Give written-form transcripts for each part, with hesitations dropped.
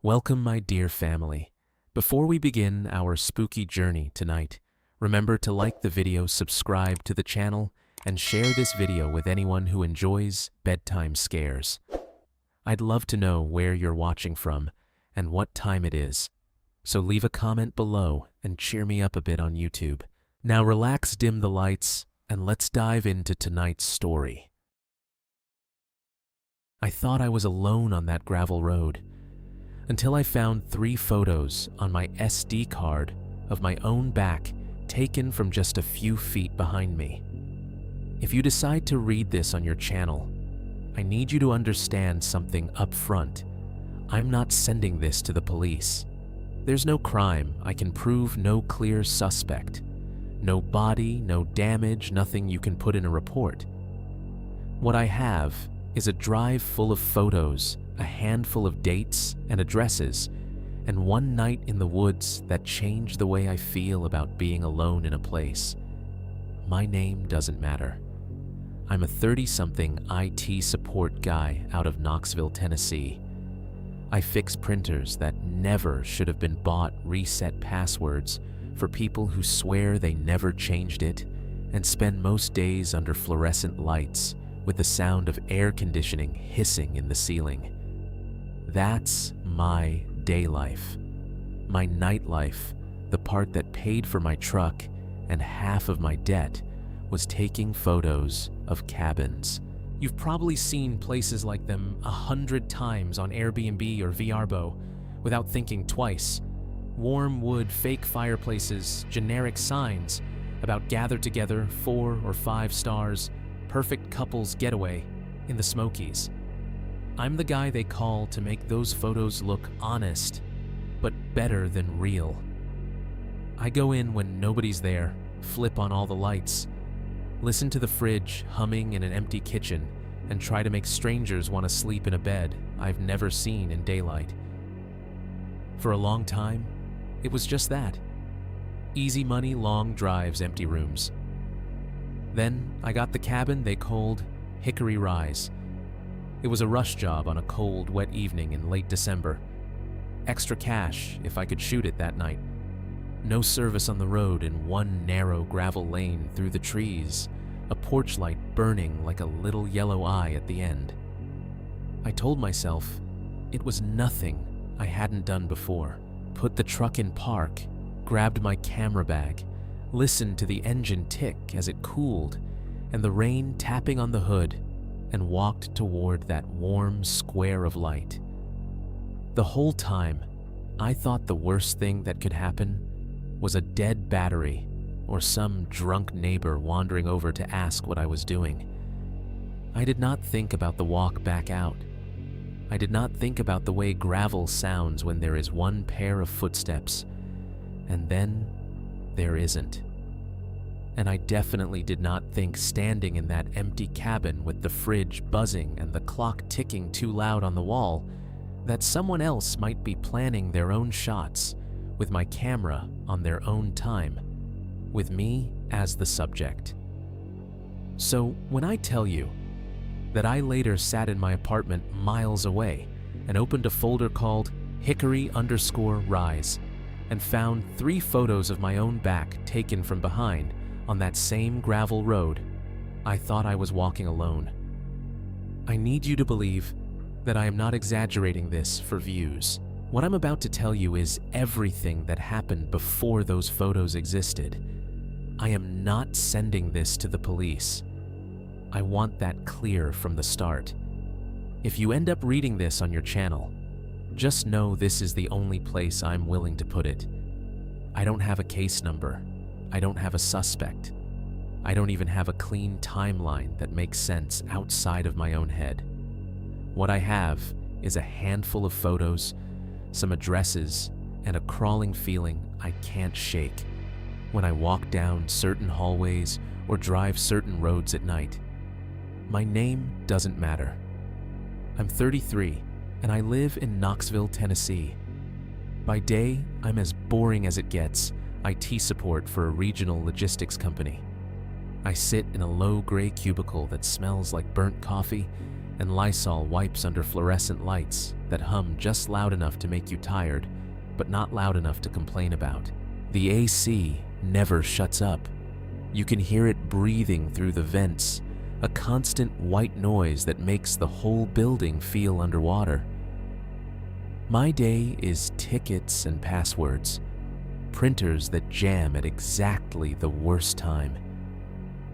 Welcome, my dear family. Before we begin our spooky journey tonight, remember to like the video, subscribe to the channel, and share this video with anyone who enjoys bedtime scares. I'd love to know where you're watching from and what time it is, so leave a comment below and cheer me up a bit on YouTube. Now relax, dim the lights, and let's dive into tonight's story. I thought I was alone on that gravel road, until I found 3 photos on my SD card of my own back taken from just a few feet behind me. If you decide to read this on your channel, I need you to understand something up front. I'm not sending this to the police. There's no crime. I can prove no clear suspect. No body, no damage, nothing you can put in a report. What I have is a drive full of photos, a handful of dates and addresses, and one night in the woods that changed the way I feel about being alone in a place. My name doesn't matter. I'm a 30-something IT support guy out of Knoxville, Tennessee. I fix printers that never should have been bought, reset passwords for people who swear they never changed it, and spend most days under fluorescent lights with the sound of air conditioning hissing in the ceiling. That's my day life. My night life, the part that paid for my truck and half of my debt, was taking photos of cabins. You've probably seen places like them 100 times on Airbnb or Vrbo without thinking twice. Warm wood, fake fireplaces, generic signs about gather together, 4 or 5 stars, perfect couples getaway in the Smokies. I'm the guy they call to make those photos look honest, but better than real. I go in when nobody's there, flip on all the lights, listen to the fridge humming in an empty kitchen, and try to make strangers want to sleep in a bed I've never seen in daylight. For a long time, it was just that. Easy money, long drives, empty rooms. Then I got the cabin they called Hickory Rise. It was a rush job on a cold, wet evening in late December. Extra cash if I could shoot it that night. No service on the road in one narrow gravel lane through the trees, a porch light burning like a little yellow eye at the end. I told myself it was nothing I hadn't done before. Put the truck in park, grabbed my camera bag, listened to the engine tick as it cooled and the rain tapping on the hood, and walked toward that warm square of light. The whole time, I thought the worst thing that could happen was a dead battery or some drunk neighbor wandering over to ask what I was doing. I did not think about the walk back out. I did not think about the way gravel sounds when there is one pair of footsteps, and then there isn't. And I definitely did not think standing in that empty cabin with the fridge buzzing and the clock ticking too loud on the wall that someone else might be planning their own shots with my camera on their own time, with me as the subject. So when I tell you that I later sat in my apartment miles away and opened a folder called Hickory_Rise and found 3 photos of my own back taken from behind on that same gravel road, I thought I was walking alone. I need you to believe that I am not exaggerating this for views. What I'm about to tell you is everything that happened before those photos existed. I am not sending this to the police. I want that clear from the start. If you end up reading this on your channel, just know this is the only place I'm willing to put it. I don't have a case number. I don't have a suspect. I don't even have a clean timeline that makes sense outside of my own head. What I have is a handful of photos, some addresses, and a crawling feeling I can't shake when I walk down certain hallways or drive certain roads at night. My name doesn't matter. I'm 33, and I live in Knoxville, Tennessee. By day, I'm as boring as it gets, IT support for a regional logistics company. I sit in a low gray cubicle that smells like burnt coffee and Lysol wipes under fluorescent lights that hum just loud enough to make you tired, but not loud enough to complain about. The AC never shuts up. You can hear it breathing through the vents, a constant white noise that makes the whole building feel underwater. My day is tickets and passwords, printers that jam at exactly the worst time,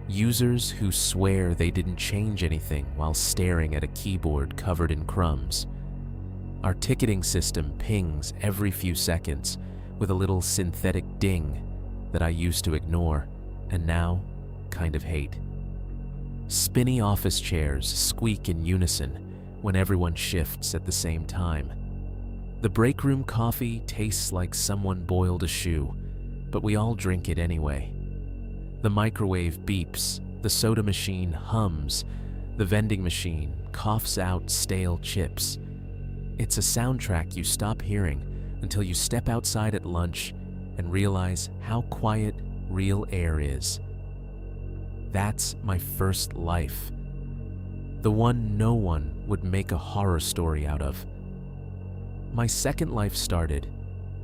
users who swear they didn't change anything while staring at a keyboard covered in crumbs. Our ticketing system pings every few seconds with a little synthetic ding that I used to ignore and now kind of hate. Spinny office chairs squeak in unison when everyone shifts at the same time. The break room coffee tastes like someone boiled a shoe, but we all drink it anyway. The microwave beeps, the soda machine hums, the vending machine coughs out stale chips. It's a soundtrack you stop hearing until you step outside at lunch and realize how quiet real air is. That's my first life. The one no one would make a horror story out of. My second life started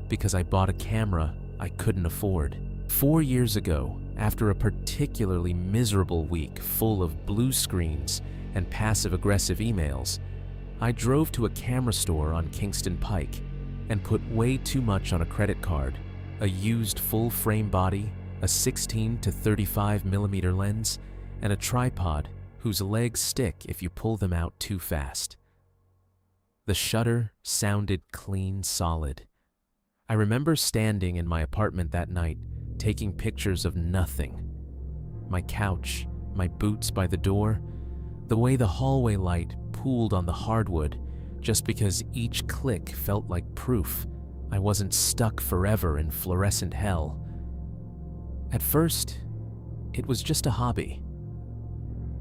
because I bought a camera I couldn't afford. 4 years ago, after a particularly miserable week full of blue screens and passive-aggressive emails, I drove to a camera store on Kingston Pike and put way too much on a credit card, a used full-frame body, a 16 to 35 millimeter lens, and a tripod whose legs stick if you pull them out too fast. The shutter sounded clean solid. I remember standing in my apartment that night, taking pictures of nothing. My couch, my boots by the door, the way the hallway light pooled on the hardwood just because each click felt like proof I wasn't stuck forever in fluorescent hell. At first, it was just a hobby.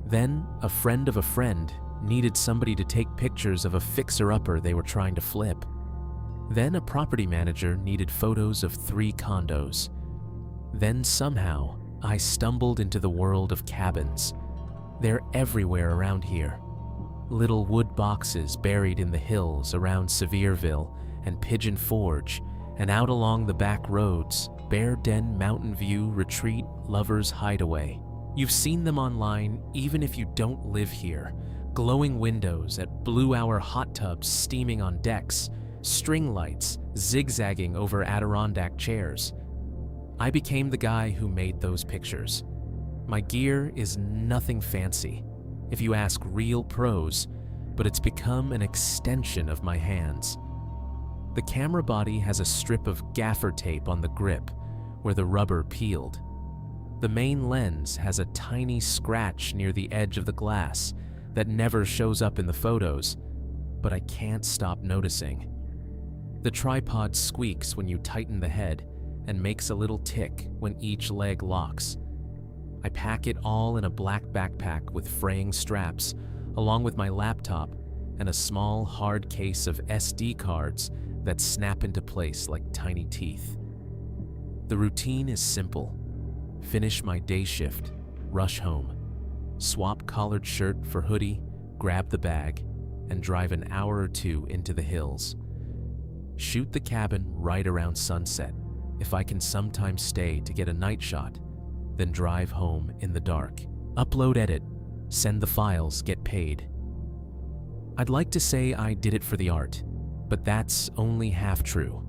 Then, a friend of a friend needed somebody to take pictures of a fixer-upper they were trying to flip. Then a property manager needed photos of 3 condos. Then somehow, I stumbled into the world of cabins. They're everywhere around here. Little wood boxes buried in the hills around Sevierville and Pigeon Forge, and out along the back roads, Bear Den, Mountain View, Retreat, Lover's Hideaway. You've seen them online even if you don't live here. Glowing windows at Blue Hour hot tubs steaming on decks, string lights zigzagging over Adirondack chairs. I became the guy who made those pictures. My gear is nothing fancy, if you ask real pros, but it's become an extension of my hands. The camera body has a strip of gaffer tape on the grip where the rubber peeled. The main lens has a tiny scratch near the edge of the glass that never shows up in the photos, but I can't stop noticing. The tripod squeaks when you tighten the head and makes a little tick when each leg locks. I pack it all in a black backpack with fraying straps, along with my laptop and a small hard case of SD cards that snap into place like tiny teeth. The routine is simple. Finish my day shift, rush home, swap collared shirt for hoodie, grab the bag, and drive an hour or 2 into the hills. Shoot the cabin right around sunset, if I can sometimes stay to get a night shot, then drive home in the dark. Upload, edit, send the files, get paid. I'd like to say I did it for the art, but that's only half true.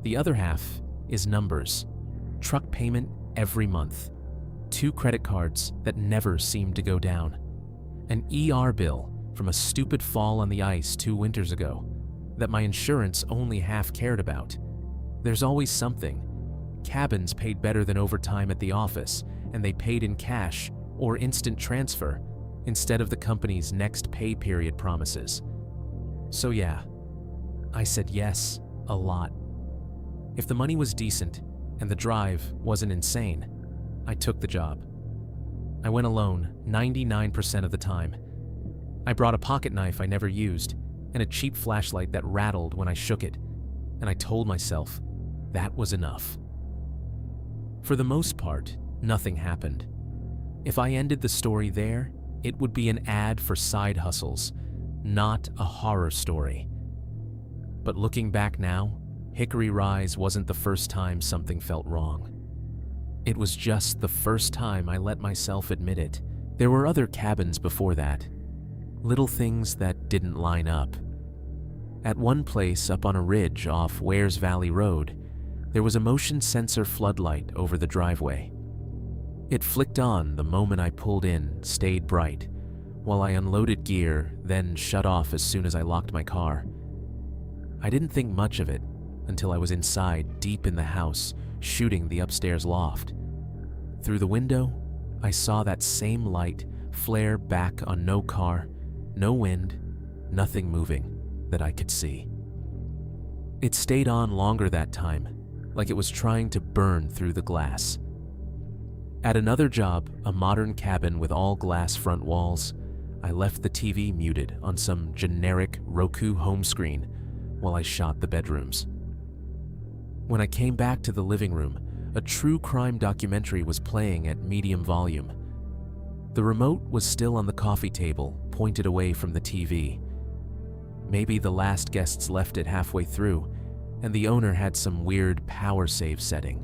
The other half is numbers. Truck payment every month. 2 credit cards that never seem to go down. An ER bill from a stupid fall on the ice 2 winters ago that my insurance only half cared about. There's always something. Cabins paid better than overtime at the office, and they paid in cash or instant transfer instead of the company's next pay period promises. So yeah, I said yes a lot. If the money was decent and the drive wasn't insane, I took the job. I went alone 99% of the time. I brought a pocket knife I never used and a cheap flashlight that rattled when I shook it, and I told myself that was enough. For the most part, nothing happened. If I ended the story there, it would be an ad for side hustles not a horror story. But looking back now, Hickory Rise wasn't the first time something felt wrong. It was just the first time I let myself admit it. There were other cabins before that. Little things that didn't line up. At one place up on a ridge off Wares Valley Road, there was a motion sensor floodlight over the driveway. It flicked on the moment I pulled in, stayed bright, while I unloaded gear, then shut off as soon as I locked my car. I didn't think much of it until I was inside, deep in the house, shooting the upstairs loft. Through the window, I saw that same light flare back on no car, no wind, nothing moving that I could see. It stayed on longer that time, like it was trying to burn through the glass. At another job, a modern cabin with all glass front walls, I left the TV muted on some generic Roku home screen while I shot the bedrooms. When I came back to the living room, a true crime documentary was playing at medium volume. The remote was still on the coffee table, pointed away from the TV. Maybe the last guests left it halfway through, and the owner had some weird power save setting.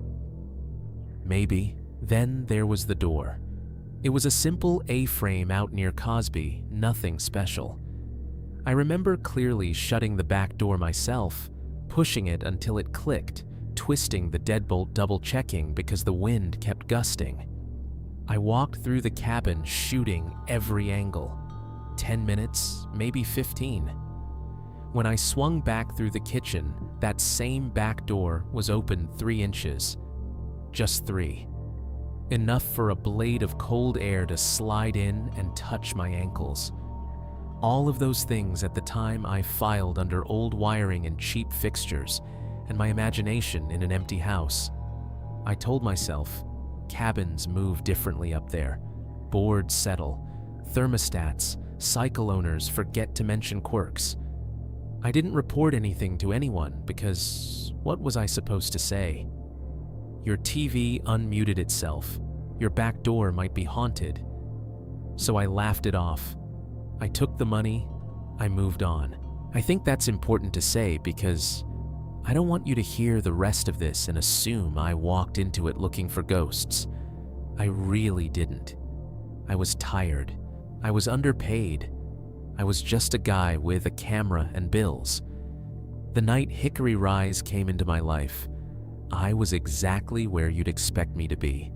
Maybe. Then there was the door. It was a simple A-frame out near Cosby, nothing special. I remember clearly shutting the back door myself, pushing it until it clicked, twisting the deadbolt double-checking because the wind kept gusting. I walked through the cabin shooting every angle. 10 minutes, maybe 15. When I swung back through the kitchen, that same back door was open 3 inches. Just 3. Enough for a blade of cold air to slide in and touch my ankles. All of those things at the time I filed under old wiring and cheap fixtures, and my imagination in an empty house. I told myself, cabins move differently up there. Boards settle. Thermostats, cycle owners forget to mention quirks. I didn't report anything to anyone because what was I supposed to say? Your TV unmuted itself. Your back door might be haunted. So I laughed it off. I took the money. I moved on. I think that's important to say because I don't want you to hear the rest of this and assume I walked into it looking for ghosts. I really didn't. I was tired. I was underpaid. I was just a guy with a camera and bills. The night Hickory Rise came into my life, I was exactly where you'd expect me to be.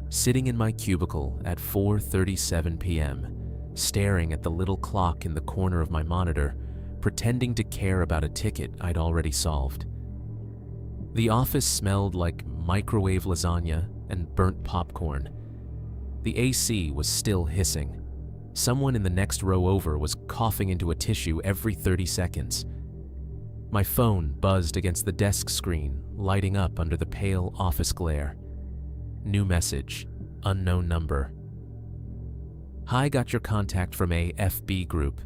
Sitting in my cubicle at 4:37 p.m., staring at the little clock in the corner of my monitor, pretending to care about a ticket I'd already solved. The office smelled like microwave lasagna and burnt popcorn. The AC was still hissing. Someone in the next row over was coughing into a tissue every 30 seconds. My phone buzzed against the desk screen, lighting up under the pale office glare. New message, unknown number. Hi, got your contact from a FB group.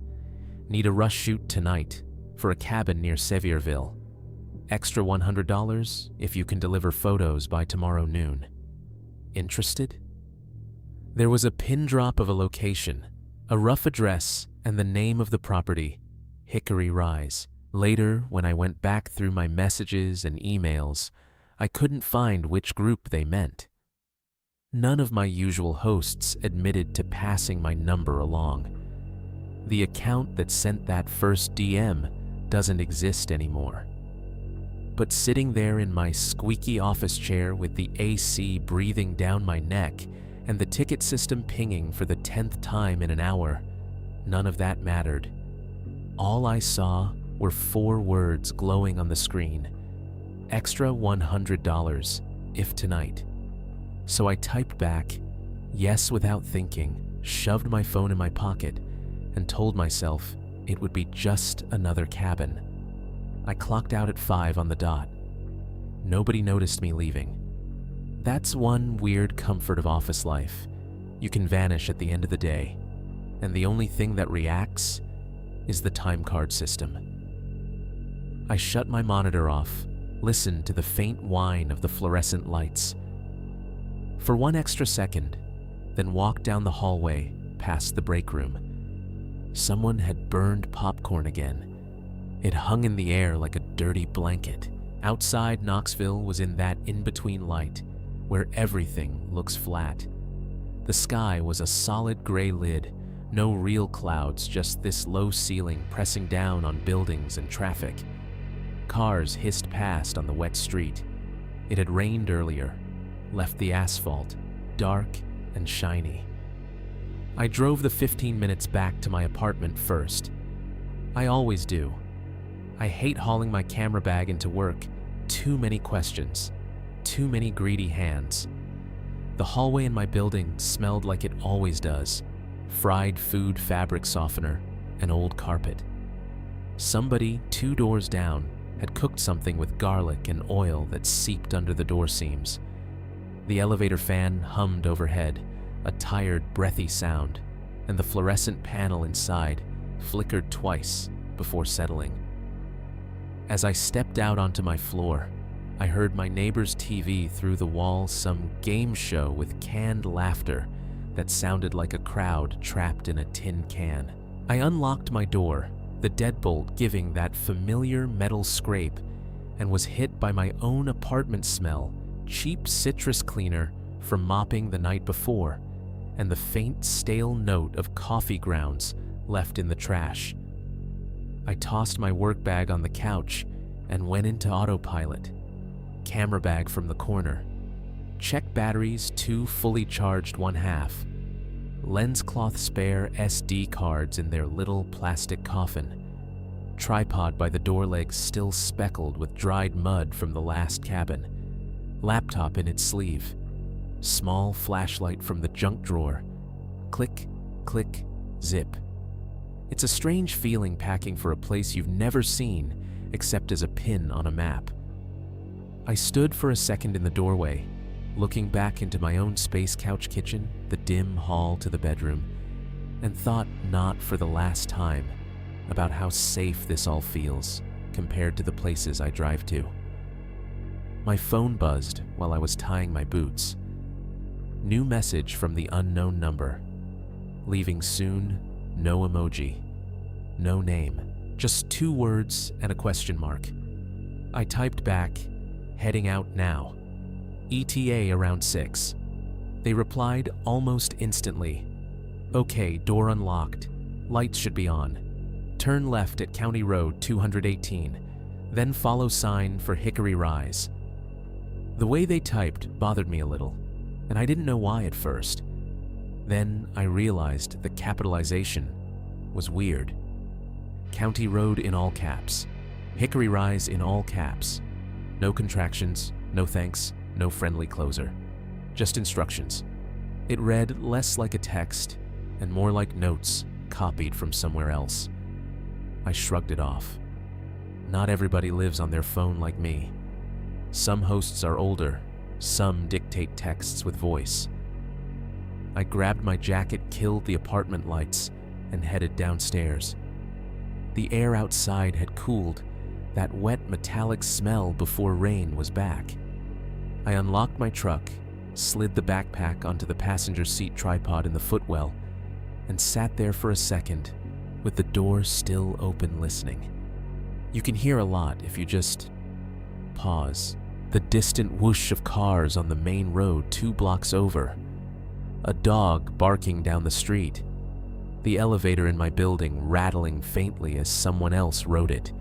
Need a rush shoot tonight for a cabin near Sevierville. Extra $100 if you can deliver photos by tomorrow noon. Interested? There was a pin drop of a location, a rough address, and the name of the property, Hickory Rise. Later, when I went back through my messages and emails, I couldn't find which group they meant. None of my usual hosts admitted to passing my number along. The account that sent that first DM doesn't exist anymore. But sitting there in my squeaky office chair with the AC breathing down my neck and the ticket system pinging for the 10th time in an hour, none of that mattered. All I saw were 4 words glowing on the screen. Extra $100, if tonight. So I typed back, yes without thinking, shoved my phone in my pocket, and told myself it would be just another cabin. I clocked out at 5 on the dot. Nobody noticed me leaving. That's one weird comfort of office life. You can vanish at the end of the day, and the only thing that reacts is the time card system. I shut my monitor off, listened to the faint whine of the fluorescent lights. For 1 extra second, then walked down the hallway past the break room. Someone had burned popcorn again. It hung in the air like a dirty blanket. Outside, Knoxville was in that in-between light, where everything looks flat. The sky was a solid gray lid, no real clouds, just this low ceiling pressing down on buildings and traffic. Cars hissed past on the wet street. It had rained earlier, left the asphalt dark and shiny. I drove the 15 minutes back to my apartment first. I always do. I hate hauling my camera bag into work. Too many questions, too many greedy hands. The hallway in my building smelled like it always does: fried food fabric softener and old carpet. Somebody 2 doors down had cooked something with garlic and oil that seeped under the door seams. The elevator fan hummed overhead, a tired, breathy sound, and the fluorescent panel inside flickered twice before settling. As I stepped out onto my floor, I heard my neighbor's TV through the wall, some game show with canned laughter that sounded like a crowd trapped in a tin can. I unlocked my door, the deadbolt giving that familiar metal scrape, and was hit by my own apartment smell, cheap citrus cleaner from mopping the night before, and the faint stale note of coffee grounds left in the trash. I tossed my work bag on the couch and went into autopilot. Camera bag from the corner. Check batteries, 2 fully charged 1/2. Lens cloth spare SD cards in their little plastic coffin. Tripod by the door legs still speckled with dried mud from the last cabin. Laptop in its sleeve. Small flashlight from the junk drawer. Click, click, zip. It's a strange feeling packing for a place you've never seen except as a pin on a map. I stood for a second in the doorway, looking back into my own space couch kitchen, the dim hall to the bedroom, and thought not for the last time about how safe this all feels compared to the places I drive to. My phone buzzed while I was tying my boots. New message from the unknown number. Leaving soon, no emoji, no name, just 2 words and a question mark. I typed back, heading out now. ETA around 6. They replied almost instantly. Okay, door unlocked. Lights should be on. Turn left at County Road 218, then follow sign for Hickory Rise. The way they typed bothered me a little, and I didn't know why at first. Then I realized the capitalization was weird. County Road in all caps. Hickory Rise in all caps. No contractions, no thanks, no friendly closer. Just instructions. It read less like a text and more like notes copied from somewhere else. I shrugged it off. Not everybody lives on their phone like me. Some hosts are older, some dictate texts with voice. I grabbed my jacket, killed the apartment lights, and headed downstairs. The air outside had cooled, that wet metallic smell before rain was back. I unlocked my truck, slid the backpack onto the passenger seat tripod in the footwell, and sat there for a second with the door still open listening. You can hear a lot if you just pause. The distant whoosh of cars on the main road 2 blocks over. A dog barking down the street. The elevator in my building rattling faintly as someone else rode it.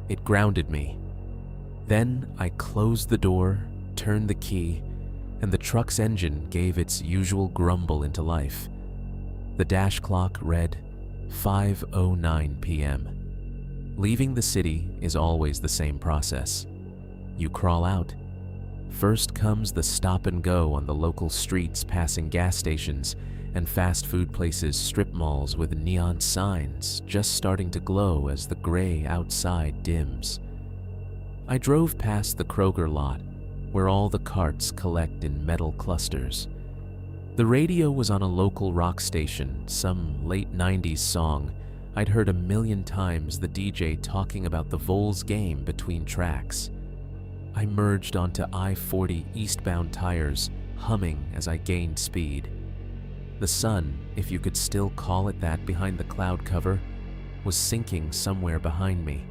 It grounded me. Then I closed the door, turned the key, and the truck's engine gave its usual grumble into life. The dash clock read 5:09 p.m. Leaving the city is always the same process. You crawl out. First comes the stop and go on the local streets, passing gas stations and fast food places, strip malls with neon signs just starting to glow as the gray outside dims. I drove past the Kroger lot, where all the carts collect in metal clusters. The radio was on a local rock station, some late 90s song I'd heard a million times, the DJ talking about the Vols game between tracks. I merged onto I-40 eastbound tires, humming as I gained speed. The sun, if you could still call it that behind the cloud cover, was sinking somewhere behind me,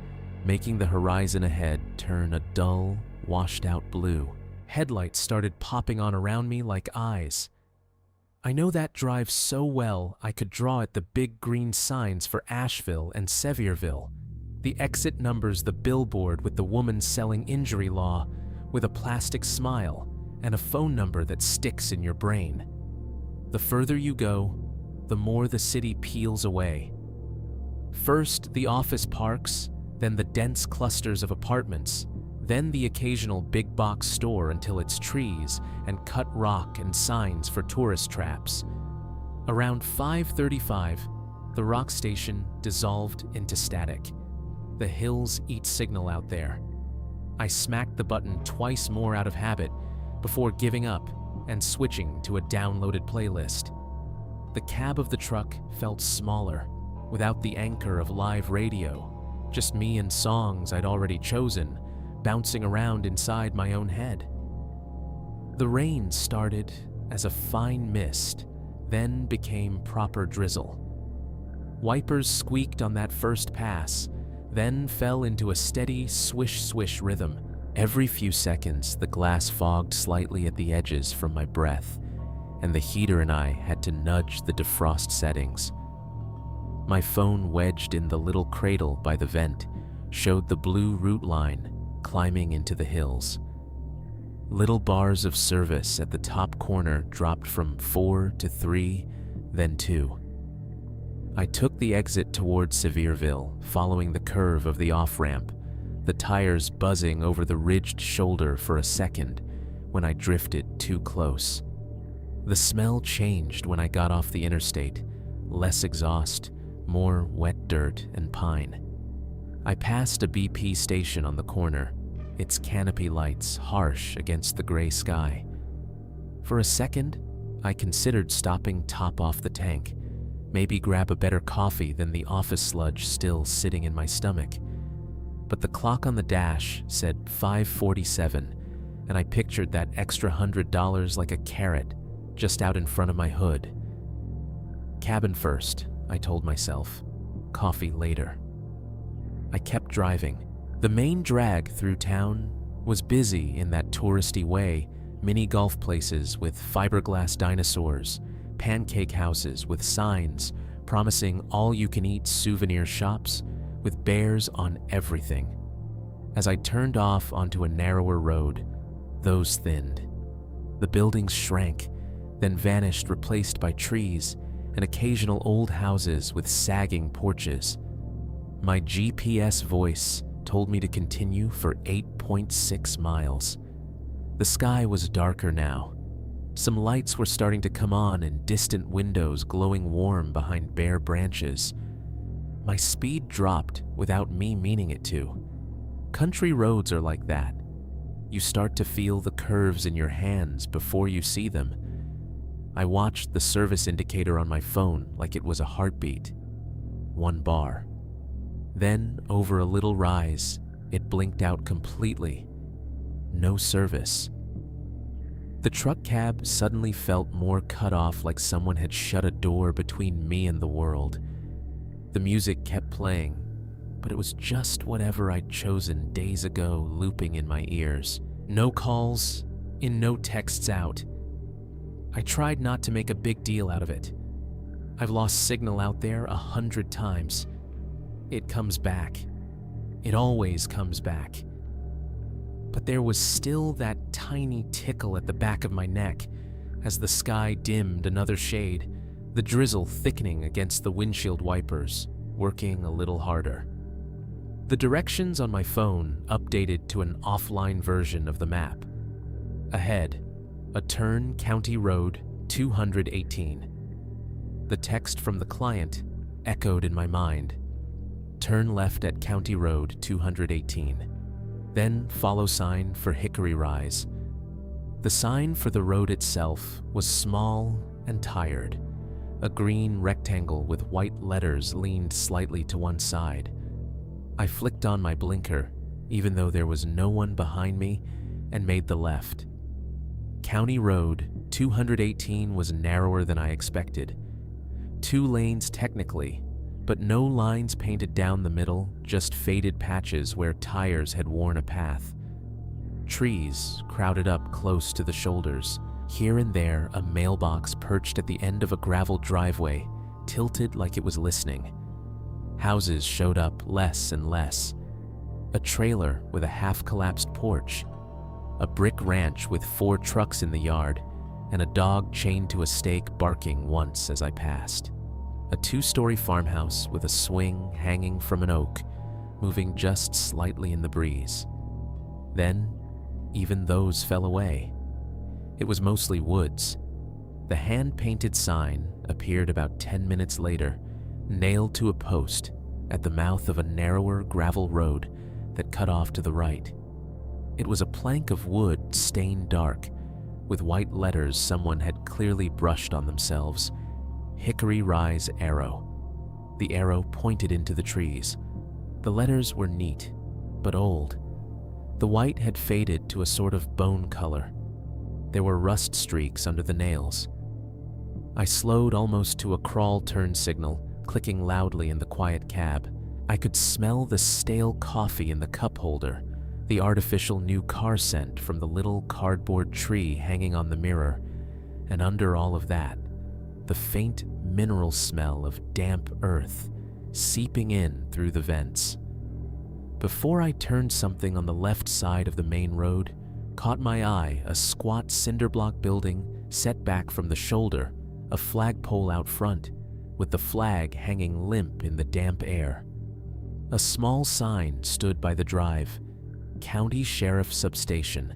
making the horizon ahead turn a dull, washed-out blue. Headlights started popping on around me like eyes. I know that drive so well I could draw it the big green signs for Asheville and Sevierville, the exit numbers, the billboard with the woman selling injury law with a plastic smile and a phone number that sticks in your brain. The further you go, the more the city peels away. First the office parks, then the dense clusters of apartments, then the occasional big box store until it's trees and cut rock and signs for tourist traps. Around 5:35, the rock station dissolved into static. The hills eat signal out there. I smacked the button twice more out of habit before giving up and switching to a downloaded playlist. The cab of the truck felt smaller, without the anchor of live radio, just me and songs I'd already chosen, bouncing around inside my own head. The rain started as a fine mist, then became proper drizzle. Wipers squeaked on that first pass, then fell into a steady swish-swish rhythm. Every few seconds, the glass fogged slightly at the edges from my breath, and the heater and I had to nudge the defrost settings. My phone, wedged in the little cradle by the vent, showed the blue route line climbing into the hills. Little bars of service at the top corner dropped from 4 to 3, then 2. I took the exit toward Sevierville, following the curve of the off-ramp, the tires buzzing over the ridged shoulder for a second when I drifted too close. The smell changed when I got off the interstate, less exhaust, more wet dirt and pine. I passed a BP station on the corner, its canopy lights harsh against the gray sky. For a second, I considered stopping top off the tank, maybe grab a better coffee than the office sludge still sitting in my stomach. But the clock on the dash said 5:47, and I pictured that extra $100 like a carrot just out in front of my hood. Cabin first, I told myself. Coffee later. I kept driving. The main drag through town was busy in that touristy way, mini golf places with fiberglass dinosaurs, pancake houses with signs promising all-you-can-eat souvenir shops with bears on everything. As I turned off onto a narrower road, those thinned. The buildings shrank, then vanished, replaced by trees and occasional old houses with sagging porches. My GPS voice told me to continue for 8.6 miles. The sky was darker now. Some lights were starting to come on in distant windows glowing warm behind bare branches. My speed dropped without me meaning it to. Country roads are like that. You start to feel the curves in your hands before you see them. I watched the service indicator on my phone like it was a heartbeat. 1 bar. Then, over a little rise, it blinked out completely. No service. The truck cab suddenly felt more cut off, like someone had shut a door between me and the world. The music kept playing, but it was just whatever I'd chosen days ago looping in my ears. No calls in, no texts out. I tried not to make a big deal out of it. I've lost signal out there 100 times. It comes back. It always comes back. But there was still that tiny tickle at the back of my neck as the sky dimmed another shade, the drizzle thickening against the windshield wipers, working a little harder. The directions on my phone updated to an offline version of the map. Ahead, a turn County Road 218. The text from the client echoed in my mind. Turn left at County Road 218. Then follow sign for Hickory Rise. The sign for the road itself was small and tired. A green rectangle with white letters leaned slightly to one side. I flicked on my blinker, even though there was no one behind me, and made the left. County Road 218 was narrower than I expected. 2 lanes technically, but no lines painted down the middle, just faded patches where tires had worn a path. Trees crowded up close to the shoulders. Here and there, a mailbox perched at the end of a gravel driveway, tilted like it was listening. Houses showed up less and less. A trailer with a half-collapsed porch, a brick ranch with 4 trucks in the yard, and a dog chained to a stake barking once as I passed. A 2-story farmhouse with a swing hanging from an oak, moving just slightly in the breeze. Then, even those fell away. It was mostly woods. The hand-painted sign appeared about 10 minutes later, nailed to a post at the mouth of a narrower gravel road that cut off to the right. It was a plank of wood stained dark, with white letters someone had clearly brushed on themselves. Hickory Rise Arrow. The arrow pointed into the trees. The letters were neat, but old. The white had faded to a sort of bone color. There were rust streaks under the nails. I slowed almost to a crawl turn signal, clicking loudly in the quiet cab. I could smell the stale coffee in the cup holder, the artificial new car scent from the little cardboard tree hanging on the mirror, and under all of that, the faint mineral smell of damp earth seeping in through the vents. Before I turned, something on the left side of the main road caught my eye, a squat cinder block building set back from the shoulder, a flagpole out front, with the flag hanging limp in the damp air. A small sign stood by the drive, County Sheriff Substation.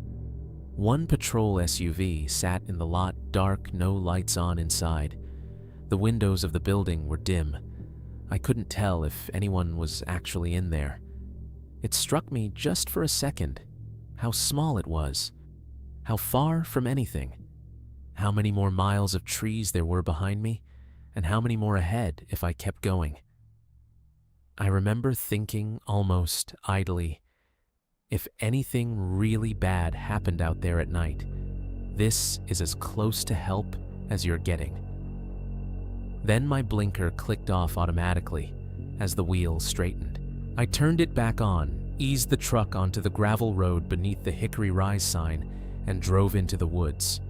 1 patrol SUV sat in the lot, dark, no lights on inside. The windows of the building were dim. I couldn't tell if anyone was actually in there. It struck me just for a second how small it was, how far from anything, how many more miles of trees there were behind me, and how many more ahead if I kept going. I remember thinking almost idly, if anything really bad happened out there at night, this is as close to help as you're getting. Then my blinker clicked off automatically as the wheel straightened. I turned it back on, eased the truck onto the gravel road beneath the Hickory Rise sign, and drove into the woods.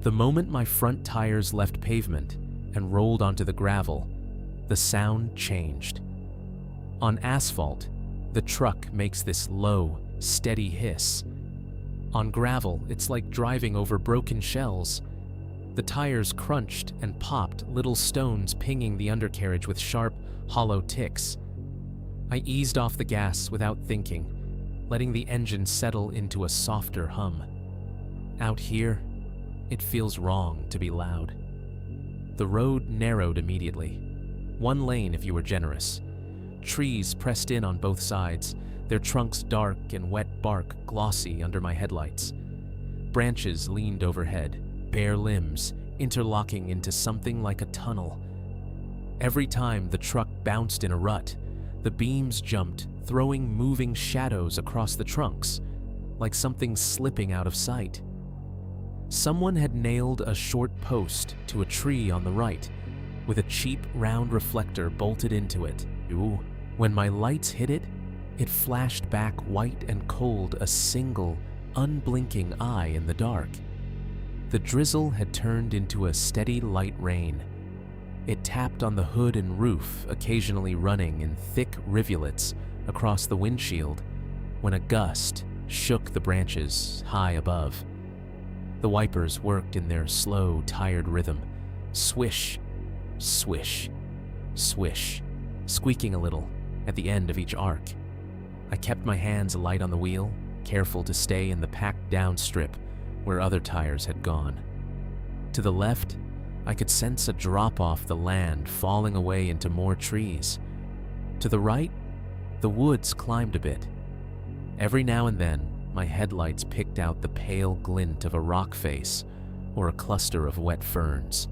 The moment my front tires left pavement and rolled onto the gravel, the sound changed. On asphalt, the truck makes this low, steady hiss. On gravel, it's like driving over broken shells. The tires crunched and popped, little stones pinging the undercarriage with sharp, hollow ticks. I eased off the gas without thinking, letting the engine settle into a softer hum. Out here, it feels wrong to be loud. The road narrowed immediately. 1 lane if you were generous. Trees pressed in on both sides, their trunks dark and wet bark glossy under my headlights. Branches leaned overhead, bare limbs interlocking into something like a tunnel. Every time the truck bounced in a rut, the beams jumped, throwing moving shadows across the trunks, like something slipping out of sight. Someone had nailed a short post to a tree on the right, with a cheap round reflector bolted into it. Ooh. When my lights hit it, it flashed back white and cold, a single, unblinking eye in the dark. The drizzle had turned into a steady light rain. It tapped on the hood and roof, occasionally running in thick rivulets across the windshield, when a gust shook the branches high above. The wipers worked in their slow, tired rhythm. Swish, swish, swish, squeaking a little at the end of each arc. I kept my hands light on the wheel, careful to stay in the packed down strip where other tires had gone. To the left, I could sense a drop off the land falling away into more trees. To the right, the woods climbed a bit. Every now and then, my headlights picked out the pale glint of a rock face or a cluster of wet ferns.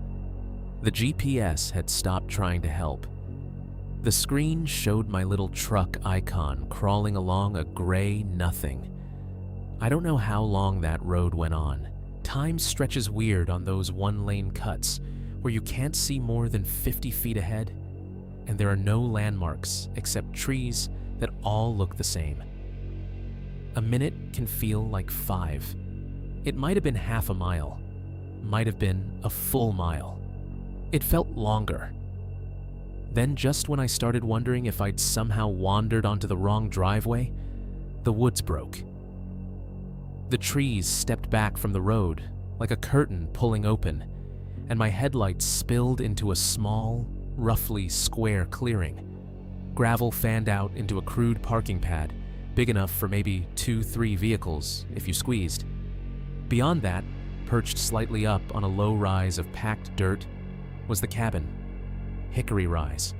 The GPS had stopped trying to help. The screen showed my little truck icon crawling along a gray nothing. I don't know how long that road went on. Time stretches weird on those 1-lane cuts where you can't see more than 50 feet ahead. and there are no landmarks except trees that all look the same. A minute can feel like 5. It might have been half a mile, might have been a full mile. It felt longer. Then just when I started wondering if I'd somehow wandered onto the wrong driveway, the woods broke. The trees stepped back from the road like a curtain pulling open, and my headlights spilled into a small, roughly square clearing. Gravel fanned out into a crude parking pad, big enough for maybe 2-3 vehicles if you squeezed. Beyond that, perched slightly up on a low rise of packed dirt, was the cabin. Hickory rise.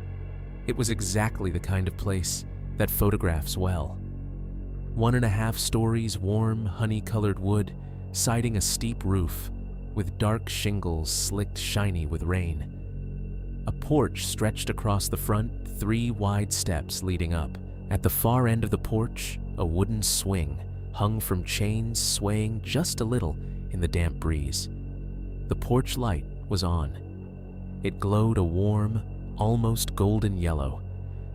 It was exactly the kind of place that photographs well. 1.5 stories warm, honey-colored wood, siding a steep roof, with dark shingles slicked shiny with rain. A porch stretched across the front, 3 wide steps leading up. At the far end of the porch, a wooden swing hung from chains swaying just a little in the damp breeze. The porch light was on. It glowed a warm, almost golden yellow,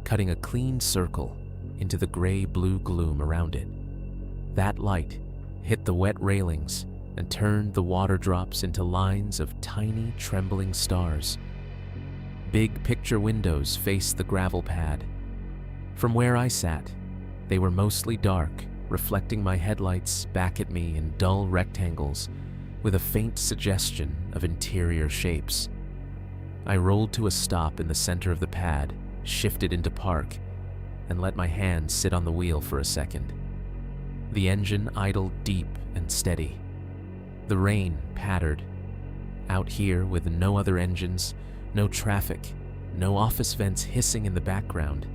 cutting a clean circle into the gray-blue gloom around it. That light hit the wet railings and turned the water drops into lines of tiny, trembling stars. Big picture windows faced the gravel pad. From where I sat, they were mostly dark, reflecting my headlights back at me in dull rectangles with a faint suggestion of interior shapes. I rolled to a stop in the center of the pad, shifted into park, and let my hand sit on the wheel for a second. The engine idled deep and steady. The rain pattered. Out here with no other engines, no traffic, no office vents hissing in the background,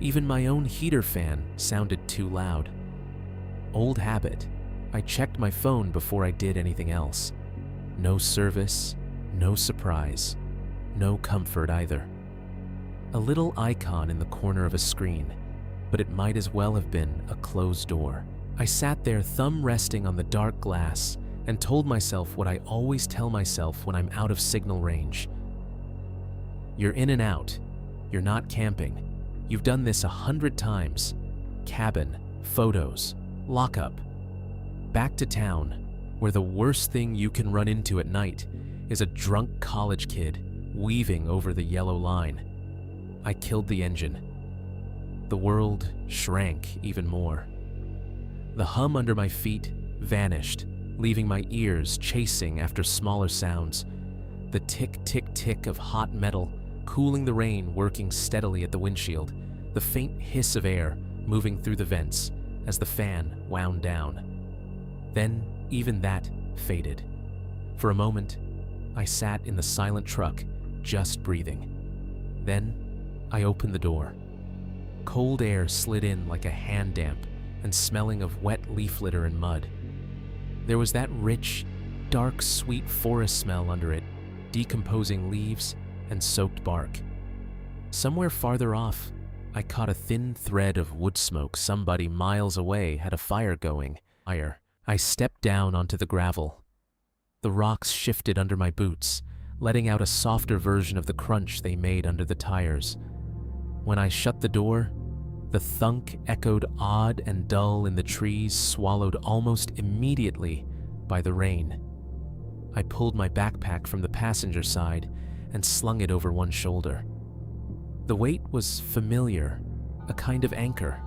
even my own heater fan sounded too loud. Old habit, I checked my phone before I did anything else. No service, no surprise, no comfort either. A little icon in the corner of a screen, but it might as well have been a closed door. I sat there, thumb resting on the dark glass, and told myself what I always tell myself when I'm out of signal range. You're in and out. You're not camping. You've done this 100 times. Cabin, photos, lockup. Back to town, where the worst thing you can run into at night is a drunk college kid weaving over the yellow line. I killed the engine. The world shrank even more. The hum under my feet vanished, leaving my ears chasing after smaller sounds. The tick-tick-tick of hot metal, cooling the rain working steadily at the windshield, the faint hiss of air moving through the vents as the fan wound down. Then even that faded. For a moment, I sat in the silent truck, just breathing. Then I opened the door. Cold air slid in like a hand damp and smelling of wet leaf litter and mud. There was that rich, dark, sweet forest smell under it, decomposing leaves and soaked bark. Somewhere farther off, I caught a thin thread of wood smoke. Somebody miles away had a fire going. I stepped down onto the gravel. The rocks shifted under my boots, letting out a softer version of the crunch they made under the tires. When I shut the door, the thunk echoed odd and dull in the trees, swallowed almost immediately by the rain. I pulled my backpack from the passenger side and slung it over one shoulder. The weight was familiar, a kind of anchor.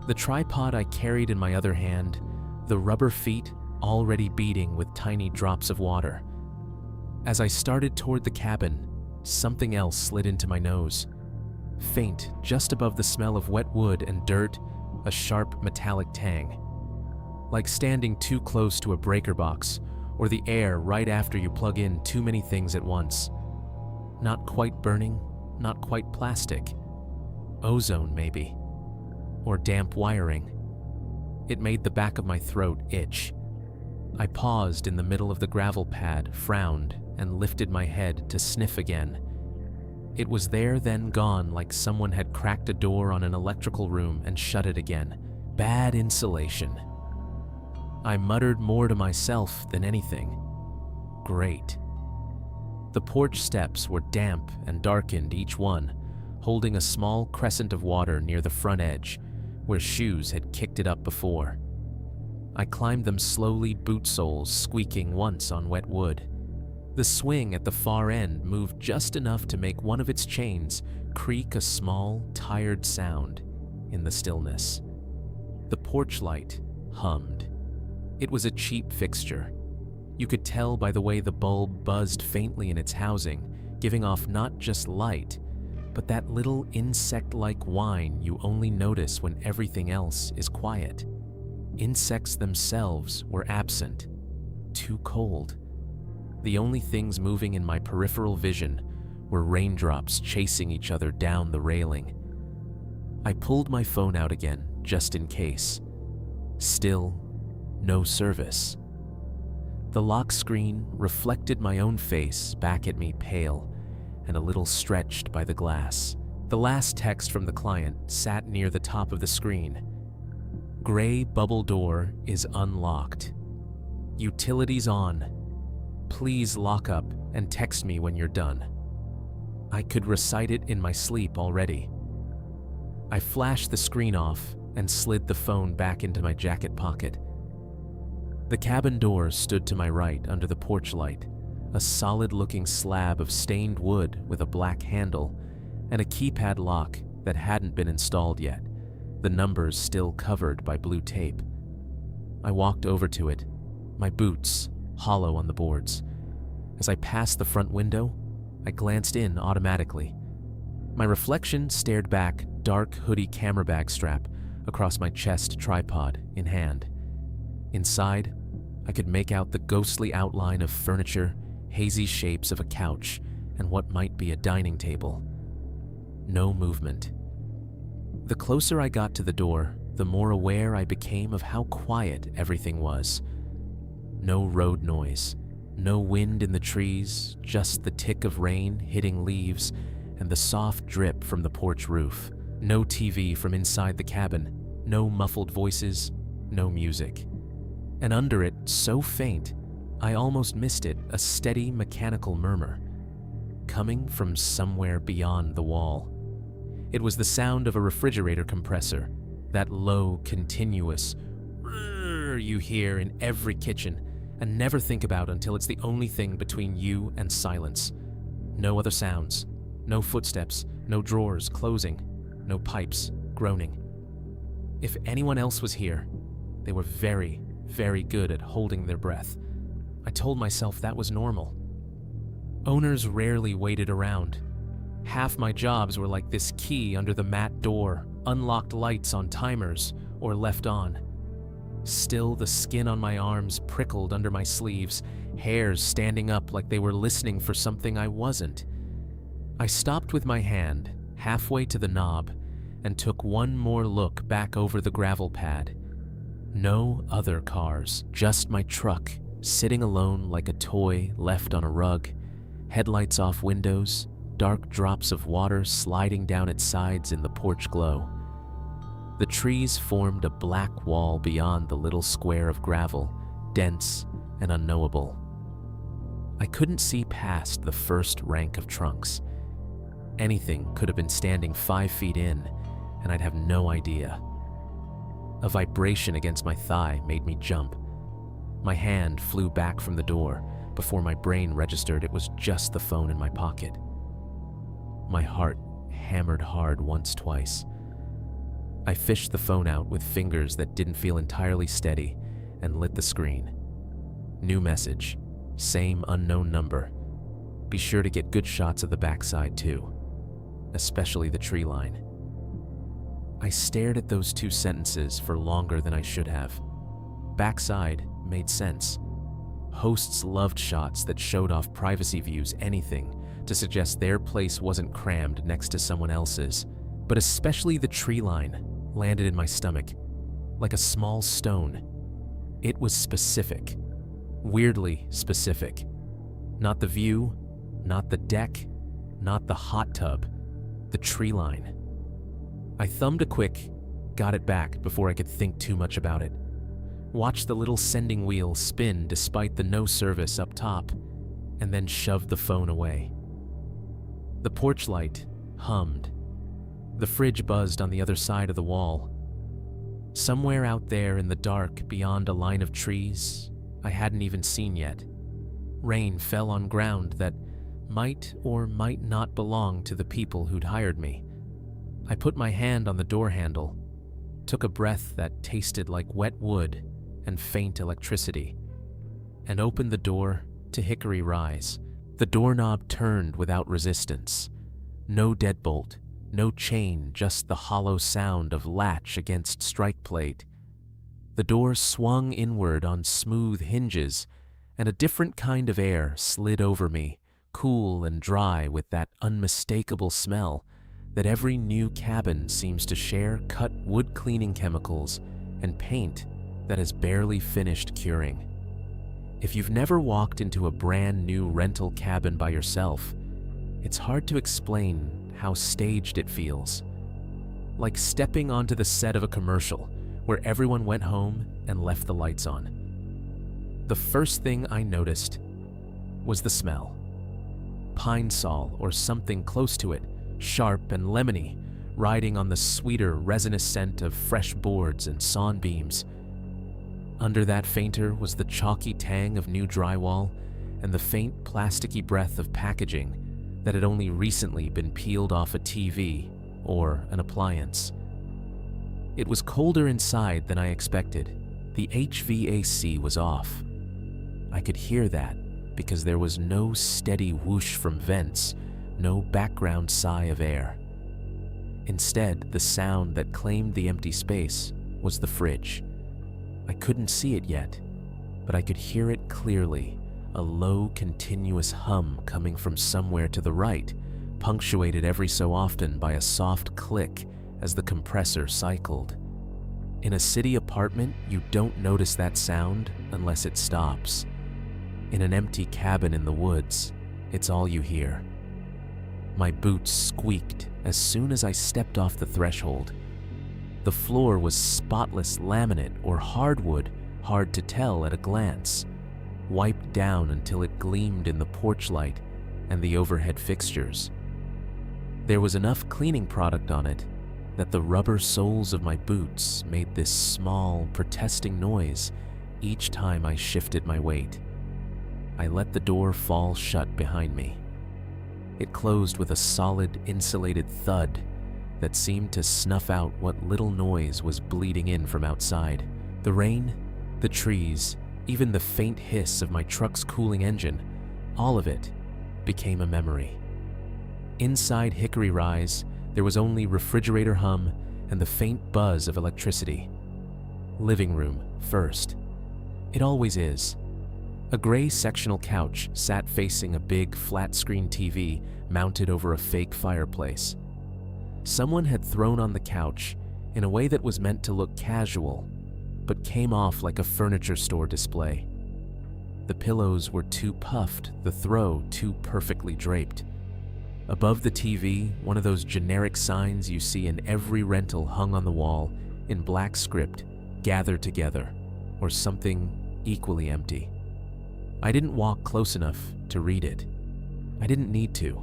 The tripod I carried in my other hand, the rubber feet already beating with tiny drops of water. As I started toward the cabin, something else slid into my nose. Faint, just above the smell of wet wood and dirt, a sharp metallic tang. Like standing too close to a breaker box, or the air right after you plug in too many things at once. Not quite burning, not quite plastic. Ozone, maybe. Or damp wiring. It made the back of my throat itch. I paused in the middle of the gravel pad, frowned, and lifted my head to sniff again. It was there, then gone, like someone had cracked a door on an electrical room and shut it again. Bad insulation. I muttered more to myself than anything. Great. The porch steps were damp and darkened, each one, holding a small crescent of water near the front edge, where shoes had kicked it up before. I climbed them slowly, boot soles squeaking once on wet wood. The swing at the far end moved just enough to make one of its chains creak a small, tired sound in the stillness. The porch light hummed. It was a cheap fixture. You could tell by the way the bulb buzzed faintly in its housing, giving off not just light, but that little insect-like whine you only notice when everything else is quiet. Insects themselves were absent. Too cold. The only things moving in my peripheral vision were raindrops chasing each other down the railing. I pulled my phone out again, just in case. Still, no service. The lock screen reflected my own face back at me, pale and a little stretched by the glass. The last text from the client sat near the top of the screen. Gray bubble door is unlocked. Utilities on. Please lock up and text me when you're done. I could recite it in my sleep already. I flashed the screen off and slid the phone back into my jacket pocket. The cabin door stood to my right under the porch light, a solid-looking slab of stained wood with a black handle and a keypad lock that hadn't been installed yet, the numbers still covered by blue tape. I walked over to it, my boots hollow on the boards. As I passed the front window, I glanced in automatically. My reflection stared back, dark hoodie camera bag strap across my chest, tripod in hand. Inside, I could make out the ghostly outline of furniture, hazy shapes of a couch, and what might be a dining table. No movement. The closer I got to the door, the more aware I became of how quiet everything was. No road noise, no wind in the trees, just the tick of rain hitting leaves and the soft drip from the porch roof. No TV from inside the cabin, no muffled voices, no music. And under it, so faint, I almost missed it, a steady mechanical murmur, coming from somewhere beyond the wall. It was the sound of a refrigerator compressor, that low, continuous "rrrr" you hear in every kitchen and never think about until it's the only thing between you and silence. No other sounds, no footsteps, no drawers closing, no pipes groaning. If anyone else was here, they were very, very good at holding their breath. I told myself that was normal. Owners rarely waited around. Half my jobs were like this key under the mat door, unlocked lights on timers, or left on. Still, the skin on my arms prickled under my sleeves, hairs standing up like they were listening for something I wasn't. I stopped with my hand halfway to the knob and took one more look back over the gravel pad. No other cars, just my truck, sitting alone like a toy left on a rug, headlights off windows, dark drops of water sliding down its sides in the porch glow. The trees formed a black wall beyond the little square of gravel, dense and unknowable. I couldn't see past the first rank of trunks. Anything could have been standing 5 feet in, and I'd have no idea. A vibration against my thigh made me jump. My hand flew back from the door before my brain registered it was just the phone in my pocket. My heart hammered hard once, twice. I fished the phone out with fingers that didn't feel entirely steady and lit the screen. New message, same unknown number. Be sure to get good shots of the backside too, especially the tree line. I stared at those 2 sentences for longer than I should have. Backside made sense. Hosts loved shots that showed off privacy views, anything to suggest their place wasn't crammed next to someone else's. But especially the tree line landed in my stomach, like a small stone. It was specific, weirdly specific. Not the view, not the deck, not the hot tub, the tree line. I thumbed a quick, got it back before I could think too much about it. Watched the little sending wheel spin despite the no service up top, and then shoved the phone away. The porch light hummed, The fridge buzzed on the other side of the wall. Somewhere out there in the dark beyond a line of trees I hadn't even seen yet, rain fell on ground that might or might not belong to the people who'd hired me. I put my hand on the door handle, took a breath that tasted like wet wood and faint electricity, and opened the door to Hickory Rise. The doorknob turned without resistance. No deadbolt, no chain, just the hollow sound of latch against strike plate. The door swung inward on smooth hinges, and a different kind of air slid over me, cool and dry with that unmistakable smell that every new cabin seems to share cut wood cleaning chemicals and paint that has barely finished curing. If you've never walked into a brand new rental cabin by yourself, it's hard to explain how staged it feels. Like stepping onto the set of a commercial where everyone went home and left the lights on. The first thing I noticed was the smell. Pine sol or something close to it, sharp and lemony, riding on the sweeter resinous scent of fresh boards and sawn beams. Under that fainter was the chalky tang of new drywall and the faint plasticky breath of packaging that had only recently been peeled off a TV or an appliance. It was colder inside than I expected. The HVAC was off. I could hear that because there was no steady whoosh from vents, no background sigh of air. Instead, the sound that claimed the empty space was the fridge. I couldn't see it yet, but I could hear it clearly, a low, continuous hum coming from somewhere to the right, punctuated every so often by a soft click as the compressor cycled. In a city apartment, you don't notice that sound unless it stops. In an empty cabin in the woods, it's all you hear. My boots squeaked as soon as I stepped off the threshold. The floor was spotless laminate or hardwood, hard to tell at a glance, wiped down until it gleamed in the porch light and the overhead fixtures. There was enough cleaning product on it that the rubber soles of my boots made this small, protesting noise each time I shifted my weight. I let the door fall shut behind me. It closed with a solid, insulated thud that seemed to snuff out what little noise was bleeding in from outside. The rain, the trees, even the faint hiss of my truck's cooling engine, all of it became a memory. Inside Hickory Rise, there was only refrigerator hum and the faint buzz of electricity. Living room first. It always is. A gray sectional couch sat facing a big flat-screen TV mounted over a fake fireplace. Someone had thrown on the couch in a way that was meant to look casual, but came off like a furniture store display. The pillows were too puffed, the throw too perfectly draped. Above the TV, one of those generic signs you see in every rental hung on the wall in black script, "Gather together," or something equally empty. I didn't walk close enough to read it. I didn't need to.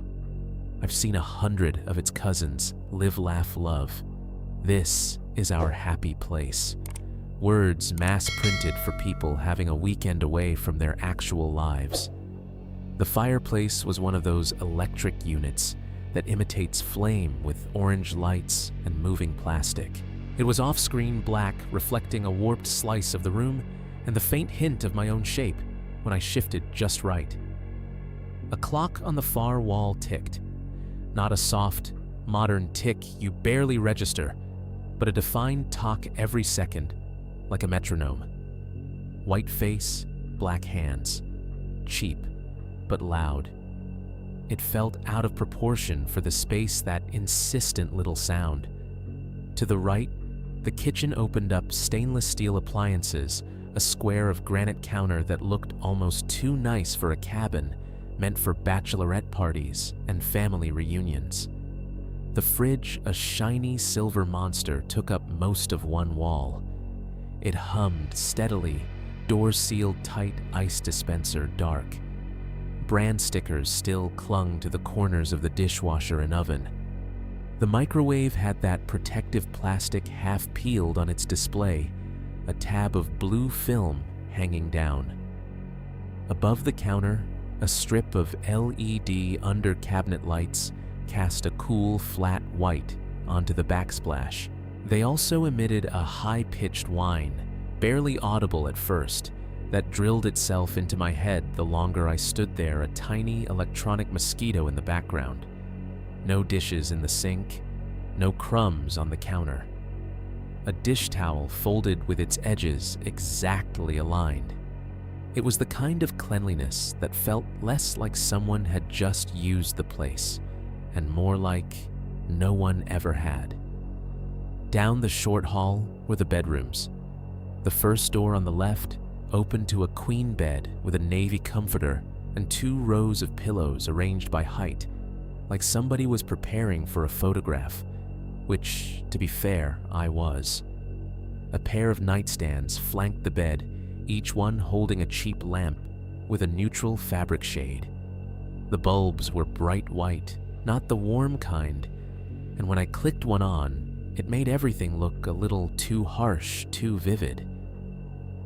I've seen 100 of its cousins, live, laugh, love. This is our happy place. Words mass printed for people having a weekend away from their actual lives. The fireplace was one of those electric units that imitates flame with orange lights and moving plastic. It was off-screen black, reflecting a warped slice of the room and the faint hint of my own shape when I shifted just right. A clock on the far wall ticked. Not a soft, modern tick you barely register, but a defined tock every second, like a metronome. White face, black hands. Cheap, but loud. It felt out of proportion for the space that insistent little sound. To the right, the kitchen opened up stainless steel appliances, a square of granite counter that looked almost too nice for a cabin, meant for bachelorette parties and family reunions. The fridge, a shiny silver monster, took up most of one wall. It hummed steadily, door sealed tight, ice dispenser dark. Brand stickers still clung to the corners of the dishwasher and oven. The microwave had that protective plastic half peeled on its display, a tab of blue film hanging down. Above the counter, a strip of LED under-cabinet lights cast a cool, flat white onto the backsplash. They also emitted a high-pitched whine, barely audible at first, that drilled itself into my head the longer I stood there, a tiny electronic mosquito in the background. No dishes in the sink, no crumbs on the counter. A dish towel folded with its edges exactly aligned. It was the kind of cleanliness that felt less like someone had just used the place, and more like no one ever had. Down the short hall were the bedrooms. The first door on the left opened to a queen bed with a navy comforter and 2 rows of pillows arranged by height, like somebody was preparing for a photograph, which, to be fair, I was. A pair of nightstands flanked the bed, each one holding a cheap lamp with a neutral fabric shade. The bulbs were bright white, not the warm kind, and when I clicked one on, it made everything look a little too harsh, too vivid.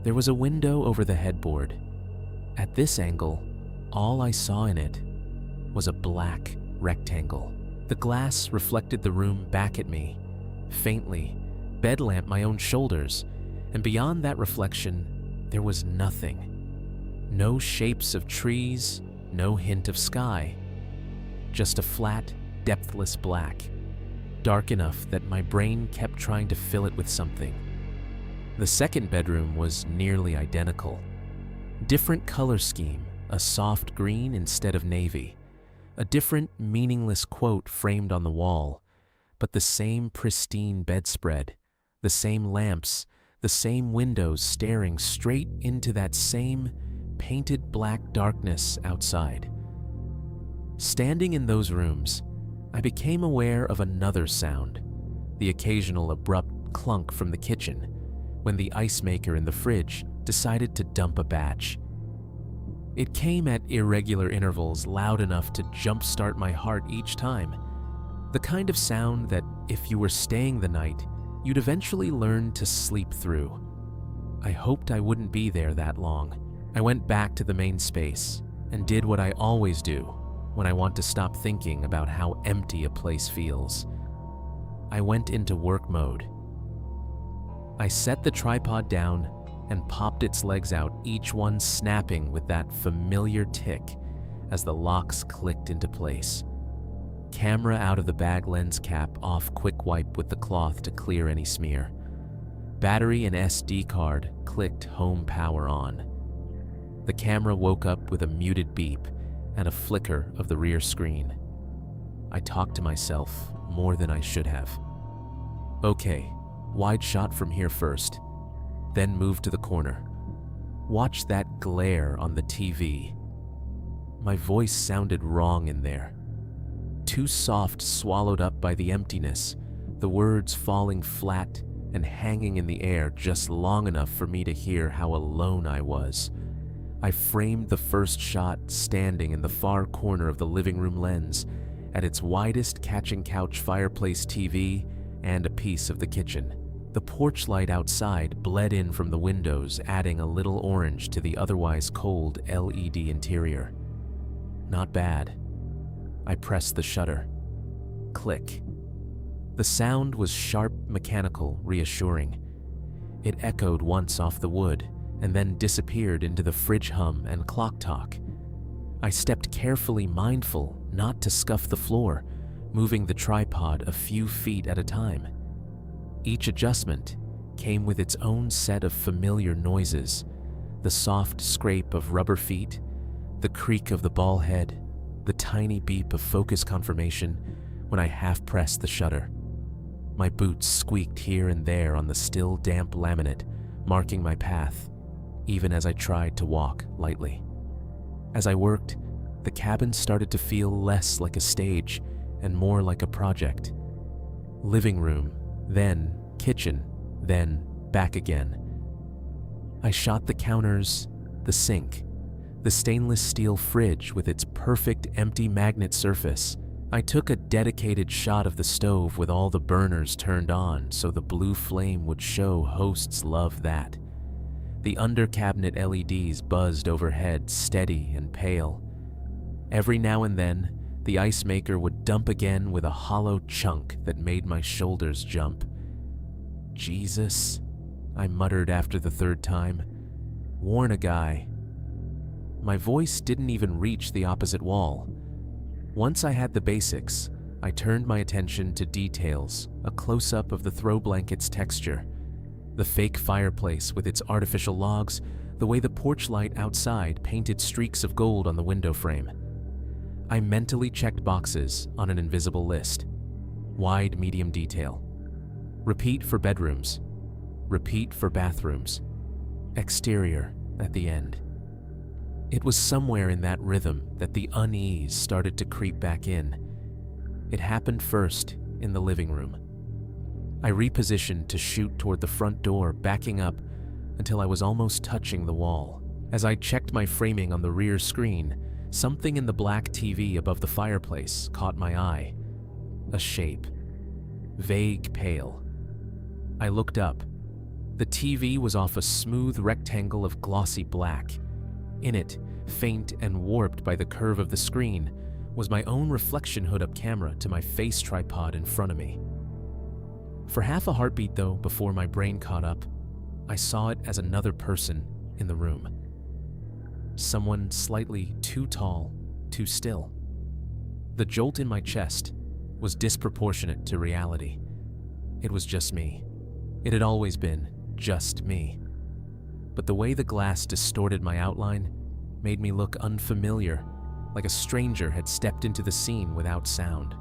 There was a window over the headboard. At this angle, all I saw in it was a black rectangle. The glass reflected the room back at me, faintly, bed lamp my own shoulders, and beyond that reflection, there was nothing. No shapes of trees, no hint of sky. Just a flat, depthless black, dark enough that my brain kept trying to fill it with something. The second bedroom was nearly identical. Different color scheme, a soft green instead of navy. A different, meaningless quote framed on the wall, but the same pristine bedspread, the same lamps, the same windows staring straight into that same painted black darkness outside. Standing in those rooms, I became aware of another sound, the occasional abrupt clunk from the kitchen, when the ice maker in the fridge decided to dump a batch. It came at irregular intervals, loud enough to jumpstart my heart each time. The kind of sound that, if you were staying the night, you'd eventually learn to sleep through. I hoped I wouldn't be there that long. I went back to the main space and did what I always do when I want to stop thinking about how empty a place feels. I went into work mode. I set the tripod down and popped its legs out, each one snapping with that familiar tick as the locks clicked into place. Camera out of the bag lens cap off, quick wipe with the cloth to clear any smear. Battery and SD card clicked, home power on. The camera woke up with a muted beep and a flicker of the rear screen. I talked to myself more than I should have. Okay, wide shot from here first, then move to the corner. Watch that glare on the TV. My voice sounded wrong in there. Too soft, swallowed up by the emptiness, the words falling flat and hanging in the air just long enough for me to hear how alone I was. I framed the first shot standing in the far corner of the living room lens, at its widest, catching couch, fireplace, TV, and a piece of the kitchen. The porch light outside bled in from the windows, adding a little orange to the otherwise cold LED interior. Not bad. I pressed the shutter. Click. The sound was sharp, mechanical, reassuring. It echoed once off the wood and then disappeared into the fridge hum and clock talk. I stepped carefully, mindful not to scuff the floor, moving the tripod a few feet at a time. Each adjustment came with its own set of familiar noises, the soft scrape of rubber feet, the creak of the ball head, the tiny beep of focus confirmation when I half-pressed the shutter. My boots squeaked here and there on the still damp laminate, marking my path, even as I tried to walk lightly. As I worked, the cabin started to feel less like a stage and more like a project. Living room, then kitchen, then back again. I shot the counters, the sink, the stainless steel fridge with its perfect empty magnet surface, I took a dedicated shot of the stove with all the burners turned on so the blue flame would show hosts love that. The under-cabinet LEDs buzzed overhead, steady and pale. Every now and then, the ice maker would dump again with a hollow chunk that made my shoulders jump. Jesus, I muttered after the third time. Warn a guy. My voice didn't even reach the opposite wall. Once I had the basics, I turned my attention to details, a close-up of the throw blanket's texture, the fake fireplace with its artificial logs, the way the porch light outside painted streaks of gold on the window frame. I mentally checked boxes on an invisible list. Wide medium detail. Repeat for bedrooms. Repeat for bathrooms. Exterior at the end. It was somewhere in that rhythm that the unease started to creep back in. It happened first in the living room. I repositioned to shoot toward the front door, backing up until I was almost touching the wall. As I checked my framing on the rear screen, something in the black TV above the fireplace caught my eye. A shape. Vague pale. I looked up. The TV was off a smooth rectangle of glossy black. In it, faint and warped by the curve of the screen, was my own reflection hood-up camera to my face tripod in front of me. For half a heartbeat though, before my brain caught up, I saw it as another person in the room. Someone slightly too tall, too still. The jolt in my chest was disproportionate to reality. It was just me. It had always been just me. But the way the glass distorted my outline made me look unfamiliar, like a stranger had stepped into the scene without sound.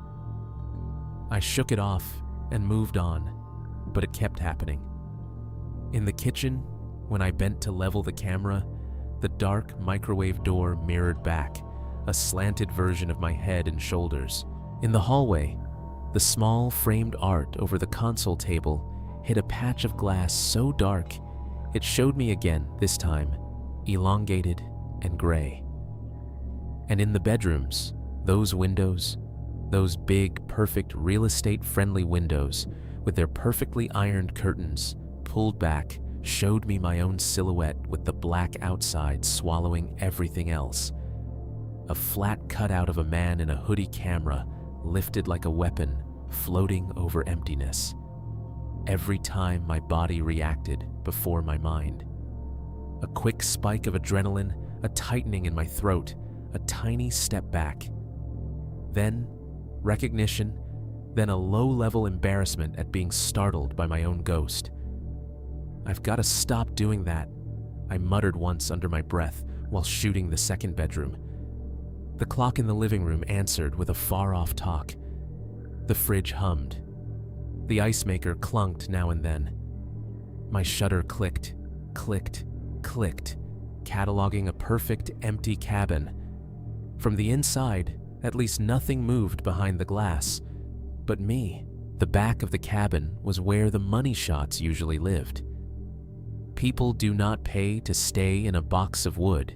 I shook it off and moved on, but it kept happening. In the kitchen, when I bent to level the camera, the dark microwave door mirrored back, a slanted version of my head and shoulders. In the hallway, the small framed art over the console table hid a patch of glass so dark it showed me again, this time, elongated and gray. And in the bedrooms, those windows, those big, perfect, real estate-friendly windows with their perfectly ironed curtains, pulled back, showed me my own silhouette with the black outside swallowing everything else. A flat cutout of a man in a hoodie camera, lifted like a weapon, floating over emptiness. Every time my body reacted before my mind. A quick spike of adrenaline, a tightening in my throat, a tiny step back. Then, recognition, then a low-level embarrassment at being startled by my own ghost. I've got to stop doing that, I muttered once under my breath while shooting the second bedroom. The clock in the living room answered with a far-off talk. The fridge hummed. The ice maker clunked now and then. My shutter clicked, clicked, clicked, cataloging a perfect empty cabin. From the inside, at least nothing moved behind the glass. But me. The back of the cabin was where the money shots usually lived. People do not pay to stay in a box of wood.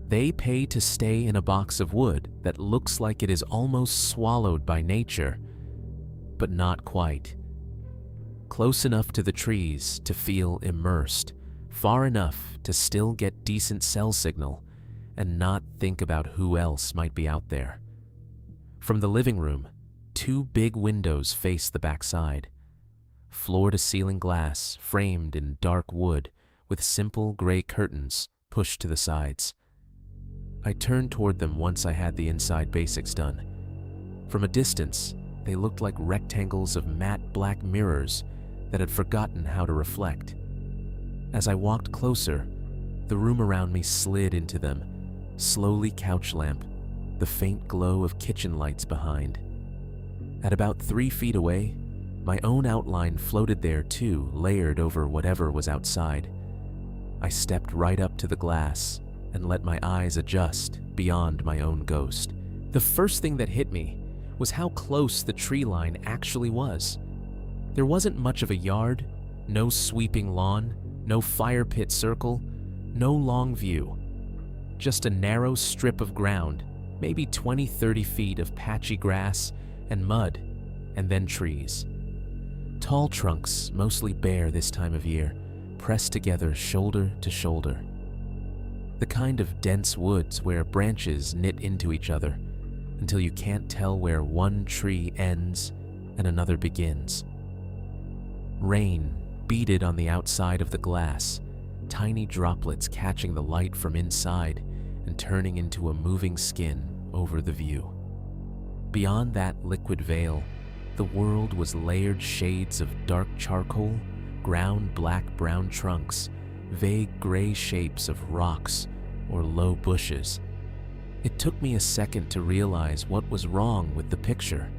They pay to stay in a box of wood that looks like it is almost swallowed by nature, but not quite. Close enough to the trees to feel immersed, far enough to still get decent cell signal and not think about who else might be out there. From the living room, 2 big windows face the backside. Floor-to-ceiling glass framed in dark wood with simple gray curtains pushed to the sides. I turned toward them once I had the inside basics done. From a distance, they looked like rectangles of matte black mirrors that had forgotten how to reflect. As I walked closer, the room around me slid into them, slowly couch lamp, the faint glow of kitchen lights behind. At about 3 feet away, my own outline floated there too, layered over whatever was outside. I stepped right up to the glass and let my eyes adjust beyond my own ghost. The first thing that hit me was how close the tree line actually was. There wasn't much of a yard, no sweeping lawn, no fire pit circle, no long view. Just a narrow strip of ground, maybe 20-30 feet of patchy grass and mud, and then trees. Tall trunks, mostly bare this time of year, pressed together shoulder to shoulder. The kind of dense woods where branches knit into each other until you can't tell where one tree ends and another begins. Rain beaded on the outside of the glass, tiny droplets catching the light from inside and turning into a moving skin over the view. Beyond that liquid veil, the world was layered shades of dark charcoal, ground black-brown trunks, vague gray shapes of rocks or low bushes. It took me a second to realize what was wrong with the picture.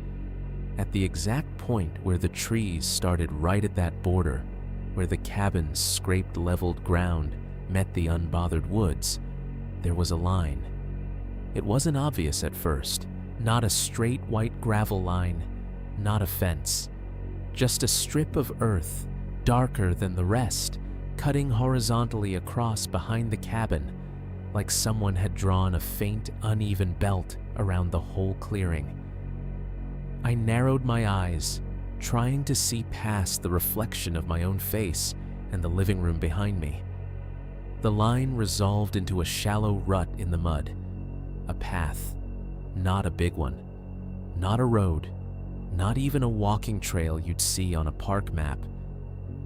At the exact point where the trees started right at that border, where the cabin's scraped leveled ground met the unbothered woods, there was a line. It wasn't obvious at first, not a straight white gravel line, not a fence, just a strip of earth, darker than the rest, cutting horizontally across behind the cabin, like someone had drawn a faint, uneven belt around the whole clearing. I narrowed my eyes, trying to see past the reflection of my own face and the living room behind me. The line resolved into a shallow rut in the mud, a path, not a big one, not a road, not even a walking trail you'd see on a park map,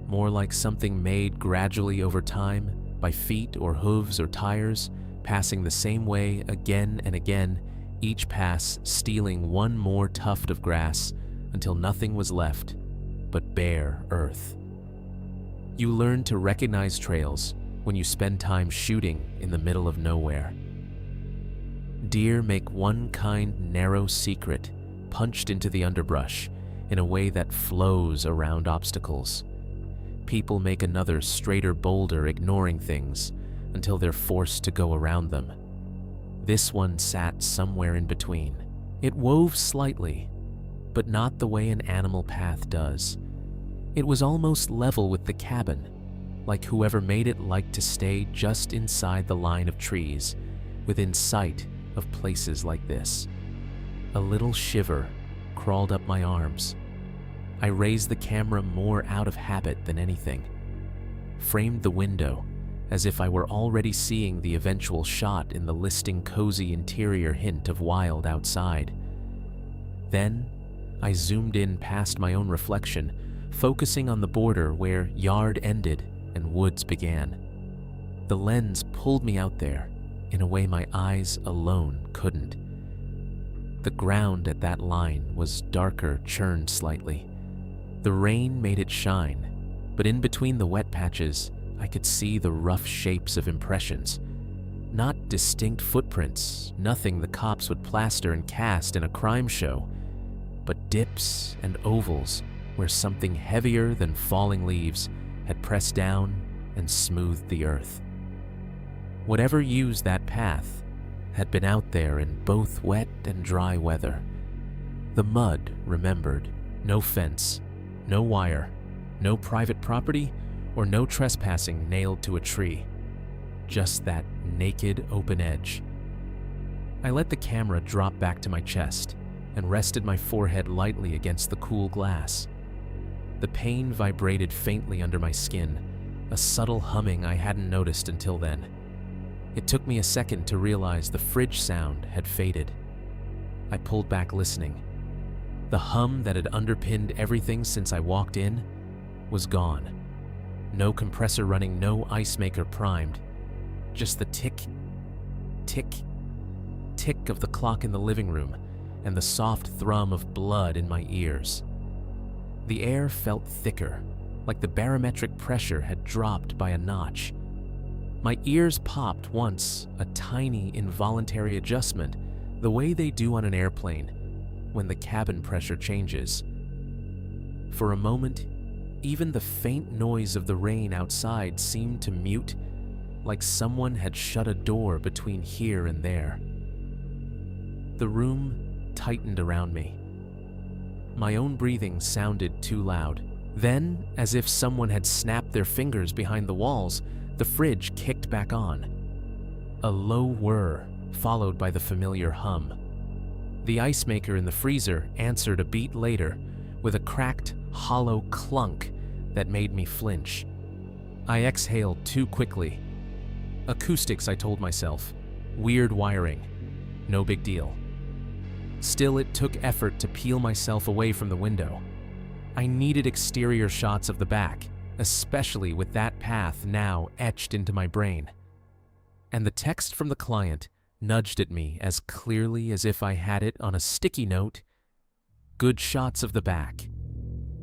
more like something made gradually over time by feet or hooves or tires, passing the same way again and again, each pass stealing one more tuft of grass until nothing was left but bare earth. You learn to recognize trails when you spend time shooting in the middle of nowhere. Deer make one kind narrow secret punched into the underbrush in a way that flows around obstacles. People make another straighter boulder ignoring things until they're forced to go around them. This one sat somewhere in between. It wove slightly, but not the way an animal path does. It was almost level with the cabin, like whoever made it liked to stay just inside the line of trees, within sight of places like this. A little shiver crawled up my arms. I raised the camera more out of habit than anything, framed the window as if I were already seeing the eventual shot in the listing cozy interior hint of wild outside. Then, I zoomed in past my own reflection, focusing on the border where yard ended and woods began. The lens pulled me out there in a way my eyes alone couldn't. The ground at that line was darker, churned slightly. The rain made it shine, but in between the wet patches, I could see the rough shapes of impressions. Not distinct footprints, nothing the cops would plaster and cast in a crime show, but dips and ovals where something heavier than falling leaves had pressed down and smoothed the earth. Whatever used that path had been out there in both wet and dry weather. The mud remembered, no fence, no wire, no private property, or no trespassing nailed to a tree. Just that naked open edge. I let the camera drop back to my chest and rested my forehead lightly against the cool glass. The pain vibrated faintly under my skin, a subtle humming I hadn't noticed until then. It took me a second to realize the fridge sound had faded. I pulled back listening. The hum that had underpinned everything since I walked in was gone. No compressor running, no ice maker primed. Just the tick, tick, tick of the clock in the living room and the soft thrum of blood in my ears. The air felt thicker, like the barometric pressure had dropped by a notch. My ears popped once, a tiny involuntary adjustment, the way they do on an airplane when the cabin pressure changes. For a moment, even the faint noise of the rain outside seemed to mute, like someone had shut a door between here and there. The room tightened around me. My own breathing sounded too loud. Then, as if someone had snapped their fingers behind the walls, the fridge kicked back on. A low whir followed by the familiar hum. The ice maker in the freezer answered a beat later with a cracked, hollow clunk that made me flinch. I exhaled too quickly. Acoustics, I told myself. Weird wiring. No big deal. Still, it took effort to peel myself away from the window. I needed exterior shots of the back, especially with that path now etched into my brain. And the text from the client nudged at me as clearly as if I had it on a sticky note. Good shots of the back,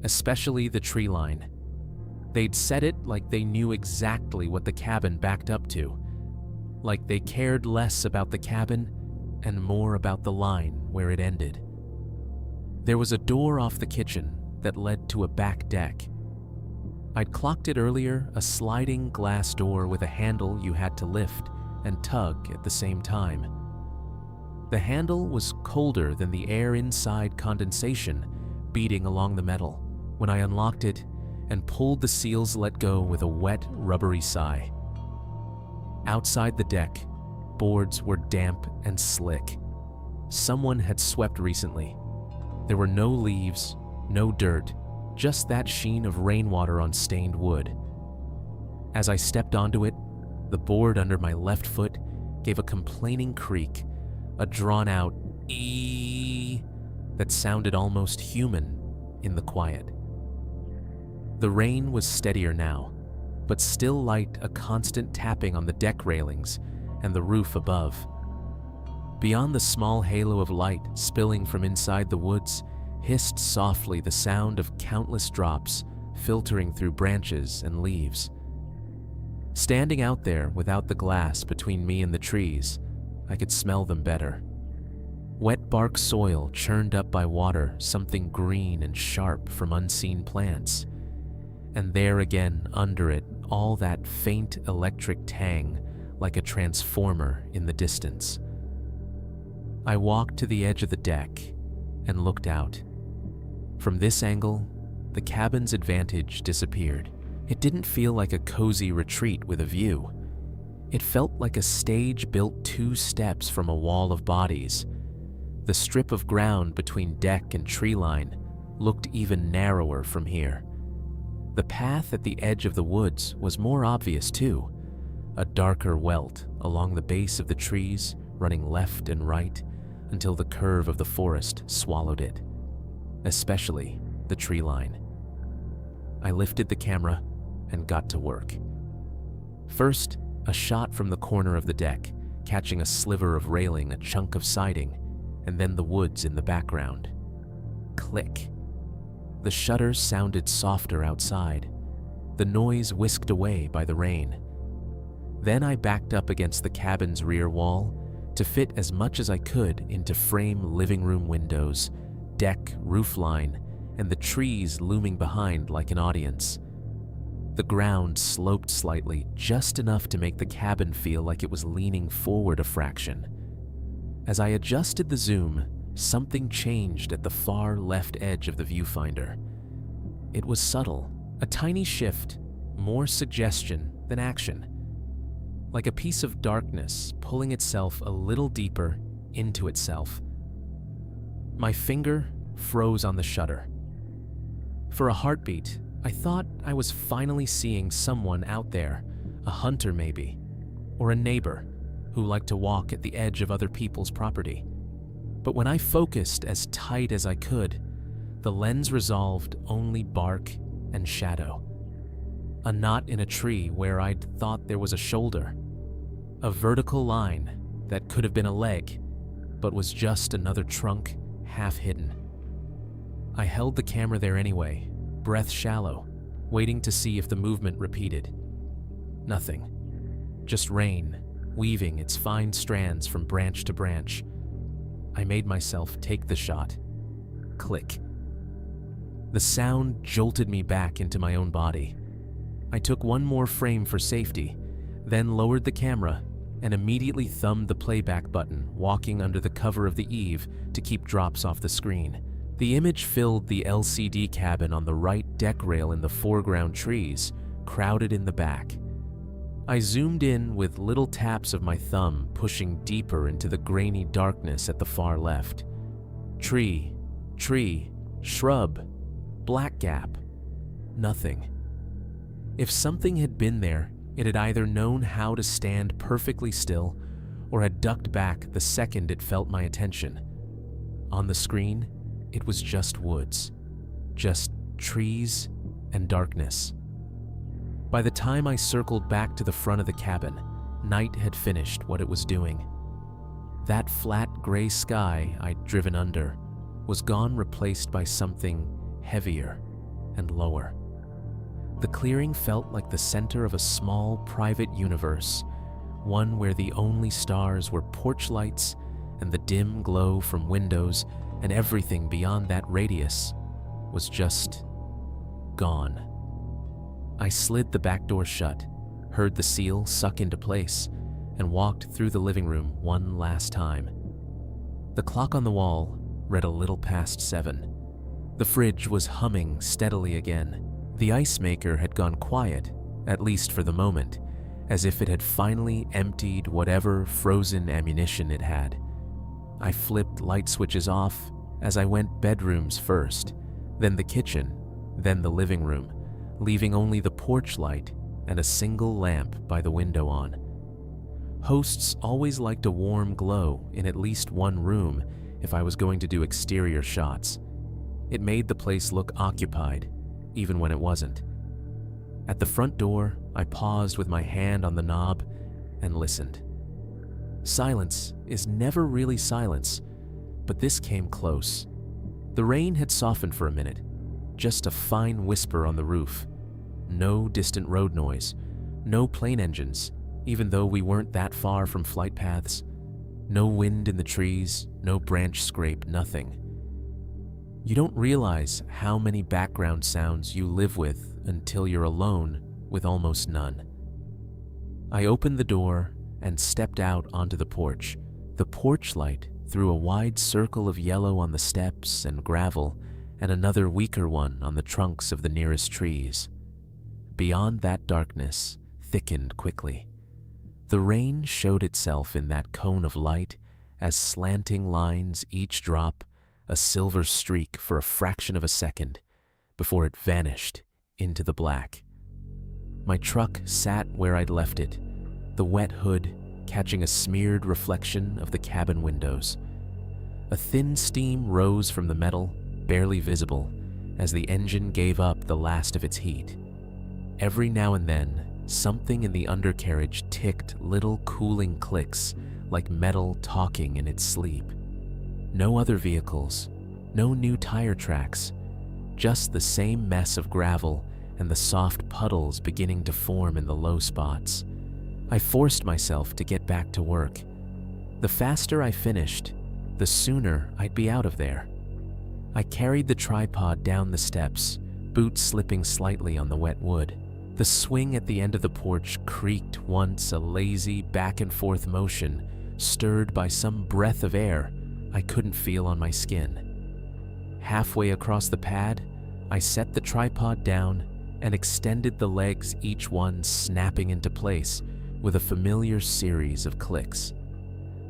especially the tree line. They'd said it like they knew exactly what the cabin backed up to, like they cared less about the cabin and more about the line where it ended. There was a door off the kitchen that led to a back deck. I'd clocked it earlier, a sliding glass door with a handle you had to lift and tug at the same time. The handle was colder than the air inside condensation beating along the metal when I unlocked it and pulled the seals let go with a wet, rubbery sigh. Outside the deck, boards were damp and slick. Someone had swept recently. There were no leaves, no dirt, just that sheen of rainwater on stained wood. As I stepped onto it, the board under my left foot gave a complaining creak, a drawn-out "ee" that sounded almost human in the quiet. The rain was steadier now, but still light, a constant tapping on the deck railings and the roof above. Beyond the small halo of light spilling from inside the woods hissed softly the sound of countless drops filtering through branches and leaves. Standing out there without the glass between me and the trees, I could smell them better. Wet bark soil churned up by water, something green and sharp from unseen plants. And there again, under it, all that faint electric tang like a transformer in the distance. I walked to the edge of the deck and looked out. From this angle, the cabin's advantage disappeared. It didn't feel like a cozy retreat with a view. It felt like a stage built 2 steps from a wall of bodies. The strip of ground between deck and tree line looked even narrower from here. The path at the edge of the woods was more obvious too, a darker welt along the base of the trees running left and right until the curve of the forest swallowed it, especially the tree line. I lifted the camera and got to work. First, a shot from the corner of the deck, catching a sliver of railing, a chunk of siding, and then the woods in the background. Click. The shutters sounded softer outside, the noise whisked away by the rain. Then I backed up against the cabin's rear wall to fit as much as I could into frame living room windows, deck, roofline, and the trees looming behind like an audience. The ground sloped slightly, just enough to make the cabin feel like it was leaning forward a fraction. As I adjusted the zoom, something changed at the far left edge of the viewfinder. It was subtle, a tiny shift, more suggestion than action. Like a piece of darkness pulling itself a little deeper into itself. My finger froze on the shutter. For a heartbeat, I thought I was finally seeing someone out there, a hunter maybe, or a neighbor who liked to walk at the edge of other people's property. But when I focused as tight as I could, the lens resolved only bark and shadow. A knot in a tree where I'd thought there was a shoulder. A vertical line that could have been a leg, but was just another trunk half hidden. I held the camera there anyway, breath shallow, waiting to see if the movement repeated. Nothing. Just rain, weaving its fine strands from branch to branch. I made myself take the shot. Click. The sound jolted me back into my own body. I took one more frame for safety, then lowered the camera and immediately thumbed the playback button, walking under the cover of the eave to keep drops off the screen. The image filled the LCD cabin on the right deck rail in the foreground trees, crowded in the back. I zoomed in with little taps of my thumb pushing deeper into the grainy darkness at the far left. Tree, shrub, black gap. Nothing. If something had been there, it had either known how to stand perfectly still or had ducked back the second it felt my attention. On the screen, it was just woods. Just trees and darkness. By the time I circled back to the front of the cabin, night had finished what it was doing. That flat gray sky I'd driven under was gone, replaced by something heavier and lower. The clearing felt like the center of a small private universe, one where the only stars were porch lights and the dim glow from windows, and everything beyond that radius was just gone. I slid the back door shut, heard the seal suck into place, and walked through the living room one last time. The clock on the wall read a little past 7. The fridge was humming steadily again. The ice maker had gone quiet, at least for the moment, as if it had finally emptied whatever frozen ammunition it had. I flipped light switches off as I went bedrooms first, then the kitchen, then the living room, leaving only the porch light and a single lamp by the window on. Hosts always liked a warm glow in at least one room if I was going to do exterior shots. It made the place look occupied, even when it wasn't. At the front door, I paused with my hand on the knob and listened. Silence is never really silence, but this came close. The rain had softened for a minute, just a fine whisper on the roof. No distant road noise, no plane engines, even though we weren't that far from flight paths. No wind in the trees, no branch scrape, nothing. You don't realize how many background sounds you live with until you're alone with almost none. I opened the door and stepped out onto the porch. The porch light threw a wide circle of yellow on the steps and gravel, and another weaker one on the trunks of the nearest trees. Beyond that, darkness thickened quickly. The rain showed itself in that cone of light as slanting lines, each drop a silver streak for a fraction of a second before it vanished into the black. My truck sat where I'd left it, the wet hood catching a smeared reflection of the cabin windows. A thin steam rose from the metal, barely visible, as the engine gave up the last of its heat. Every now and then, something in the undercarriage ticked little cooling clicks like metal talking in its sleep. No other vehicles, no new tire tracks, just the same mess of gravel and the soft puddles beginning to form in the low spots. I forced myself to get back to work. The faster I finished, the sooner I'd be out of there. I carried the tripod down the steps, boots slipping slightly on the wet wood. The swing at the end of the porch creaked once, a lazy back and forth motion stirred by some breath of air I couldn't feel on my skin. Halfway across the pad, I set the tripod down and extended the legs, each one snapping into place with a familiar series of clicks.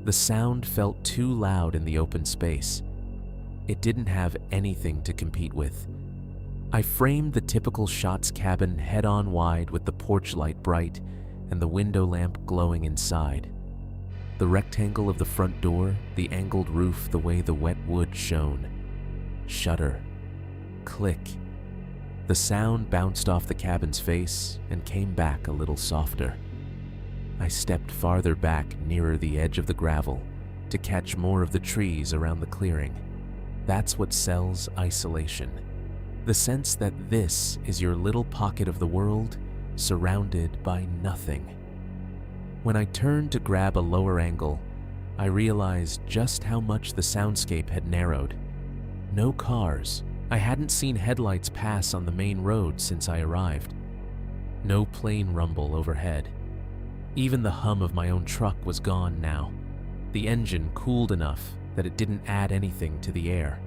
The sound felt too loud in the open space. It didn't have anything to compete with. I framed the typical shots cabin head-on wide with the porch light bright and the window lamp glowing inside. The rectangle of the front door, the angled roof, the way the wet wood shone. Shutter. Click. The sound bounced off the cabin's face and came back a little softer. I stepped farther back nearer the edge of the gravel to catch more of the trees around the clearing. That's what sells isolation. The sense that this is your little pocket of the world, surrounded by nothing. When I turned to grab a lower angle, I realized just how much the soundscape had narrowed. No cars. I hadn't seen headlights pass on the main road since I arrived. No plane rumble overhead. Even the hum of my own truck was gone now. The engine cooled enough that it didn't add anything to the air.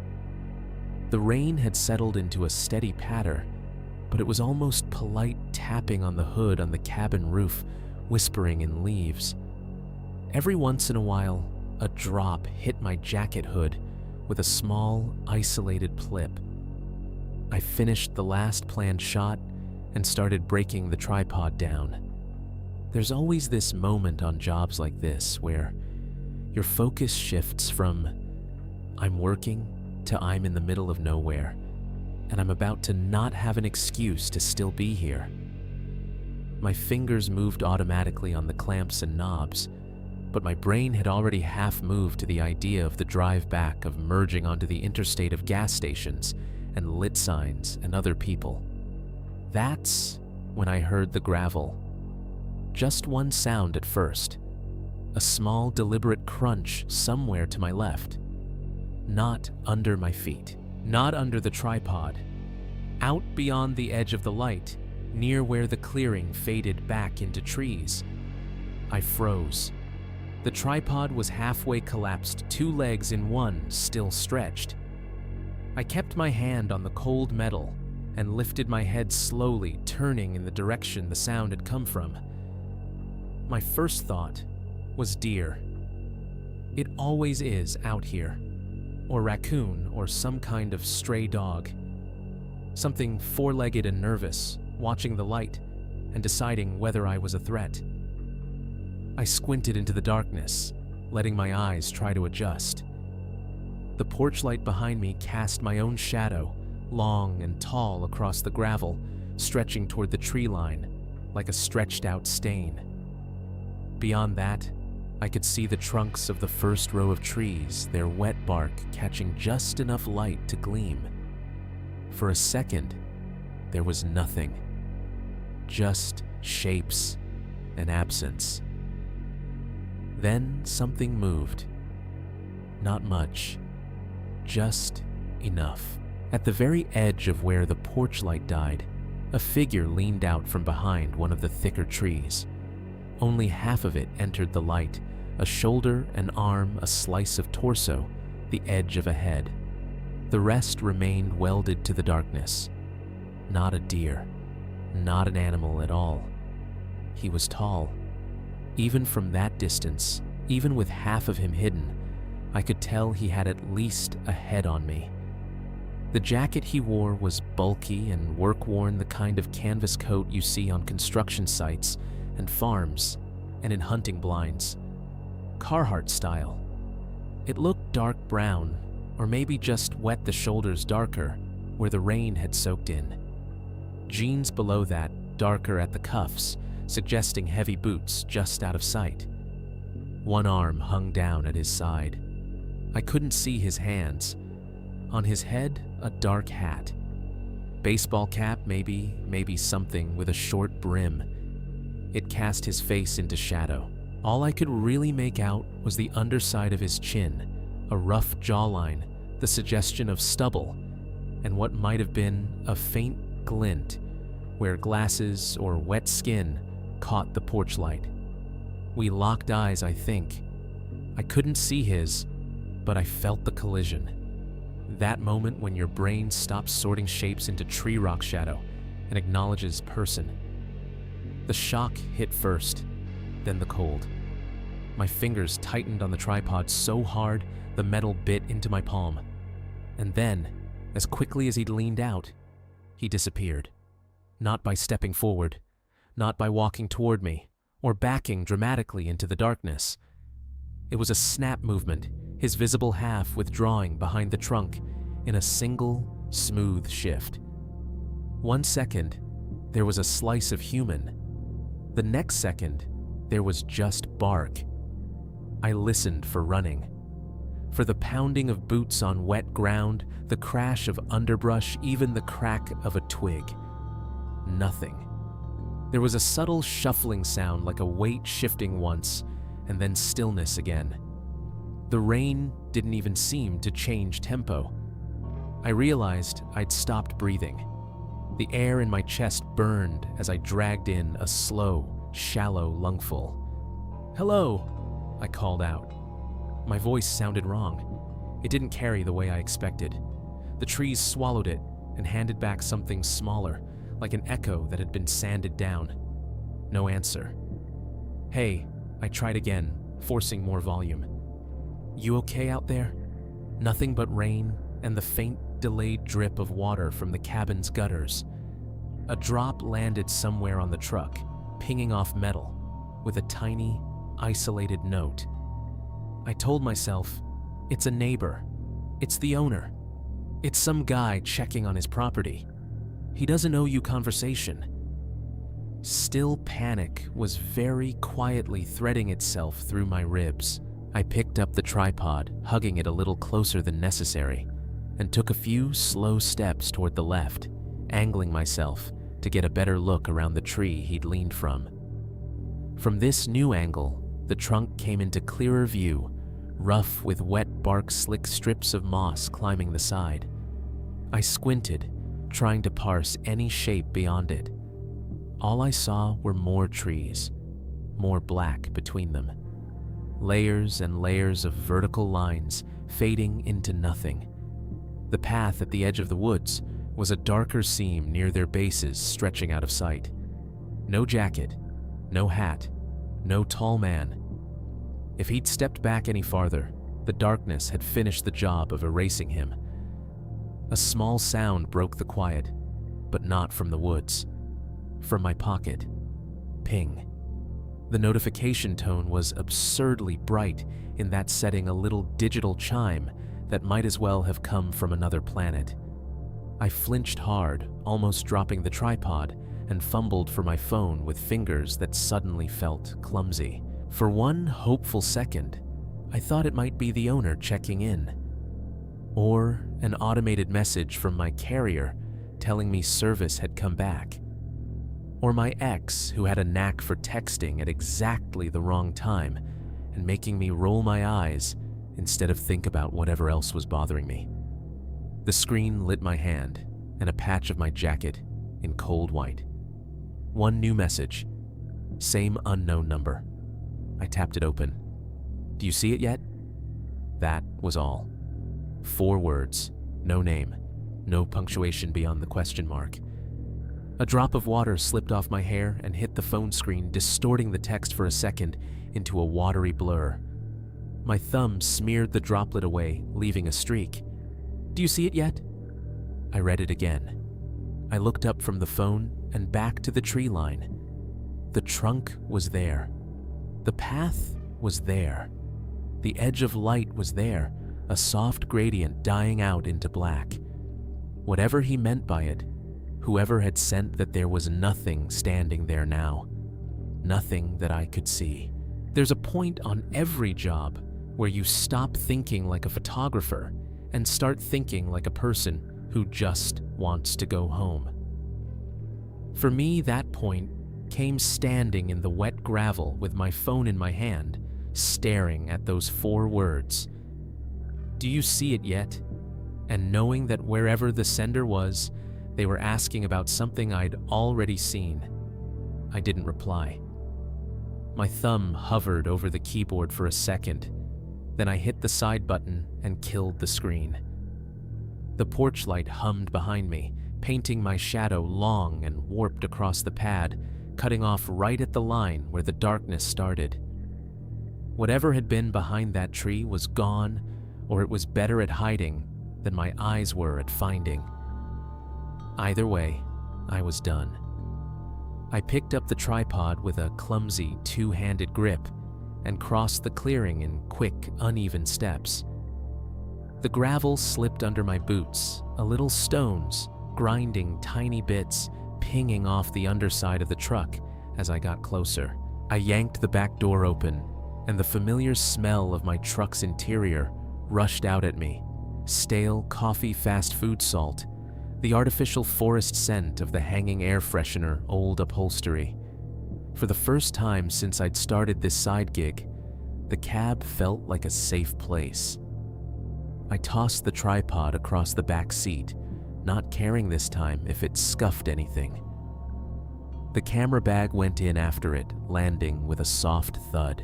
The rain had settled into a steady patter, but it was almost polite tapping on the hood on the cabin roof whispering in leaves. Every once in a while, a drop hit my jacket hood with a small, isolated plip. I finished the last planned shot and started breaking the tripod down. There's always this moment on jobs like this where your focus shifts from I'm working to I'm in the middle of nowhere, and I'm about to not have an excuse to still be here. My fingers moved automatically on the clamps and knobs, but my brain had already half moved to the idea of the drive back of merging onto the interstate of gas stations and lit signs and other people. That's when I heard the gravel. Just one sound at first. A small, deliberate crunch somewhere to my left. Not under my feet. Not under the tripod. Out beyond the edge of the light, near where the clearing faded back into trees. I froze. The tripod was halfway collapsed, 2 legs in one still stretched. I kept my hand on the cold metal and lifted my head slowly, turning in the direction the sound had come from. My first thought was deer. It always is out here. Or raccoon, or some kind of stray dog. Something 4-legged and nervous, watching the light and deciding whether I was a threat. I squinted into the darkness, letting my eyes try to adjust. The porch light behind me cast my own shadow, long and tall across the gravel, stretching toward the tree line, like a stretched-out stain. Beyond that, I could see the trunks of the first row of trees, their wet bark catching just enough light to gleam. For a second, there was nothing. Just shapes and absence. Then something moved. Not much. Just enough. At the very edge of where the porch light died, a figure leaned out from behind one of the thicker trees. Only half of it entered the light, a shoulder, an arm, a slice of torso, the edge of a head. The rest remained welded to the darkness. Not a deer, not an animal at all. He was tall. Even from that distance, even with half of him hidden, I could tell he had at least a head on me. The jacket he wore was bulky and work-worn, the kind of canvas coat you see on construction sites and farms and in hunting blinds. Carhartt style. It looked dark brown, or maybe just wet the shoulders darker, where the rain had soaked in. Jeans below that, darker at the cuffs, suggesting heavy boots just out of sight. One arm hung down at his side. I couldn't see his hands. On his head, a dark hat. Baseball cap, maybe something with a short brim. It cast his face into shadow. All I could really make out was the underside of his chin, a rough jawline, the suggestion of stubble, and what might have been a faint glint where glasses or wet skin caught the porch light. We locked eyes, I think. I couldn't see his, but I felt the collision. That moment when your brain stops sorting shapes into tree rock shadow and acknowledges person. The shock hit first, then the cold. My fingers tightened on the tripod so hard the metal bit into my palm. And then, as quickly as he'd leaned out, he disappeared. Not by stepping forward, not by walking toward me, or backing dramatically into the darkness. It was a snap movement, his visible half withdrawing behind the trunk in a single, smooth shift. 1 second, there was a slice of human. The next second, there was just bark. I listened for running. For the pounding of boots on wet ground, the crash of underbrush, even the crack of a twig. Nothing. There was a subtle shuffling sound like a weight shifting once, and then stillness again. The rain didn't even seem to change tempo. I realized I'd stopped breathing. The air in my chest burned as I dragged in a slow, shallow lungful. "Hello," I called out. My voice sounded wrong. It didn't carry the way I expected. The trees swallowed it and handed back something smaller, like an echo that had been sanded down. No answer. "Hey," I tried again, forcing more volume. "You okay out there?" Nothing but rain and the faint, delayed drip of water from the cabin's gutters. A drop landed somewhere on the truck, pinging off metal, with a tiny, isolated note. I told myself, it's a neighbor. It's the owner. It's some guy checking on his property. He doesn't owe you conversation. Still, panic was very quietly threading itself through my ribs. I picked up the tripod, hugging it a little closer than necessary, and took a few slow steps toward the left, angling myself to get a better look around the tree he'd leaned from. From this new angle, the trunk came into clearer view, rough with wet bark slick strips of moss climbing the side. I squinted, trying to parse any shape beyond it. All I saw were more trees, more black between them. Layers and layers of vertical lines fading into nothing. The path at the edge of the woods was a darker seam near their bases stretching out of sight. No jacket, no hat, no tall man. If he'd stepped back any farther, the darkness had finished the job of erasing him. A small sound broke the quiet, but not from the woods. From my pocket. Ping. The notification tone was absurdly bright, in that setting a little digital chime that might as well have come from another planet. I flinched hard, almost dropping the tripod, and fumbled for my phone with fingers that suddenly felt clumsy. For one hopeful second, I thought it might be the owner checking in. Or an automated message from my carrier telling me service had come back. Or my ex, who had a knack for texting at exactly the wrong time and making me roll my eyes instead of think about whatever else was bothering me. The screen lit my hand and a patch of my jacket in cold white. One new message. Same unknown number. I tapped it open. "Do you see it yet?" That was all. 4 words, no name, no punctuation beyond the question mark. A drop of water slipped off my hair and hit the phone screen, distorting the text for a second into a watery blur. My thumb smeared the droplet away, leaving a streak. "Do you see it yet?" I read it again. I looked up from the phone and back to the tree line. The trunk was there. The path was there. The edge of light was there, a soft gradient dying out into black. Whatever he meant by it, whoever had sent that, there was nothing standing there now. Nothing that I could see. There's a point on every job where you stop thinking like a photographer and start thinking like a person who just wants to go home. For me, that point came standing in the wet gravel with my phone in my hand, staring at those 4 words. "Do you see it yet?" And knowing that wherever the sender was, they were asking about something I'd already seen. I didn't reply. My thumb hovered over the keyboard for a second, then I hit the side button and killed the screen. The porch light hummed behind me, painting my shadow long and warped across the pad, cutting off right at the line where the darkness started. Whatever had been behind that tree was gone, or it was better at hiding than my eyes were at finding. Either way, I was done. I picked up the tripod with a clumsy 2-handed grip and crossed the clearing in quick, uneven steps. The gravel slipped under my boots, a little stones, grinding tiny bits, pinging off the underside of the truck as I got closer. I yanked the back door open, and the familiar smell of my truck's interior rushed out at me. Stale coffee fast food salt, the artificial forest scent of the hanging air freshener old upholstery. For the first time since I'd started this side gig, the cab felt like a safe place. I tossed the tripod across the back seat, not caring this time if it scuffed anything. The camera bag went in after it, landing with a soft thud.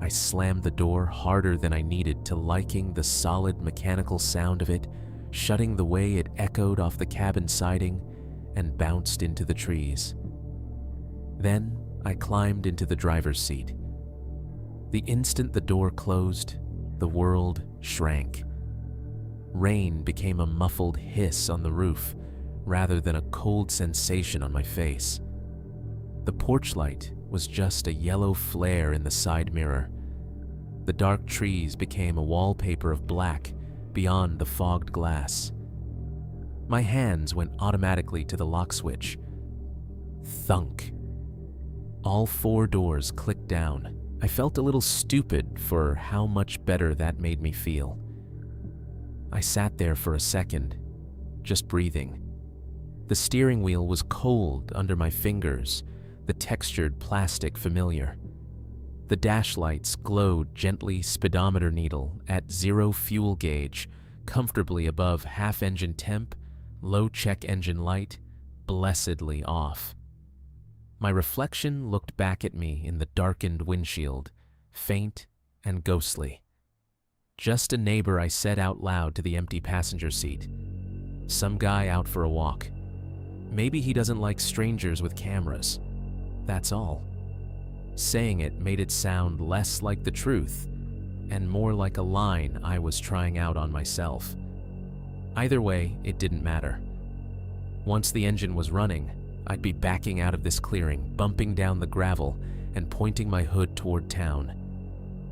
I slammed the door harder than I needed to, liking the solid mechanical sound of it, shutting the way it echoed off the cabin siding and bounced into the trees. Then I climbed into the driver's seat. The instant the door closed, the world shrank. Rain became a muffled hiss on the roof rather than a cold sensation on my face. The porch light was just a yellow flare in the side mirror. The dark trees became a wallpaper of black beyond the fogged glass. My hands went automatically to the lock switch. Thunk. All 4 doors clicked down. I felt a little stupid for how much better that made me feel. I sat there for a second, just breathing. The steering wheel was cold under my fingers, the textured plastic familiar. The dash lights glowed gently speedometer needle at 0 fuel gauge, comfortably above half-engine temp, low check engine light, blessedly off. My reflection looked back at me in the darkened windshield, faint and ghostly. Just a neighbor, I said out loud to the empty passenger seat. Some guy out for a walk. Maybe he doesn't like strangers with cameras. That's all. Saying it made it sound less like the truth and more like a line I was trying out on myself. Either way, it didn't matter. Once the engine was running, I'd be backing out of this clearing, bumping down the gravel, and pointing my hood toward town.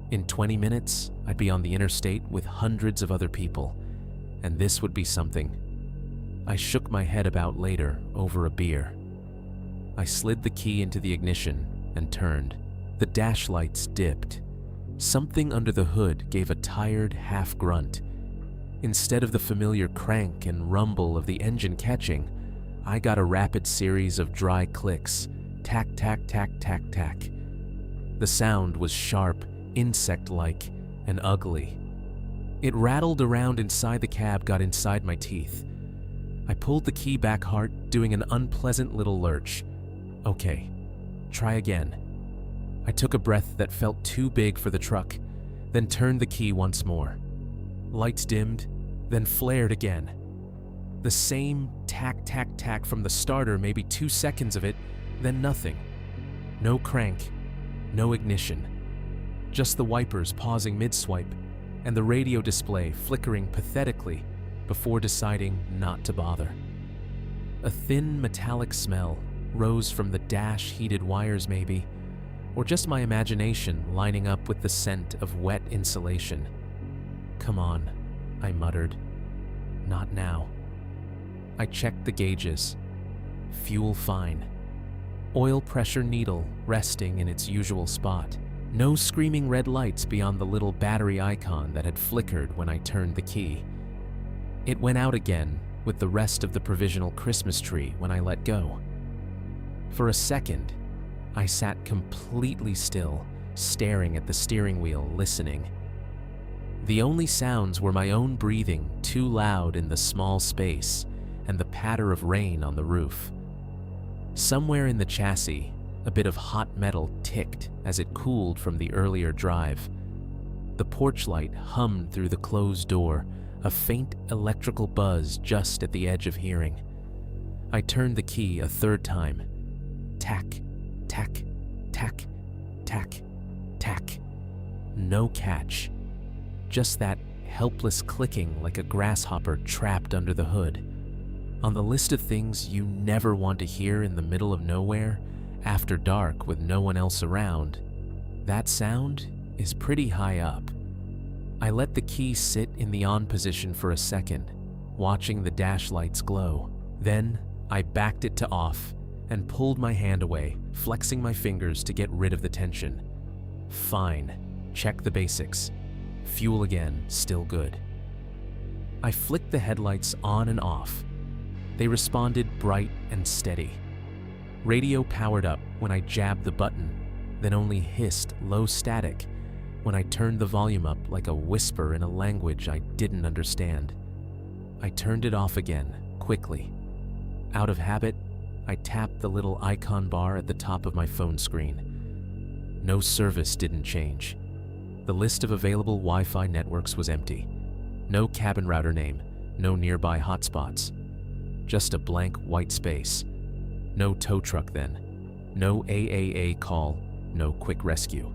In 20 minutes, I'd be on the interstate with hundreds of other people, and this would be something I shook my head about later over a beer. I slid the key into the ignition and turned. The dash lights dipped. Something under the hood gave a tired half grunt. Instead of the familiar crank and rumble of the engine catching, I got a rapid series of dry clicks. Tack, tack, tack, tack, tack. The sound was sharp, insect-like, and ugly. It rattled around inside the cab, got inside my teeth. I pulled the key back hard, doing an unpleasant little lurch. Okay, try again. I took a breath that felt too big for the truck, then turned the key once more. Lights dimmed, then flared again. The same tack, tack, tack from the starter, maybe 2 seconds of it, then nothing. No crank, no ignition. Just the wipers pausing mid-swipe, and the radio display flickering pathetically before deciding not to bother. A thin metallic smell rose from the dash, heated wires maybe, or just my imagination lining up with the scent of wet insulation. Come on, I muttered. Not now. I checked the gauges. Fuel fine. Oil pressure needle resting in its usual spot. No screaming red lights beyond the little battery icon that had flickered when I turned the key. It went out again with the rest of the provisional Christmas tree when I let go. For a second, I sat completely still, staring at the steering wheel, listening. The only sounds were my own breathing, too loud in the small space, and the patter of rain on the roof. Somewhere in the chassis, a bit of hot metal ticked as it cooled from the earlier drive. The porch light hummed through the closed door, a faint electrical buzz just at the edge of hearing. I turned the key a third time. Tack, tack, tack, tack, tack. No catch. Just that helpless clicking like a grasshopper trapped under the hood. On the list of things you never want to hear in the middle of nowhere, after dark with no one else around, that sound is pretty high up. I let the key sit in the on position for a second, watching the dash lights glow. Then I backed it to off and pulled my hand away, flexing my fingers to get rid of the tension. Fine, check the basics. Fuel again, still good. I flicked the headlights on and off. They responded bright and steady. Radio powered up when I jabbed the button, then only hissed low static when I turned the volume up like a whisper in a language I didn't understand. I turned it off again, quickly. Out of habit, I tapped the little icon bar at the top of my phone screen. No service didn't change. The list of available Wi-Fi networks was empty. No cabin router name, no nearby hotspots. Just a blank white space. No tow truck then. No AAA call, no quick rescue.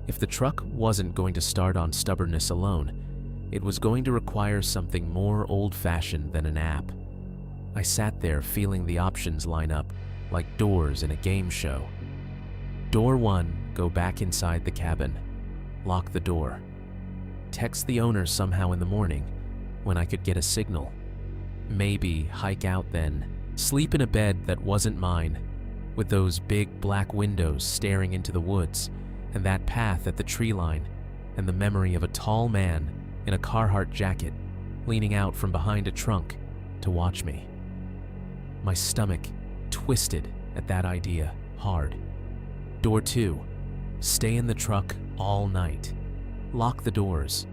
If the truck wasn't going to start on stubbornness alone, it was going to require something more old-fashioned than an app. I sat there feeling the options line up like doors in a game show. Door 1, go back inside the cabin. Lock the door. Text the owner somehow in the morning when I could get a signal. Maybe hike out then. Sleep in a bed that wasn't mine, with those big black windows staring into the woods, and that path at the tree line, and the memory of a tall man in a Carhartt jacket leaning out from behind a trunk to watch me. My stomach twisted at that idea hard. Door 2, stay in the truck all night. Lock the doors.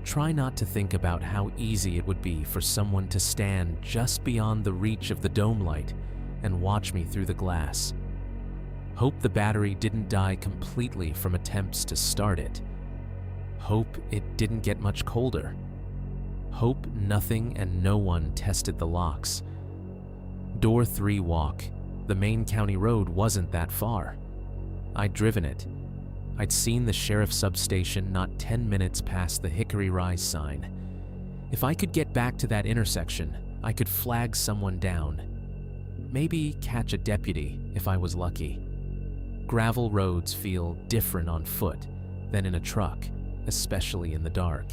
Try not to think about how easy it would be for someone to stand just beyond the reach of the dome light and watch me through the glass. Hope the battery didn't die completely from attempts to start it. Hope it didn't get much colder. Hope nothing and no one tested the locks. Door 3 walk. The main county road wasn't that far. I'd driven it. I'd seen the sheriff's substation not 10 minutes past the Hickory Rise sign. If I could get back to that intersection, I could flag someone down. Maybe catch a deputy if I was lucky. Gravel roads feel different on foot than in a truck, especially in the dark.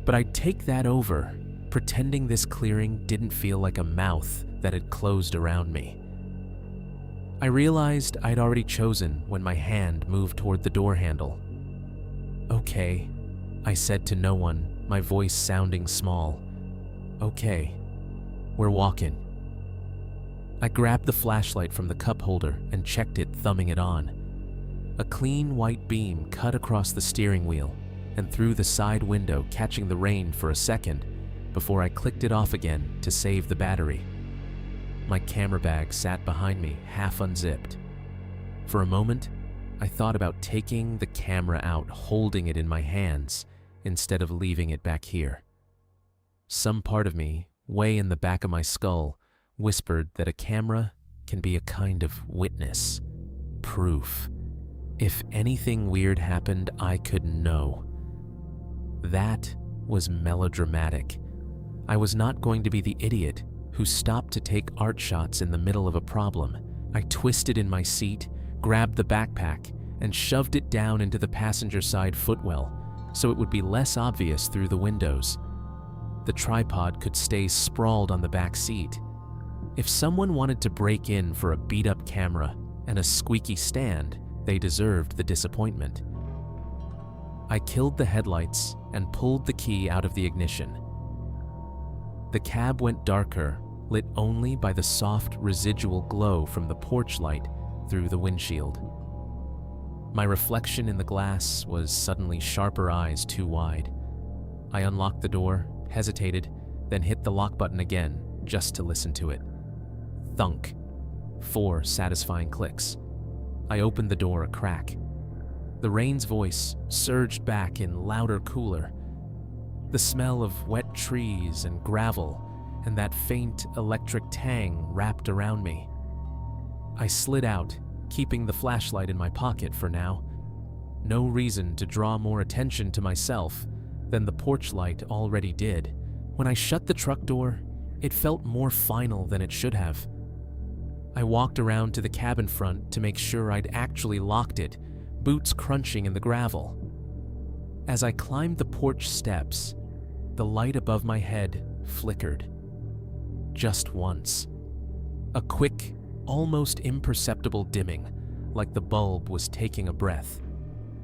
But I'd take that over, pretending this clearing didn't feel like a mouth that had closed around me. I realized I'd already chosen when my hand moved toward the door handle. "Okay," I said to no one, my voice sounding small. "Okay, we're walking." I grabbed the flashlight from the cup holder and checked it, thumbing it on. A clean white beam cut across the steering wheel and through the side window, catching the rain for a second before I clicked it off again to save the battery. My camera bag sat behind me, half unzipped. For a moment, I thought about taking the camera out, holding it in my hands, instead of leaving it back here. Some part of me, way in the back of my skull, whispered that a camera can be a kind of witness, proof. If anything weird happened, I could know. That was melodramatic. I was not going to be the idiot who stopped to take art shots in the middle of a problem. I twisted in my seat, grabbed the backpack, and shoved it down into the passenger side footwell so it would be less obvious through the windows. The tripod could stay sprawled on the back seat. If someone wanted to break in for a beat-up camera and a squeaky stand, they deserved the disappointment. I killed the headlights and pulled the key out of the ignition. The cab went darker, lit only by the soft residual glow from the porch light through the windshield. My reflection in the glass was suddenly sharper eyes too wide. I unlocked the door, hesitated, then hit the lock button again just to listen to it. Thunk. 4 satisfying clicks. I opened the door a crack. The rain's voice surged back in louder, cooler. The smell of wet trees and gravel and that faint electric tang wrapped around me. I slid out, keeping the flashlight in my pocket for now. No reason to draw more attention to myself than the porch light already did. When I shut the truck door, it felt more final than it should have. I walked around to the cabin front to make sure I'd actually locked it, boots crunching in the gravel. As I climbed the porch steps, the light above my head flickered. Just once. A quick, almost imperceptible dimming, like the bulb was taking a breath.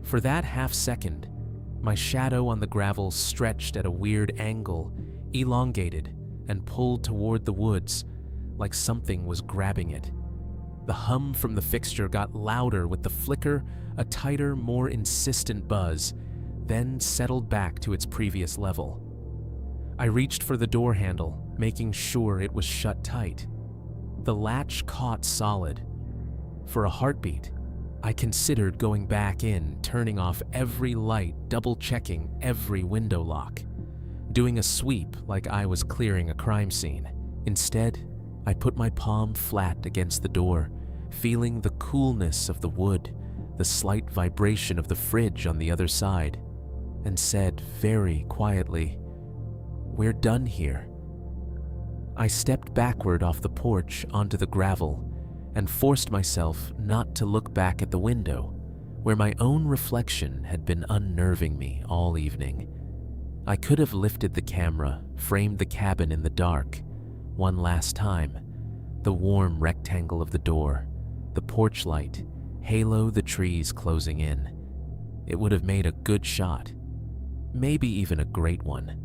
For that half second, my shadow on the gravel stretched at a weird angle, elongated, and pulled toward the woods, like something was grabbing it. The hum from the fixture got louder with the flicker, a tighter, more insistent buzz, then settled back to its previous level. I reached for the door handle, making sure it was shut tight. The latch caught solid. For a heartbeat, I considered going back in, turning off every light, double-checking every window lock, doing a sweep like I was clearing a crime scene. Instead, I put my palm flat against the door, feeling the coolness of the wood, the slight vibration of the fridge on the other side, and said very quietly, "We're done here." I stepped backward off the porch onto the gravel and forced myself not to look back at the window, where my own reflection had been unnerving me all evening. I could have lifted the camera, framed the cabin in the dark, one last time, the warm rectangle of the door, the porch light, halo the trees closing in. It would have made a good shot, maybe even a great one.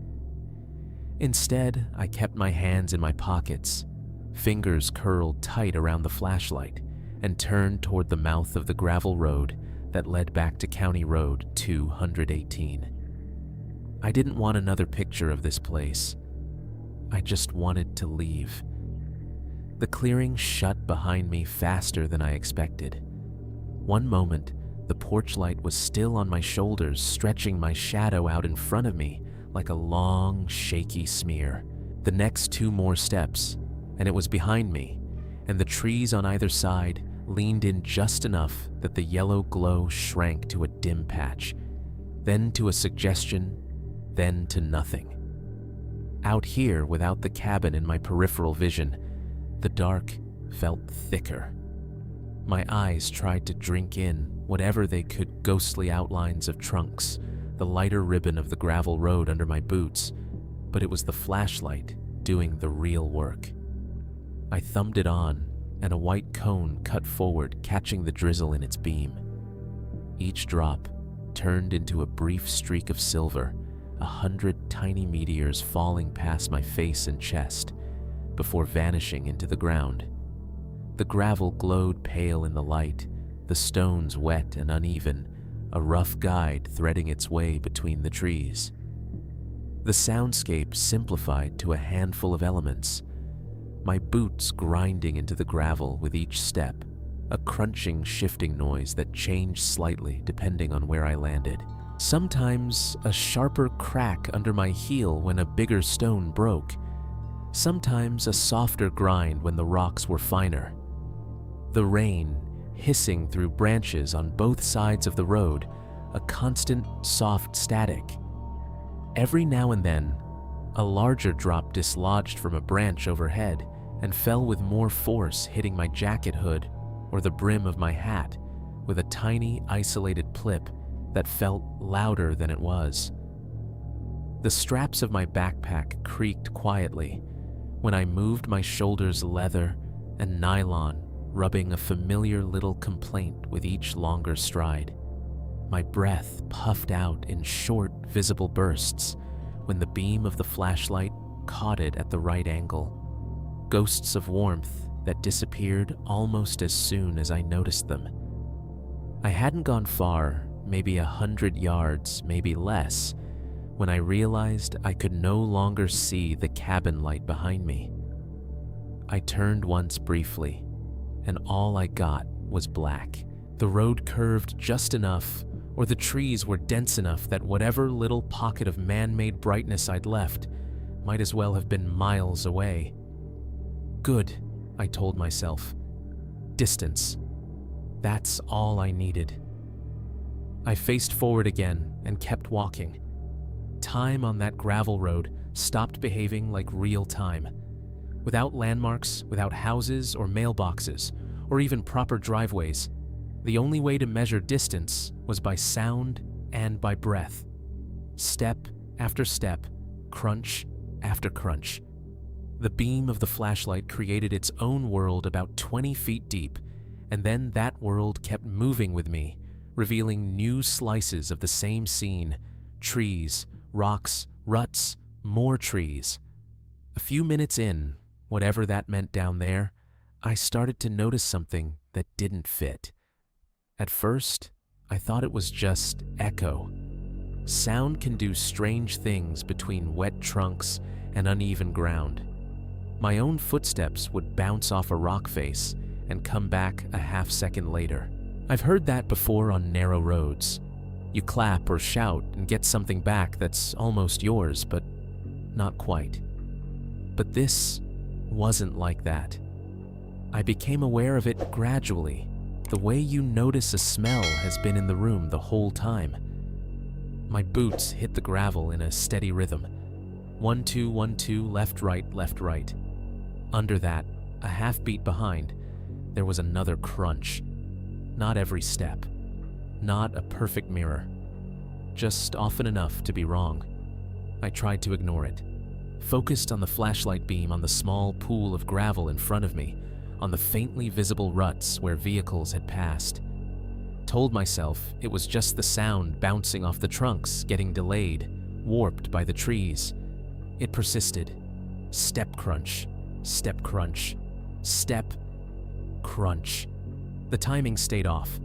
Instead, I kept my hands in my pockets, fingers curled tight around the flashlight, and turned toward the mouth of the gravel road that led back to County Road 218. I didn't want another picture of this place. I just wanted to leave. The clearing shut behind me faster than I expected. One moment, the porch light was still on my shoulders, stretching my shadow out in front of me like a long, shaky smear. The next 2 more steps, and it was behind me, and the trees on either side leaned in just enough that the yellow glow shrank to a dim patch, then to a suggestion, then to nothing. Out here, without the cabin in my peripheral vision, the dark felt thicker. My eyes tried to drink in whatever they could: ghostly outlines of trunks, the lighter ribbon of the gravel road under my boots, but it was the flashlight doing the real work. I thumbed it on, and a white cone cut forward, catching the drizzle in its beam. Each drop turned into a brief streak of silver, 100 tiny meteors falling past my face and chest, before vanishing into the ground. The gravel glowed pale in the light, the stones wet and uneven, a rough guide threading its way between the trees. The soundscape simplified to a handful of elements: my boots grinding into the gravel with each step, a crunching, shifting noise that changed slightly depending on where I landed. Sometimes a sharper crack under my heel when a bigger stone broke. Sometimes a softer grind when the rocks were finer. The rain hissing through branches on both sides of the road, a constant soft static. Every now and then, a larger drop dislodged from a branch overhead and fell with more force, hitting my jacket hood or the brim of my hat with a tiny, isolated plip that felt louder than it was. The straps of my backpack creaked quietly when I moved my shoulders, leather and nylon rubbing a familiar little complaint with each longer stride. My breath puffed out in short, visible bursts when the beam of the flashlight caught it at the right angle. Ghosts of warmth that disappeared almost as soon as I noticed them. I hadn't gone far, maybe 100 yards, maybe less, when I realized I could no longer see the cabin light behind me. I turned once briefly, and all I got was black. The road curved just enough, or the trees were dense enough that whatever little pocket of man-made brightness I'd left might as well have been miles away. Good, I told myself. Distance. That's all I needed. I faced forward again and kept walking. Time on that gravel road stopped behaving like real time. Without landmarks, without houses or mailboxes, or even proper driveways, the only way to measure distance was by sound and by breath. Step after step, crunch after crunch. The beam of the flashlight created its own world about 20 feet deep, and then that world kept moving with me, revealing new slices of the same scene: trees, rocks, ruts, more trees. A few minutes in, whatever that meant down there, I started to notice something that didn't fit. At first, I thought it was just echo. Sound can do strange things between wet trunks and uneven ground. My own footsteps would bounce off a rock face and come back a half-second later. I've heard that before on narrow roads. You clap or shout and get something back that's almost yours, but not quite. But this wasn't like that. I became aware of it gradually, the way you notice a smell has been in the room the whole time. My boots hit the gravel in a steady rhythm. 1, 2, 1, 2, left, right, left, right. Under that, a half beat behind, there was another crunch. Not every step. Not a perfect mirror. Just often enough to be wrong. I tried to ignore it. Focused on the flashlight beam on the small pool of gravel in front of me, on the faintly visible ruts where vehicles had passed. Told myself it was just the sound bouncing off the trunks, getting delayed, warped by the trees. It persisted. Step crunch, step crunch, step crunch. The timing stayed off.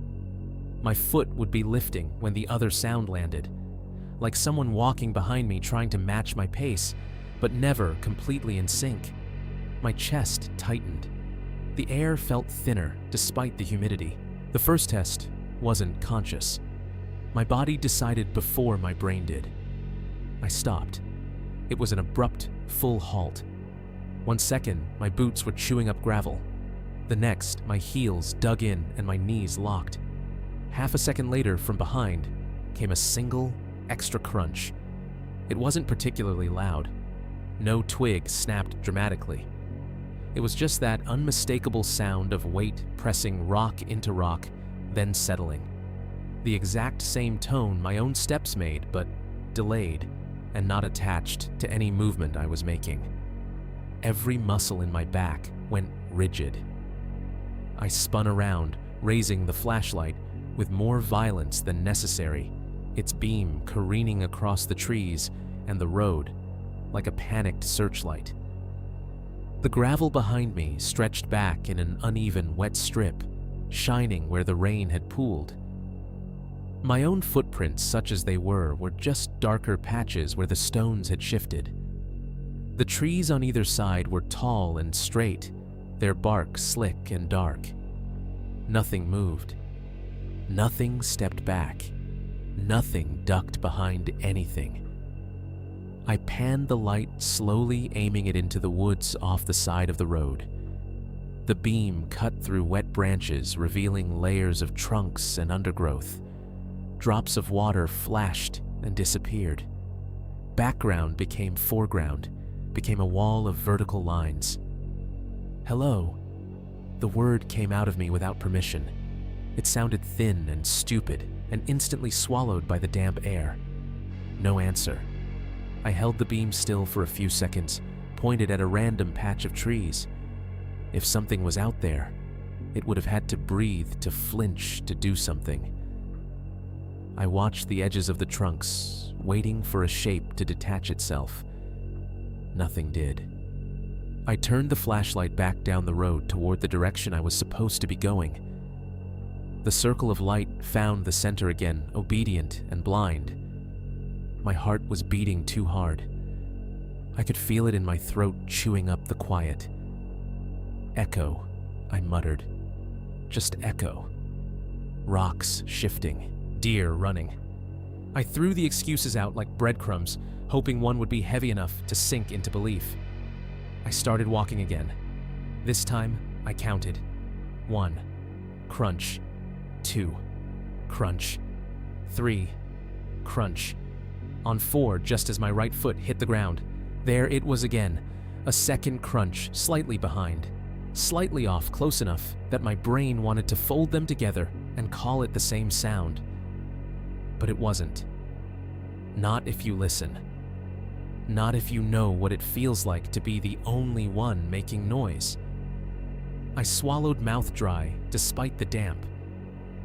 My foot would be lifting when the other sound landed, like someone walking behind me trying to match my pace, but never completely in sync. My chest tightened. The air felt thinner despite the humidity. The first test wasn't conscious. My body decided before my brain did. I stopped. It was an abrupt, full halt. 1 second, my boots were chewing up gravel. The next, my heels dug in and my knees locked. Half a second later, from behind, came a single, extra crunch. It wasn't particularly loud. No twig snapped dramatically. It was just that unmistakable sound of weight pressing rock into rock, then settling. The exact same tone my own steps made, but delayed and not attached to any movement I was making. Every muscle in my back went rigid. I spun around, raising the flashlight with more violence than necessary, its beam careening across the trees and the road like a panicked searchlight. The gravel behind me stretched back in an uneven wet strip, shining where the rain had pooled. My own footprints, such as they were just darker patches where the stones had shifted. The trees on either side were tall and straight, their bark slick and dark. Nothing moved. Nothing stepped back. Nothing ducked behind anything. I panned the light, slowly aiming it into the woods off the side of the road. The beam cut through wet branches, revealing layers of trunks and undergrowth. Drops of water flashed and disappeared. Background became foreground, became a wall of vertical lines. Hello. The word came out of me without permission. It sounded thin and stupid and instantly swallowed by the damp air. No answer. I held the beam still for a few seconds, pointed at a random patch of trees. If something was out there, it would have had to breathe, to flinch, to do something. I watched the edges of the trunks, waiting for a shape to detach itself. Nothing did. I turned the flashlight back down the road toward the direction I was supposed to be going. The circle of light found the center again, obedient and blind. My heart was beating too hard. I could feel it in my throat, chewing up the quiet. Echo, I muttered. Just echo. Rocks shifting, deer running. I threw the excuses out like breadcrumbs, hoping one would be heavy enough to sink into belief. I started walking again. This time, I counted. 1. Crunch. 2. Crunch. 3. Crunch. On 4, just as my right foot hit the ground, there it was again, a second crunch, slightly behind. Slightly off, close enough that my brain wanted to fold them together and call it the same sound. But it wasn't. Not if you listen. Not if you know what it feels like to be the only one making noise. I swallowed mouth dry despite the damp.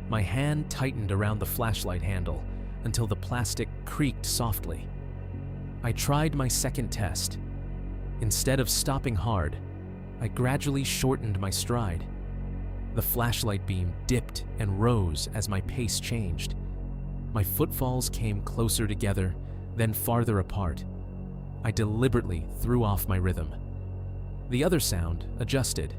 My hand tightened around the flashlight handle until the plastic creaked softly. I tried my second test. Instead of stopping hard, I gradually shortened my stride. The flashlight beam dipped and rose as my pace changed. My footfalls came closer together, then farther apart. I deliberately threw off my rhythm. The other sound adjusted.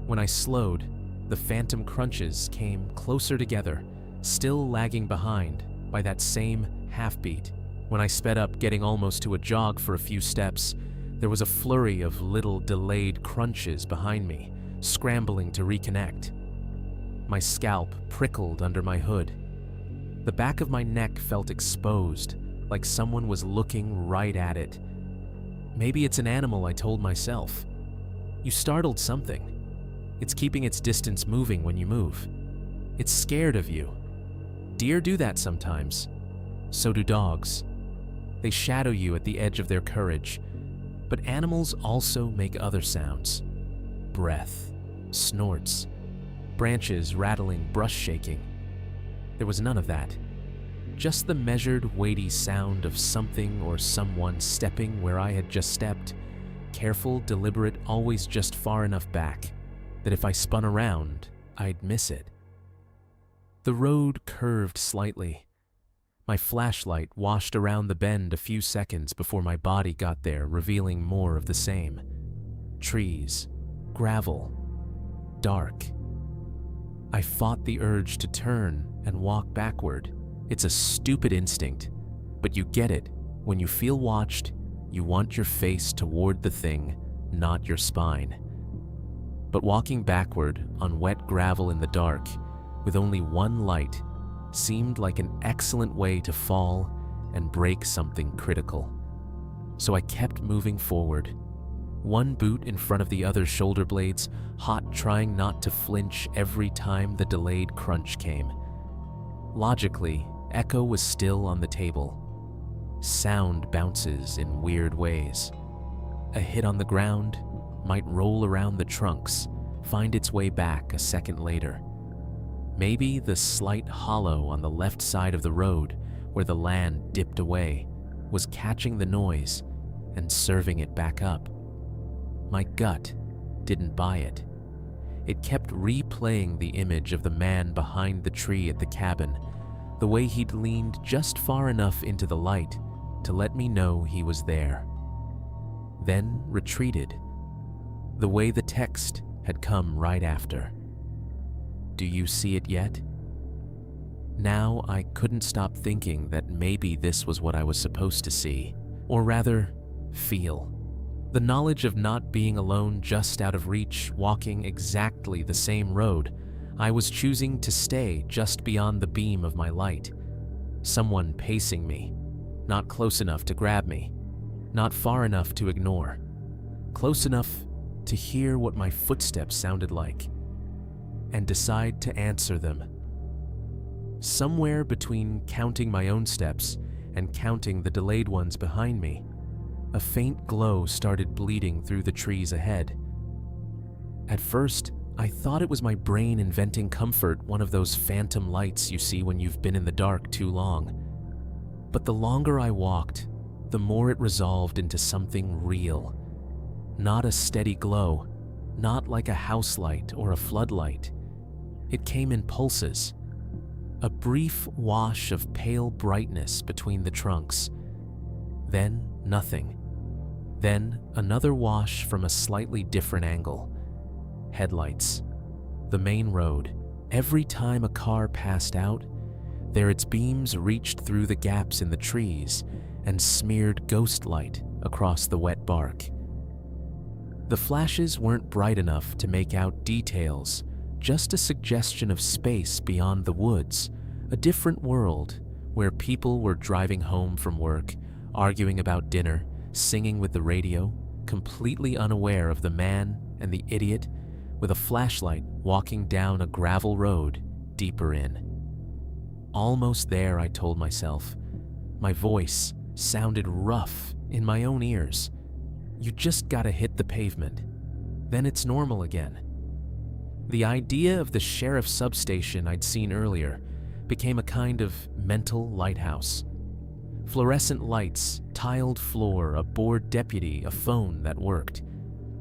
When I slowed, the phantom crunches came closer together, still lagging behind by that same half-beat. When I sped up, getting almost to a jog for a few steps, there was a flurry of little delayed crunches behind me, scrambling to reconnect. My scalp prickled under my hood. The back of my neck felt exposed, like someone was looking right at it. Maybe it's an animal, I told myself. You startled something. It's keeping its distance moving when you move. It's scared of you. Deer do that sometimes. So do dogs. They shadow you at the edge of their courage. But animals also make other sounds. Breath, snorts, branches rattling, brush shaking. There was none of that. Just the measured, weighty sound of something or someone stepping where I had just stepped. Careful, deliberate, always just far enough back that if I spun around, I'd miss it. The road curved slightly. My flashlight washed around the bend a few seconds before my body got there, revealing more of the same. Trees, gravel, dark. I fought the urge to turn and walk backward. It's a stupid instinct, but you get it. When you feel watched, you want your face toward the thing, not your spine. But walking backward on wet gravel in the dark, with only one light, seemed like an excellent way to fall and break something critical. So I kept moving forward, one boot in front of the other's shoulder blades, hot, trying not to flinch every time the delayed crunch came. Logically, echo was still on the table. Sound bounces in weird ways. A hit on the ground might roll around the trunks, find its way back a second later. Maybe the slight hollow on the left side of the road, where the land dipped away, was catching the noise and serving it back up. My gut didn't buy it. It kept replaying the image of the man behind the tree at the cabin, the way he'd leaned just far enough into the light to let me know he was there. Then retreated, the way the text had come right after. Do you see it yet? Now I couldn't stop thinking that maybe this was what I was supposed to see, or rather, feel. The knowledge of not being alone, just out of reach, walking exactly the same road. I was choosing to stay just beyond the beam of my light. Someone pacing me, not close enough to grab me, not far enough to ignore, close enough to hear what my footsteps sounded like, and decide to answer them. Somewhere between counting my own steps and counting the delayed ones behind me, a faint glow started bleeding through the trees ahead. At first, I thought it was my brain inventing comfort, one of those phantom lights you see when you've been in the dark too long. But the longer I walked, the more it resolved into something real. Not a steady glow, not like a house light or a floodlight. It came in pulses. A brief wash of pale brightness between the trunks. Then nothing. Then another wash from a slightly different angle. Headlights. The main road. Every time a car passed out, there its beams reached through the gaps in the trees and smeared ghost light across the wet bark. The flashes weren't bright enough to make out details, just a suggestion of space beyond the woods, a different world where people were driving home from work, arguing about dinner, singing with the radio, completely unaware of the man and the idiot with a flashlight walking down a gravel road deeper in. Almost there, I told myself. My voice sounded rough in my own ears. You just gotta hit the pavement. Then it's normal again. The idea of the sheriff's substation I'd seen earlier became a kind of mental lighthouse. Fluorescent lights, tiled floor, a bored deputy, a phone that worked.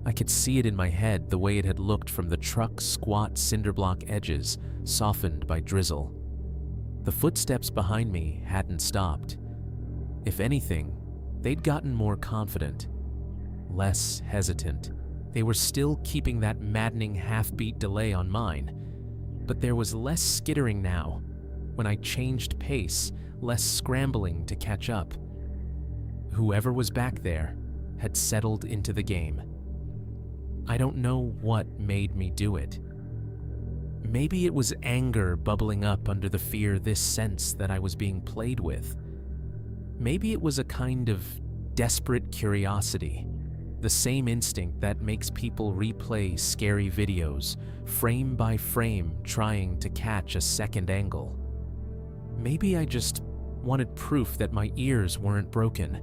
I could see it in my head the way it had looked from the truck's squat cinderblock edges, softened by drizzle. The footsteps behind me hadn't stopped. If anything, they'd gotten more confident, less hesitant. They were still keeping that maddening half-beat delay on mine, but there was less skittering now. When I changed pace, less scrambling to catch up. Whoever was back there had settled into the game. I don't know what made me do it. Maybe it was anger bubbling up under the fear, this sense that I was being played with. Maybe it was a kind of desperate curiosity, the same instinct that makes people replay scary videos, frame by frame, trying to catch a second angle. Maybe I just wanted proof that my ears weren't broken.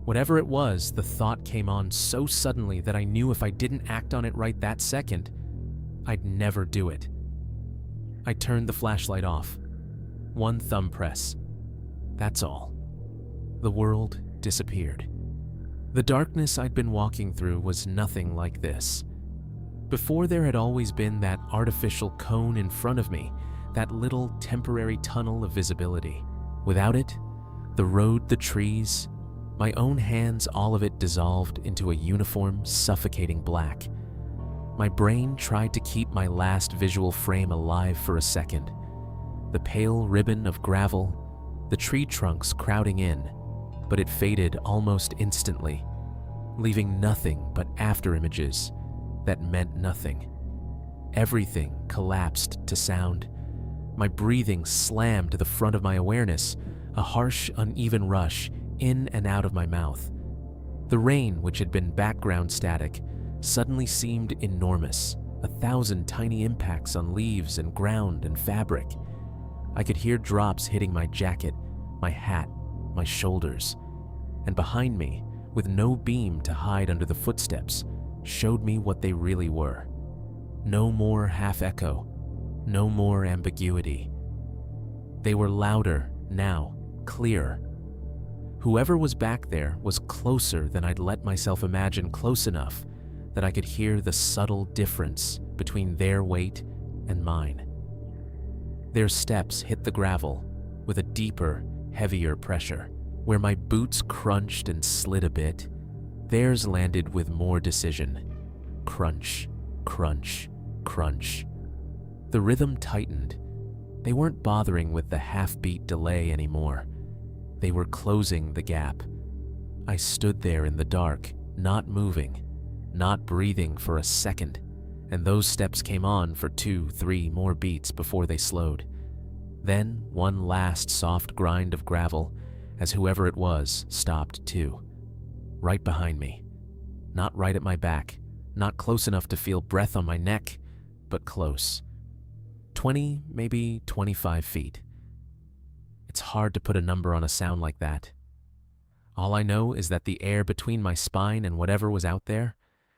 Whatever it was, the thought came on so suddenly that I knew if I didn't act on it right that second, I'd never do it. I turned the flashlight off. One thumb press. That's all. The world disappeared. The darkness I'd been walking through was nothing like this. Before, there had always been that artificial cone in front of me, that little temporary tunnel of visibility. Without it, the road, the trees, my own hands, all of it dissolved into a uniform, suffocating black. My brain tried to keep my last visual frame alive for a second. The pale ribbon of gravel, the tree trunks crowding in, but it faded almost instantly, leaving nothing but afterimages that meant nothing. Everything collapsed to sound. My breathing slammed to the front of my awareness, a harsh, uneven rush in and out of my mouth. The rain, which had been background static, suddenly seemed enormous, 1,000 tiny impacts on leaves and ground and fabric. I could hear drops hitting my jacket, my hat, my shoulders, and behind me, with no beam to hide under the footsteps, showed me what they really were. No more half-echo, no more ambiguity. They were louder now, clearer. Whoever was back there was closer than I'd let myself imagine, close enough that I could hear the subtle difference between their weight and mine. Their steps hit the gravel with a deeper, heavier pressure. Where my boots crunched and slid a bit, theirs landed with more decision. Crunch, crunch, crunch. The rhythm tightened. They weren't bothering with the half-beat delay anymore. They were closing the gap. I stood there in the dark, not moving, not breathing for a second, and those steps came on for 2, 3 more beats before they slowed. Then one last soft grind of gravel as whoever it was stopped too. Right behind me. Not right at my back, not close enough to feel breath on my neck, but close. 20, maybe 25 feet. It's hard to put a number on a sound like that. All I know is that the air between my spine and whatever was out there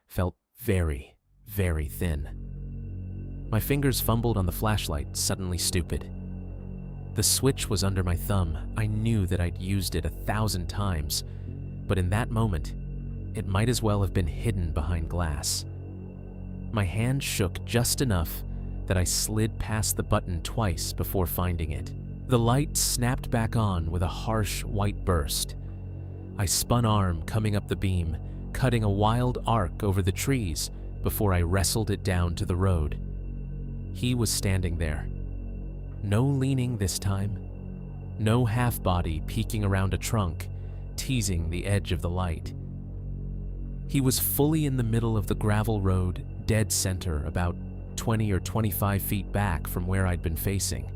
felt very, very thin. My fingers fumbled on the flashlight, suddenly stupid. The switch was under my thumb. I knew that I'd used it 1,000 times, but in that moment, it might as well have been hidden behind glass. My hand shook just enough that I slid past the button twice before finding it. The light snapped back on with a harsh white burst. I spun arm coming up the beam, cutting a wild arc over the trees before I wrestled it down to the road. He was standing there. No leaning this time. No half-body peeking around a trunk, teasing the edge of the light. He was fully in the middle of the gravel road, dead center, about 20 or 25 feet back from where I'd been facing.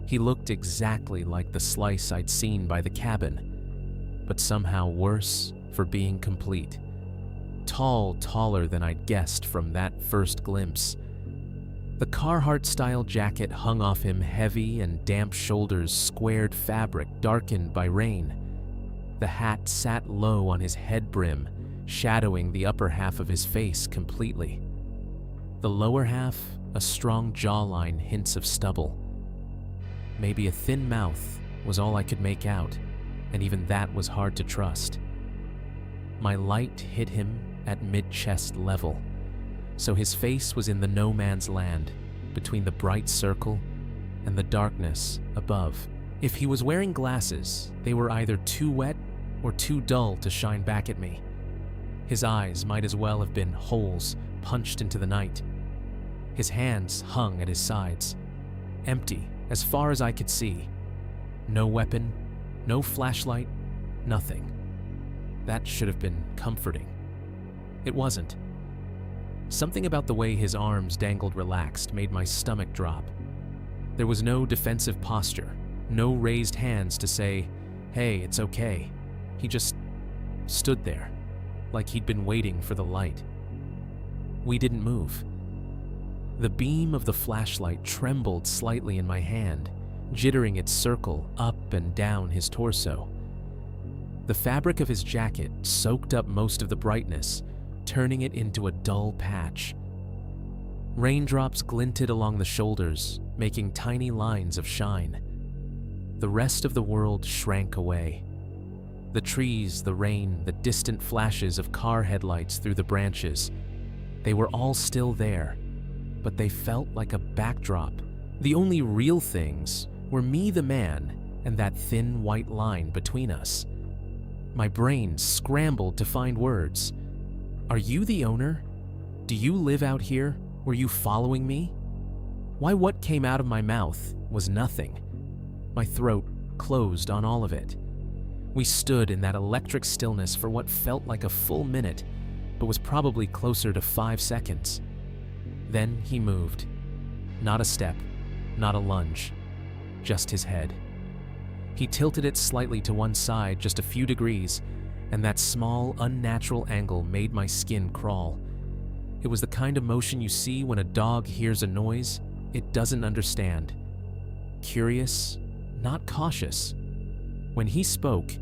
He looked exactly like the slice I'd seen by the cabin, but somehow worse for being complete. Tall, taller than I'd guessed from that first glimpse. The Carhartt-style jacket hung off him, heavy, and damp shoulders, squared fabric darkened by rain. The hat sat low on his head brim, shadowing the upper half of his face completely. The lower half, a strong jawline, hints of stubble. Maybe a thin mouth was all I could make out, and even that was hard to trust. My light hit him at mid-chest level, so his face was in the no man's land, between the bright circle and the darkness above. If he was wearing glasses, they were either too wet or too dull to shine back at me. His eyes might as well have been holes punched into the night. His hands hung at his sides, empty as far as I could see. No weapon, no flashlight, nothing. That should have been comforting. It wasn't. Something about the way his arms dangled relaxed made my stomach drop. There was no defensive posture, no raised hands to say, "Hey, it's okay." He just stood there, like he'd been waiting for the light. We didn't move. The beam of the flashlight trembled slightly in my hand, jittering its circle up and down his torso. The fabric of his jacket soaked up most of the brightness, turning it into a dull patch. Raindrops glinted along the shoulders, making tiny lines of shine. The rest of the world shrank away. The trees, the rain, the distant flashes of car headlights through the branches, they were all still there, but they felt like a backdrop. The only real things were me, the man, and that thin white line between us. My brain scrambled to find words. "Are you the owner? Do you live out here? Were you following me?" Why, what came out of my mouth was nothing. My throat closed on all of it. We stood in that electric stillness for what felt like a full minute, but was probably closer to 5 seconds. Then he moved. Not a step, not a lunge, just his head. He tilted it slightly to one side just a few degrees, and that small, unnatural angle made my skin crawl. It was the kind of motion you see when a dog hears a noise it doesn't understand. Curious, not cautious. When he spoke,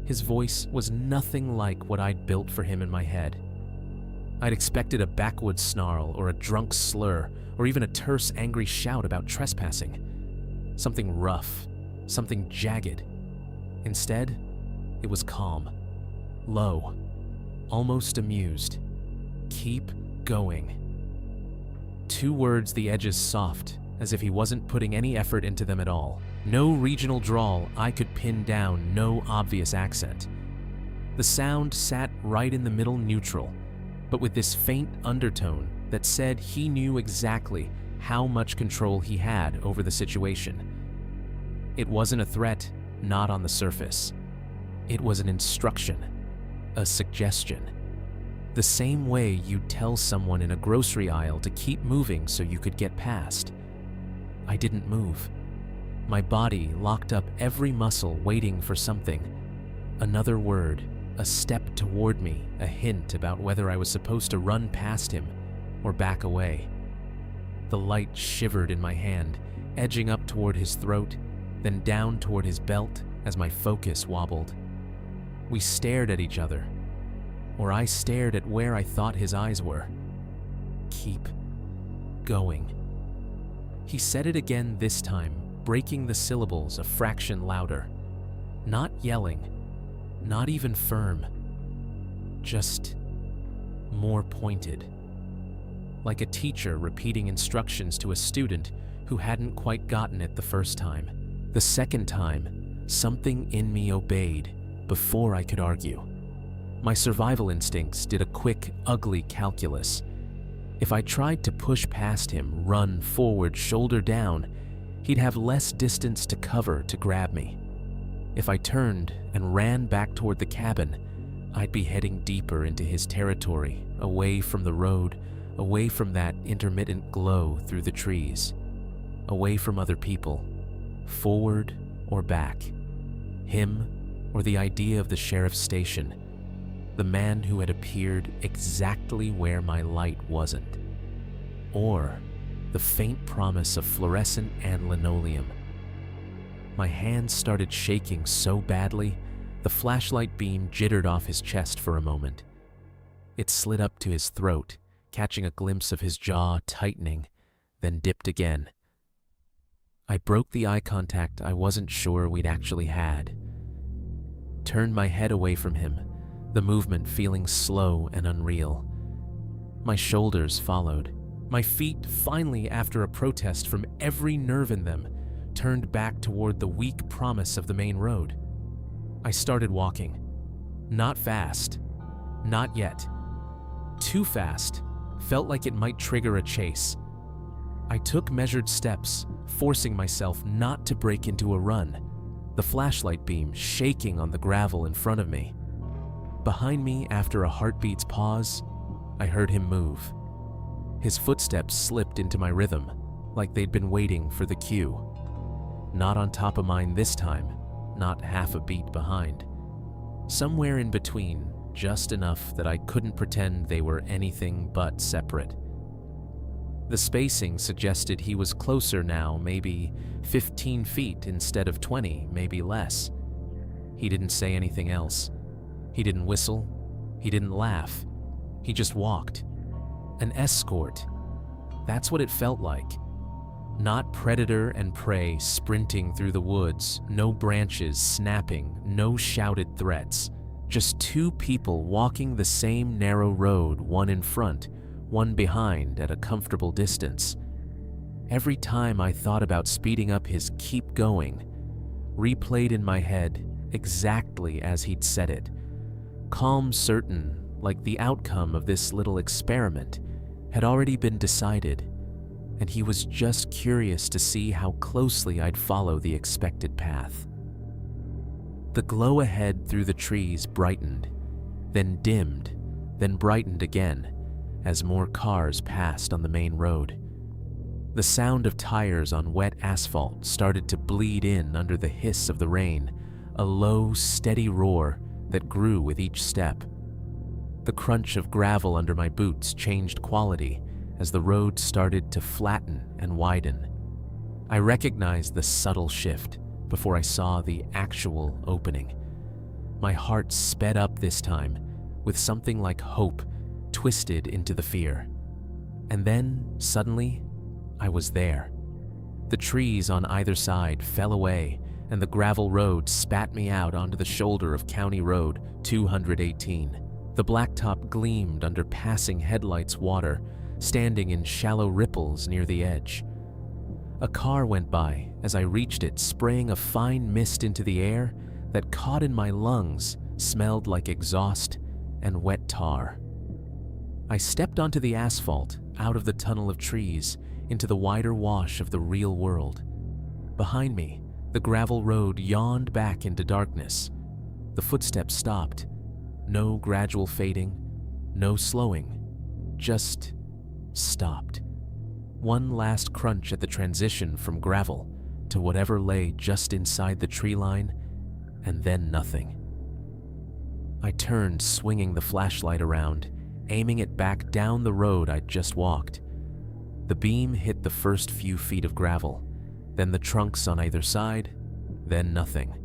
his voice was nothing like what I'd built for him in my head. I'd expected a backwoods snarl or a drunk slur or even a terse, angry shout about trespassing. Something rough, something jagged. Instead, it was calm, low, almost amused. "Keep going." 2 words, the edges soft, as if he wasn't putting any effort into them at all. No regional drawl I could pin down, no obvious accent. The sound sat right in the middle, neutral, but with this faint undertone that said he knew exactly how much control he had over the situation. It wasn't a threat, not on the surface. It was an instruction, a suggestion. The same way you'd tell someone in a grocery aisle to keep moving so you could get past. I didn't move. My body locked up every muscle waiting for something. Another word, a step toward me, a hint about whether I was supposed to run past him or back away. The light shivered in my hand, edging up toward his throat, then down toward his belt as my focus wobbled. We stared at each other, or I stared at where I thought his eyes were. "Keep going." He said it again this time, breaking the syllables a fraction louder. Not yelling, not even firm, just more pointed. Like a teacher repeating instructions to a student who hadn't quite gotten it the first time. The second time, something in me obeyed before I could argue. My survival instincts did a quick, ugly calculus. If I tried to push past him, run forward, shoulder down, he'd have less distance to cover to grab me. If I turned and ran back toward the cabin, I'd be heading deeper into his territory, away from the road, away from that intermittent glow through the trees, away from other people, forward or back, him or the idea of the sheriff's station, the man who had appeared exactly where my light wasn't, or the faint promise of fluorescent and linoleum. My hands started shaking so badly, the flashlight beam jittered off his chest for a moment. It slid up to his throat, catching a glimpse of his jaw tightening, then dipped again. I broke the eye contact I wasn't sure we'd actually had. Turned my head away from him, the movement feeling slow and unreal. My shoulders followed. My feet, finally, after a protest from every nerve in them, turned back toward the weak promise of the main road. I started walking. Not fast. Not yet. Too fast. Felt like it might trigger a chase. I took measured steps, forcing myself not to break into a run, the flashlight beam shaking on the gravel in front of me. Behind me, after a heartbeat's pause, I heard him move. His footsteps slipped into my rhythm, like they'd been waiting for the cue. Not on top of mine this time, not half a beat behind. Somewhere in between, just enough that I couldn't pretend they were anything but separate. The spacing suggested he was closer now, maybe 15 feet instead of 20, maybe less. He didn't say anything else. He didn't whistle. He didn't laugh. He just walked. An escort. That's what it felt like. Not predator and prey sprinting through the woods, no branches snapping, no shouted threats. Just two people walking the same narrow road, one in front, one behind at a comfortable distance. Every time I thought about speeding up his "keep going," replayed in my head exactly as he'd said it. Calm, certain, like the outcome of this little experiment had already been decided, and he was just curious to see how closely I'd follow the expected path. The glow ahead through the trees brightened, then dimmed, then brightened again as more cars passed on the main road. The sound of tires on wet asphalt started to bleed in under the hiss of the rain, a low, steady roar that grew with each step. The crunch of gravel under my boots changed quality as the road started to flatten and widen. I recognized the subtle shift before I saw the actual opening. My heart sped up this time with something like hope twisted into the fear. And then, suddenly, I was there. The trees on either side fell away, and the gravel road spat me out onto the shoulder of County Road 218. The blacktop gleamed under passing headlights' water, standing in shallow ripples near the edge. A car went by as I reached it, spraying a fine mist into the air that caught in my lungs, smelled like exhaust and wet tar. I stepped onto the asphalt, out of the tunnel of trees, into the wider wash of the real world. Behind me, the gravel road yawned back into darkness. The footsteps stopped. No gradual fading, no slowing, just stopped. One last crunch at the transition from gravel to whatever lay just inside the tree line, and then nothing. I turned, swinging the flashlight around, aiming it back down the road I'd just walked. The beam hit the first few feet of gravel, then the trunks on either side, then nothing.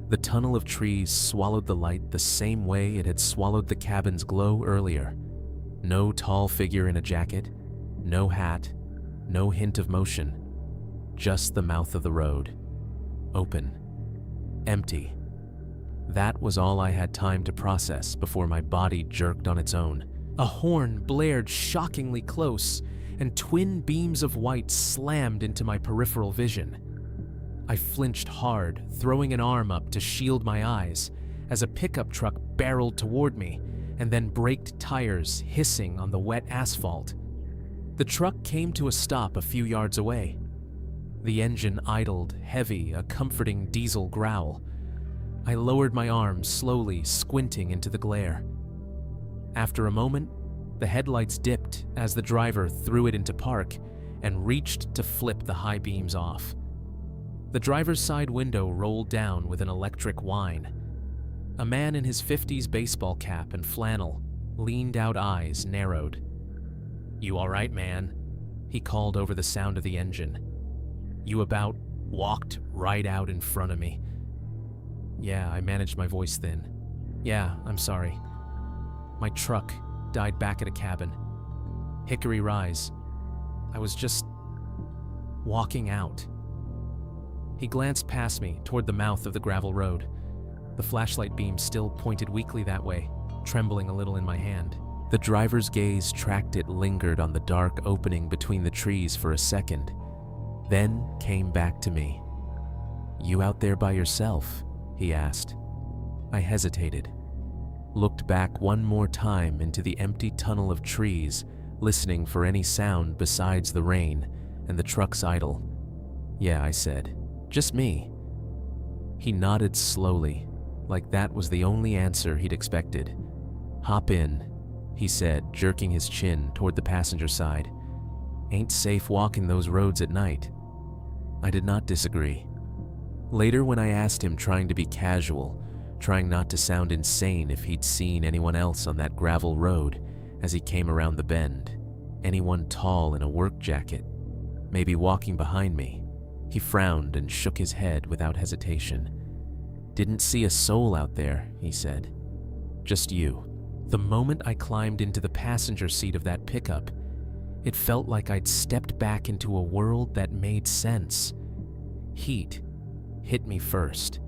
The tunnel of trees swallowed the light the same way it had swallowed the cabin's glow earlier. No tall figure in a jacket, no hat, no hint of motion, just the mouth of the road. Open. Empty. That was all I had time to process before my body jerked on its own. A horn blared shockingly close, and twin beams of white slammed into my peripheral vision. I flinched hard, throwing an arm up to shield my eyes, as a pickup truck barreled toward me and then braked tires hissing on the wet asphalt. The truck came to a stop a few yards away. The engine idled, heavy, a comforting diesel growl. I lowered my arms slowly, squinting into the glare. After a moment, the headlights dipped as the driver threw it into park and reached to flip the high beams off. The driver's side window rolled down with an electric whine. A man in his 50s baseball cap and flannel, leaned-out eyes narrowed. "You all right, man?" he called over the sound of the engine. "You about walked right out in front of me." "Yeah," I managed my voice thin. "Yeah, I'm sorry." My truck died back at a cabin. Hickory Rise. I was just walking out. He glanced past me toward the mouth of the gravel road. The flashlight beam still pointed weakly that way, trembling a little in my hand. The driver's gaze tracked it, lingered on the dark opening between the trees for a second, then came back to me. "You out there by yourself?" he asked. I hesitated, looked back one more time into the empty tunnel of trees, listening for any sound besides the rain and the truck's idle. "Yeah," I said. "Just me." He nodded slowly, like that was the only answer he'd expected. "Hop in. he said, jerking his chin toward the passenger side. "Ain't safe walking those roads at night." I did not disagree. Later, when I asked him, trying to be casual, trying not to sound insane, if he'd seen anyone else on that gravel road as he came around the bend, anyone tall in a work jacket, maybe walking behind me, he frowned and shook his head without hesitation. "Didn't see a soul out there," he said. "Just you." The moment I climbed into the passenger seat of that pickup, it felt like I'd stepped back into a world that made sense. Heat hit me first.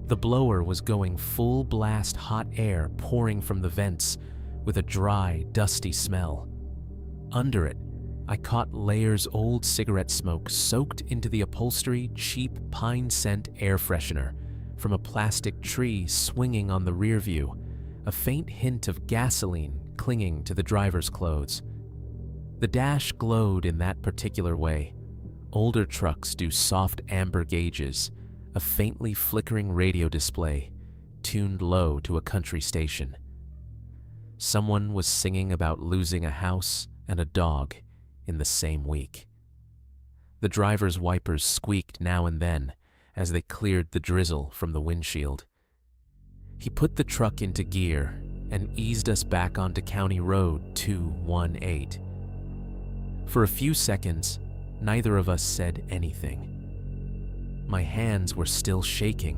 The blower was going full blast, hot air pouring from the vents with a dry, dusty smell. Under it, I caught layers old cigarette smoke soaked into the upholstery, cheap pine scent air freshener from a plastic tree swinging on the rear view, a faint hint of gasoline clinging to the driver's clothes. The dash glowed in that particular way. Older trucks do soft amber gauges, a faintly flickering radio display tuned low to a country station. Someone was singing about losing a house and a dog in the same week. The driver's wipers squeaked now and then as they cleared the drizzle from the windshield. He put the truck into gear and eased us back onto County Road 218. For a few seconds, neither of us said anything. My hands were still shaking,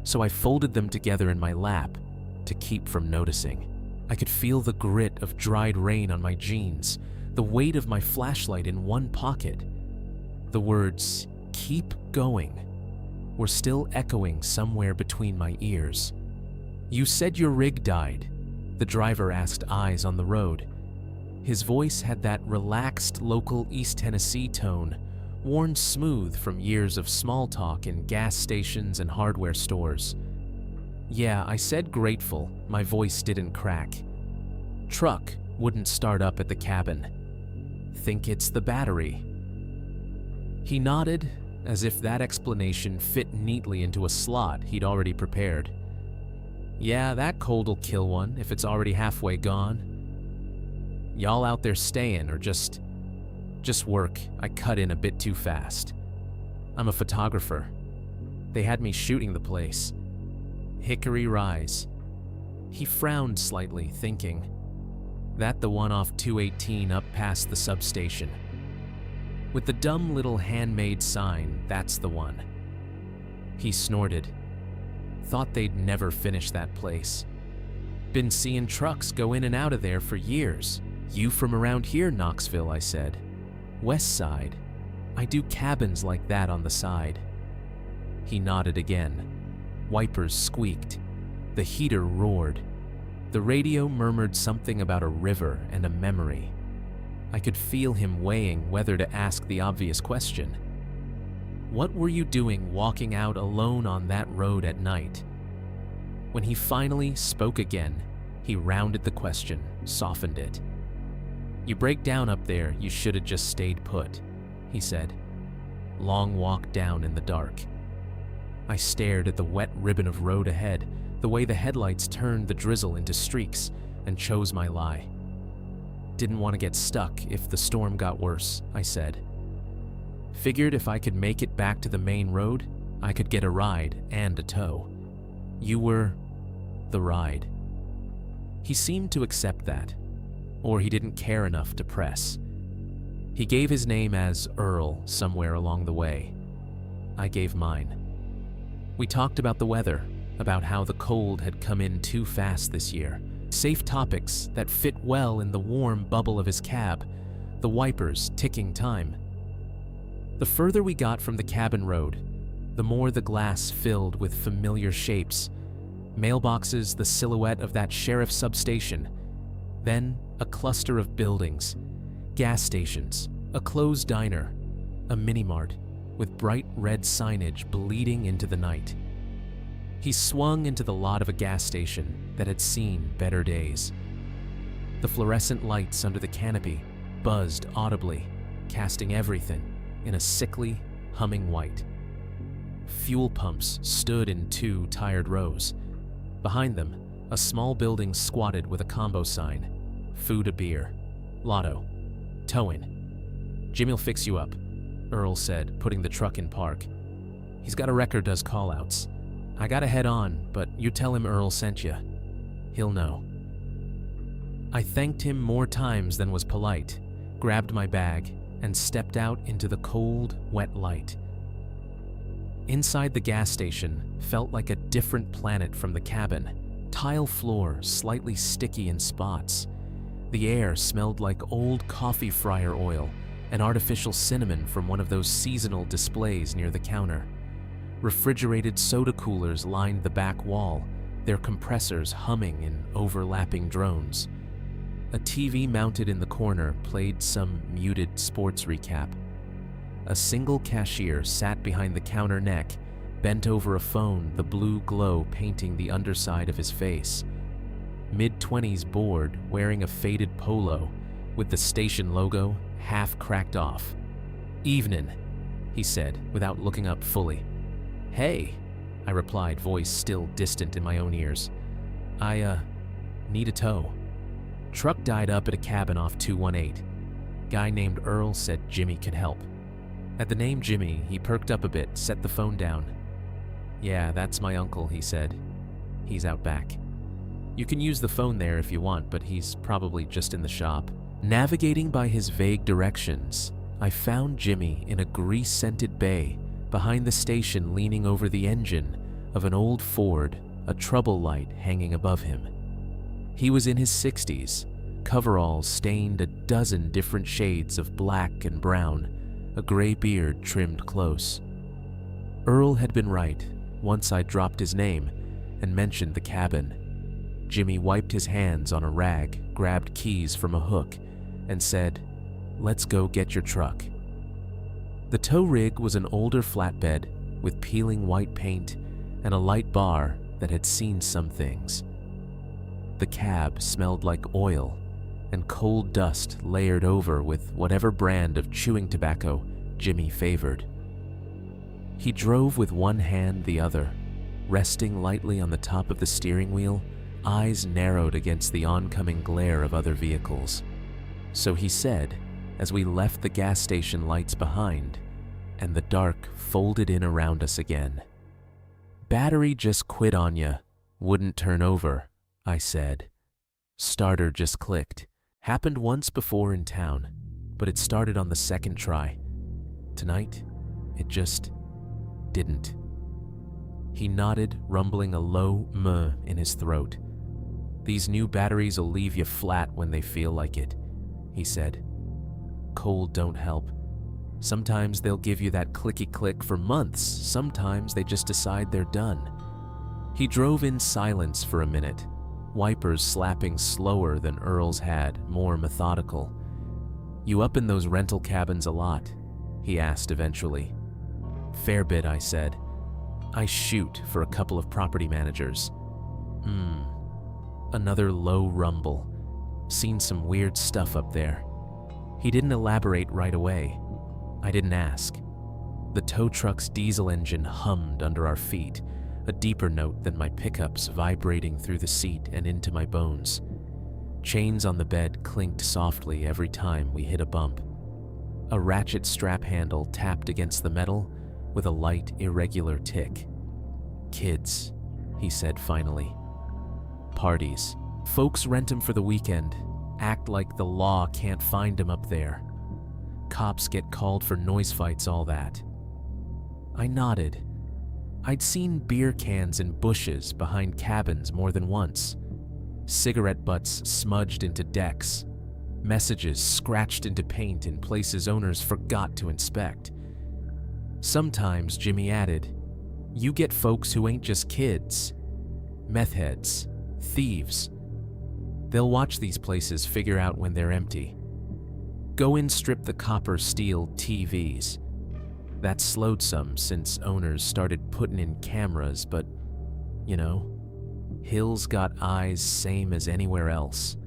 so I folded them together in my lap to keep from noticing. I could feel the grit of dried rain on my jeans, the weight of my flashlight in one pocket. The words, "keep going," were still echoing somewhere between my ears. "You said your rig died," the driver asked, eyes on the road. His voice had that relaxed local East Tennessee tone, worn smooth from years of small talk in gas stations and hardware stores. "Yeah," I said, grateful my voice didn't crack. "Truck wouldn't start up at the cabin. Think it's the battery." He nodded, as if that explanation fit neatly into a slot he'd already prepared. "Yeah, that cold'll kill one if it's already halfway gone." "Y'all out there staying or just work?" I cut in a bit too fast. "I'm a photographer. They had me shooting the place." Hickory Rise. He frowned slightly, thinking, "That the one off 218 up past the substation? With the dumb little handmade sign, that's the one." He snorted. "Thought they'd never finish that place. Been seeing trucks go in and out of there for years." "You from around here, Knoxville?" I said. "West Side. I do cabins like that on the side." He nodded again. Wipers squeaked. The heater roared. The radio murmured something about a river and a memory. I could feel him weighing whether to ask the obvious question. "What were you doing walking out alone on that road at night?" When he finally spoke again, he rounded the question, softened it. "You break down up there, you should have just stayed put," he said. "Long walk down in the dark." I stared at the wet ribbon of road ahead, the way the headlights turned the drizzle into streaks, and chose my lie. "Didn't want to get stuck if the storm got worse," I said. "Figured if I could make it back to the main road, I could get a ride and a tow. You were the ride." He seemed to accept that, or he didn't care enough to press. He gave his name as Earl somewhere along the way. I gave mine. We talked about the weather, about how the cold had come in too fast this year. Safe topics that fit well in the warm bubble of his cab, the wipers ticking time. The further we got from the cabin road, the more the glass filled with familiar shapes. Mailboxes, the silhouette of that sheriff's substation. Then a cluster of buildings, gas stations, a closed diner, a mini-mart with bright red signage bleeding into the night. He swung into the lot of a gas station that had seen better days. The fluorescent lights under the canopy buzzed audibly, casting everything in a sickly, humming white. Fuel pumps stood in two tired rows. Behind them, A small building squatted with a combo sign. Food a beer. Lotto. Towing. Jimmy'll fix you up, Earl said, putting the truck in park. He's got a wrecker does call-outs. I gotta head on, but you tell him Earl sent you. He'll know. I thanked him more times than was polite, grabbed my bag, and stepped out into the cold, wet light. Inside the gas station felt like a different planet from the cabin. Tile floor, slightly sticky in spots. The air smelled like old coffee fryer oil and artificial cinnamon from one of those seasonal displays near the counter. Refrigerated soda coolers lined the back wall, their compressors humming in overlapping drones. A TV mounted in the corner played some muted sports recap. A single cashier sat behind the counter neck, bent over a phone, the blue glow painting the underside of his face. Mid-20s bored, wearing a faded polo, with the station logo half cracked off. "Evenin'," he said, without looking up fully. "Hey," I replied, voice still distant in my own ears. I need a tow." Truck died up at a cabin off 218. Guy named Earl said Jimmy could help. At the name Jimmy, he perked up a bit, set the phone down. "Yeah, that's my uncle," he said. "He's out back. You can use the phone there if you want, but he's probably just in the shop." Navigating by his vague directions, I found Jimmy in a grease-scented bay behind the station, leaning over the engine of an old Ford, a trouble light hanging above him. He was in his 60s, coveralls stained a dozen different shades of black and brown, a gray beard trimmed close. Earl had been right once I dropped his name and mentioned the cabin. Jimmy wiped his hands on a rag, grabbed keys from a hook, and said, "Let's go get your truck." The tow rig was an older flatbed with peeling white paint and a light bar that had seen some things. The cab smelled like oil and cold dust layered over with whatever brand of chewing tobacco Jimmy favored. He drove with one hand the other, resting lightly on the top of the steering wheel, eyes narrowed against the oncoming glare of other vehicles. So he said, as we left the gas station lights behind, and the dark folded in around us again. "Battery just quit on ya. Wouldn't turn over," I said. "Starter just clicked. Happened once before in town, but it started on the second try. Tonight, it just didn't." He nodded, rumbling a low "muh" in his throat. "These new batteries will leave you flat when they feel like it," he said. "Cold don't help. Sometimes they'll give you that clicky-click for months, sometimes they just decide they're done." He drove in silence for a minute, wipers slapping slower than Earl's had, more methodical. "You up in those rental cabins a lot?" he asked eventually. "Fair bit," I said. "I shoot for a couple of property managers." Another low rumble. "Seen some weird stuff up there." He didn't elaborate right away. I didn't ask. The tow truck's diesel engine hummed under our feet, a deeper note than my pickups vibrating through the seat and into my bones. Chains on the bed clinked softly every time we hit a bump. A ratchet strap handle tapped against the metal with a light, irregular tick. "Kids," he said finally. "Parties. Folks rent 'em for the weekend, act like the law can't find 'em up there. Cops get called for noise fights, all that." I nodded. I'd seen beer cans in bushes behind cabins more than once. Cigarette butts smudged into decks. Messages scratched into paint in places owners forgot to inspect. Sometimes, Jimmy added, you get folks who ain't just kids. Meth heads, thieves. They'll watch these places figure out when they're empty. Go in, strip the copper steel TVs. That slowed some since owners started putting in cameras, but, you know, Hill's got eyes same as anywhere else.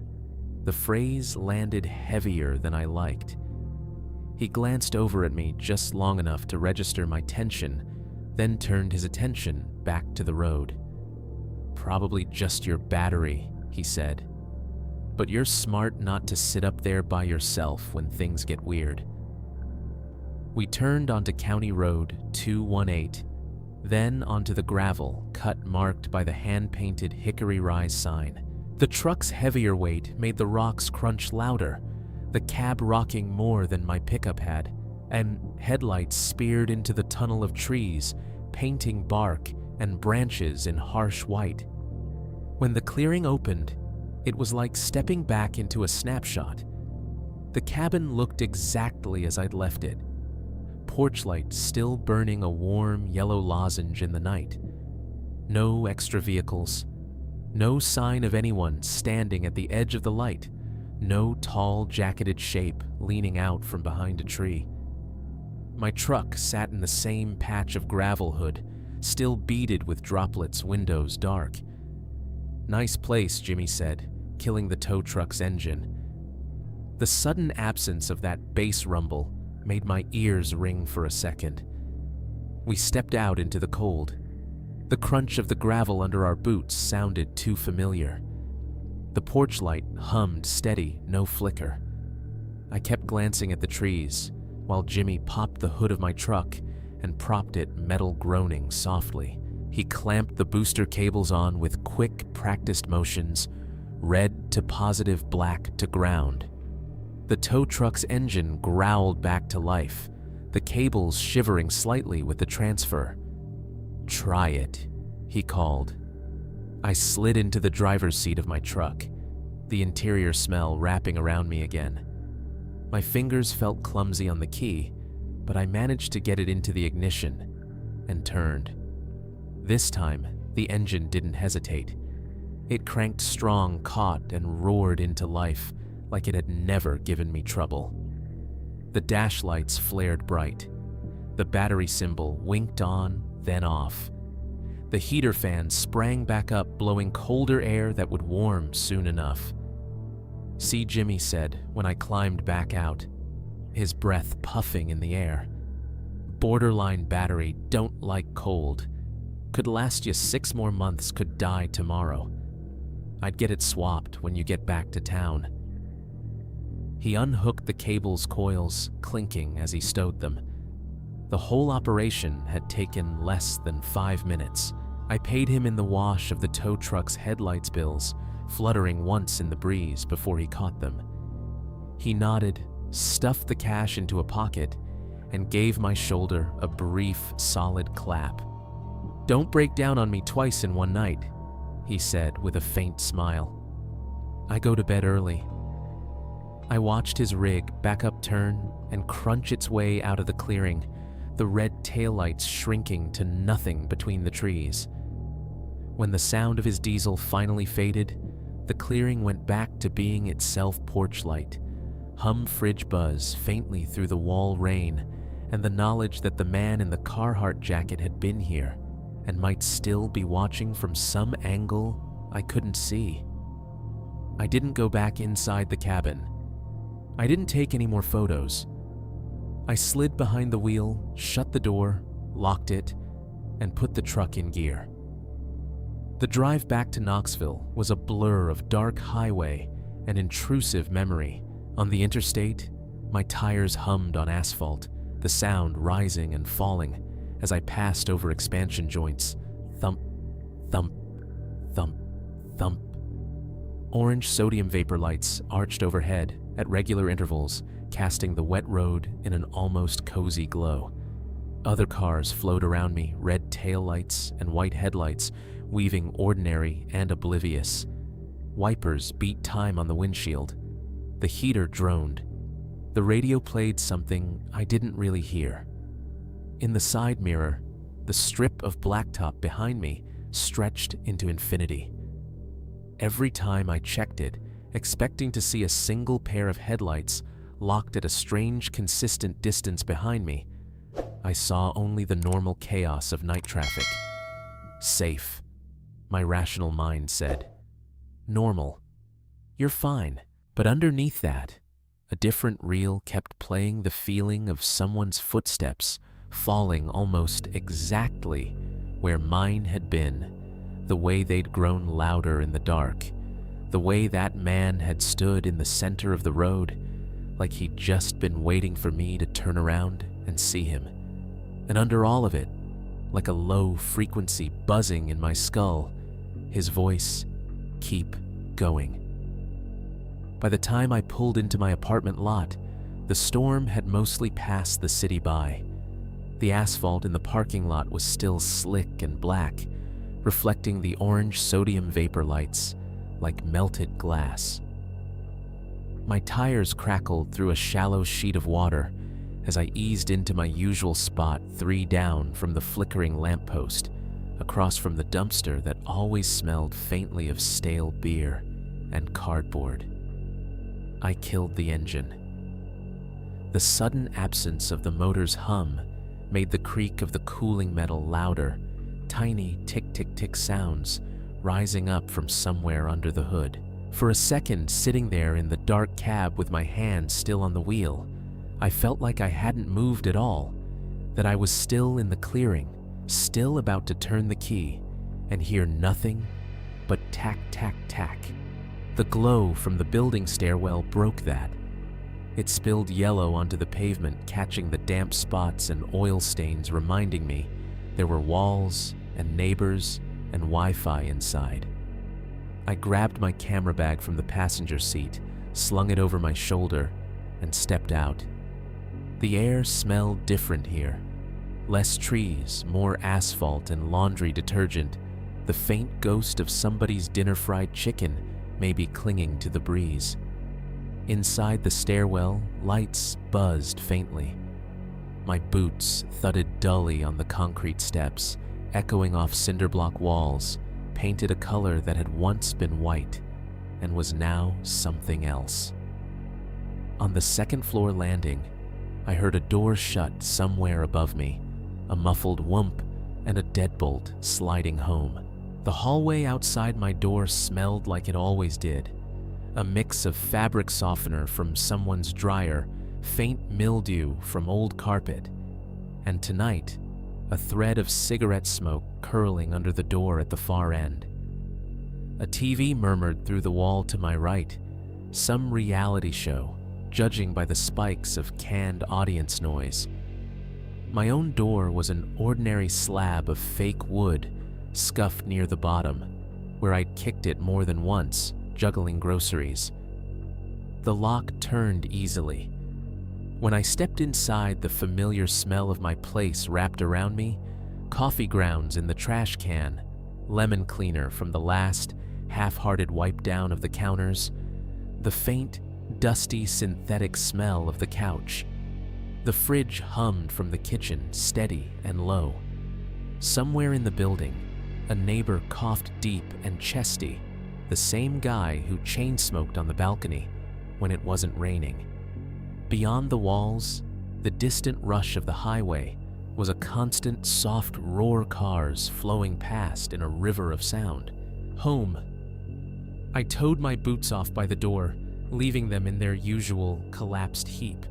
The phrase landed heavier than I liked. He glanced over at me just long enough to register my tension, then turned his attention back to the road. Probably just your battery, he said. But you're smart not to sit up there by yourself when things get weird. We turned onto County Road 218, then onto the gravel cut marked by the hand-painted Hickory Rise sign. The truck's heavier weight made the rocks crunch louder, the cab rocking more than my pickup had, and headlights speared into the tunnel of trees, painting bark and branches in harsh white. When the clearing opened, it was like stepping back into a snapshot. The cabin looked exactly as I'd left it. Porch light still burning a warm yellow lozenge in the night. No extra vehicles. No sign of anyone standing at the edge of the light. No tall, jacketed shape leaning out from behind a tree. My truck sat in the same patch of gravel hood, still beaded with droplets, windows dark. "Nice place," Jimmy said, killing the tow truck's engine. The sudden absence of that bass rumble made my ears ring for a second. We stepped out into the cold. The crunch of the gravel under our boots sounded too familiar. The porch light hummed steady, no flicker. I kept glancing at the trees, while Jimmy popped the hood of my truck and propped it, metal groaning softly. He clamped the booster cables on with quick, practiced motions, red to positive, black to ground. The tow truck's engine growled back to life, the cables shivering slightly with the transfer. "Try it," he called. I slid into the driver's seat of my truck, the interior smell wrapping around me again. My fingers felt clumsy on the key, but I managed to get it into the ignition and turned. This time, the engine didn't hesitate. It cranked strong, caught, and roared into life like it had never given me trouble. The dash lights flared bright. The battery symbol winked on, then off. The heater fan sprang back up, blowing colder air that would warm soon enough. "See," Jimmy said when I climbed back out, his breath puffing in the air. "Borderline battery, don't like cold. Could last you 6 more months, could die tomorrow. I'd get it swapped when you get back to town." He unhooked the cable's coils, clinking as he stowed them. The whole operation had taken less than 5 minutes. I paid him in the wash of the tow truck's headlights bills, fluttering once in the breeze before he caught them. He nodded, stuffed the cash into a pocket, and gave my shoulder a brief, solid clap. "Don't break down on me twice in one night," he said with a faint smile. "I go to bed early." I watched his rig back up turn and crunch its way out of the clearing, the red taillights shrinking to nothing between the trees. When the sound of his diesel finally faded, the clearing went back to being itself porch light, hum fridge buzz faintly through the wall rain, and the knowledge that the man in the Carhartt jacket had been here and might still be watching from some angle I couldn't see. I didn't go back inside the cabin. I didn't take any more photos. I slid behind the wheel, shut the door, locked it, and put the truck in gear. The drive back to Knoxville was a blur of dark highway and intrusive memory. On the interstate, my tires hummed on asphalt, the sound rising and falling as I passed over expansion joints. Thump, thump, thump, thump. Orange sodium vapor lights arched overhead at regular intervals, casting the wet road in an almost cozy glow. Other cars flowed around me, red taillights and white headlights, weaving ordinary and oblivious. Wipers beat time on the windshield. The heater droned. The radio played something I didn't really hear. In the side mirror, the strip of blacktop behind me stretched into infinity. Every time I checked it, expecting to see a single pair of headlights locked at a strange, consistent distance behind me, I saw only the normal chaos of night traffic. Safe, my rational mind said. Normal. You're fine. But underneath that, a different reel kept playing the feeling of someone's footsteps falling almost exactly where mine had been, The way they'd grown louder in the dark. The way that man had stood in the center of the road, like he'd just been waiting for me to turn around and see him. And under all of it, like a low frequency buzzing in my skull, his voice, "Keep going." By the time I pulled into my apartment lot, the storm had mostly passed the city by. The asphalt in the parking lot was still slick and black, reflecting the orange sodium vapor lights like melted glass. My tires crackled through a shallow sheet of water as I eased into my usual spot 3 down from the flickering lamppost, across from the dumpster that always smelled faintly of stale beer and cardboard. I killed the engine. The sudden absence of the motor's hum made the creak of the cooling metal louder, tiny tick-tick-tick sounds rising up from somewhere under the hood. For a second, sitting there in the dark cab with my hand still on the wheel, I felt like I hadn't moved at all, that I was still in the clearing, still about to turn the key and hear nothing but tack, tack, tack. The glow from the building stairwell broke that. It spilled yellow onto the pavement, catching the damp spots and oil stains, reminding me there were walls and neighbors and Wi-Fi inside. I grabbed my camera bag from the passenger seat, slung it over my shoulder, and stepped out. The air smelled different here. Less trees, more asphalt and laundry detergent, the faint ghost of somebody's dinner-fried chicken maybe clinging to the breeze. Inside the stairwell, lights buzzed faintly. My boots thudded dully on the concrete steps, echoing off cinder-block walls, painted a color that had once been white and was now something else. On the second-floor landing, I heard a door shut somewhere above me, a muffled whoomp, and a deadbolt sliding home. The hallway outside my door smelled like it always did, a mix of fabric softener from someone's dryer, faint mildew from old carpet, and tonight, a thread of cigarette smoke curling under the door at the far end. A TV murmured through the wall to my right, some reality show, judging by the spikes of canned audience noise. My own door was an ordinary slab of fake wood, scuffed near the bottom, where I'd kicked it more than once, juggling groceries. The lock turned easily. When I stepped inside, the familiar smell of my place wrapped around me, coffee grounds in the trash can, lemon cleaner from the last half-hearted wipe down of the counters, the faint, dusty synthetic smell of the couch. The fridge hummed from the kitchen, steady and low. Somewhere in the building, a neighbor coughed deep and chesty, the same guy who chain-smoked on the balcony when it wasn't raining. Beyond the walls, the distant rush of the highway was a constant soft roar, cars flowing past in a river of sound. Home. I towed my boots off by the door, leaving them in their usual collapsed heap.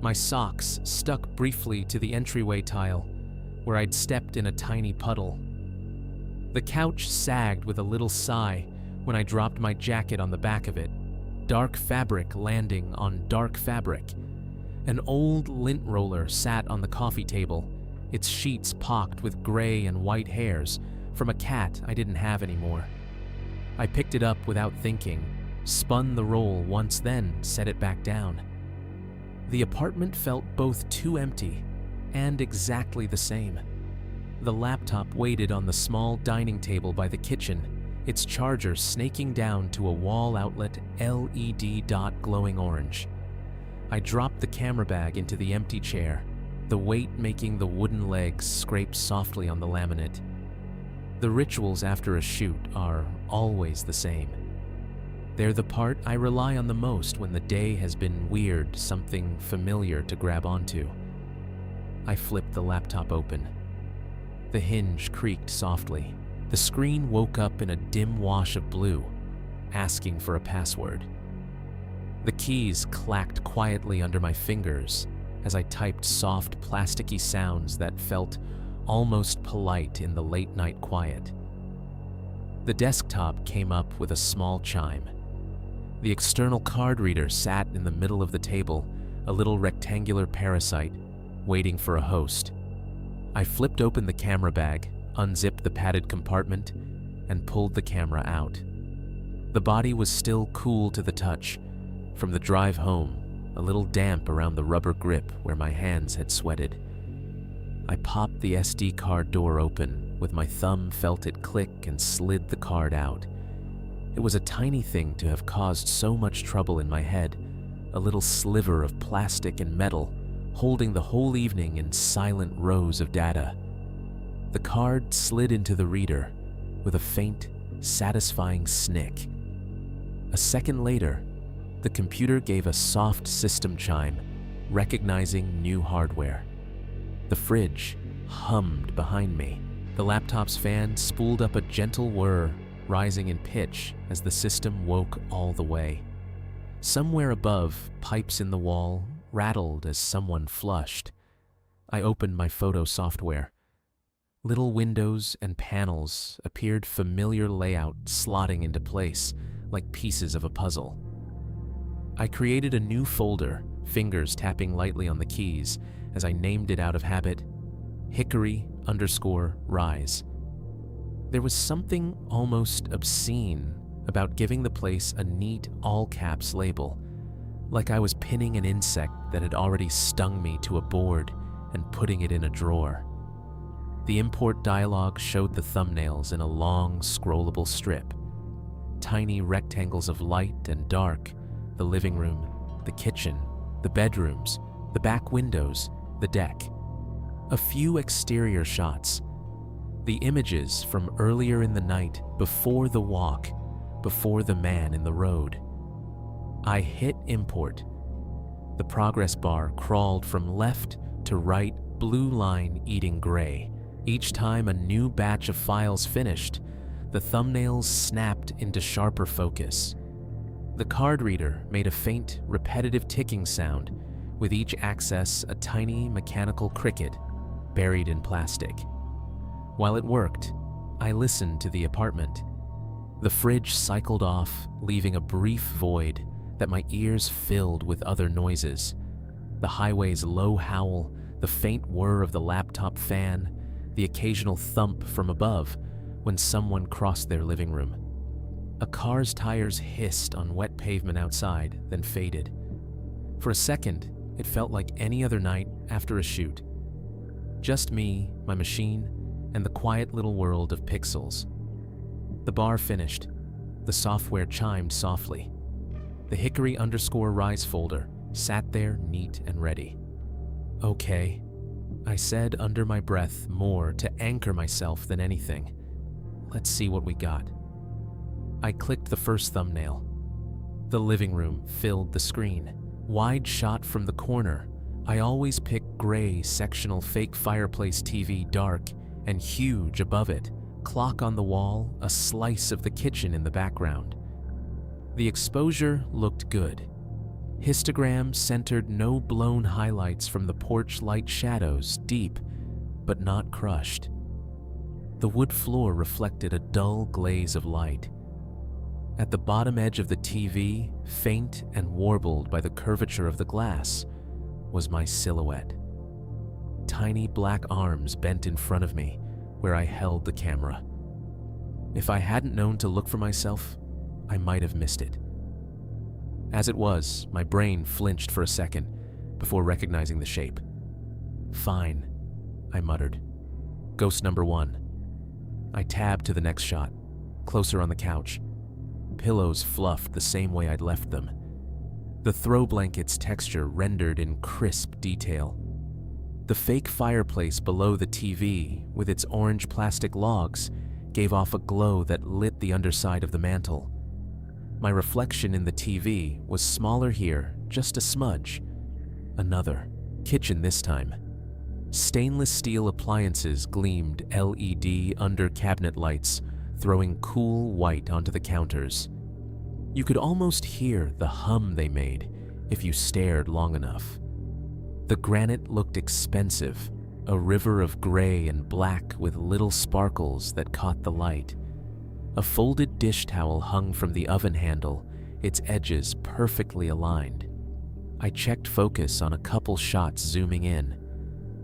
My socks stuck briefly to the entryway tile, where I'd stepped in a tiny puddle. The couch sagged with a little sigh when I dropped my jacket on the back of it, dark fabric landing on dark fabric. An old lint roller sat on the coffee table, its sheets pocked with gray and white hairs from a cat I didn't have anymore. I picked it up without thinking, spun the roll once, then set it back down. The apartment felt both too empty and exactly the same. The laptop waited on the small dining table by the kitchen, its charger snaking down to a wall outlet LED dot glowing orange. I dropped the camera bag into the empty chair, the weight making the wooden legs scrape softly on the laminate. The rituals after a shoot are always the same. They're the part I rely on the most when the day has been weird, something familiar to grab onto. I flipped the laptop open. The hinge creaked softly. The screen woke up in a dim wash of blue, asking for a password. The keys clacked quietly under my fingers as I typed soft, plasticky sounds that felt almost polite in the late-night quiet. The desktop came up with a small chime. The external card reader sat in the middle of the table, a little rectangular parasite, waiting for a host. I flipped open the camera bag, unzipped the padded compartment, and pulled the camera out. The body was still cool to the touch. From the drive home, a little damp around the rubber grip where my hands had sweated. I popped the SD card door open. With my thumb, felt it click and slid the card out. It was a tiny thing to have caused so much trouble in my head, a little sliver of plastic and metal, holding the whole evening in silent rows of data. The card slid into the reader with a faint, satisfying snick. A second later, the computer gave a soft system chime, recognizing new hardware. The fridge hummed behind me. The laptop's fan spooled up a gentle whir, rising in pitch as the system woke all the way. Somewhere above, pipes in the wall rattled as someone flushed. I opened my photo software. Little windows and panels appeared familiar layout slotting into place like pieces of a puzzle. I created a new folder, fingers tapping lightly on the keys as I named it out of habit, Hickory_Rise. There was something almost obscene about giving the place a neat all-caps label, like I was pinning an insect that had already stung me to a board and putting it in a drawer. The import dialogue showed the thumbnails in a long, scrollable strip. Tiny rectangles of light and dark, the living room, the kitchen, the bedrooms, the back windows, the deck. A few exterior shots. The images from earlier in the night, before the walk, before the man in the road. I hit import. The progress bar crawled from left to right, blue line eating gray. Each time a new batch of files finished, the thumbnails snapped into sharper focus. The card reader made a faint, repetitive ticking sound, with each access a tiny mechanical cricket buried in plastic. While it worked, I listened to the apartment. The fridge cycled off, leaving a brief void that my ears filled with other noises. The highway's low howl, the faint whir of the laptop fan, the occasional thump from above when someone crossed their living room. A car's tires hissed on wet pavement outside, then faded. For a second, it felt like any other night after a shoot. Just me, my machine, and the quiet little world of pixels. The bar finished. The software chimed softly. The Hickory_Rise folder sat there neat and ready. Okay, I said under my breath, more to anchor myself than anything. Let's see what we got. I clicked the first thumbnail. The living room filled the screen. Wide shot from the corner. I always pick gray sectional fake fireplace TV, dark and huge above it. Clock on the wall, a slice of the kitchen in the background. The exposure looked good. Histogram centered no blown highlights from the porch light shadows, deep but not crushed. The wood floor reflected a dull glaze of light. At the bottom edge of the TV, faint and warbled by the curvature of the glass, was my silhouette. Tiny black arms bent in front of me where I held the camera. If I hadn't known to look for myself, I might have missed it. As it was, my brain flinched for a second before recognizing the shape. Fine, I muttered. Ghost number 1. I tabbed to the next shot, closer on the couch. Pillows fluffed the same way I'd left them. The throw blanket's texture rendered in crisp detail. The fake fireplace below the TV, with its orange plastic logs, gave off a glow that lit the underside of the mantel. My reflection in the TV was smaller here, just a smudge. Another. Kitchen this time. Stainless steel appliances gleamed LED under cabinet lights, throwing cool white onto the counters. You could almost hear the hum they made if you stared long enough. The granite looked expensive, a river of gray and black with little sparkles that caught the light. A folded dish towel hung from the oven handle, its edges perfectly aligned. I checked focus on a couple shots zooming in.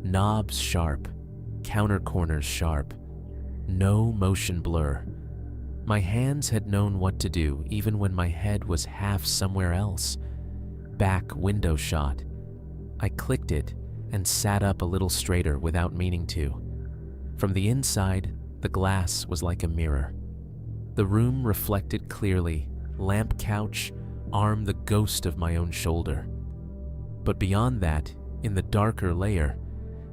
Knobs sharp, counter corners sharp, no motion blur. My hands had known what to do even when my head was half somewhere else. Back window shot. I clicked it and sat up a little straighter without meaning to. From the inside, the glass was like a mirror. The room reflected clearly, lamp couch, arm the ghost of my own shoulder. But beyond that, in the darker layer,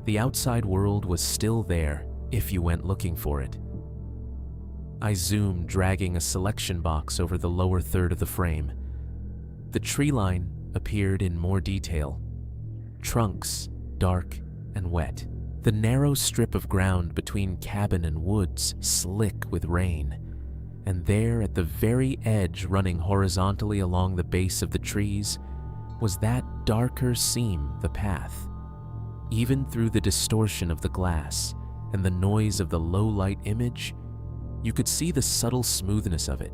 the outside world was still there if you went looking for it. I zoomed, dragging a selection box over the lower third of the frame. The tree line appeared in more detail. Trunks, dark and wet. The narrow strip of ground between cabin and woods slick with rain. And there at the very edge, running horizontally along the base of the trees, was that darker seam, the path. Even through the distortion of the glass and the noise of the low-light image, you could see the subtle smoothness of it.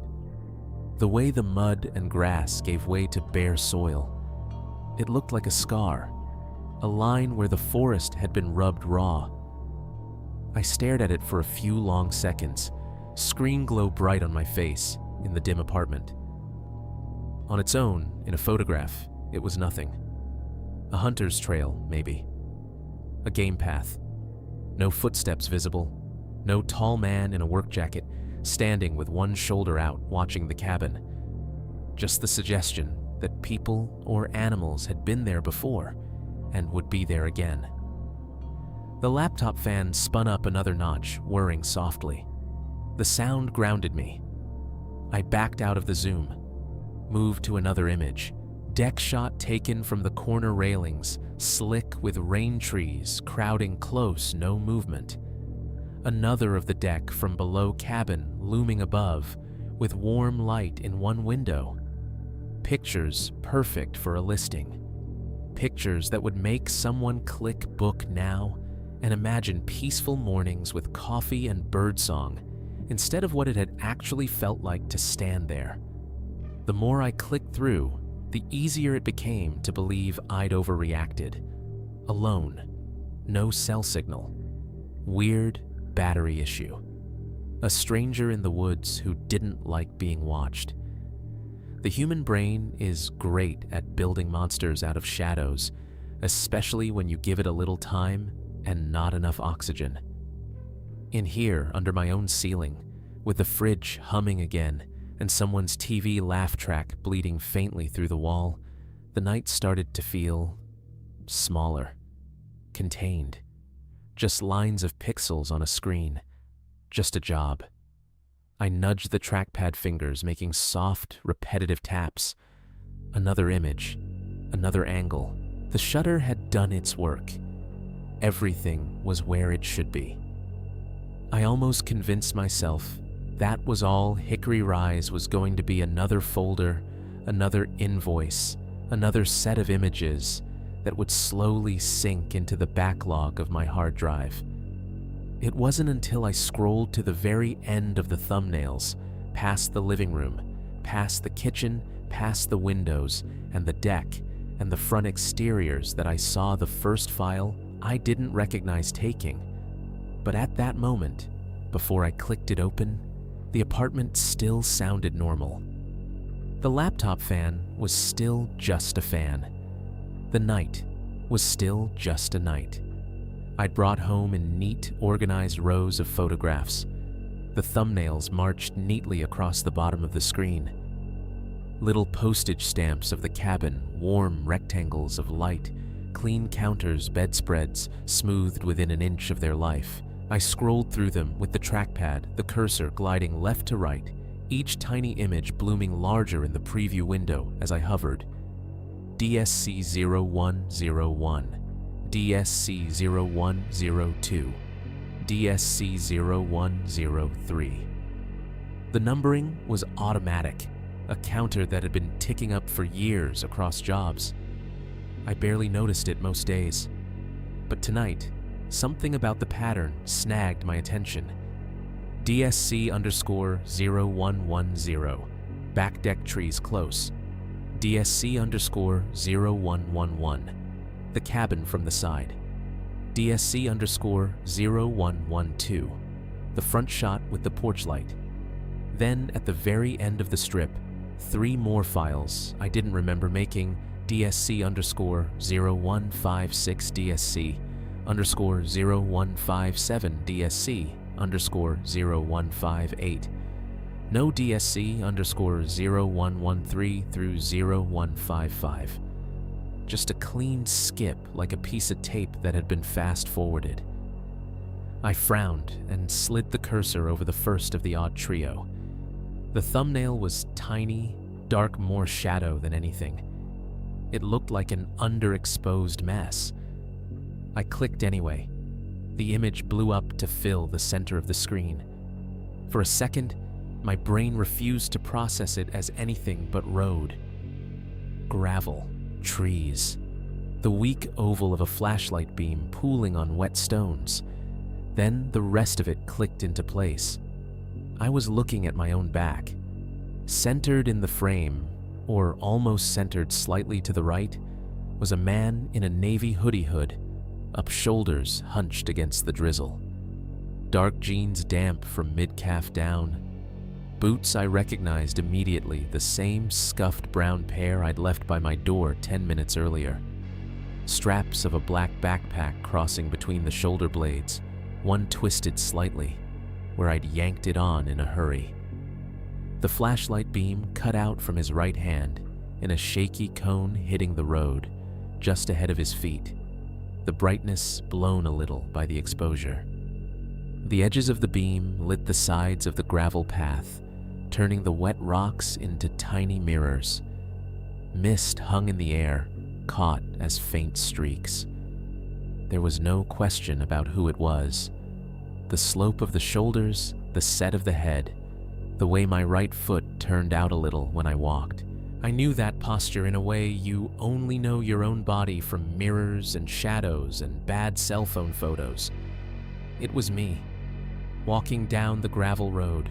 The way the mud and grass gave way to bare soil. It looked like a scar, a line where the forest had been rubbed raw. I stared at it for a few long seconds, screen glow bright on my face in the dim apartment. On its own, in a photograph, it was nothing. A hunter's trail, maybe. A game path. No footsteps visible. No tall man in a work jacket, standing with one shoulder out, watching the cabin. Just the suggestion that people or animals had been there before and would be there again. The laptop fan spun up another notch, whirring softly. The sound grounded me. I backed out of the zoom, moved to another image. Deck shot taken from the corner railings, slick with rain trees crowding close, no movement. Another of the deck from below cabin looming above, with warm light in one window. Pictures perfect for a listing. Pictures that would make someone click book now and imagine peaceful mornings with coffee and birdsong instead of what it had actually felt like to stand there. The more I clicked through, the easier it became to believe I'd overreacted. Alone. No cell signal. Weird battery issue. A stranger in the woods who didn't like being watched. The human brain is great at building monsters out of shadows, especially when you give it a little time and not enough oxygen. In here, under my own ceiling, with the fridge humming again and someone's TV laugh track bleeding faintly through the wall, the night started to feel smaller, contained. Just lines of pixels on a screen. Just a job. I nudged the trackpad fingers, making soft, repetitive taps. Another image. Another angle. The shutter had done its work. Everything was where it should be. I almost convinced myself that was all Hickory Rise was going to be: another folder, another invoice, another set of images that would slowly sink into the backlog of my hard drive. It wasn't until I scrolled to the very end of the thumbnails, past the living room, past the kitchen, past the windows and the deck and the front exteriors, that I saw the first file I didn't recognize taking. But at that moment, before I clicked it open, the apartment still sounded normal. The laptop fan was still just a fan. The night was still just a night. I'd brought home in neat, organized rows of photographs. The thumbnails marched neatly across the bottom of the screen. Little postage stamps of the cabin, warm rectangles of light, clean counters, bedspreads, smoothed within an inch of their life. I scrolled through them with the trackpad, the cursor gliding left to right, each tiny image blooming larger in the preview window as I hovered. DSC0101, DSC0102, DSC0103. The numbering was automatic, a counter that had been ticking up for years across jobs. I barely noticed it most days, but tonight, something about the pattern snagged my attention. DSC underscore 0110, back deck trees close. DSC underscore 0111, the cabin from the side. DSC underscore 0112, the front shot with the porch light. Then at the very end of the strip, 3 more files I didn't remember making. DSC underscore 0156 DSC underscore 0157 DSC underscore 0158. No DSC underscore 0113 through 0155. Just a clean skip like a piece of tape that had been fast forwarded. I frowned and slid the cursor over the first of the odd trio. The thumbnail was tiny, dark, more shadow than anything. It looked like an underexposed mess. I clicked anyway. The image blew up to fill the center of the screen. For a second, my brain refused to process it as anything but road. Gravel, trees, the weak oval of a flashlight beam pooling on wet stones. Then the rest of it clicked into place. I was looking at my own back. Centered in the frame, or almost centered slightly to the right, was a man in a navy hoodie hood, up shoulders hunched against the drizzle. Dark jeans damp from mid-calf down. Boots I recognized immediately, the same scuffed brown pair I'd left by my door 10 minutes earlier. Straps of a black backpack crossing between the shoulder blades, one twisted slightly, where I'd yanked it on in a hurry. The flashlight beam cut out from his right hand in a shaky cone hitting the road, just ahead of his feet, the brightness blown a little by the exposure. The edges of the beam lit the sides of the gravel path, turning the wet rocks into tiny mirrors. Mist hung in the air, caught as faint streaks. There was no question about who it was. The slope of the shoulders, the set of the head, the way my right foot turned out a little when I walked. I knew that posture in a way you only know your own body from mirrors and shadows and bad cell phone photos. It was me, walking down the gravel road,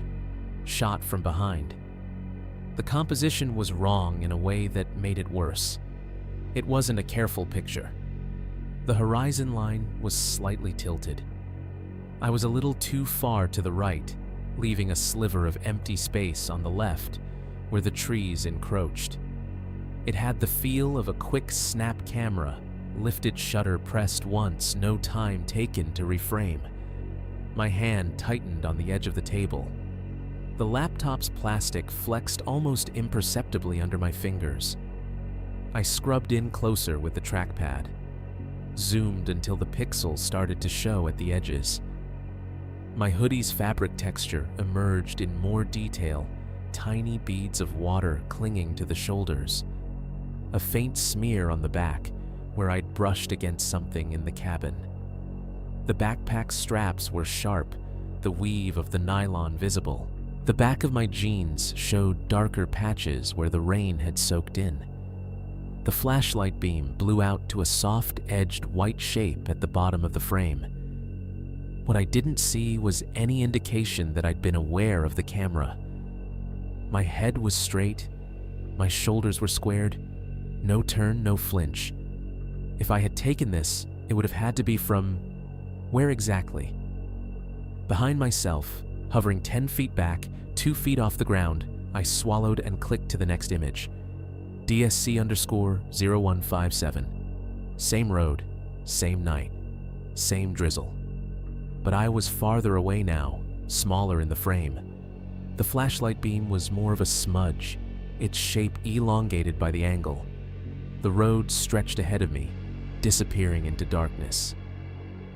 shot from behind. The composition was wrong in a way that made it worse. It wasn't a careful picture. The horizon line was slightly tilted. I was a little too far to the right, leaving a sliver of empty space on the left where the trees encroached. It had the feel of a quick snap camera, lifted shutter pressed once, no time taken to reframe. My hand tightened on the edge of the table. The laptop's plastic flexed almost imperceptibly under my fingers. I scrubbed in closer with the trackpad, zoomed until the pixels started to show at the edges. My hoodie's fabric texture emerged in more detail, tiny beads of water clinging to the shoulders. A faint smear on the back where I'd brushed against something in the cabin. The backpack straps were sharp, the weave of the nylon visible. The back of my jeans showed darker patches where the rain had soaked in. The flashlight beam blew out to a soft-edged white shape at the bottom of the frame. What I didn't see was any indication that I'd been aware of the camera. My head was straight, my shoulders were squared, no turn, no flinch. If I had taken this, it would have had to be from where exactly? Behind myself, hovering 10 feet back, 2 feet off the ground, I swallowed and clicked to the next image. DSC underscore 0157. Same road, same night, same drizzle. But I was farther away now, smaller in the frame. The flashlight beam was more of a smudge, its shape elongated by the angle. The road stretched ahead of me, disappearing into darkness.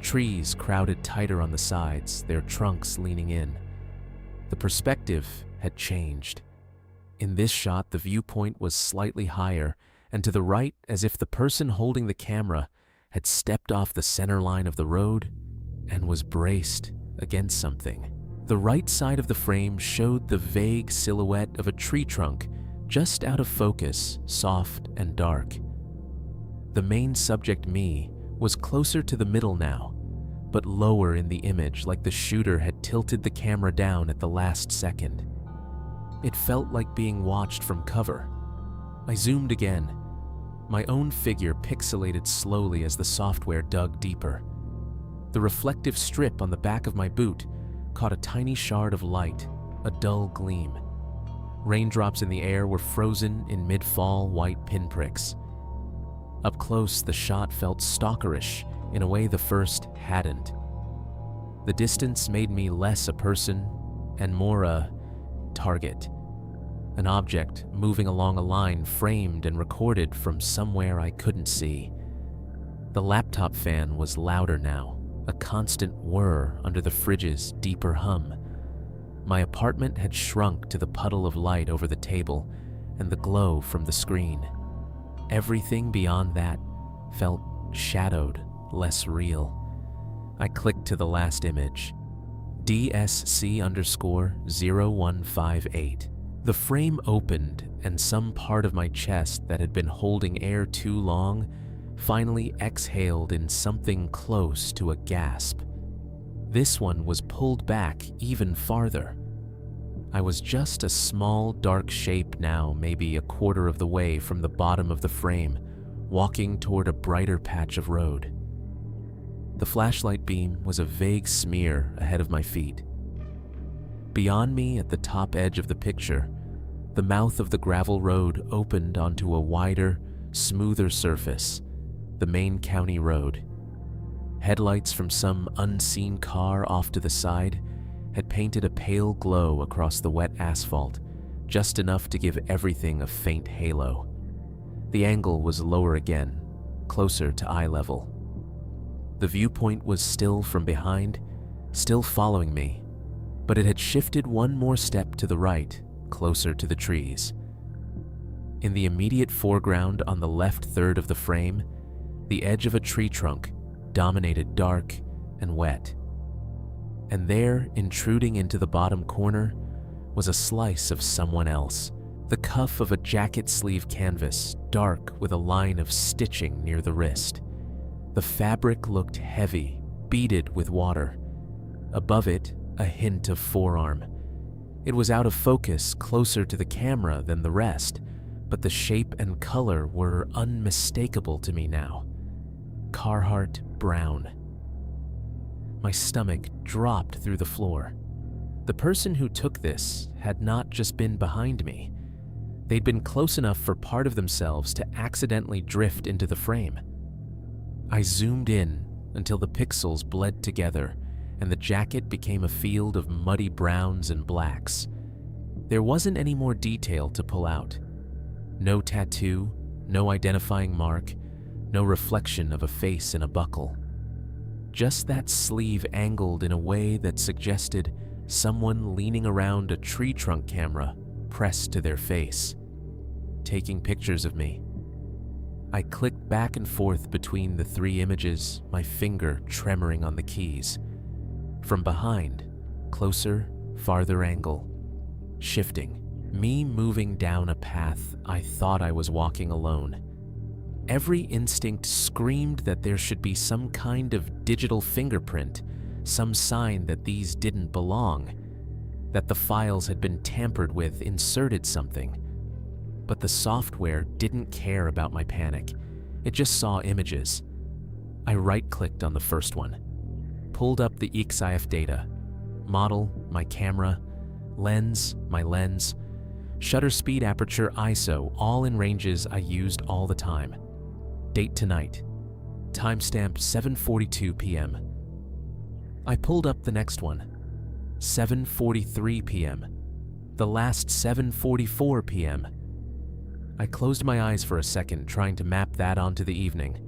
Trees crowded tighter on the sides, their trunks leaning in. The perspective had changed. In this shot, the viewpoint was slightly higher, and to the right, as if the person holding the camera had stepped off the center line of the road and was braced against something. The right side of the frame showed the vague silhouette of a tree trunk just out of focus, soft and dark. The main subject, me, was closer to the middle now, but lower in the image, like the shooter had tilted the camera down at the last second. It felt like being watched from cover. I zoomed again. My own figure pixelated slowly as the software dug deeper. The reflective strip on the back of my boot caught a tiny shard of light, a dull gleam. Raindrops in the air were frozen in mid-fall white pinpricks. Up close, the shot felt stalkerish in a way the first hadn't. The distance made me less a person and more a target, an object moving along a line framed and recorded from somewhere I couldn't see. The laptop fan was louder now, a constant whir under the fridge's deeper hum. My apartment had shrunk to the puddle of light over the table and the glow from the screen. Everything beyond that felt shadowed, less real. I clicked to the last image, DSC_0158. The frame opened and some part of my chest that had been holding air too long finally exhaled in something close to a gasp. This one was pulled back even farther. I was just a small dark shape now, maybe a quarter of the way from the bottom of the frame, walking toward a brighter patch of road. The flashlight beam was a vague smear ahead of my feet. Beyond me, at the top edge of the picture, the mouth of the gravel road opened onto a wider, smoother surface, the main county road. Headlights from some unseen car off to the side had painted a pale glow across the wet asphalt, just enough to give everything a faint halo. The angle was lower again, closer to eye level. The viewpoint was still from behind, still following me, but it had shifted one more step to the right, closer to the trees. In the immediate foreground on the left third of the frame, the edge of a tree trunk dominated dark and wet. And there, intruding into the bottom corner, was a slice of someone else, the cuff of a jacket sleeve canvas, dark with a line of stitching near the wrist. The fabric looked heavy, beaded with water. Above it, a hint of forearm. It was out of focus, closer to the camera than the rest, but the shape and color were unmistakable to me now. Carhartt brown. My stomach dropped through the floor. The person who took this had not just been behind me. They'd been close enough for part of themselves to accidentally drift into the frame. I zoomed in until the pixels bled together and the jacket became a field of muddy browns and blacks. There wasn't any more detail to pull out. No tattoo, no identifying mark, no reflection of a face in a buckle. Just that sleeve angled in a way that suggested someone leaning around a tree trunk camera pressed to their face, taking pictures of me. I clicked back and forth between the three images, my finger tremoring on the keys. From behind, closer, farther angle, shifting, me moving down a path I thought I was walking alone. Every instinct screamed that there should be some kind of digital fingerprint, some sign that these didn't belong, that the files had been tampered with, inserted something. But the software didn't care about my panic. It just saw images. I right-clicked on the first one, pulled up the EXIF data, model, my camera, lens, my lens, shutter speed, aperture, ISO, all in ranges I used all the time. Date tonight, timestamp 7:42 p.m. I pulled up the next one, 7:43 p.m., the last 7:44 p.m. I closed my eyes for a second, trying to map that onto the evening.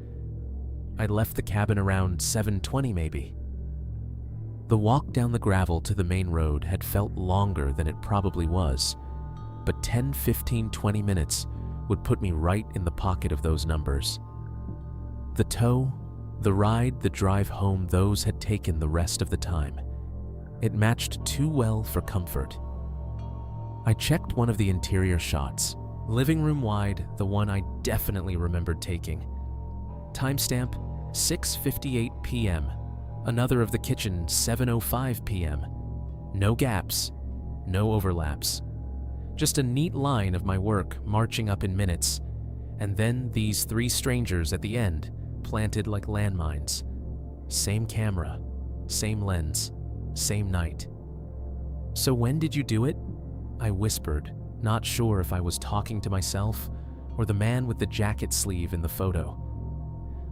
I'd left the cabin around 7:20 maybe. The walk down the gravel to the main road had felt longer than it probably was, but 10, 15, 20 minutes would put me right in the pocket of those numbers. The tow, the ride, the drive home, those had taken the rest of the time. It matched too well for comfort. I checked one of the interior shots, living room wide, the one I definitely remembered taking. Timestamp 6:58 p.m., Another of the kitchen, 7:05 p.m. No gaps, no overlaps. Just a neat line of my work marching up in minutes, and then these 3 strangers at the end, planted like landmines. Same camera, same lens, same night. "So when did you do it?" I whispered, not sure if I was talking to myself or the man with the jacket sleeve in the photo.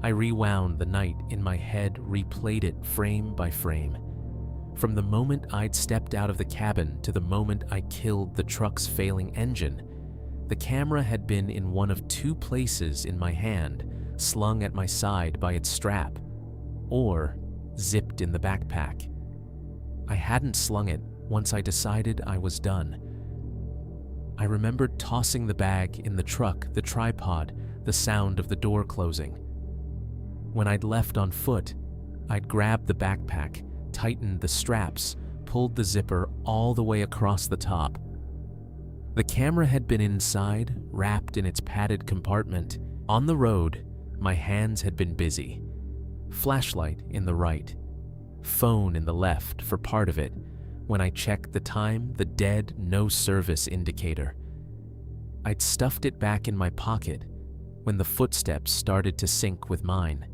I rewound the night in my head, replayed it frame by frame. From the moment I'd stepped out of the cabin to the moment I killed the truck's failing engine, the camera had been in one of 2 places in my hand, slung at my side by its strap, or zipped in the backpack. I hadn't slung it once I decided I was done. I remembered tossing the bag in the truck, the tripod, the sound of the door closing. When I'd left on foot, I'd grabbed the backpack, tightened the straps, pulled the zipper all the way across the top. The camera had been inside, wrapped in its padded compartment. On the road, my hands had been busy. Flashlight in the right, phone in the left for part of it. When I checked the time, the dead no service indicator. I'd stuffed it back in my pocket when the footsteps started to sync with mine.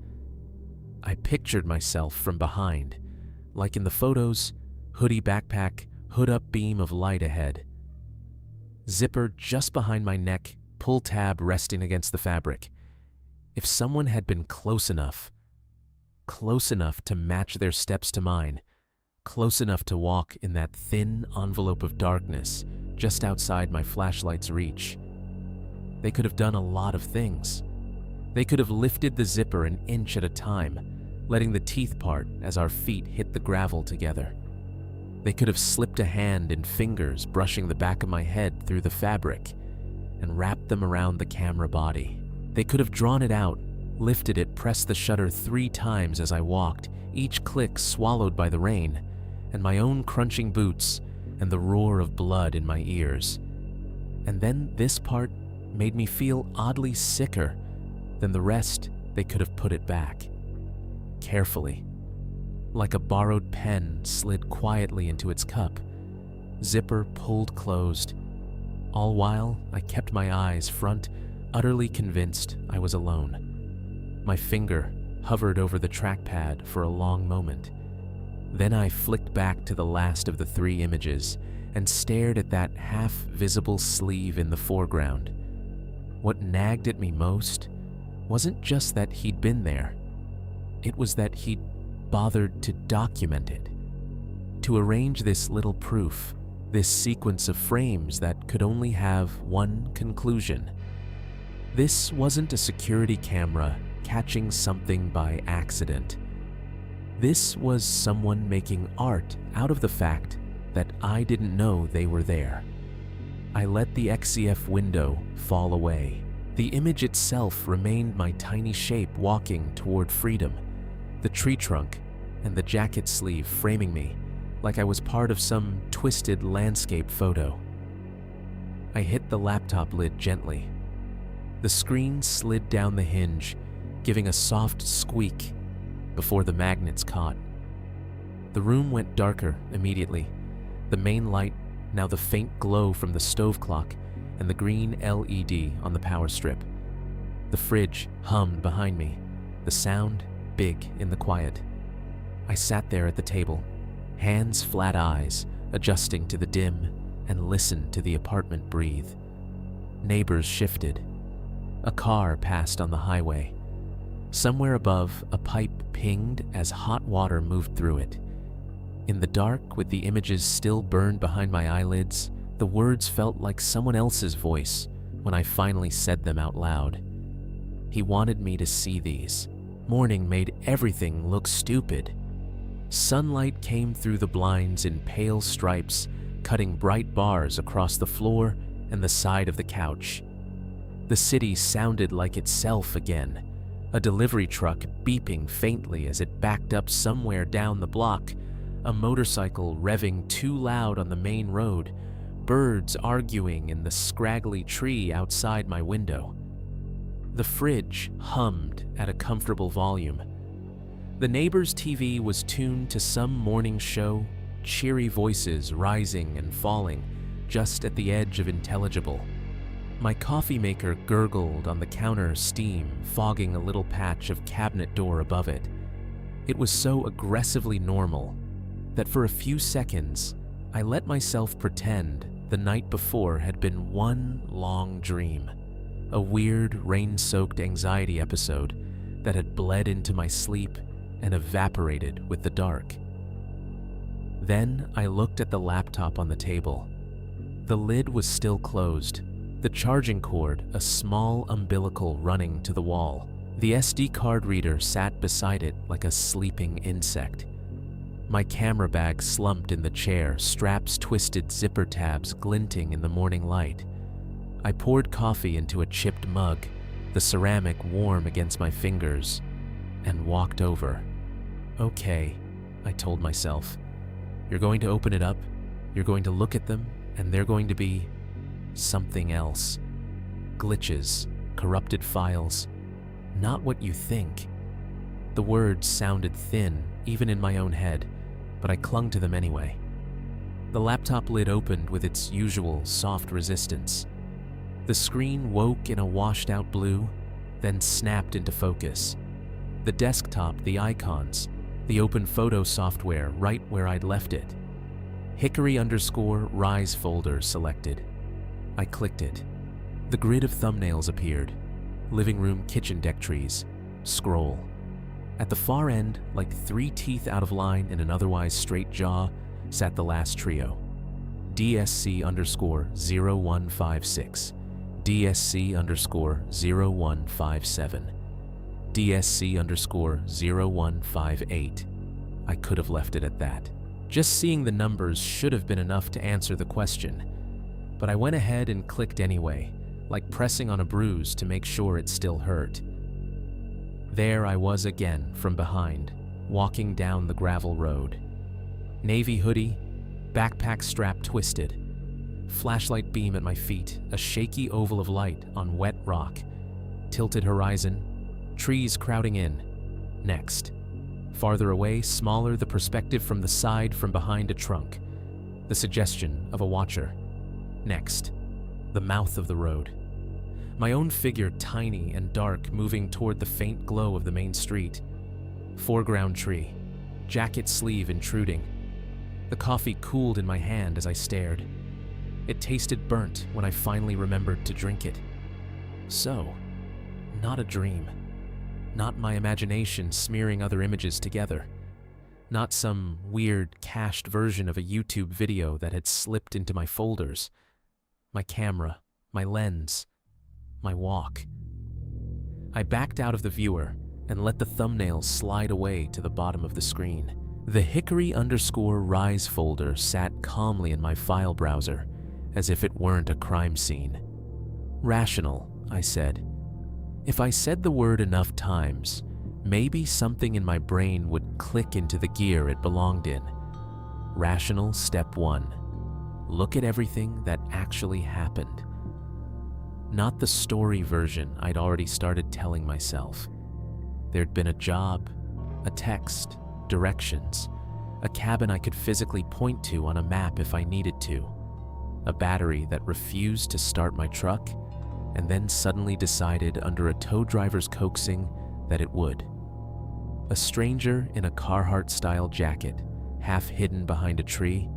I pictured myself from behind, like in the photos, hoodie backpack, hood up beam of light ahead. Zipper just behind my neck, pull tab resting against the fabric. If someone had been close enough to match their steps to mine, close enough to walk in that thin envelope of darkness just outside my flashlight's reach, they could have done a lot of things. They could have lifted the zipper an inch at a time, letting the teeth part as our feet hit the gravel together. They could have slipped a hand and fingers brushing the back of my head through the fabric and wrapped them around the camera body. They could have drawn it out, lifted it, pressed the shutter 3 times as I walked, each click swallowed by the rain and my own crunching boots and the roar of blood in my ears. And then this part made me feel oddly sicker than the rest. They could have put it back. Carefully. Like a borrowed pen slid quietly into its cup. Zipper pulled closed. All while, I kept my eyes front, utterly convinced I was alone. My finger hovered over the trackpad for a long moment. Then I flicked back to the last of the 3 images and stared at that half-visible sleeve in the foreground. What nagged at me most wasn't just that he'd been there. It was that he'd bothered to document it, to arrange this little proof, this sequence of frames that could only have one conclusion. This wasn't a security camera catching something by accident. This was someone making art out of the fact that I didn't know they were there. I let the XCF window fall away. The image itself remained my tiny shape walking toward freedom, the tree trunk and the jacket sleeve framing me like I was part of some twisted landscape photo. I hit the laptop lid gently. The screen slid down the hinge, giving a soft squeak before the magnets caught. The room went darker immediately. The main light, now the faint glow from the stove clock and the green LED on the power strip. The fridge hummed behind me, the sound big in the quiet. I sat there at the table, hands flat eyes, adjusting to the dim, and listened to the apartment breathe. Neighbors shifted. A car passed on the highway. Somewhere above, a pipe pinged as hot water moved through it. In the dark, with the images still burned behind my eyelids, the words felt like someone else's voice when I finally said them out loud. He wanted me to see these. Morning made everything look stupid. Sunlight came through the blinds in pale stripes, cutting bright bars across the floor and the side of the couch. The city sounded like itself again, a delivery truck beeping faintly as it backed up somewhere down the block, a motorcycle revving too loud on the main road, birds arguing in the scraggly tree outside my window. The fridge hummed at a comfortable volume. The neighbor's TV was tuned to some morning show, cheery voices rising and falling just at the edge of intelligible. My coffee maker gurgled on the counter, steam fogging a little patch of cabinet door above it. It was so aggressively normal that for a few seconds, I let myself pretend the night before had been one long dream, a weird, rain-soaked anxiety episode that had bled into my sleep and evaporated with the dark. Then I looked at the laptop on the table. The lid was still closed, the charging cord a small umbilical running to the wall. The SD card reader sat beside it like a sleeping insect. My camera bag slumped in the chair, straps twisted, zipper tabs glinting in the morning light. I poured coffee into a chipped mug, the ceramic warm against my fingers, and walked over. Okay, I told myself. You're going to open it up, you're going to look at them, and they're going to be something else. Glitches, corrupted files, not what you think. The words sounded thin, even in my own head, but I clung to them anyway. The laptop lid opened with its usual soft resistance. The screen woke in a washed-out blue, then snapped into focus. The desktop, the icons, the open photo software right where I'd left it. Hickory_Rise folder selected. I clicked it. The grid of thumbnails appeared. Living room, kitchen deck trees. Scroll. At the far end, like 3 teeth out of line in an otherwise straight jaw, sat the last trio. DSC_0156. DSC_0157. DSC_0158. I could have left it at that. Just seeing the numbers should have been enough to answer the question. But I went ahead and clicked anyway, like pressing on a bruise to make sure it still hurt. There I was again from behind, walking down the gravel road. Navy hoodie, backpack strap twisted, flashlight beam at my feet, a shaky oval of light on wet rock, tilted horizon, trees crowding in. Next. Farther away, smaller, the perspective from the side from behind a trunk, the suggestion of a watcher. Next. The mouth of the road. My own figure tiny and dark, moving toward the faint glow of the main street. Foreground tree, jacket sleeve intruding. The coffee cooled in my hand as I stared. It tasted burnt when I finally remembered to drink it. So, not a dream. Not my imagination smearing other images together. Not some weird cached version of a YouTube video that had slipped into my folders. My camera, my lens, my walk. I backed out of the viewer and let the thumbnails slide away to the bottom of the screen. The Hickory_Rise folder sat calmly in my file browser, as if it weren't a crime scene. Rational, I said. If I said the word enough times, maybe something in my brain would click into the gear it belonged in. Rational step 1. Look at everything that actually happened. Not the story version I'd already started telling myself. There'd been a job, a text, directions, a cabin I could physically point to on a map if I needed to, a battery that refused to start my truck and then suddenly decided under a tow driver's coaxing that it would. A stranger in a Carhartt-style jacket, half hidden behind a tree,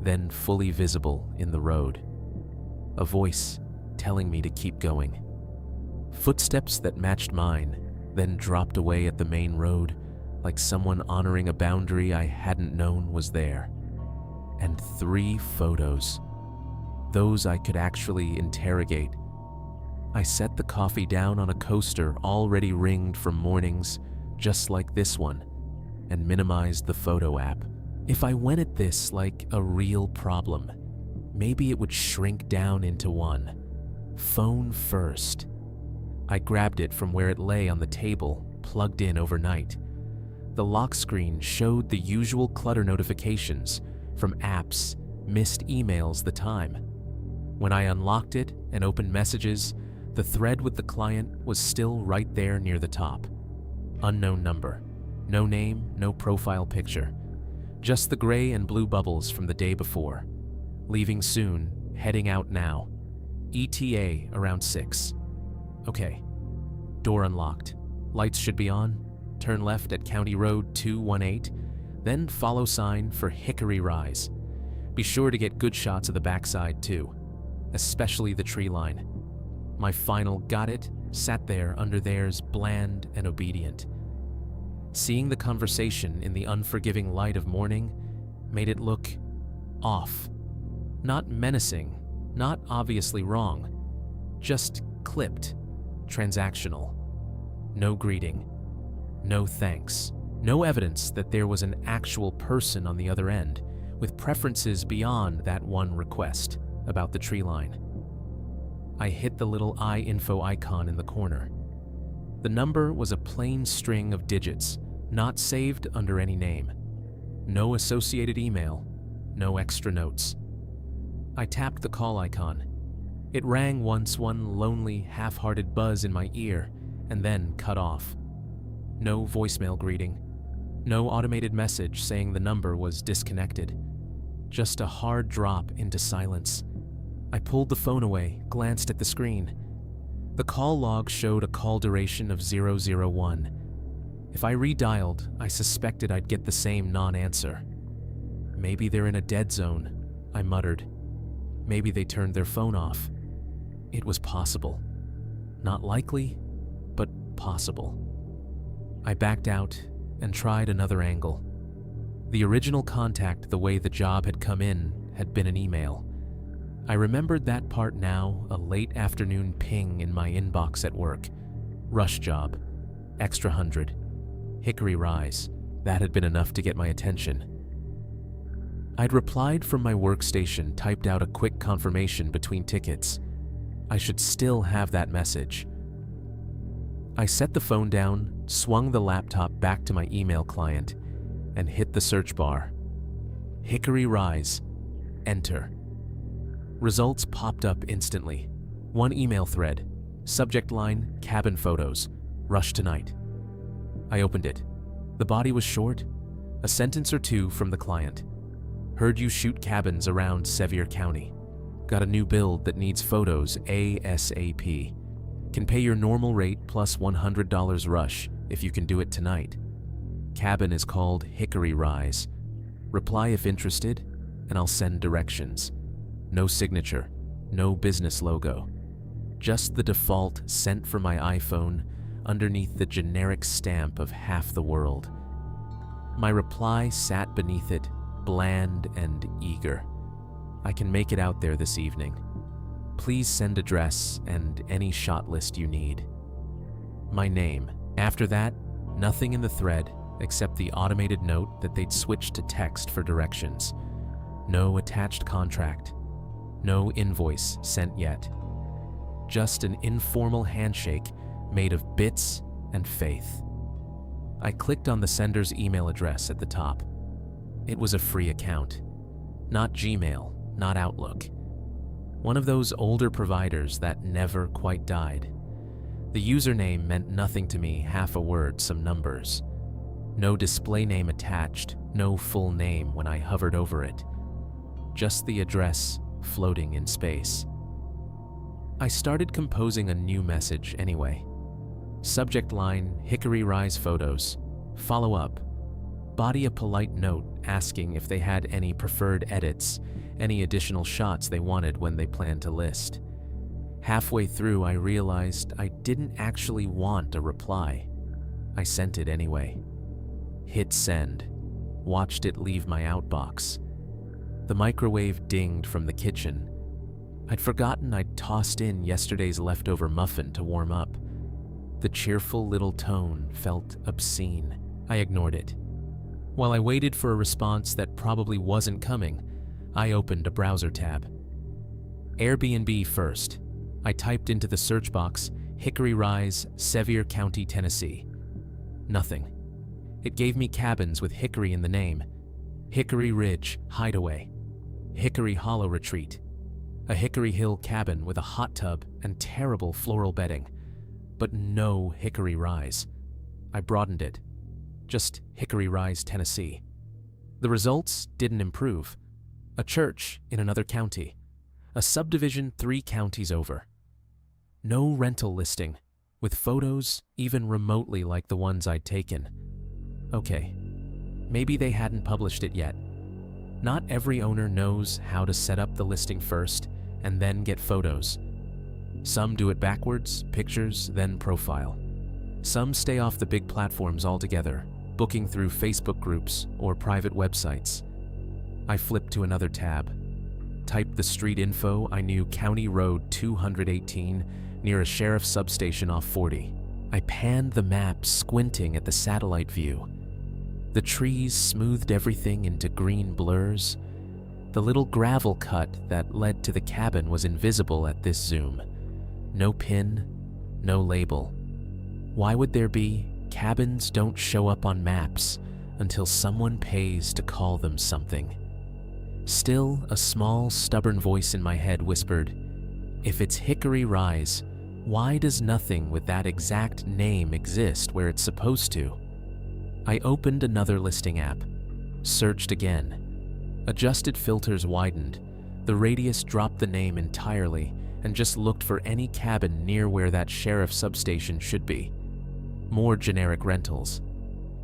then fully visible in the road. A voice telling me to keep going. Footsteps that matched mine, then dropped away at the main road, like someone honoring a boundary I hadn't known was there. And 3 photos. Those I could actually interrogate. I set the coffee down on a coaster already ringed from mornings, just like this one, and minimized the photo app. If I went at this like a real problem, maybe it would shrink down into one. Phone first. I grabbed it from where it lay on the table, plugged in overnight. The lock screen showed the usual clutter notifications from apps, missed emails, the time. When I unlocked it and opened messages, the thread with the client was still right there near the top. Unknown number. No name, no profile picture. Just the gray and blue bubbles from the day before. Leaving soon, heading out now. ETA around 6. Okay. Door unlocked. Lights should be on. Turn left at County Road 218, then follow sign for Hickory Rise. Be sure to get good shots of the backside too, especially the tree line. My final got it sat there under theirs, bland and obedient. Seeing the conversation in the unforgiving light of morning made it look off. Not menacing, not obviously wrong, just clipped, transactional. No greeting, no thanks, no evidence that there was an actual person on the other end with preferences beyond that one request about the tree line. I hit the little info icon in the corner. The number was a plain string of digits, not saved under any name. No associated email, no extra notes. I tapped the call icon. It rang once, one lonely, half-hearted buzz in my ear, and then cut off. No voicemail greeting. No automated message saying the number was disconnected. Just a hard drop into silence. I pulled the phone away, glanced at the screen. The call log showed a call duration of 001. If I redialed, I suspected I'd get the same non-answer. Maybe they're in a dead zone, I muttered. Maybe they turned their phone off. It was possible. Not likely, but possible. I backed out and tried another angle. The original contact, the way the job had come in, had been an email. I remembered that part now, a late afternoon ping in my inbox at work. Rush job. Extra 100. Hickory Rise. That had been enough to get my attention. I'd replied from my workstation, typed out a quick confirmation between tickets. I should still have that message. I set the phone down, swung the laptop back to my email client, and hit the search bar. Hickory Rise. Enter. Results popped up instantly. One email thread. Subject line, cabin photos. Rush tonight. I opened it. The body was short. A sentence or two from the client. Heard you shoot cabins around Sevier County. Got a new build that needs photos ASAP. Can pay your normal rate plus $100 rush if you can do it tonight. Cabin is called Hickory Rise. Reply if interested, and I'll send directions. No signature, no business logo. Just the default sent from my iPhone underneath the generic stamp of half the world. My reply sat beneath it, bland and eager. I can make it out there this evening. Please send address and any shot list you need. My name. After that, nothing in the thread except the automated note that they'd switched to text for directions. No attached contract. No invoice sent yet. Just an informal handshake made of bits and faith. I clicked on the sender's email address at the top. It was a free account. Not Gmail, not Outlook. One of those older providers that never quite died. The username meant nothing to me, half a word, some numbers. No display name attached, no full name when I hovered over it. Just the address floating in space. I started composing a new message anyway. Subject line, Hickory Rise photos. Follow up. Body a polite note asking if they had any preferred edits, any additional shots they wanted when they planned to list. Halfway through, I realized I didn't actually want a reply. I sent it anyway. Hit send. Watched it leave my outbox. The microwave dinged from the kitchen. I'd forgotten I'd tossed in yesterday's leftover muffin to warm up. The cheerful little tone felt obscene. I ignored it. While I waited for a response that probably wasn't coming, I opened a browser tab. Airbnb first. I typed into the search box, Hickory Rise, Sevier County, Tennessee. Nothing. It gave me cabins with Hickory in the name. Hickory Ridge, Hideaway. Hickory Hollow Retreat. A Hickory Hill cabin with a hot tub and terrible floral bedding. But no Hickory Rise. I broadened it. just Hickory Rise, Tennessee. The results didn't improve. A church in another county. A subdivision 3 counties over. No rental listing, with photos even remotely like the ones I'd taken. Okay, maybe they hadn't published it yet. Not every owner knows how to set up the listing first and then get photos. Some do it backwards, pictures, then profile. Some stay off the big platforms altogether, booking through Facebook groups or private websites. I flipped to another tab. Typed the street info. I knew County Road 218 near a sheriff's substation off 40. I panned the map, squinting at the satellite view. The trees smoothed everything into green blurs. The little gravel cut that led to the cabin was invisible at this zoom. No pin, no label. Why would there be? Cabins don't show up on maps until someone pays to call them something. Still, a small, stubborn voice in my head whispered, "If it's Hickory Rise, why does nothing with that exact name exist where it's supposed to?" I opened another listing app, searched again. Adjusted filters widened. The radius dropped the name entirely and just looked for any cabin near where that sheriff substation should be. More generic rentals.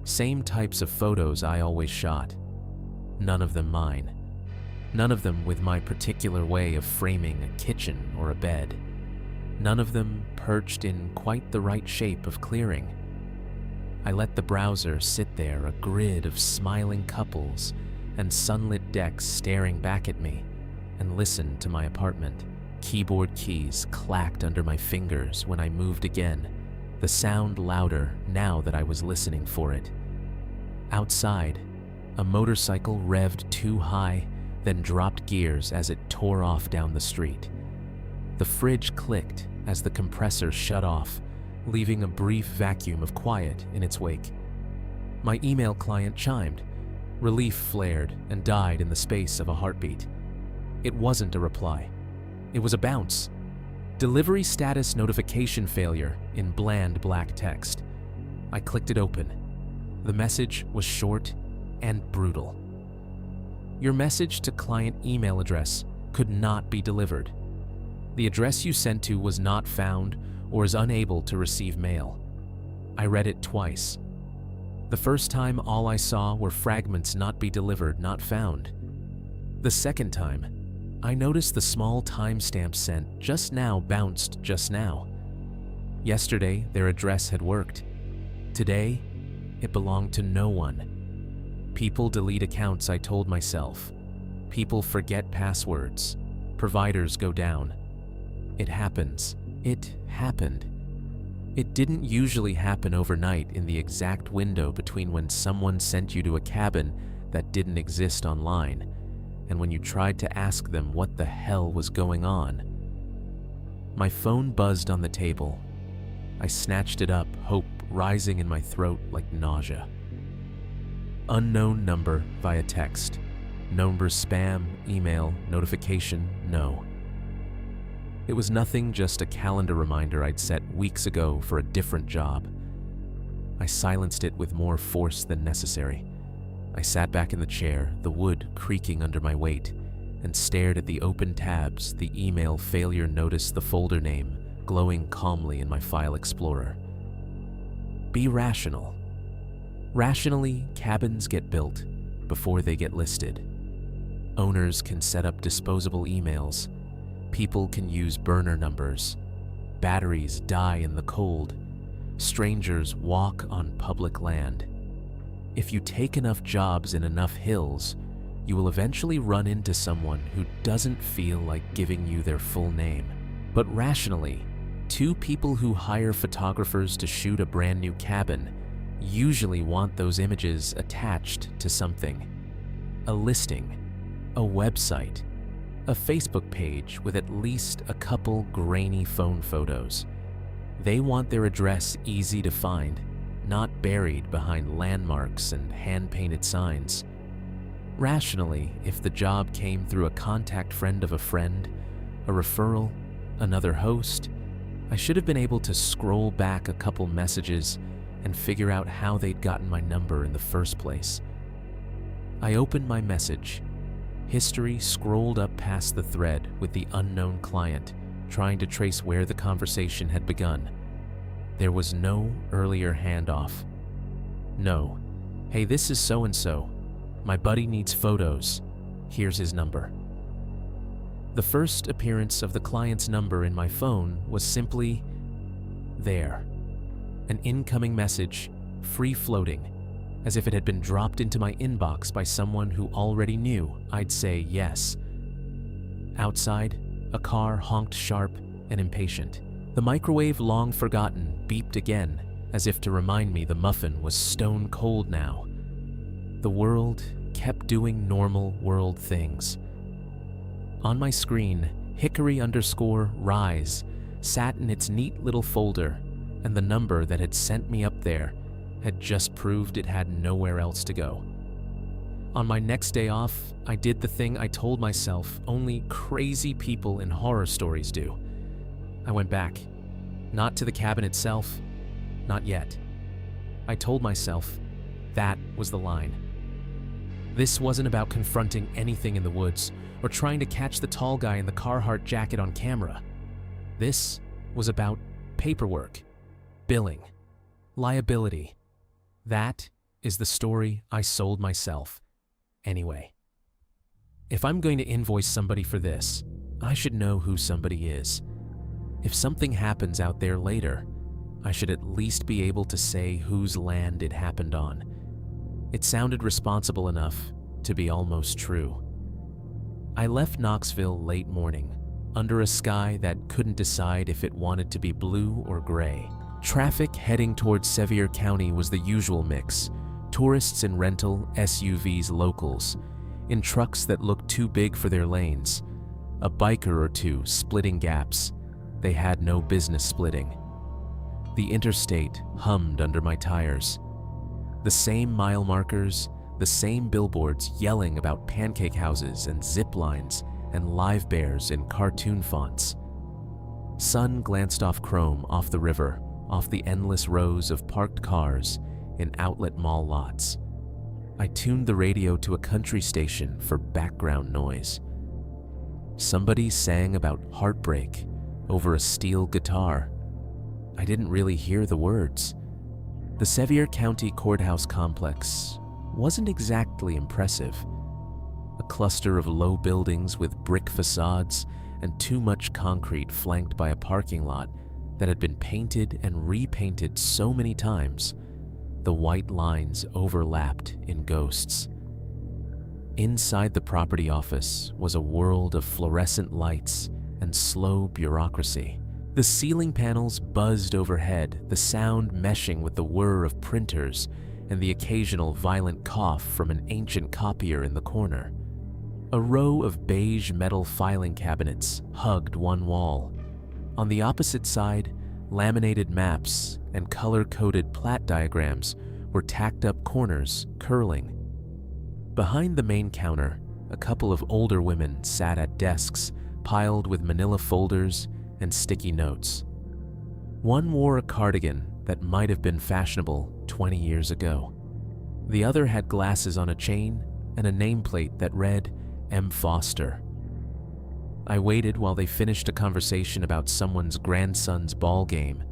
Same types of photos I always shot. None of them mine. None of them with my particular way of framing a kitchen or a bed. None of them perched in quite the right shape of clearing. I let the browser sit there, a grid of smiling couples and sunlit decks staring back at me, and listened to my apartment. Keyboard keys clacked under my fingers when I moved again, the sound louder now that I was listening for it. Outside, a motorcycle revved too high, then dropped gears as it tore off down the street. The fridge clicked as the compressor shut off, leaving a brief vacuum of quiet in its wake. My email client chimed. Relief flared and died in the space of a heartbeat. It wasn't a reply. It was a bounce. Delivery status notification failure in bland black text. I clicked it open. The message was short and brutal. Your message to client email address could not be delivered. The address you sent to was not found or is unable to receive mail. I read it twice. The first time, all I saw were fragments not be delivered, not found. The second time, I noticed the small timestamp sent just now bounced just now. Yesterday, their address had worked. Today, it belonged to no one. People delete accounts, I told myself. People forget passwords. Providers go down. It happens. It happened. It didn't usually happen overnight in the exact window between when someone sent you to a cabin that didn't exist online and when you tried to ask them what the hell was going on. My phone buzzed on the table. I snatched it up, hope rising in my throat like nausea. Unknown number via text. Number spam, email, notification, no. It was nothing, just a calendar reminder I'd set weeks ago for a different job. I silenced it with more force than necessary. I sat back in the chair, the wood creaking under my weight, and stared at the open tabs, the email failure notice, the folder name, glowing calmly in my file explorer. Be rational. Rationally, cabins get built before they get listed. Owners can set up disposable emails. People can use burner numbers. Batteries die in the cold. Strangers walk on public land. If you take enough jobs in enough hills, you will eventually run into someone who doesn't feel like giving you their full name. But rationally, 2 people who hire photographers to shoot a brand new cabin usually want those images attached to something. A listing, a website, a Facebook page with at least a couple grainy phone photos. They want their address easy to find, not buried behind landmarks and hand-painted signs. Rationally, if the job came through a contact friend of a friend, a referral, another host, I should have been able to scroll back a couple messages and figure out how they'd gotten my number in the first place. I opened my message. History scrolled up past the thread with the unknown client, trying to trace where the conversation had begun. There was no earlier handoff. No. Hey, this is so-and-so. My buddy needs photos. Here's his number. The first appearance of the client's number in my phone was simply there. An incoming message, free-floating, as if it had been dropped into my inbox by someone who already knew I'd say yes. Outside, a car honked sharp and impatient. The microwave, long forgotten, beeped again, as if to remind me the muffin was stone cold now. The world kept doing normal world things. On my screen, Hickory_Rise sat in its neat little folder, and the number that had sent me up there had just proved it had nowhere else to go. On my next day off, I did the thing I told myself only crazy people in horror stories do. I went back. Not to the cabin itself, not yet. I told myself that was the line. This wasn't about confronting anything in the woods or trying to catch the tall guy in the Carhartt jacket on camera. This was about paperwork, billing, liability. That is the story I sold myself. Anyway, if I'm going to invoice somebody for this, I should know who somebody is. If something happens out there later, I should at least be able to say whose land it happened on. It sounded responsible enough to be almost true. I left Knoxville late morning, under a sky that couldn't decide if it wanted to be blue or gray. Traffic heading towards Sevier County was the usual mix: tourists in rental, SUVs, locals, in trucks that looked too big for their lanes, a biker or two splitting gaps they had no business splitting. The interstate hummed under my tires. The same mile markers, the same billboards yelling about pancake houses and zip lines and live bears in cartoon fonts. Sun glanced off chrome off the river, off the endless rows of parked cars in outlet mall lots. I tuned the radio to a country station for background noise. Somebody sang about heartbreak over a steel guitar. I didn't really hear the words. The Sevier County Courthouse complex wasn't exactly impressive. A cluster of low buildings with brick facades and too much concrete flanked by a parking lot that had been painted and repainted so many times, the white lines overlapped in ghosts. Inside the property office was a world of fluorescent lights and slow bureaucracy. The ceiling panels buzzed overhead, the sound meshing with the whir of printers and the occasional violent cough from an ancient copier in the corner. A row of beige metal filing cabinets hugged one wall. On the opposite side, laminated maps and color-coded plat diagrams were tacked up corners, curling. Behind the main counter, a couple of older women sat at desks piled with manila folders and sticky notes. One wore a cardigan that might have been fashionable 20 years ago. The other had glasses on a chain and a nameplate that read M. Foster. I waited while they finished a conversation about someone's grandson's ball game,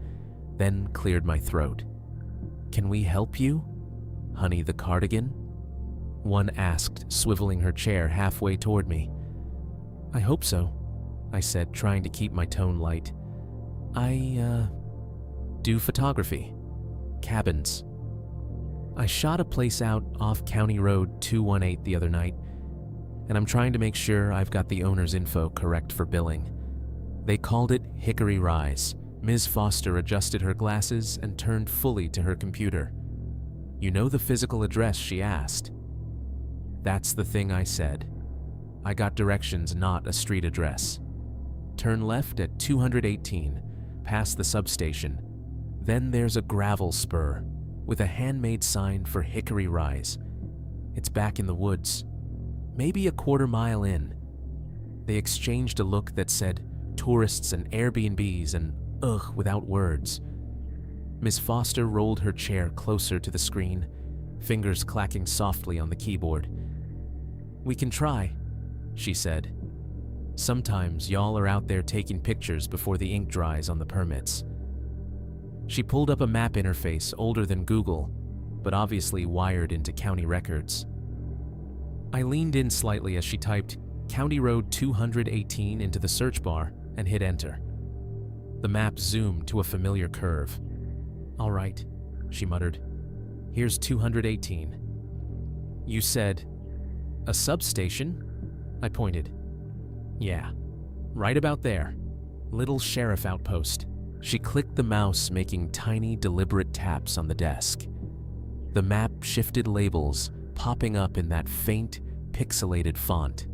then cleared my throat. "Can we help you, Honey the Cardigan?" one asked, swiveling her chair halfway toward me. "I hope so," I said, trying to keep my tone light. I do photography. Cabins. I shot a place out off County Road 218 the other night, and I'm trying to make sure I've got the owner's info correct for billing. They called it Hickory Rise. Ms. Foster adjusted her glasses and turned fully to her computer. "You know the physical address?" she asked. "That's the thing," I said. "I got directions, not a street address. Turn left at 218, past the substation. Then there's a gravel spur with a handmade sign for Hickory Rise. It's back in the woods, maybe a quarter mile in." They exchanged a look that said tourists and Airbnbs and ugh without words. Miss Foster rolled her chair closer to the screen, fingers clacking softly on the keyboard. "We can try," she said. "Sometimes y'all are out there taking pictures before the ink dries on the permits." She pulled up a map interface older than Google, but obviously wired into county records. I leaned in slightly as she typed County Road 218 into the search bar and hit enter. The map zoomed to a familiar curve. "All right," she muttered. "Here's 218. "You said, a substation?" I pointed. "Yeah, right about there. Little sheriff outpost." She clicked the mouse, making tiny, deliberate taps on the desk. The map shifted labels, popping up in that faint, pixelated font.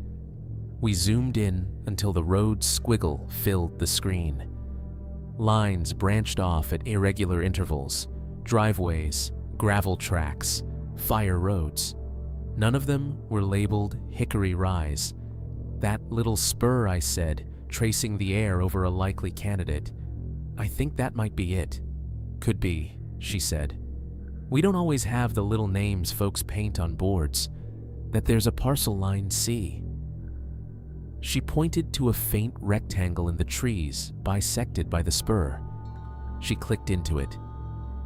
We zoomed in until the road squiggle filled the screen. Lines branched off at irregular intervals, driveways, gravel tracks, fire roads. None of them were labeled Hickory Rise. "That little spur," I said, tracing the air over a likely candidate. "I think that might be it." "Could be," she said. "We don't always have the little names folks paint on boards. That there's a parcel line C." She pointed to a faint rectangle in the trees, bisected by the spur. She clicked into it.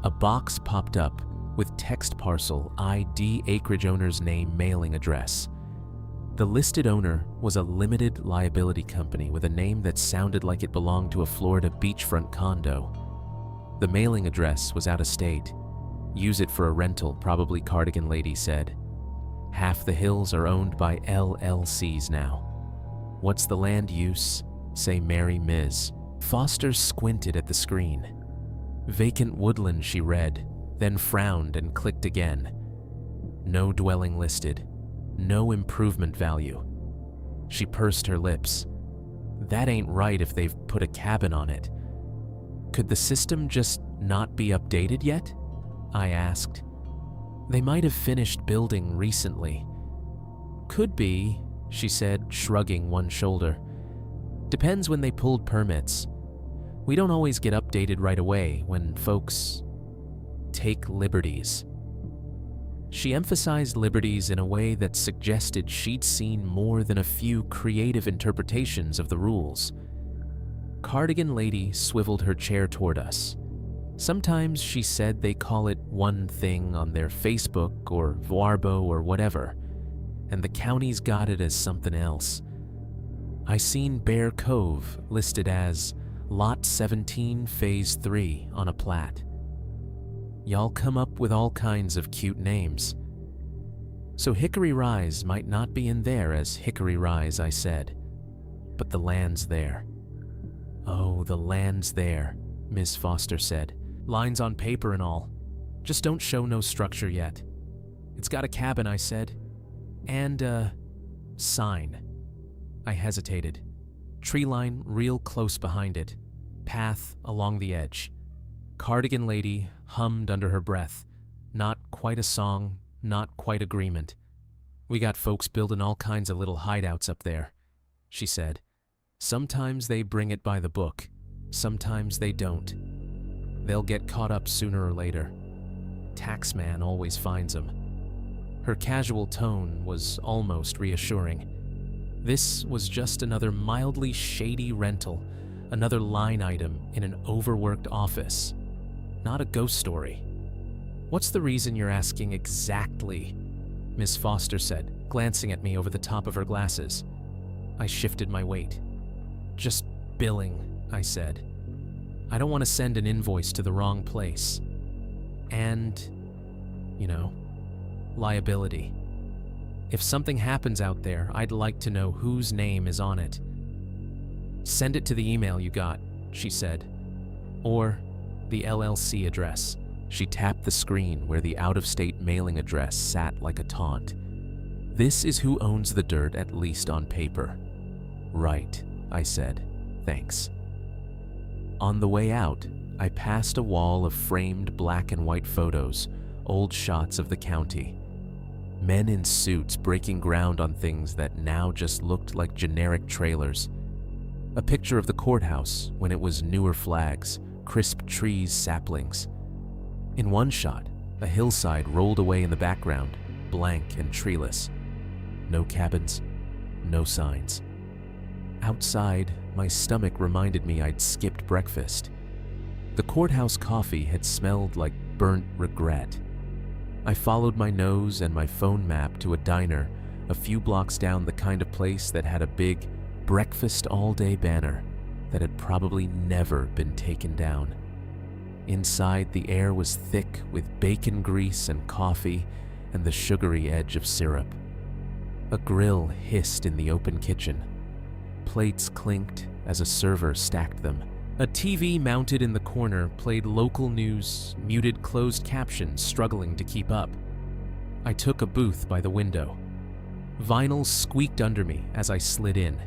A box popped up with text parcel ID, acreage owner's name, mailing address. The listed owner was a limited liability company with a name that sounded like it belonged to a Florida beachfront condo. The mailing address was out of state. "Use it for a rental," probably Cardigan Lady said. "Half the hills are owned by LLCs now." "What's the land use?" "Say Mary Ms." Foster squinted at the screen. "Vacant woodland," she read, then frowned and clicked again. "No dwelling listed. No improvement value." She pursed her lips. "That ain't right if they've put a cabin on it." "Could the system just not be updated yet?" I asked. "They might have finished building recently." "Could be," she said, shrugging one shoulder. "Depends when they pulled permits. We don't always get updated right away when folks take liberties." She emphasized liberties in a way that suggested she'd seen more than a few creative interpretations of the rules. Cardigan Lady swiveled her chair toward us. Sometimes she said they call it one thing on their Facebook or Voarbo or whatever, and the county's got it as something else. I seen Bear Cove listed as Lot 17 Phase 3 on a plat. Y'all come up with all kinds of cute names. "So Hickory Rise might not be in there as Hickory Rise," I said. "But the land's there." "Oh, the land's there," Ms. Foster said. "Lines on paper and all. Just don't show no structure yet." "It's got a cabin," I said. "And a sign." I hesitated. Tree line real close behind it. Path along the edge. Cardigan Lady hummed under her breath. "Not quite a song, not quite agreement. We got folks building all kinds of little hideouts up there," she said. "Sometimes they bring it by the book. Sometimes they don't. They'll get caught up sooner or later. Taxman always finds them." Her casual tone was almost reassuring. This was just another mildly shady rental, another line item in an overworked office. Not a ghost story. "What's the reason you're asking exactly?" Miss Foster said, glancing at me over the top of her glasses. I shifted my weight. "Just billing," I said. "I don't want to send an invoice to the wrong place. And, liability. If something happens out there, I'd like to know whose name is on it." "Send it to the email you got," she said. "Or the LLC address." She tapped the screen where the out-of-state mailing address sat like a taunt. "This is who owns the dirt, at least on paper." "Right," I said. "Thanks." On the way out, I passed a wall of framed black and white photos, old shots of the county. Men in suits breaking ground on things that now just looked like generic trailers. A picture of the courthouse when it was newer flags, crisp trees, saplings. In one shot, a hillside rolled away in the background, blank and treeless. No cabins, no signs. Outside, my stomach reminded me I'd skipped breakfast. The courthouse coffee had smelled like burnt regret. I followed my nose and my phone map to a diner a few blocks down, the kind of place that had a big breakfast all day banner that had probably never been taken down. Inside, the air was thick with bacon grease and coffee and the sugary edge of syrup. A grill hissed in the open kitchen. Plates clinked as a server stacked them. A TV mounted in the corner played local news, muted closed captions struggling to keep up. I took a booth by the window. Vinyl squeaked under me as I slid in.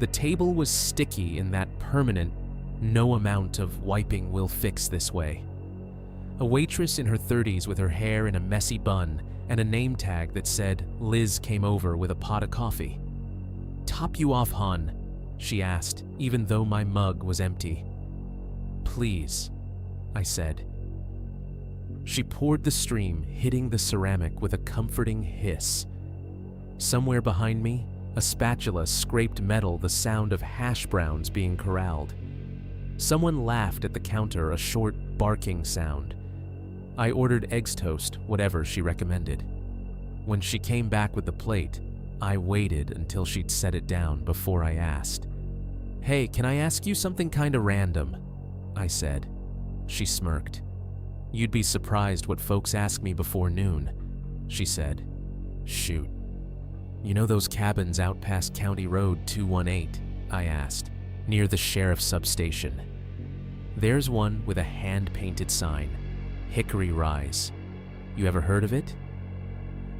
The table was sticky in that permanent, no amount of wiping will fix this way. A waitress in her 30s with her hair in a messy bun and a name tag that said Liz came over with a pot of coffee. "Top you off, hon?" she asked, even though my mug was empty. "Please," I said. She poured the stream, hitting the ceramic with a comforting hiss. Somewhere behind me, a spatula scraped metal, the sound of hash browns being corralled. Someone laughed at the counter, a short, barking sound. I ordered eggs toast, whatever she recommended. When she came back with the plate, I waited until she'd set it down before I asked. "Hey, can I ask you something kinda random?" I said. She smirked. "You'd be surprised what folks ask me before noon," she said. "Shoot. You know those cabins out past County Road 218? I asked, near the sheriff's substation. "There's one with a hand-painted sign, Hickory Rise. You ever heard of it?"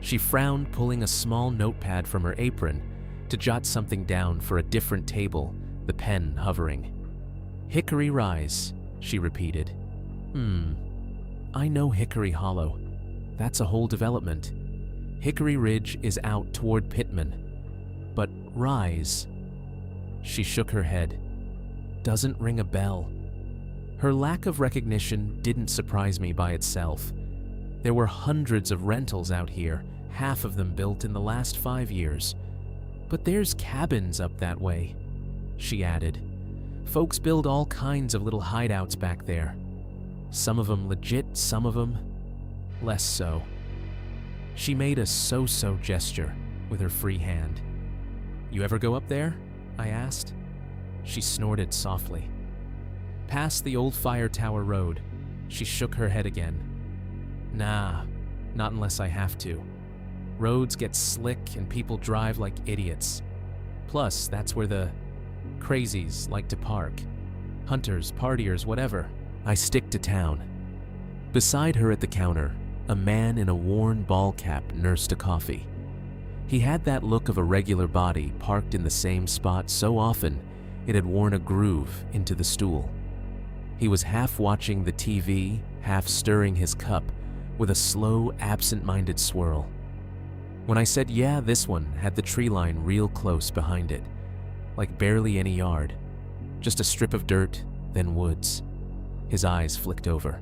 She frowned, pulling a small notepad from her apron to jot something down for a different table, the pen hovering. "Hickory Rise," she repeated. I know Hickory Hollow. That's a whole development. Hickory Ridge is out toward Pittman. But Rise..." She shook her head. "Doesn't ring a bell." Her lack of recognition didn't surprise me by itself. There were hundreds of rentals out here, half of them built in the last 5 years. "But there's cabins up that way," she added. "Folks build all kinds of little hideouts back there. Some of them legit, some of them less so." She made a so-so gesture with her free hand. "You ever go up there?" I asked. She snorted softly. "Past the old fire tower road." She shook her head again. "Nah, not unless I have to. Roads get slick and people drive like idiots. Plus, that's where the crazies like to park. Hunters, partiers, whatever. I stick to town." Beside her at the counter, a man in a worn ball cap nursed a coffee. He had that look of a regular body parked in the same spot so often it had worn a groove into the stool. He was half watching the TV, half stirring his cup with a slow, absent-minded swirl. When I said yeah, this one had the tree line real close behind it, like barely any yard, just a strip of dirt, then woods. His eyes flicked over.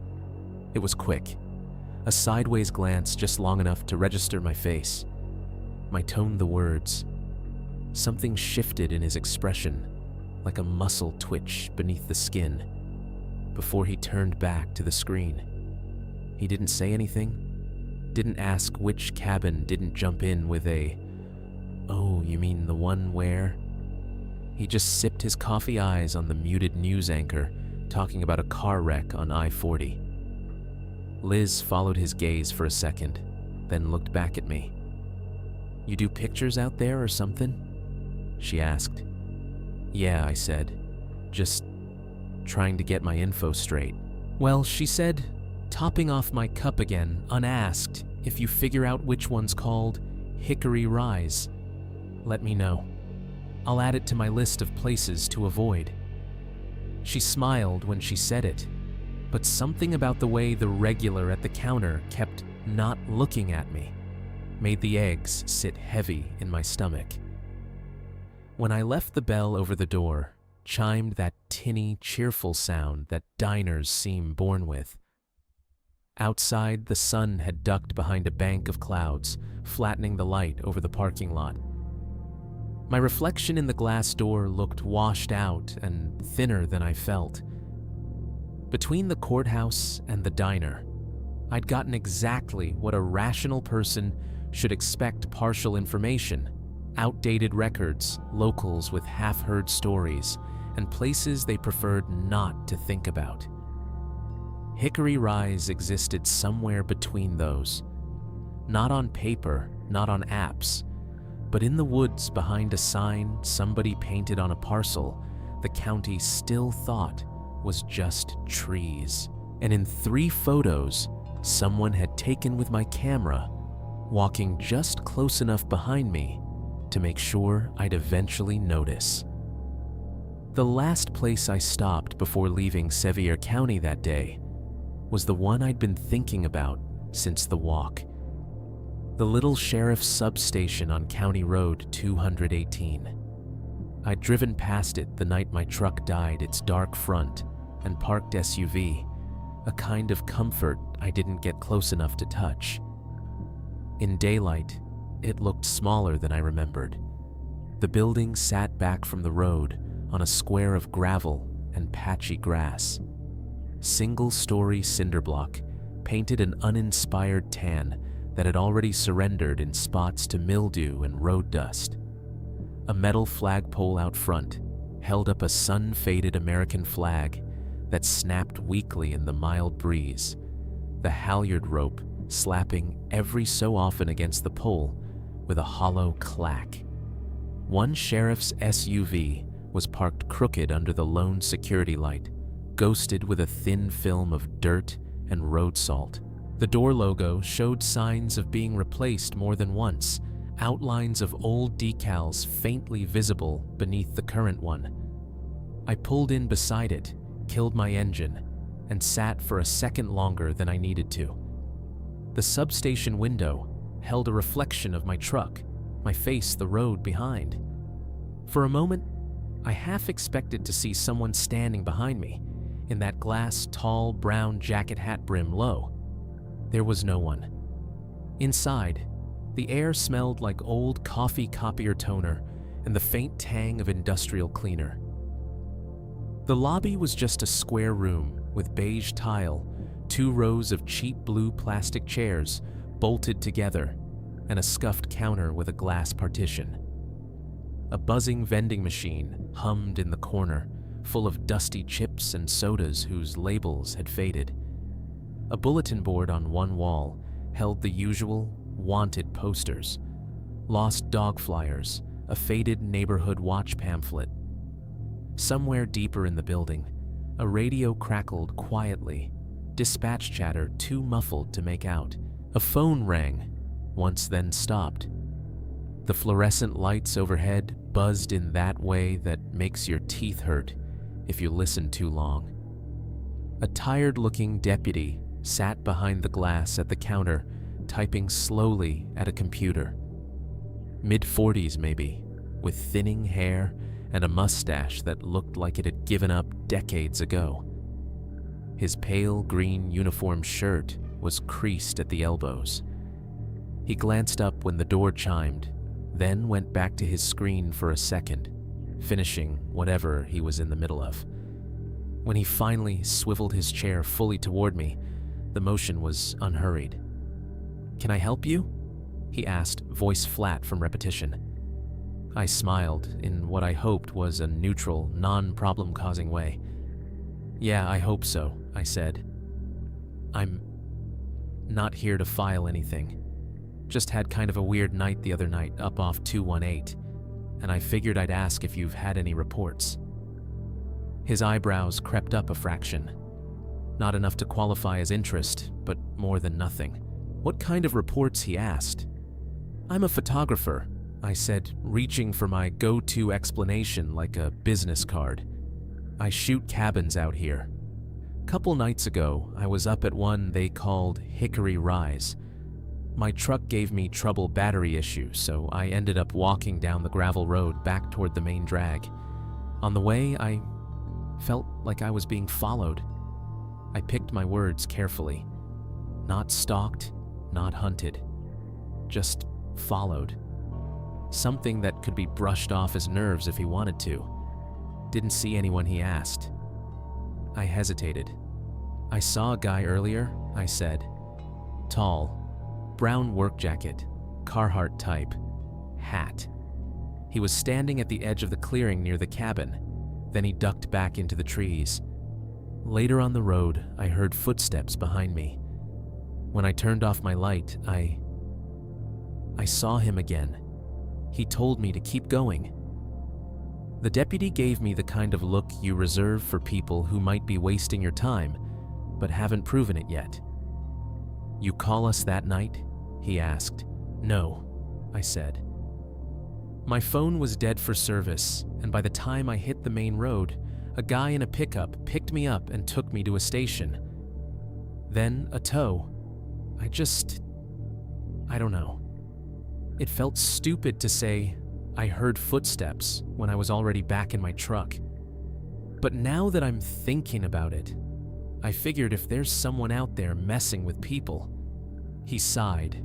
It was quick. A sideways glance just long enough to register my face. I toned the words. Something shifted in his expression, like a muscle twitch beneath the skin, before he turned back to the screen. He didn't say anything, didn't ask which cabin didn't jump in with a, "Oh, you mean the one where?" He just sipped his coffee, eyes on the muted news anchor talking about a car wreck on I-40. Liz followed his gaze for a second, then looked back at me. "You do pictures out there or something?" she asked. "Yeah," I said, "just trying to get my info straight." "Well," she said, topping off my cup again, unasked, "if you figure out which one's called Hickory Rise, let me know. I'll add it to my list of places to avoid." She smiled when she said it, but something about the way the regular at the counter kept not looking at me made the eggs sit heavy in my stomach. When I left, the bell over the door chimed that tinny, cheerful sound that diners seem born with. Outside, the sun had ducked behind a bank of clouds, flattening the light over the parking lot. My reflection in the glass door looked washed out and thinner than I felt. Between the courthouse and the diner, I'd gotten exactly what a rational person should expect: partial information, outdated records, locals with half-heard stories, and places they preferred not to think about. Hickory Rise existed somewhere between those. Not on paper, not on apps, but in the woods behind a sign somebody painted on a parcel the county still thought was just trees. And in 3 photos someone had taken with my camera, walking just close enough behind me to make sure I'd eventually notice. The last place I stopped before leaving Sevier County that day was the one I'd been thinking about since the walk. The little sheriff's substation on County Road 218. I'd driven past it the night my truck dyed its dark front and parked SUV, a kind of comfort I didn't get close enough to touch. In daylight, it looked smaller than I remembered. The building sat back from the road on a square of gravel and patchy grass. Single-story cinder block, painted an uninspired tan that had already surrendered in spots to mildew and road dust. A metal flagpole out front held up a sun-faded American flag that snapped weakly in the mild breeze, the halyard rope slapping every so often against the pole with a hollow clack. One sheriff's SUV was parked crooked under the lone security light, ghosted with a thin film of dirt and road salt. The door logo showed signs of being replaced more than once, outlines of old decals faintly visible beneath the current one. I pulled in beside it, killed my engine, and sat for a second longer than I needed to. The substation window held a reflection of my truck, my face the road behind. For a moment, I half expected to see someone standing behind me, in that glass, tall, brown jacket hat brim low. There was no one. Inside, the air smelled like old coffee copier toner and the faint tang of industrial cleaner. The lobby was just a square room with beige tile, 2 rows of cheap blue plastic chairs bolted together, and a scuffed counter with a glass partition. A buzzing vending machine hummed in the corner, full of dusty chips and sodas whose labels had faded. A bulletin board on one wall held the usual wanted posters, lost dog flyers, a faded neighborhood watch pamphlet. Somewhere deeper in the building, a radio crackled quietly, dispatch chatter too muffled to make out. A phone rang, once then stopped. The fluorescent lights overhead buzzed in that way that makes your teeth hurt if you listen too long. A tired-looking deputy sat behind the glass at the counter, typing slowly at a computer. Mid-40s maybe, with thinning hair and a mustache that looked like it had given up decades ago. His pale green uniform shirt was creased at the elbows. He glanced up when the door chimed, then went back to his screen for a second, finishing whatever he was in the middle of. When he finally swiveled his chair fully toward me, the motion was unhurried. "Can I help you?" he asked, voice flat from repetition. I smiled in what I hoped was a neutral, non-problem-causing way. "Yeah, I hope so," I said. "I'm not here to file anything. Just had kind of a weird night the other night up off 218, and I figured I'd ask if you've had any reports." His eyebrows crept up a fraction. Not enough to qualify as interest, but more than nothing. "What kind of reports?" he asked. "I'm a photographer," I said, reaching for my go-to explanation like a business card. "I shoot cabins out here. Couple nights ago, I was up at one they called Hickory Rise. My truck gave me trouble battery issues, so I ended up walking down the gravel road back toward the main drag. On the way, I felt like I was being followed." I picked my words carefully. Not stalked, not hunted. Just followed. Something that could be brushed off his nerves if he wanted to. Didn't see anyone, he asked. I hesitated. I saw a guy earlier, I said. Tall, brown work jacket, Carhartt type, hat. He was standing at the edge of the clearing near the cabin. Then he ducked back into the trees. Later on the road, I heard footsteps behind me. When I turned off my light, I saw him again. He told me to keep going. The deputy gave me the kind of look you reserve for people who might be wasting your time, but haven't proven it yet. You call us that night? He asked. No, I said. My phone was dead for service, and by the time I hit the main road, a guy in a pickup picked me up and took me to a station. Then a tow. I don't know. It felt stupid to say I heard footsteps when I was already back in my truck. But now that I'm thinking about it, I figured if there's someone out there messing with people. He sighed,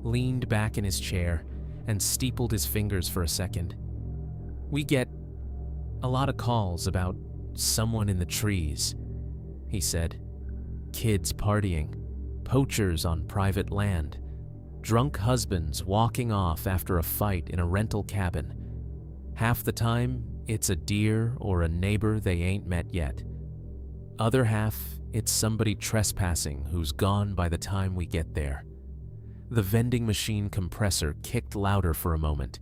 leaned back in his chair, and steepled his fingers for a second. We get a lot of calls about someone in the trees, he said. Kids partying, poachers on private land, drunk husbands walking off after a fight in a rental cabin. Half the time, it's a deer or a neighbor they ain't met yet. Other half, it's somebody trespassing who's gone by the time we get there. The vending machine compressor kicked louder for a moment,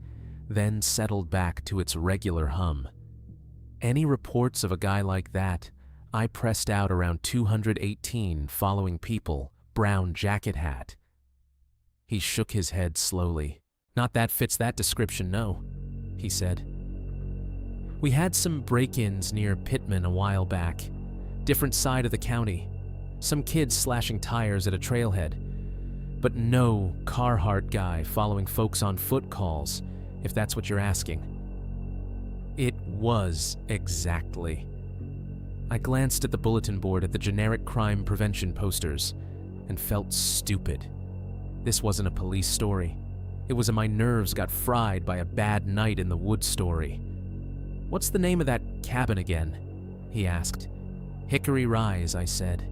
then settled back to its regular hum. Any reports of a guy like that, I pressed out around 218 following people, brown jacket hat. He shook his head slowly. Not that fits that description, no, he said. We had some break-ins near Pittman a while back. Different side of the county. Some kids slashing tires at a trailhead. But no Carhartt guy following folks on foot calls, if that's what you're asking. It was exactly. I glanced at the bulletin board at the generic crime prevention posters and felt stupid. This wasn't a police story. It was a my nerves got fried by a bad night in the woods story. What's the name of that cabin again? He asked. Hickory Rise, I said.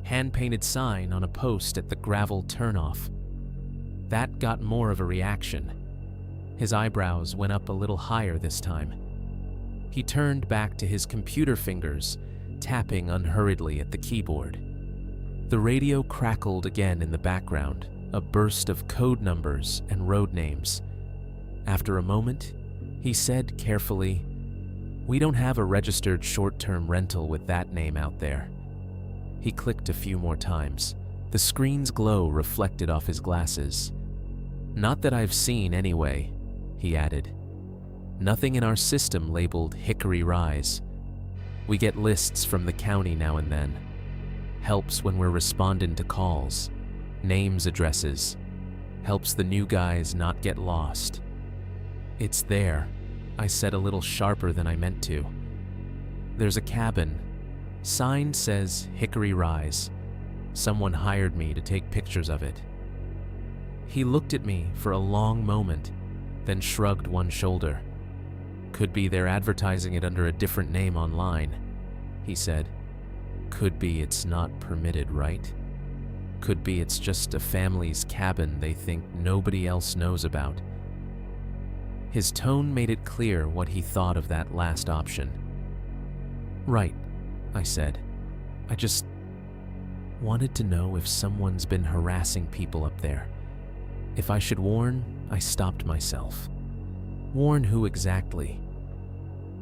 Hand-painted sign on a post at the gravel turnoff. That got more of a reaction. His eyebrows went up a little higher this time. He turned back to his computer fingers, tapping unhurriedly at the keyboard. The radio crackled again in the background, a burst of code numbers and road names. After a moment, he said carefully, "We don't have a registered short-term rental with that name out there." He clicked a few more times. The screen's glow reflected off his glasses. "Not that I've seen anyway," he added. "Nothing in our system labeled Hickory Rise. We get lists from the county now and then. Helps when we're responding to calls. Names, addresses. Helps the new guys not get lost." "It's there," I said a little sharper than I meant to. "There's a cabin. Sign says Hickory Rise. Someone hired me to take pictures of it." He looked at me for a long moment, then shrugged one shoulder. "Could be they're advertising it under a different name online," he said. "Could be it's not permitted, right? Could be it's just a family's cabin they think nobody else knows about." His tone made it clear what he thought of that last option. "Right," I said. "I just wanted to know if someone's been harassing people up there. If I should warn, I stopped myself. Warn who exactly?"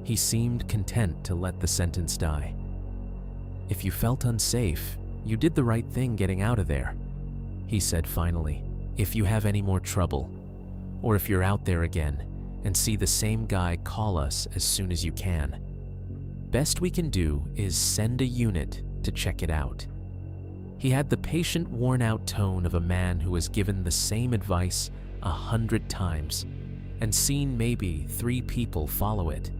He seemed content to let the sentence die. "If you felt unsafe, you did the right thing getting out of there," he said finally. "If you have any more trouble, or if you're out there again and see the same guy, call us as soon as you can. Best we can do is send a unit to check it out." He had the patient, worn-out tone of a man who has given the same advice 100 times and seen maybe 3 people follow it.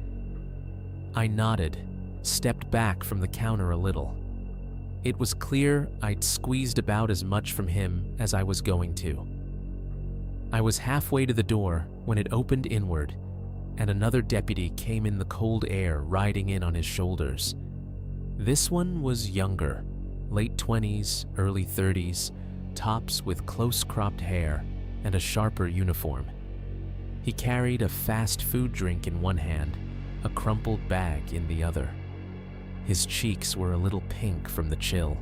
I nodded, stepped back from the counter a little. It was clear I'd squeezed about as much from him as I was going to. I was halfway to the door when it opened inward, and another deputy came in the cold air riding in on his shoulders. This one was younger, late 20s, early 30s, tops with close-cropped hair and a sharper uniform. He carried a fast food drink in one hand, a crumpled bag in the other. His cheeks were a little pink from the chill.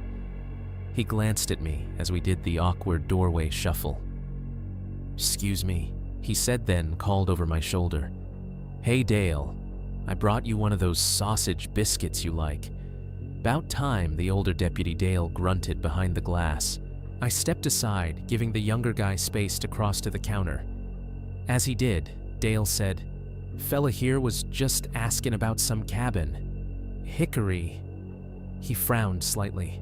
He glanced at me as we did the awkward doorway shuffle. "Excuse me," he said, then called over my shoulder. "Hey Dale, I brought you one of those sausage biscuits you like." "About time," the older deputy Dale grunted behind the glass. I stepped aside, giving the younger guy space to cross to the counter. As he did, Dale said, "Fella here was just asking about some cabin. Hickory." He frowned slightly.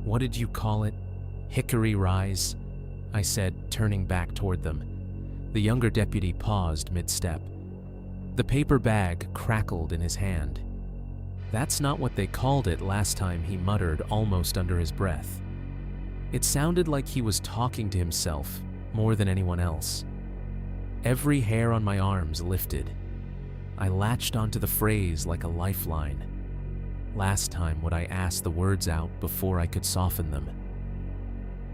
"What did you call it? Hickory Rise?" I said, turning back toward them. The younger deputy paused mid-step. The paper bag crackled in his hand. "That's not what they called it last time," he muttered almost under his breath. It sounded like he was talking to himself more than anyone else. Every hair on my arms lifted. I latched onto the phrase like a lifeline. Last time would I ask the words out before I could soften them.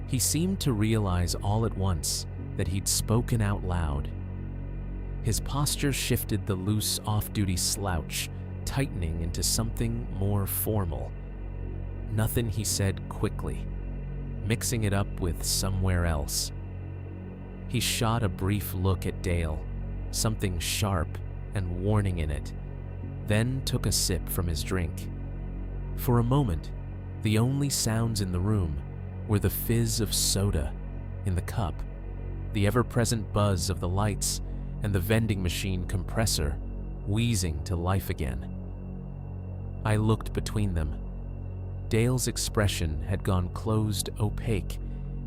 He seemed to realize all at once that he'd spoken out loud. His posture shifted the loose off-duty slouch, tightening into something more formal. Nothing, he said quickly, mixing it up with somewhere else. He shot a brief look at Dale, something sharp and warning in it, then took a sip from his drink. For a moment, the only sounds in the room were the fizz of soda in the cup, the ever-present buzz of the lights, and the vending machine compressor wheezing to life again. I looked between them. Dale's expression had gone closed opaque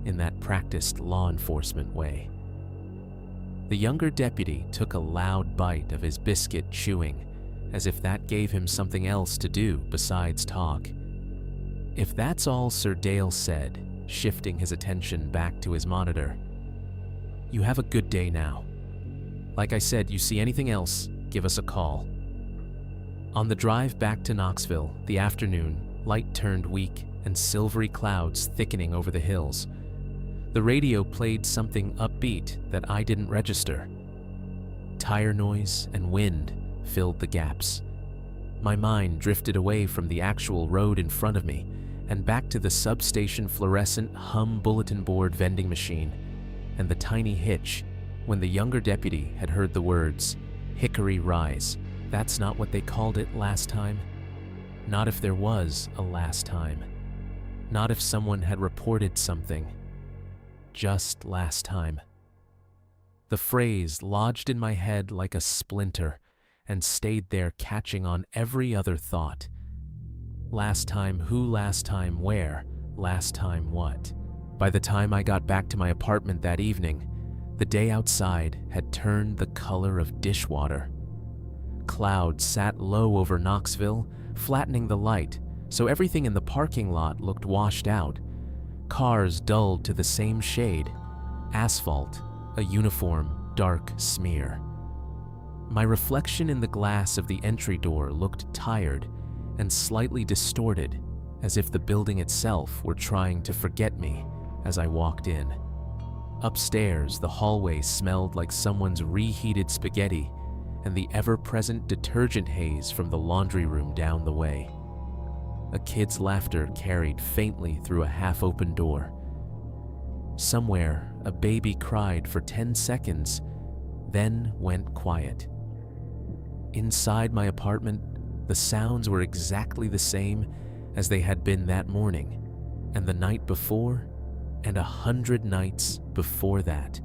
in that practiced law enforcement way. The younger deputy took a loud bite of his biscuit, chewing, as if that gave him something else to do besides talk. "If that's all," Sir Dale said, shifting his attention back to his monitor, "you have a good day now. Like I said, you see anything else, give us a call." On the drive back to Knoxville, the afternoon, light turned weak and silvery clouds thickening over the hills. The radio played something upbeat that I didn't register. Tire noise and wind filled the gaps. My mind drifted away from the actual road in front of me and back to the substation fluorescent hum bulletin board vending machine and the tiny hitch when the younger deputy had heard the words, "Hickory Rise." That's not what they called it last time. Not if there was a last time. Not if someone had reported something. Just last time. The phrase lodged in my head like a splinter and stayed there, catching on every other thought. Last time who, last time where, last time what? By the time I got back to my apartment that evening, the day outside had turned the color of dishwater. Clouds sat low over Knoxville, flattening the light, so everything in the parking lot looked washed out. Cars dulled to the same shade. Asphalt, a uniform, dark smear. My reflection in the glass of the entry door looked tired and slightly distorted, as if the building itself were trying to forget me as I walked in. Upstairs, the hallway smelled like someone's reheated spaghetti and the ever-present detergent haze from the laundry room down the way. A kid's laughter carried faintly through a half-open door. Somewhere, a baby cried for 10 seconds, then went quiet. Inside my apartment, the sounds were exactly the same as they had been that morning, and the night before, and 100 nights before that.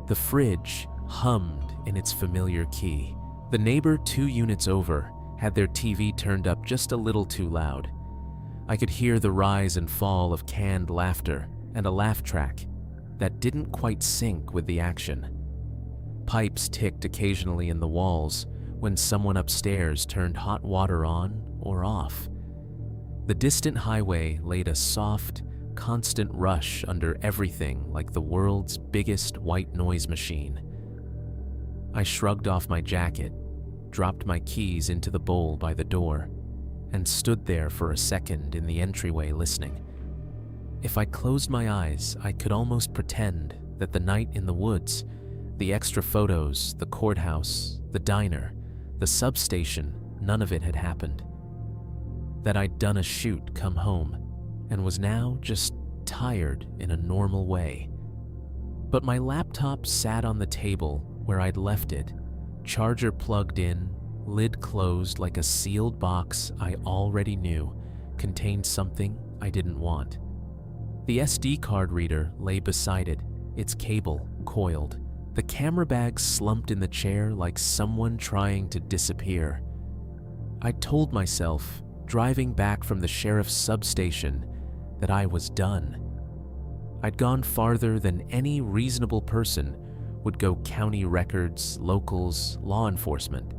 The fridge hummed in its familiar key. The neighbor 2 units over had their TV turned up just a little too loud. I could hear the rise and fall of canned laughter and a laugh track that didn't quite sync with the action. Pipes ticked occasionally in the walls when someone upstairs turned hot water on or off. The distant highway laid a soft, constant rush under everything like the world's biggest white noise machine. I shrugged off my jacket, dropped my keys into the bowl by the door, and stood there for a second in the entryway listening. If I closed my eyes, I could almost pretend that the night in the woods, the extra photos, the courthouse, the diner, the substation, none of it had happened. That I'd done a shoot, come home, and was now just tired in a normal way. But my laptop sat on the table where I'd left it, charger plugged in, lid closed like a sealed box I already knew contained something I didn't want. The SD card reader lay beside it, its cable coiled, the camera bag slumped in the chair like someone trying to disappear. I told myself, driving back from the sheriff's substation, that I was done. I'd gone farther than any reasonable person would go: county records, locals, law enforcement.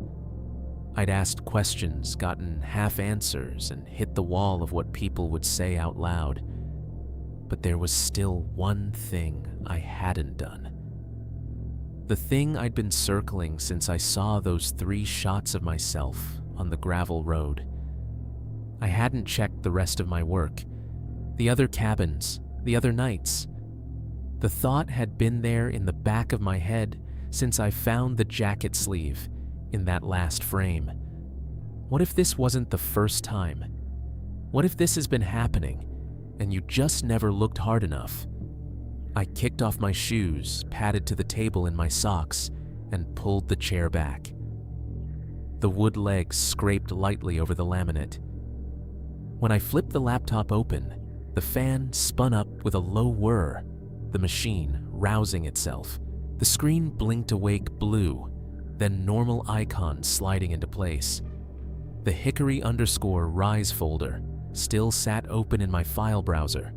I'd asked questions, gotten half answers, and hit the wall of what people would say out loud. But there was still one thing I hadn't done. The thing I'd been circling since I saw those 3 shots of myself on the gravel road. I hadn't checked the rest of my work, the other cabins, the other nights. The thought had been there in the back of my head since I found the jacket sleeve in that last frame. What if this wasn't the first time? What if this has been happening and you just never looked hard enough? I kicked off my shoes, padded to the table in my socks, and pulled the chair back. The wood legs scraped lightly over the laminate. When I flipped the laptop open, the fan spun up with a low whir, the machine rousing itself. The screen blinked awake blue, then normal icons sliding into place. The Hickory_rise folder still sat open in my file browser,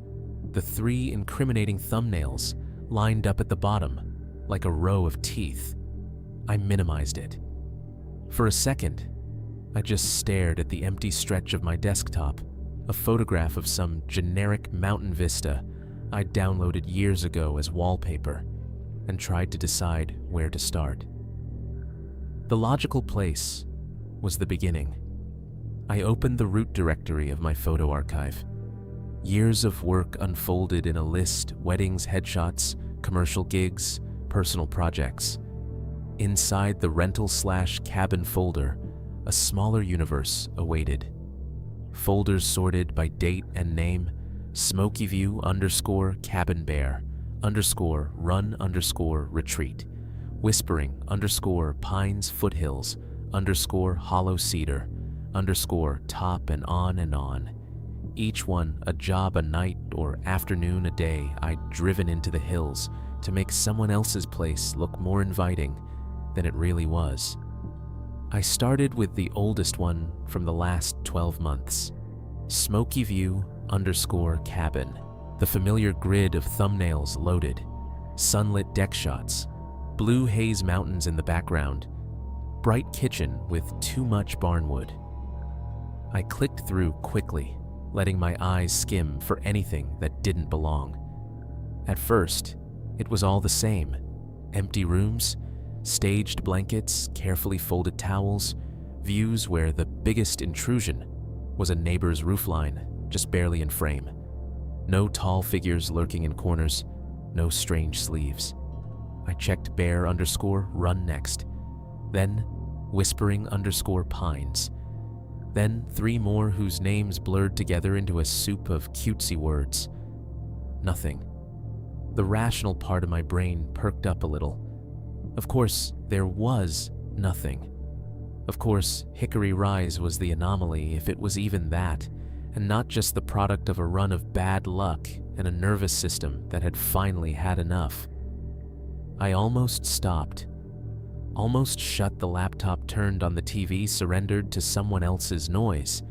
the 3 incriminating thumbnails lined up at the bottom like a row of teeth. I minimized it. For a second, I just stared at the empty stretch of my desktop, a photograph of some generic mountain vista I'd downloaded years ago as wallpaper, and tried to decide where to start. The logical place was the beginning. I opened the root directory of my photo archive. Years of work unfolded in a list: weddings, headshots, commercial gigs, personal projects. Inside the rental/cabin folder, a smaller universe awaited. Folders sorted by date and name: Smoky View _cabin bear _run retreat, Whispering _pines foothills _hollow cedar top and on. Each one a job a night or afternoon a day I'd driven into the hills to make someone else's place look more inviting than it really was. I started with the oldest one from the last 12 months. Smoky View _cabin. The familiar grid of thumbnails loaded. Sunlit deck shots. Blue haze mountains in the background. Bright kitchen with too much barnwood. I clicked through quickly, letting my eyes skim for anything that didn't belong. At first, it was all the same. Empty rooms, staged blankets, carefully folded towels, views where the biggest intrusion was a neighbor's roofline, just barely in frame. No tall figures lurking in corners, no strange sleeves. I checked bear _run next, then whispering _pines, then 3 more whose names blurred together into a soup of cutesy words. Nothing. The rational part of my brain perked up a little. Of course, there was nothing. Of course, Hickory Rise was the anomaly, if it was even that, and not just the product of a run of bad luck and a nervous system that had finally had enough. I almost stopped, almost shut the laptop, turned on the TV, surrendered to someone else's noise.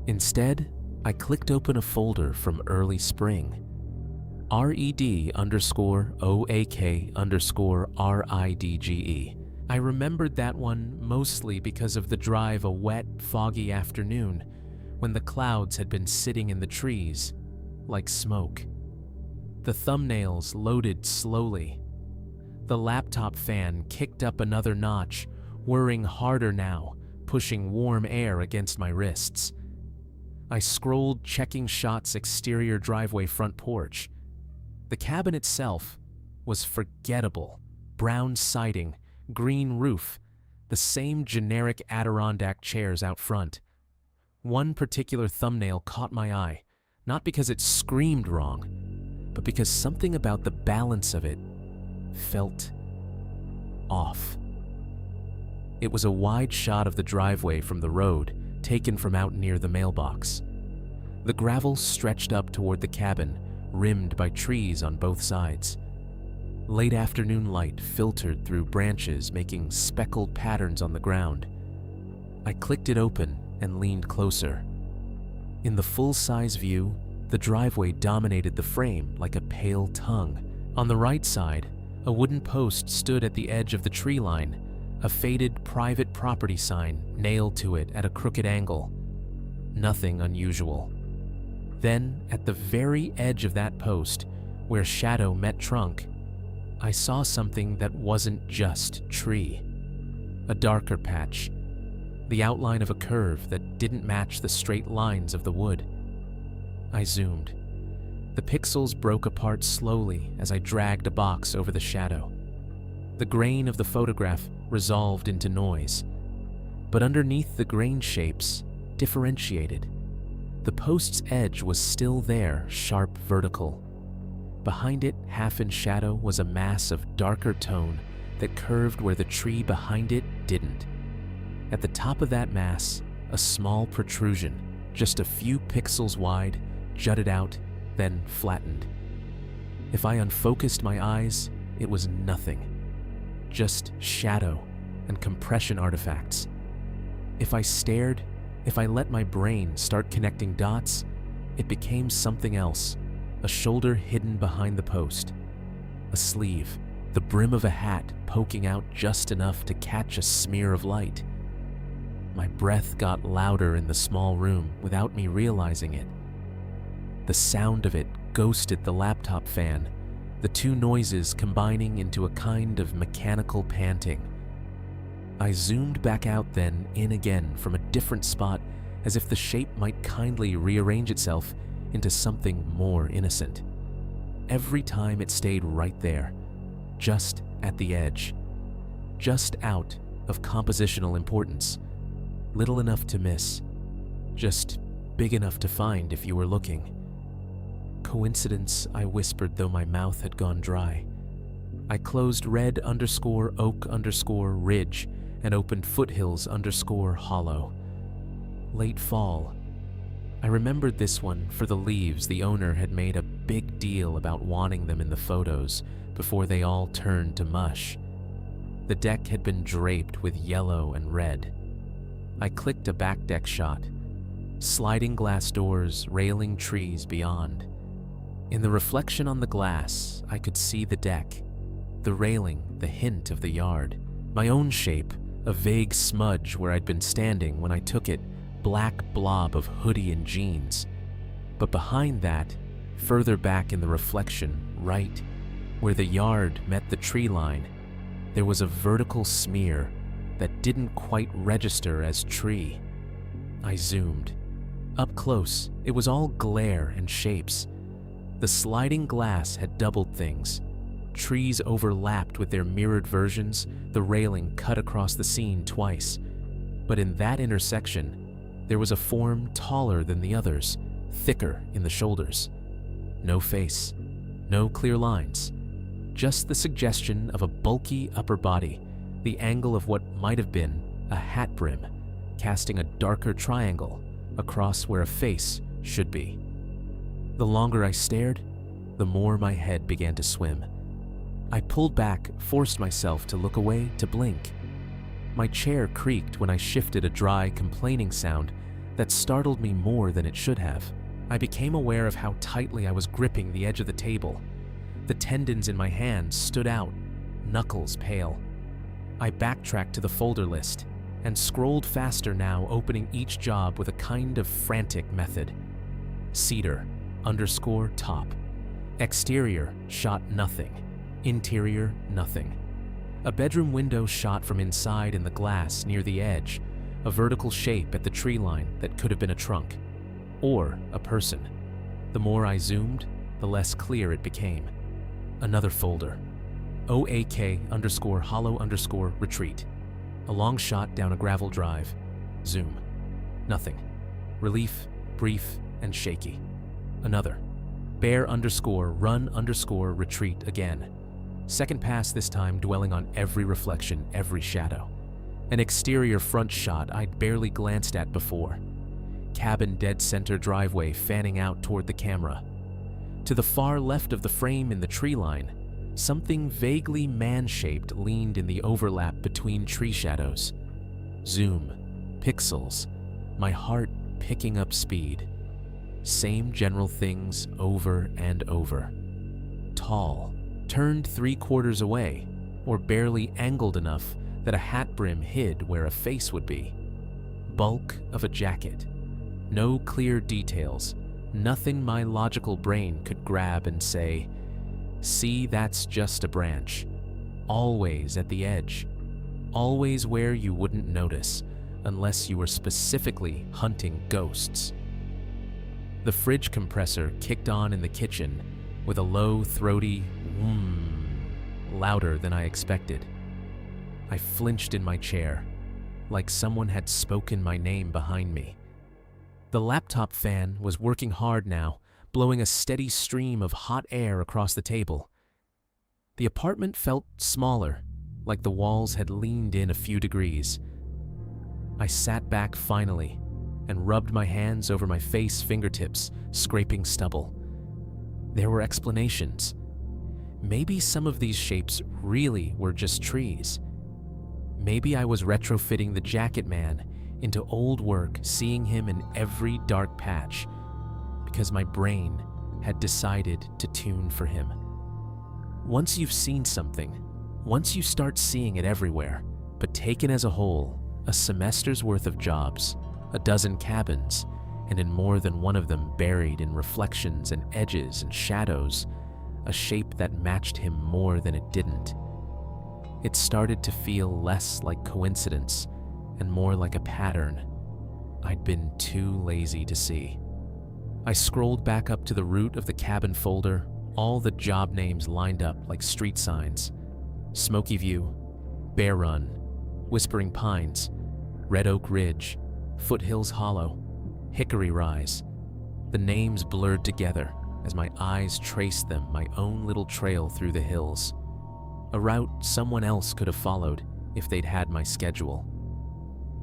Instead, I clicked open a folder from early spring. RED _OAK _RIDGE. I remembered that one mostly because of the drive a wet, foggy afternoon when the clouds had been sitting in the trees like smoke. The thumbnails loaded slowly. The laptop fan kicked up another notch, whirring harder now, pushing warm air against my wrists. I scrolled, checking shots exterior driveway front porch. The cabin itself was forgettable. Brown siding, green roof, the same generic Adirondack chairs out front. One particular thumbnail caught my eye, not because it screamed wrong, but because something about the balance of it felt off. It was a wide shot of the driveway from the road, taken from out near the mailbox. The gravel stretched up toward the cabin, rimmed by trees on both sides. Late afternoon light filtered through branches, making speckled patterns on the ground. I clicked it open and leaned closer. In the full-size view, the driveway dominated the frame like a pale tongue. On the right side, a wooden post stood at the edge of the tree line, a faded private property sign nailed to it at a crooked angle. Nothing unusual. Then, at the very edge of that post, where shadow met trunk, I saw something that wasn't just tree. A darker patch. The outline of a curve that didn't match the straight lines of the wood. I zoomed. The pixels broke apart slowly as I dragged a box over the shadow. The grain of the photograph resolved into noise. But underneath the grain shapes, differentiated. The post's edge was still there, sharp vertical. Behind it, half in shadow, was a mass of darker tone that curved where the tree behind it didn't. At the top of that mass, a small protrusion, just a few pixels wide, jutted out, then flattened. If I unfocused my eyes, it was nothing. Just shadow and compression artifacts. If I stared, if I let my brain start connecting dots, it became something else. A shoulder hidden behind the post. A sleeve, the brim of a hat poking out just enough to catch a smear of light. My breath got louder in the small room without me realizing it. The sound of it ghosted the laptop fan, the two noises combining into a kind of mechanical panting. I zoomed back out, then in again from a different spot, as if the shape might kindly rearrange itself into something more innocent. Every time it stayed right there, just at the edge, just out of compositional importance, little enough to miss, just big enough to find if you were looking. Coincidence, I whispered, though my mouth had gone dry. I closed red_oak_ridge and opened foothills_hollow. Late fall. I remembered this one for the leaves the owner had made a big deal about wanting them in the photos before they all turned to mush. The deck had been draped with yellow and red. I clicked a back deck shot. Sliding glass doors, railing trees beyond. In the reflection on the glass, I could see the deck, the railing, the hint of the yard, my own shape, a vague smudge where I'd been standing when I took it, black blob of hoodie and jeans. But behind that, further back in the reflection, right, where the yard met the tree line, there was a vertical smear that didn't quite register as tree. I zoomed. Up close, it was all glare and shapes. The sliding glass had doubled things. Trees overlapped with their mirrored versions, the railing cut across the scene twice. But in that intersection, there was a form taller than the others, thicker in the shoulders. No face, no clear lines, just the suggestion of a bulky upper body, the angle of what might have been a hat brim, casting a darker triangle across where a face should be. The longer I stared, the more my head began to swim. I pulled back, forced myself to look away, to blink. My chair creaked when I shifted, a dry, complaining sound that startled me more than it should have. I became aware of how tightly I was gripping the edge of the table. The tendons in my hands stood out, knuckles pale. I backtracked to the folder list and scrolled faster now, opening each job with a kind of frantic method. Cedar _ top. Exterior shot nothing. Interior nothing. A bedroom window shot from inside in the glass near the edge, a vertical shape at the tree line that could have been a trunk. Or a person. The more I zoomed, the less clear it became. Another folder. OAK _ hollow _ retreat. A long shot down a gravel drive. Zoom. Nothing. Relief, brief, and shaky. Another. Bear _ run _ retreat again. Second pass this time, dwelling on every reflection, every shadow. An exterior front shot I'd barely glanced at before. Cabin dead center driveway fanning out toward the camera. To the far left of the frame in the tree line, something vaguely man-shaped leaned in the overlap between tree shadows. Zoom. Pixels. My heart picking up speed. Same general things over and over. Tall. Turned 3/4 away, or barely angled enough that a hat brim hid where a face would be. Bulk of a jacket. No clear details. Nothing my logical brain could grab and say, "See, that's just a branch." Always at the edge. Always where you wouldn't notice, unless you were specifically hunting ghosts. The fridge compressor kicked on in the kitchen with a low, throaty louder than I expected. I flinched in my chair, like someone had spoken my name behind me. The laptop fan was working hard now, blowing a steady stream of hot air across the table. The apartment felt smaller, like the walls had leaned in a few degrees. I sat back finally and rubbed my hands over my face fingertips, scraping stubble. There were explanations. Maybe some of these shapes really were just trees. Maybe I was retrofitting the jacket man into old work, seeing him in every dark patch, because my brain had decided to tune for him. Once you've seen something, once you start seeing it everywhere, but taken as a whole, a semester's worth of jobs, a dozen cabins, and in more than one of them buried in reflections and edges and shadows, a shape that matched him more than it didn't. It started to feel less like coincidence and more like a pattern I'd been too lazy to see. I scrolled back up to the root of the cabin folder, all the job names lined up like street signs. Smoky View, Bear Run, Whispering Pines, Red Oak Ridge, Foothills Hollow, Hickory Rise. The names blurred together as my eyes traced them, my own little trail through the hills. A route someone else could have followed if they'd had my schedule.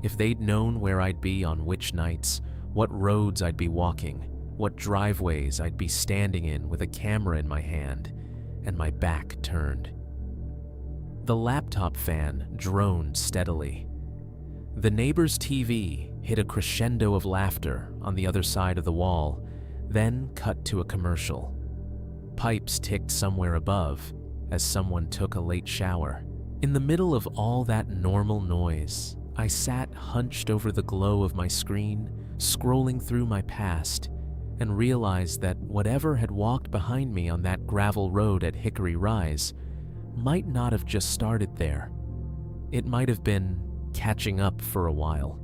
If they'd known where I'd be on which nights, what roads I'd be walking, what driveways I'd be standing in with a camera in my hand and my back turned. The laptop fan droned steadily. The neighbor's TV hit a crescendo of laughter on the other side of the wall, then cut to a commercial. Pipes ticked somewhere above as someone took a late shower. In the middle of all that normal noise, I sat hunched over the glow of my screen, scrolling through my past, and realized that whatever had walked behind me on that gravel road at Hickory Rise might not have just started there. It might have been catching up for a while.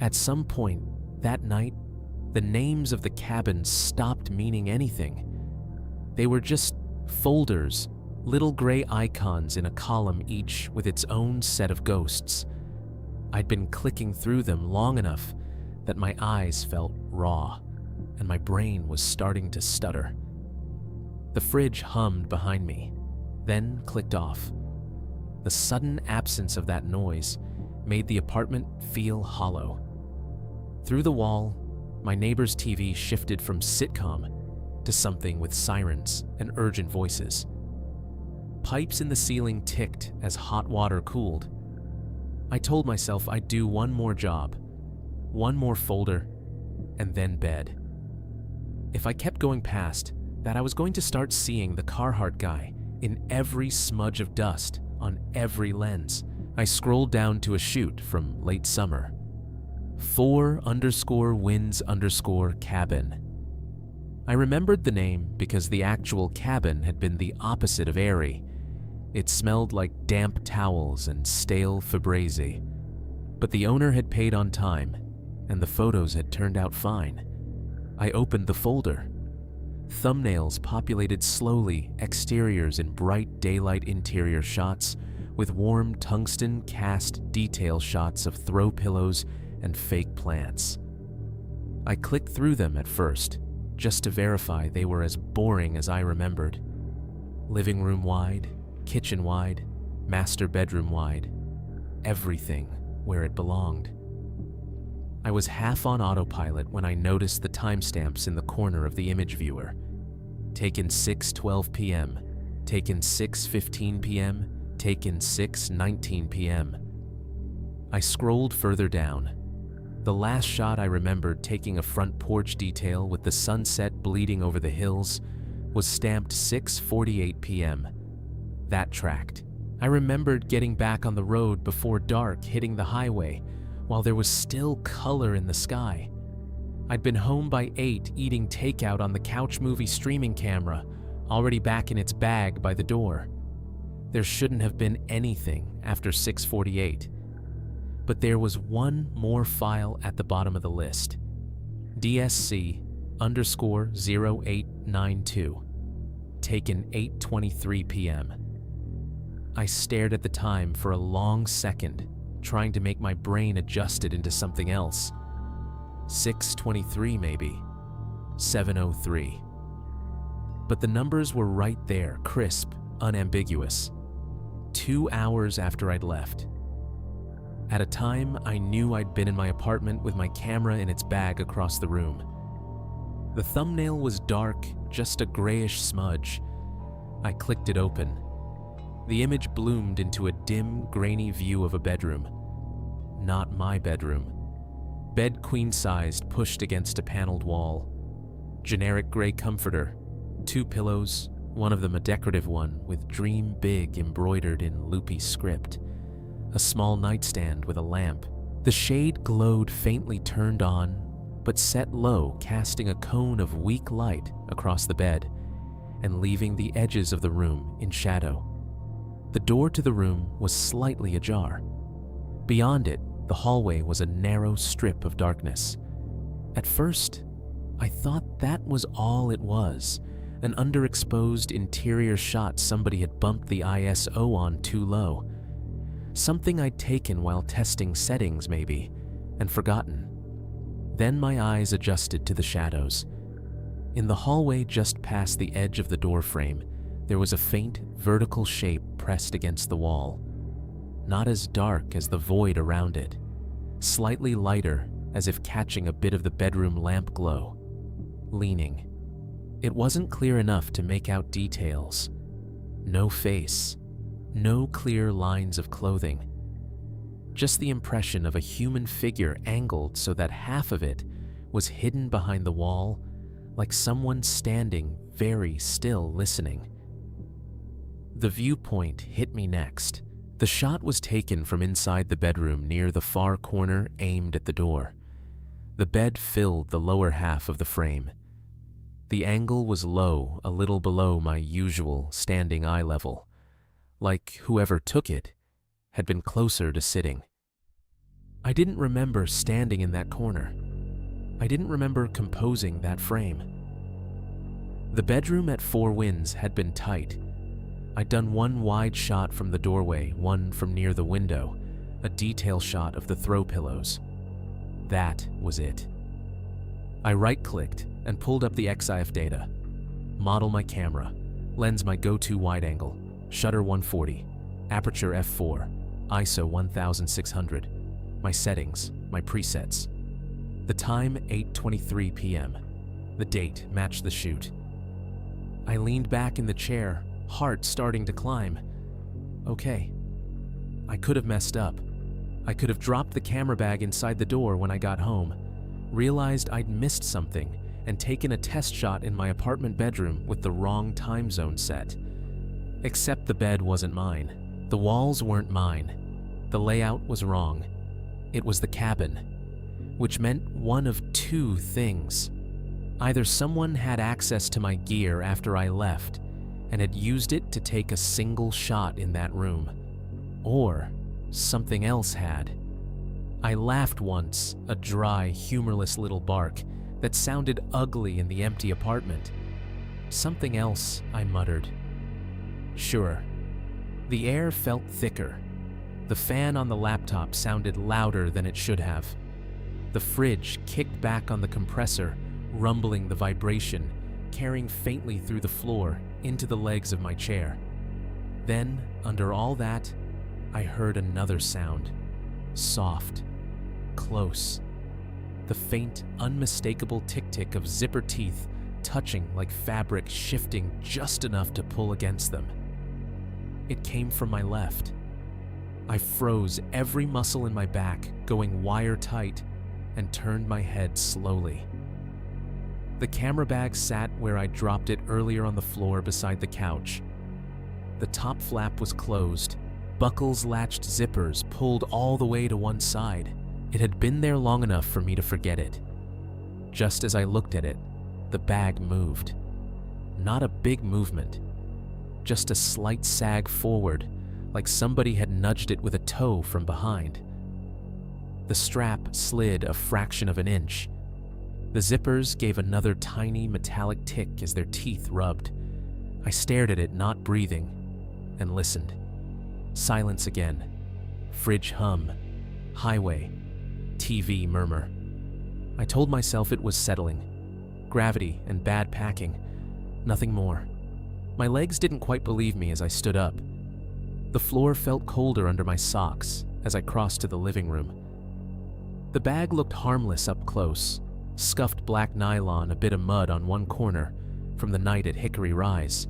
At some point that night, the names of the cabins stopped meaning anything. They were just folders, little gray icons in a column, each with its own set of ghosts. I'd been clicking through them long enough that my eyes felt raw, and my brain was starting to stutter. The fridge hummed behind me, then clicked off. The sudden absence of that noise made the apartment feel hollow. Through the wall, my neighbor's TV shifted from sitcom to something with sirens and urgent voices. Pipes in the ceiling ticked as hot water cooled. I told myself I'd do one more job, one more folder, and then bed. If I kept going past that, I was going to start seeing the Carhartt guy in every smudge of dust on every lens I scrolled down to a shoot from late summer. 4_winds_cabin. I remembered the name because the actual cabin had been the opposite of airy. It smelled like damp towels and stale Febreze. But the owner had paid on time, and the photos had turned out fine. I opened the folder. Thumbnails populated slowly, exteriors in bright daylight interior shots, with warm tungsten cast detail shots of throw pillows and fake plants. I clicked through them at first, just to verify they were as boring as I remembered. Living room wide, kitchen wide, master bedroom wide, everything where it belonged. I was half on autopilot when I noticed the timestamps in the corner of the image viewer. Taken 6:12 p.m., taken 6:15 p.m., taken 6:19 p.m. I scrolled further down. The last shot I remembered taking a front porch detail with the sunset bleeding over the hills was stamped 6:48 p.m. That tracked. I remembered getting back on the road before dark, hitting the highway, while there was still color in the sky. I'd been home by 8, eating takeout on the couch movie streaming camera, already back in its bag by the door. There shouldn't have been anything after 6:48. But there was one more file at the bottom of the list. DSC_0892. Taken 8:23 p.m. I stared at the time for a long second, trying to make my brain adjust it into something else. 6:23 maybe. 7:03. But the numbers were right there, crisp, unambiguous. 2 hours after I'd left. At a time, I knew I'd been in my apartment with my camera in its bag across the room. The thumbnail was dark, just a grayish smudge. I clicked it open. The image bloomed into a dim, grainy view of a bedroom. Not my bedroom. Bed queen-sized, pushed against a paneled wall. Generic gray comforter. 2 pillows, one of them a decorative one with "Dream Big" embroidered in loopy script. A small nightstand with a lamp. The shade glowed faintly turned on, but set low, casting a cone of weak light across the bed and leaving the edges of the room in shadow. The door to the room was slightly ajar. Beyond it, the hallway was a narrow strip of darkness. At first, I thought that was all it was, an underexposed interior shot somebody had bumped the ISO on too low. Something I'd taken while testing settings maybe, and forgotten. Then my eyes adjusted to the shadows. In the hallway just past the edge of the door frame, there was a faint, vertical shape pressed against the wall. Not as dark as the void around it. Slightly lighter, as if catching a bit of the bedroom lamp glow. Leaning. It wasn't clear enough to make out details. No face. No clear lines of clothing. Just the impression of a human figure angled so that half of it was hidden behind the wall, like someone standing very still listening. The viewpoint hit me next. The shot was taken from inside the bedroom near the far corner aimed at the door. The bed filled the lower half of the frame. The angle was low, a little below my usual standing eye level. Like whoever took it had been closer to sitting. I didn't remember standing in that corner. I didn't remember composing that frame. The bedroom at 4 Winds had been tight. I'd done one wide shot from the doorway, one from near the window, a detail shot of the throw pillows. That was it. I right-clicked and pulled up the XIF data. Model my camera, lens my go-to wide angle, shutter 140, aperture f4, ISO 1600, my settings, my presets. The time 8:23 p.m. The date matched the shoot. I leaned back in the chair, heart starting to climb. Okay. I could have messed up. I could have dropped the camera bag inside the door when I got home, realized I'd missed something, and taken a test shot in my apartment bedroom with the wrong time zone set. Except the bed wasn't mine. The walls weren't mine. The layout was wrong. It was the cabin, which meant one of two things. Either someone had access to my gear after I left and had used it to take a single shot in that room, or something else had. I laughed once, a dry, humorless little bark that sounded ugly in the empty apartment. Something else, I muttered. Sure. The air felt thicker. The fan on the laptop sounded louder than it should have. The fridge kicked back on the compressor, rumbling the vibration, carrying faintly through the floor into the legs of my chair. Then, under all that, I heard another sound. Soft. Close. The faint, unmistakable tick-tick of zipper teeth touching like fabric, shifting just enough to pull against them. It came from my left. I froze, every muscle in my back going wire tight, and turned my head slowly. The camera bag sat where I dropped it earlier on the floor beside the couch. The top flap was closed, buckles latched zippers pulled all the way to one side. It had been there long enough for me to forget it. Just as I looked at it, the bag moved. Not a big movement, just a slight sag forward, like somebody had nudged it with a toe from behind. The strap slid a fraction of an inch. The zippers gave another tiny metallic tick as their teeth rubbed. I stared at it, not breathing, and listened. Silence again. Fridge hum. Highway. TV murmur. I told myself it was settling. Gravity and bad packing. Nothing more. My legs didn't quite believe me as I stood up. The floor felt colder under my socks as I crossed to the living room. The bag looked harmless up close. Scuffed black nylon, a bit of mud on one corner from the night at Hickory Rise.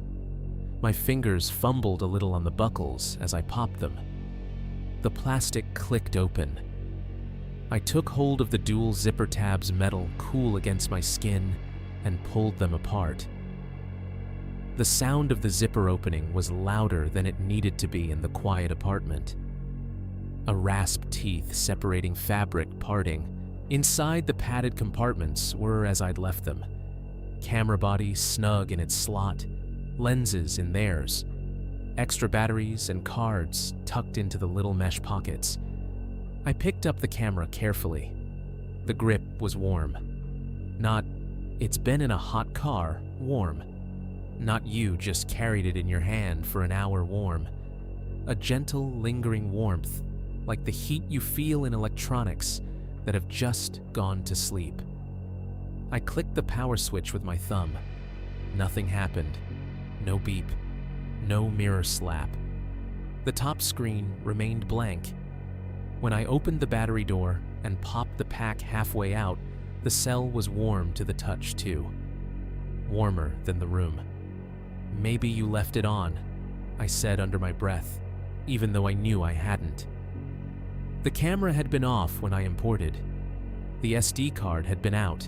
My fingers fumbled a little on the buckles as I popped them. The plastic clicked open. I took hold of the dual zipper tabs, metal cool against my skin, and pulled them apart. The sound of the zipper opening was louder than it needed to be in the quiet apartment. A rasp teeth separating fabric parting. Inside, the padded compartments were as I'd left them. Camera body snug in its slot, lenses in theirs, extra batteries and cards tucked into the little mesh pockets. I picked up the camera carefully. The grip was warm. Not, it's been in a hot car, warm. Not you just carried it in your hand for an hour warm. A gentle, lingering warmth, like the heat you feel in electronics that have just gone to sleep. I clicked the power switch with my thumb. Nothing happened. No beep. No mirror slap. The top screen remained blank. When I opened the battery door and popped the pack halfway out, the cell was warm to the touch too. Warmer than the room. Maybe you left it on, I said under my breath, even though I knew I hadn't. The camera had been off when I imported. The SD card had been out.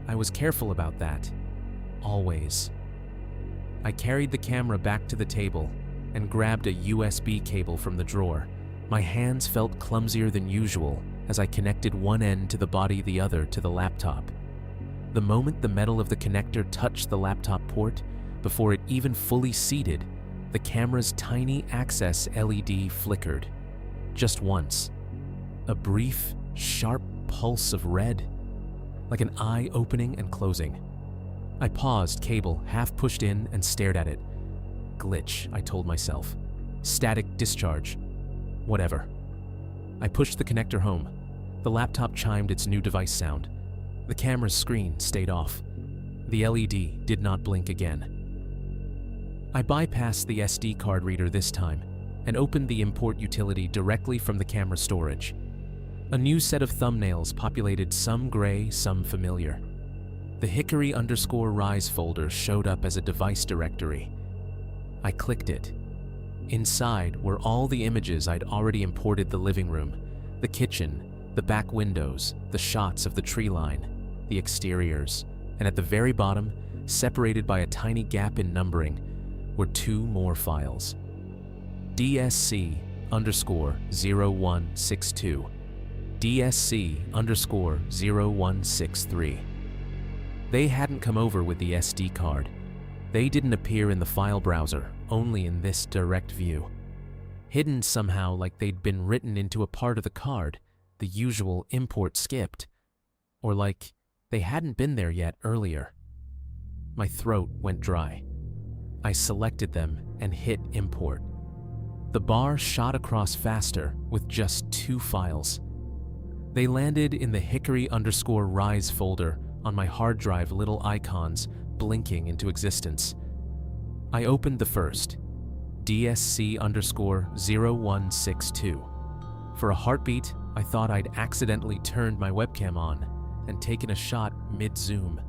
I was careful about that. Always. I carried the camera back to the table and grabbed a USB cable from the drawer. My hands felt clumsier than usual as I connected one end to the body, the other to the laptop. The moment the metal of the connector touched the laptop port, before it even fully seated, the camera's tiny access LED flickered. Just once. A brief, sharp pulse of red, like an eye opening and closing. I paused, cable half pushed in, and stared at it. Glitch, I told myself. Static discharge. Whatever. I pushed the connector home. The laptop chimed its new device sound. The camera's screen stayed off. The LED did not blink again. I bypassed the SD card reader this time and opened the import utility directly from the camera storage. A new set of thumbnails populated, some gray, some familiar. The Hickory_Rise folder showed up as a device directory. I clicked it. Inside were all the images I'd already imported: the living room, the kitchen, the back windows, the shots of the tree line, the exteriors, and at the very bottom, separated by a tiny gap in numbering, were two more files. DSC DSC_0162, DSC_0163. They hadn't come over with the SD card. They didn't appear in the file browser, only in this direct view. Hidden somehow like they'd been written into a part of the card, the usual import skipped. Or like they hadn't been there yet earlier. My throat went dry. I selected them and hit import. The bar shot across faster with just 2 files. They landed in the Hickory_rise folder on my hard drive, little icons blinking into existence. I opened the first, DSC_0162. For a heartbeat, I thought I'd accidentally turned my webcam on and taken a shot mid-zoom.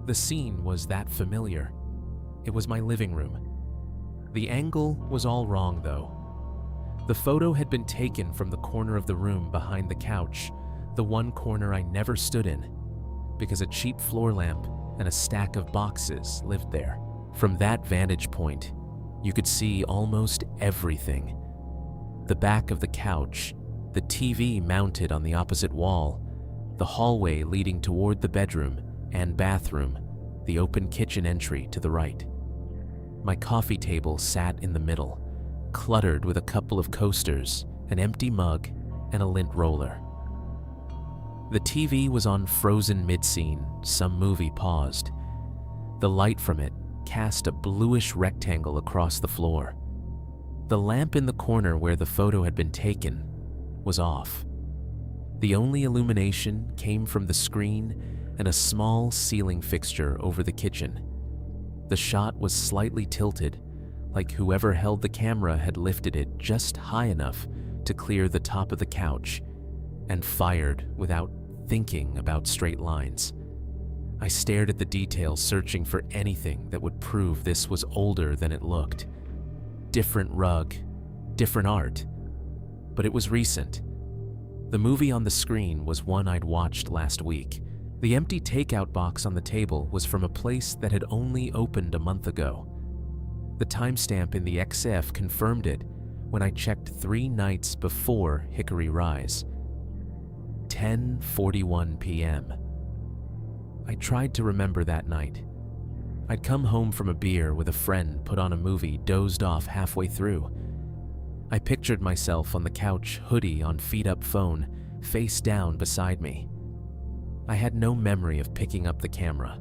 The scene was that familiar. It was my living room. The angle was all wrong, though. The photo had been taken from the corner of the room behind the couch, the one corner I never stood in, because a cheap floor lamp and a stack of boxes lived there. From that vantage point, you could see almost everything. The back of the couch, the TV mounted on the opposite wall, the hallway leading toward the bedroom and bathroom, the open kitchen entry to the right. My coffee table sat in the middle, cluttered with a couple of coasters, an empty mug, and a lint roller. The TV was on frozen mid-scene, some movie paused. The light from it cast a bluish rectangle across the floor. The lamp in the corner where the photo had been taken was off. The only illumination came from the screen and a small ceiling fixture over the kitchen. The shot was slightly tilted, like whoever held the camera had lifted it just high enough to clear the top of the couch, and fired without thinking about straight lines. I stared at the details, searching for anything that would prove this was older than it looked. Different rug, different art, but it was recent. The movie on the screen was one I'd watched last week. The empty takeout box on the table was from a place that had only opened a month ago. The timestamp in the XF confirmed it when I checked 3 nights before Hickory Rise. 10:41 p.m. I tried to remember that night. I'd come home from a beer with a friend, put on a movie, dozed off halfway through. I pictured myself on the couch, hoodie on feet-up phone, face down beside me. I had no memory of picking up the camera.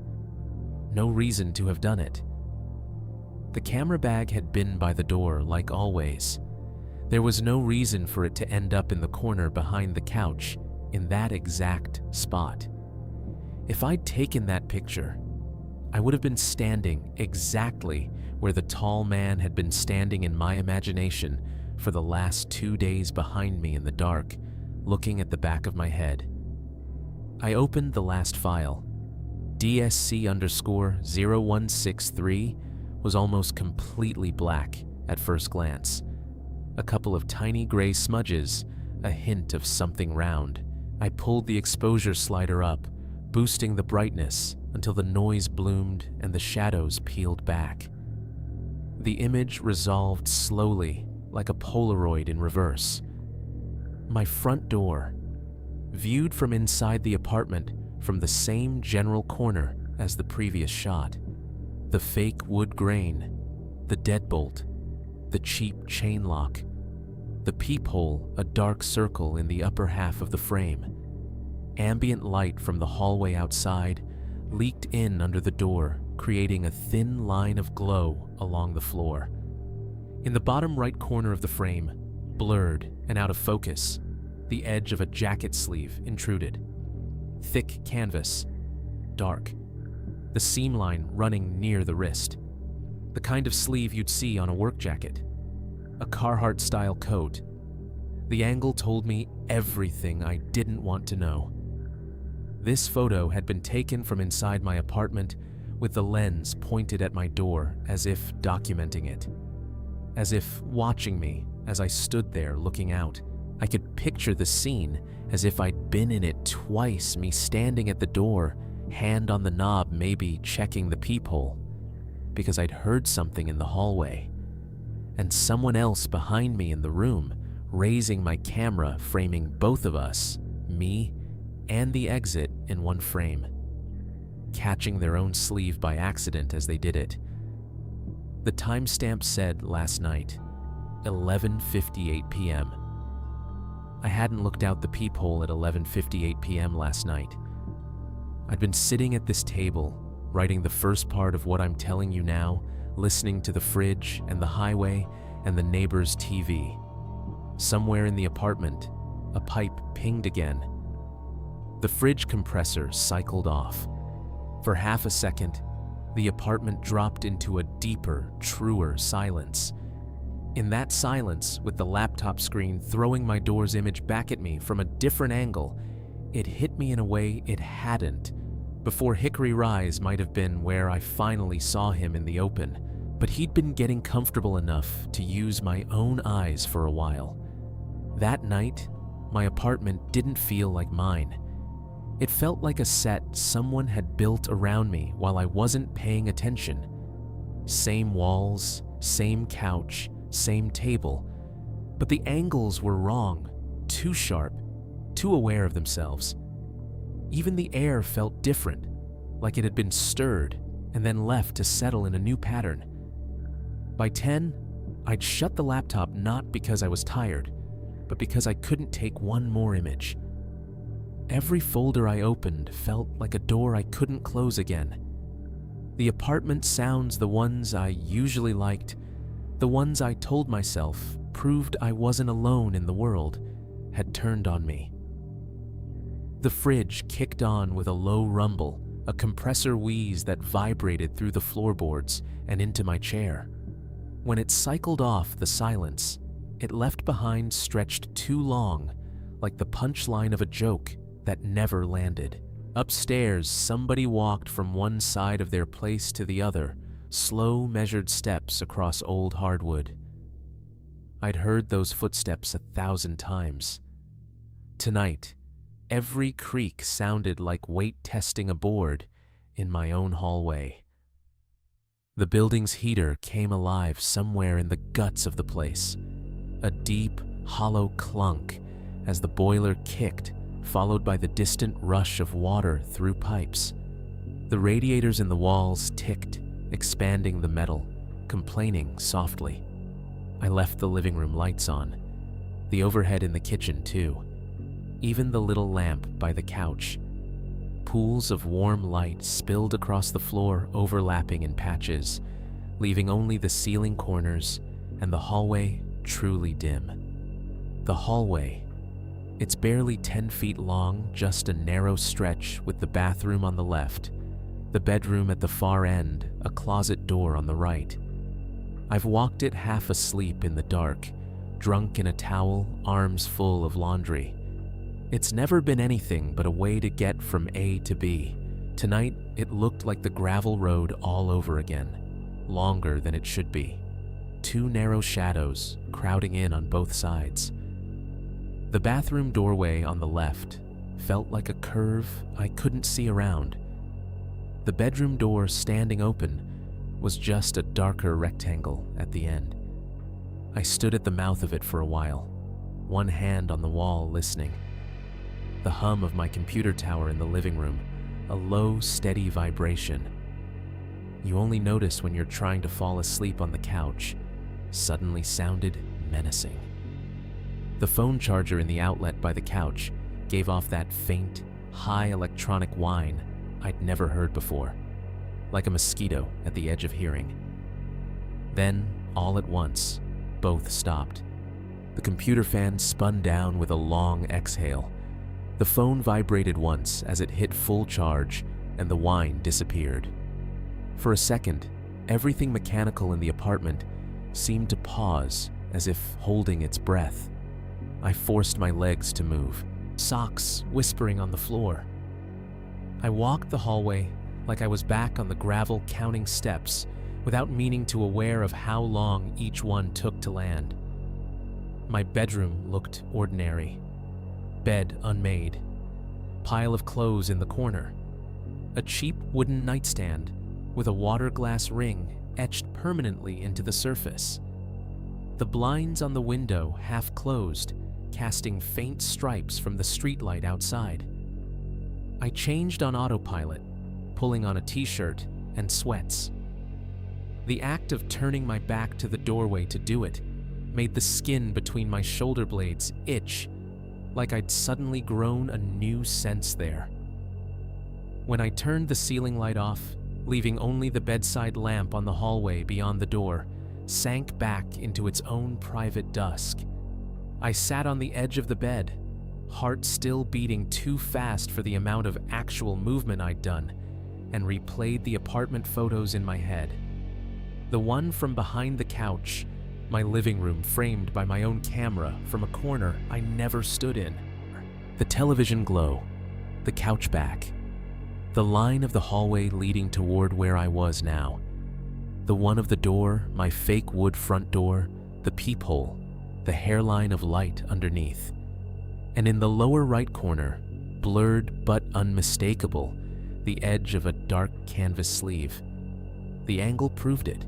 No reason to have done it. The camera bag had been by the door like always. There was no reason for it to end up in the corner behind the couch, in that exact spot. If I'd taken that picture, I would have been standing exactly where the tall man had been standing in my imagination for the last 2 days behind me in the dark, looking at the back of my head. I opened the last file. DSC_0163 was almost completely black at first glance. A couple of tiny gray smudges, a hint of something round. I pulled the exposure slider up, boosting the brightness until the noise bloomed and the shadows peeled back. The image resolved slowly, like a Polaroid in reverse. My front door, viewed from inside the apartment from the same general corner as the previous shot. The fake wood grain, the deadbolt, the cheap chain lock, the peephole, a dark circle in the upper half of the frame. Ambient light from the hallway outside leaked in under the door, creating a thin line of glow along the floor. In the bottom right corner of the frame, blurred and out of focus, the edge of a jacket sleeve intruded. Thick canvas, dark, the seam line running near the wrist. The kind of sleeve you'd see on a work jacket. A Carhartt-style coat. The angle told me everything I didn't want to know. This photo had been taken from inside my apartment with the lens pointed at my door as if documenting it. As if watching me as I stood there looking out. I could picture the scene as if I'd been in it twice, me standing at the door, hand on the knob, maybe checking the peephole, because I'd heard something in the hallway. and someone else behind me in the room, raising my camera, framing both of us, me and the exit, in one frame, catching their own sleeve by accident as they did it. The timestamp said last night, 11:58 p.m. I hadn't looked out the peephole at 11:58 p.m. last night. I'd been sitting at this table, writing the first part of what I'm telling you now, listening to the fridge and the highway and the neighbor's TV. Somewhere in the apartment, a pipe pinged again. The fridge compressor cycled off. For half a second, the apartment dropped into a deeper, truer silence. In that silence, with the laptop screen throwing my door's image back at me from a different angle, it hit me in a way it hadn't before Hickory Rise might have been where I finally saw him in the open, but he'd been getting comfortable enough to use my own eyes for a while. That night, my apartment didn't feel like mine. It felt like a set someone had built around me while I wasn't paying attention. Same walls, same couch, same table, but the angles were wrong, too sharp, too aware of themselves. Even the air felt different, like it had been stirred and then left to settle in a new pattern. By 10, I'd shut the laptop not because I was tired, but because I couldn't take one more image. Every folder I opened felt like a door I couldn't close again. The apartment sounds, the ones I usually liked, the ones I told myself proved I wasn't alone in the world, had turned on me. The fridge kicked on with a low rumble, a compressor wheeze that vibrated through the floorboards and into my chair. When it cycled off the silence, it left behind stretched too long, like the punchline of a joke that never landed. Upstairs, somebody walked from one side of their place to the other, slow, measured steps across old hardwood. I'd heard those footsteps 1,000 times. Tonight, every creak sounded like weight testing a board in my own hallway. The building's heater came alive somewhere in the guts of the place. A deep, hollow clunk as the boiler kicked, followed by the distant rush of water through pipes. The radiators in the walls ticked, expanding the metal, complaining softly. I left the living room lights on, the overhead in the kitchen too, even the little lamp by the couch. Pools of warm light spilled across the floor, overlapping in patches, leaving only the ceiling corners and the hallway truly dim. The hallway, it's barely 10 feet long, just a narrow stretch with the bathroom on the left, the bedroom at the far end, a closet door on the right. I've walked it half asleep in the dark, drunk in a towel, arms full of laundry. It's never been anything but a way to get from A to B. Tonight, it looked like the gravel road all over again, longer than it should be. Two narrow shadows crowding in on both sides. The bathroom doorway on the left felt like a curve I couldn't see around. The bedroom door standing open was just a darker rectangle at the end. I stood at the mouth of it for a while, one hand on the wall listening. The hum of my computer tower in the living room, a low, steady vibration. You only notice when you're trying to fall asleep on the couch, suddenly sounded menacing. The phone charger in the outlet by the couch gave off that faint, high electronic whine I'd never heard before, like a mosquito at the edge of hearing. Then, all at once, both stopped. The computer fan spun down with a long exhale. The phone vibrated once as it hit full charge, and the whine disappeared. For a second, everything mechanical in the apartment seemed to pause, as if holding its breath. I forced my legs to move, socks whispering on the floor. I walked the hallway like I was back on the gravel counting steps, without meaning to aware of how long each one took to land. My bedroom looked ordinary. Bed unmade. Pile of clothes in the corner. A cheap wooden nightstand with a water glass ring etched permanently into the surface. the blinds on the window half closed, casting faint stripes from the streetlight outside. I changed on autopilot, pulling on a t-shirt and sweats. The act of turning my back to the doorway to do it made the skin between my shoulder blades itch, like I'd suddenly grown a new sense there. When I turned the ceiling light off, leaving only the bedside lamp on the hallway beyond the door, sank back into its own private dusk. I sat on the edge of the bed, heart still beating too fast for the amount of actual movement I'd done, and replayed the apartment photos in my head. The one from behind the couch, my living room framed by my own camera from a corner I never stood in. The television glow, the couch back, the line of the hallway leading toward where I was now, the one of the door, my fake wood front door, the peephole, the hairline of light underneath. And in the lower right corner, blurred but unmistakable, the edge of a dark canvas sleeve. The angle proved it.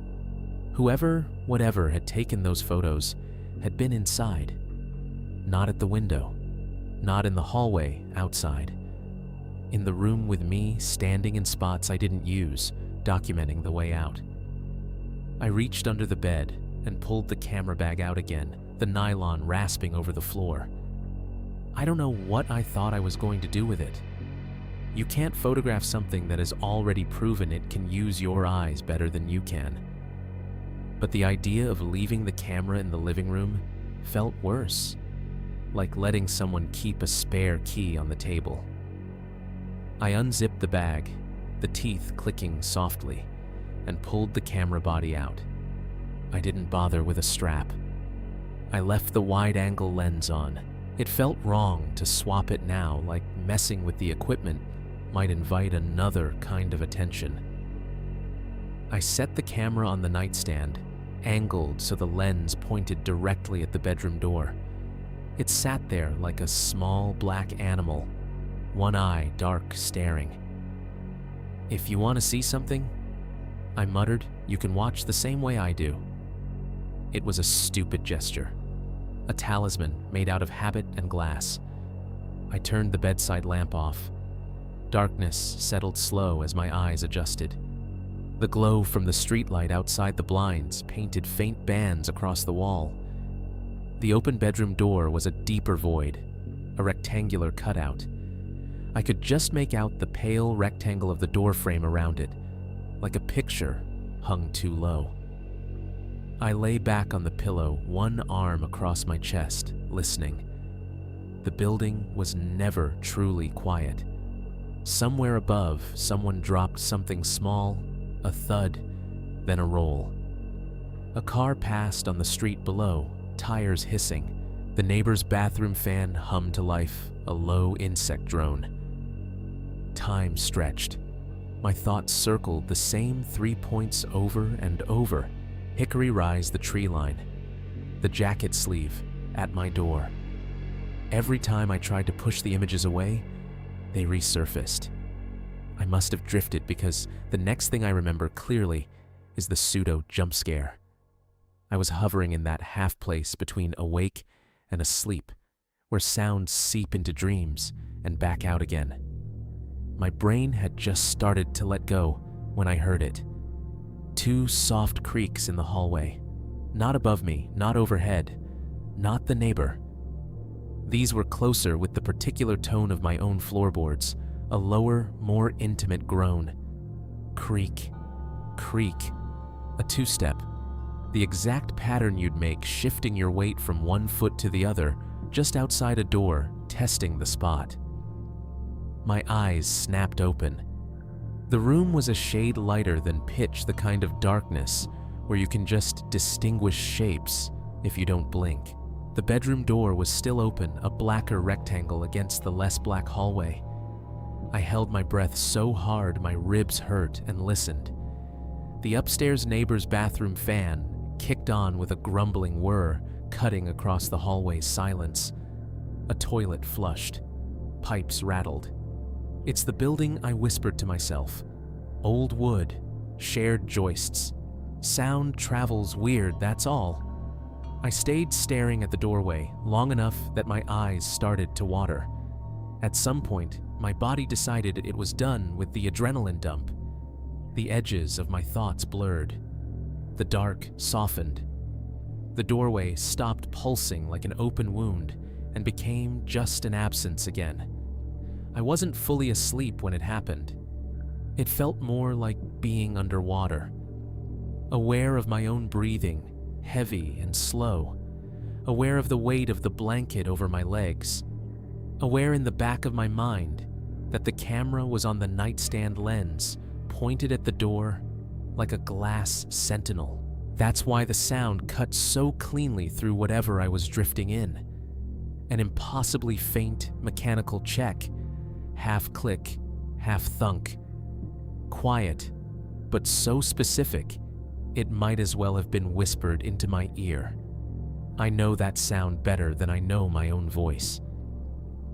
Whoever, whatever had taken those photos had been inside. Not at the window, not in the hallway outside. In the room with me standing in spots I didn't use, documenting the way out. I reached under the bed and pulled the camera bag out again, the nylon rasping over the floor. I don't know what I thought I was going to do with it. You can't photograph something that has already proven it can use your eyes better than you can. But the idea of leaving the camera in the living room felt worse, like letting someone keep a spare key on the table. I unzipped the bag, the teeth clicking softly, and pulled the camera body out. I didn't bother with a strap. I left the wide-angle lens on. It felt wrong to swap it now, like messing with the equipment might invite another kind of attention. I set the camera on the nightstand, angled so the lens pointed directly at the bedroom door. It sat there like a small black animal, one eye dark staring. "If you want to see something," I muttered, "you can watch the same way I do." It was a stupid gesture, a talisman made out of habit and glass. I turned the bedside lamp off. Darkness settled slow as my eyes adjusted. The glow from the streetlight outside the blinds painted faint bands across the wall. The open bedroom door was a deeper void, a rectangular cutout. I could just make out the pale rectangle of the door frame around it, like a picture hung too low. I lay back on the pillow, one arm across my chest, listening. The building was never truly quiet. Somewhere above, someone dropped something small, a thud, then a roll. A car passed on the street below, tires hissing. The neighbor's bathroom fan hummed to life, a low insect drone. Time stretched. My thoughts circled the same 3 points over and over. Hickory rise the tree line. The jacket sleeve, at my door. Every time I tried to push the images away, they resurfaced. I must have drifted because the next thing I remember clearly is the pseudo jump scare. I was hovering in that half place between awake and asleep, where sounds seep into dreams and back out again. My brain had just started to let go when I heard it. 2 soft creaks in the hallway. Not above me, not overhead, not the neighbor. These were closer with the particular tone of my own floorboards, a lower, more intimate groan. Creak, creak, a 2-step. The exact pattern you'd make shifting your weight from one foot to the other, just outside a door, testing the spot. My eyes snapped open. The room was a shade lighter than pitch, the kind of darkness where you can just distinguish shapes if you don't blink. The bedroom door was still open, a blacker rectangle against the less black hallway. I held my breath so hard my ribs hurt and listened. The upstairs neighbor's bathroom fan kicked on with a grumbling whir, cutting across the hallway's silence. A toilet flushed. Pipes rattled. "It's the building," I whispered to myself. "Old wood, shared joists. Sound travels weird, that's all." I stayed staring at the doorway long enough that my eyes started to water. At some point, my body decided it was done with the adrenaline dump. The edges of my thoughts blurred. The dark softened. The doorway stopped pulsing like an open wound and became just an absence again. I wasn't fully asleep when it happened. It felt more like being underwater, aware of my own breathing, heavy and slow, aware of the weight of the blanket over my legs, aware in the back of my mind that the camera was on the nightstand lens, pointed at the door like a glass sentinel. That's why the sound cut so cleanly through whatever I was drifting in. An impossibly faint mechanical check, half click, half thunk. Quiet, but so specific, it might as well have been whispered into my ear. I know that sound better than I know my own voice.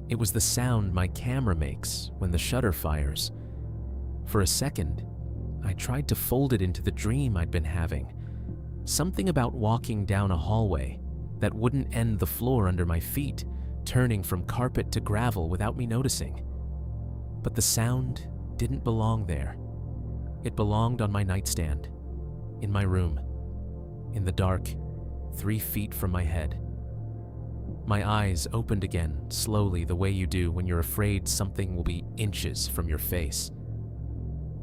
It was the sound my camera makes when the shutter fires. For a second, I tried to fold it into the dream I'd been having. Something about walking down a hallway that wouldn't end the floor under my feet, turning from carpet to gravel without me noticing. But the sound didn't belong there. It belonged on my nightstand, in my room, in the dark, 3 feet from my head. My eyes opened again, slowly, the way you do when you're afraid something will be inches from your face.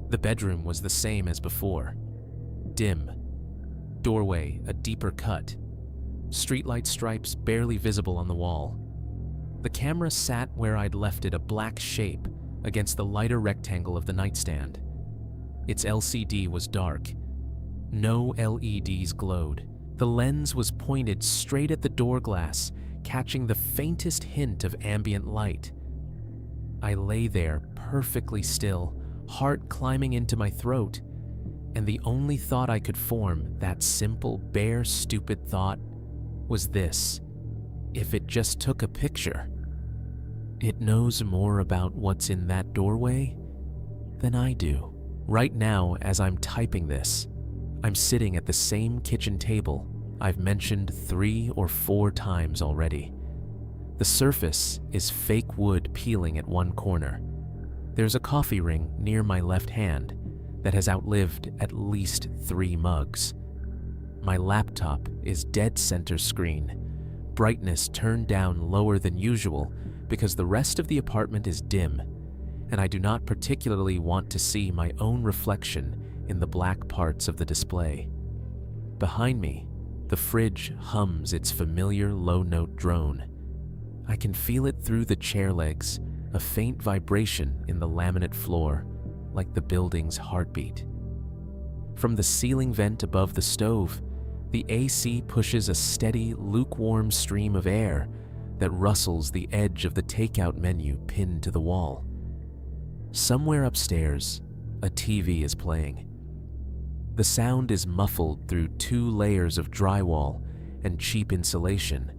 The bedroom was the same as before. Dim. Doorway a deeper cut. Streetlight stripes barely visible on the wall. The camera sat where I'd left it, a black shape against the lighter rectangle of the nightstand. Its LCD was dark. No LEDs glowed. The lens was pointed straight at the door glass, catching the faintest hint of ambient light. I lay there perfectly still, heart climbing into my throat, and the only thought I could form, that simple, bare, stupid thought, was this: if it just took a picture. It knows more about what's in that doorway than I do. Right now, as I'm typing this, I'm sitting at the same kitchen table I've mentioned 3 or 4 times already. The surface is fake wood peeling at one corner. There's a coffee ring near my left hand that has outlived at least 3 mugs. My laptop is dead center screen, brightness turned down lower than usual because the rest of the apartment is dim, and I do not particularly want to see my own reflection in the black parts of the display. Behind me, the fridge hums its familiar low-note drone. I can feel it through the chair legs, a faint vibration in the laminate floor, like the building's heartbeat. From the ceiling vent above the stove, the AC pushes a steady, lukewarm stream of air that rustles the edge of the takeout menu pinned to the wall. Somewhere upstairs, a TV is playing. The sound is muffled through 2 layers of drywall and cheap insulation,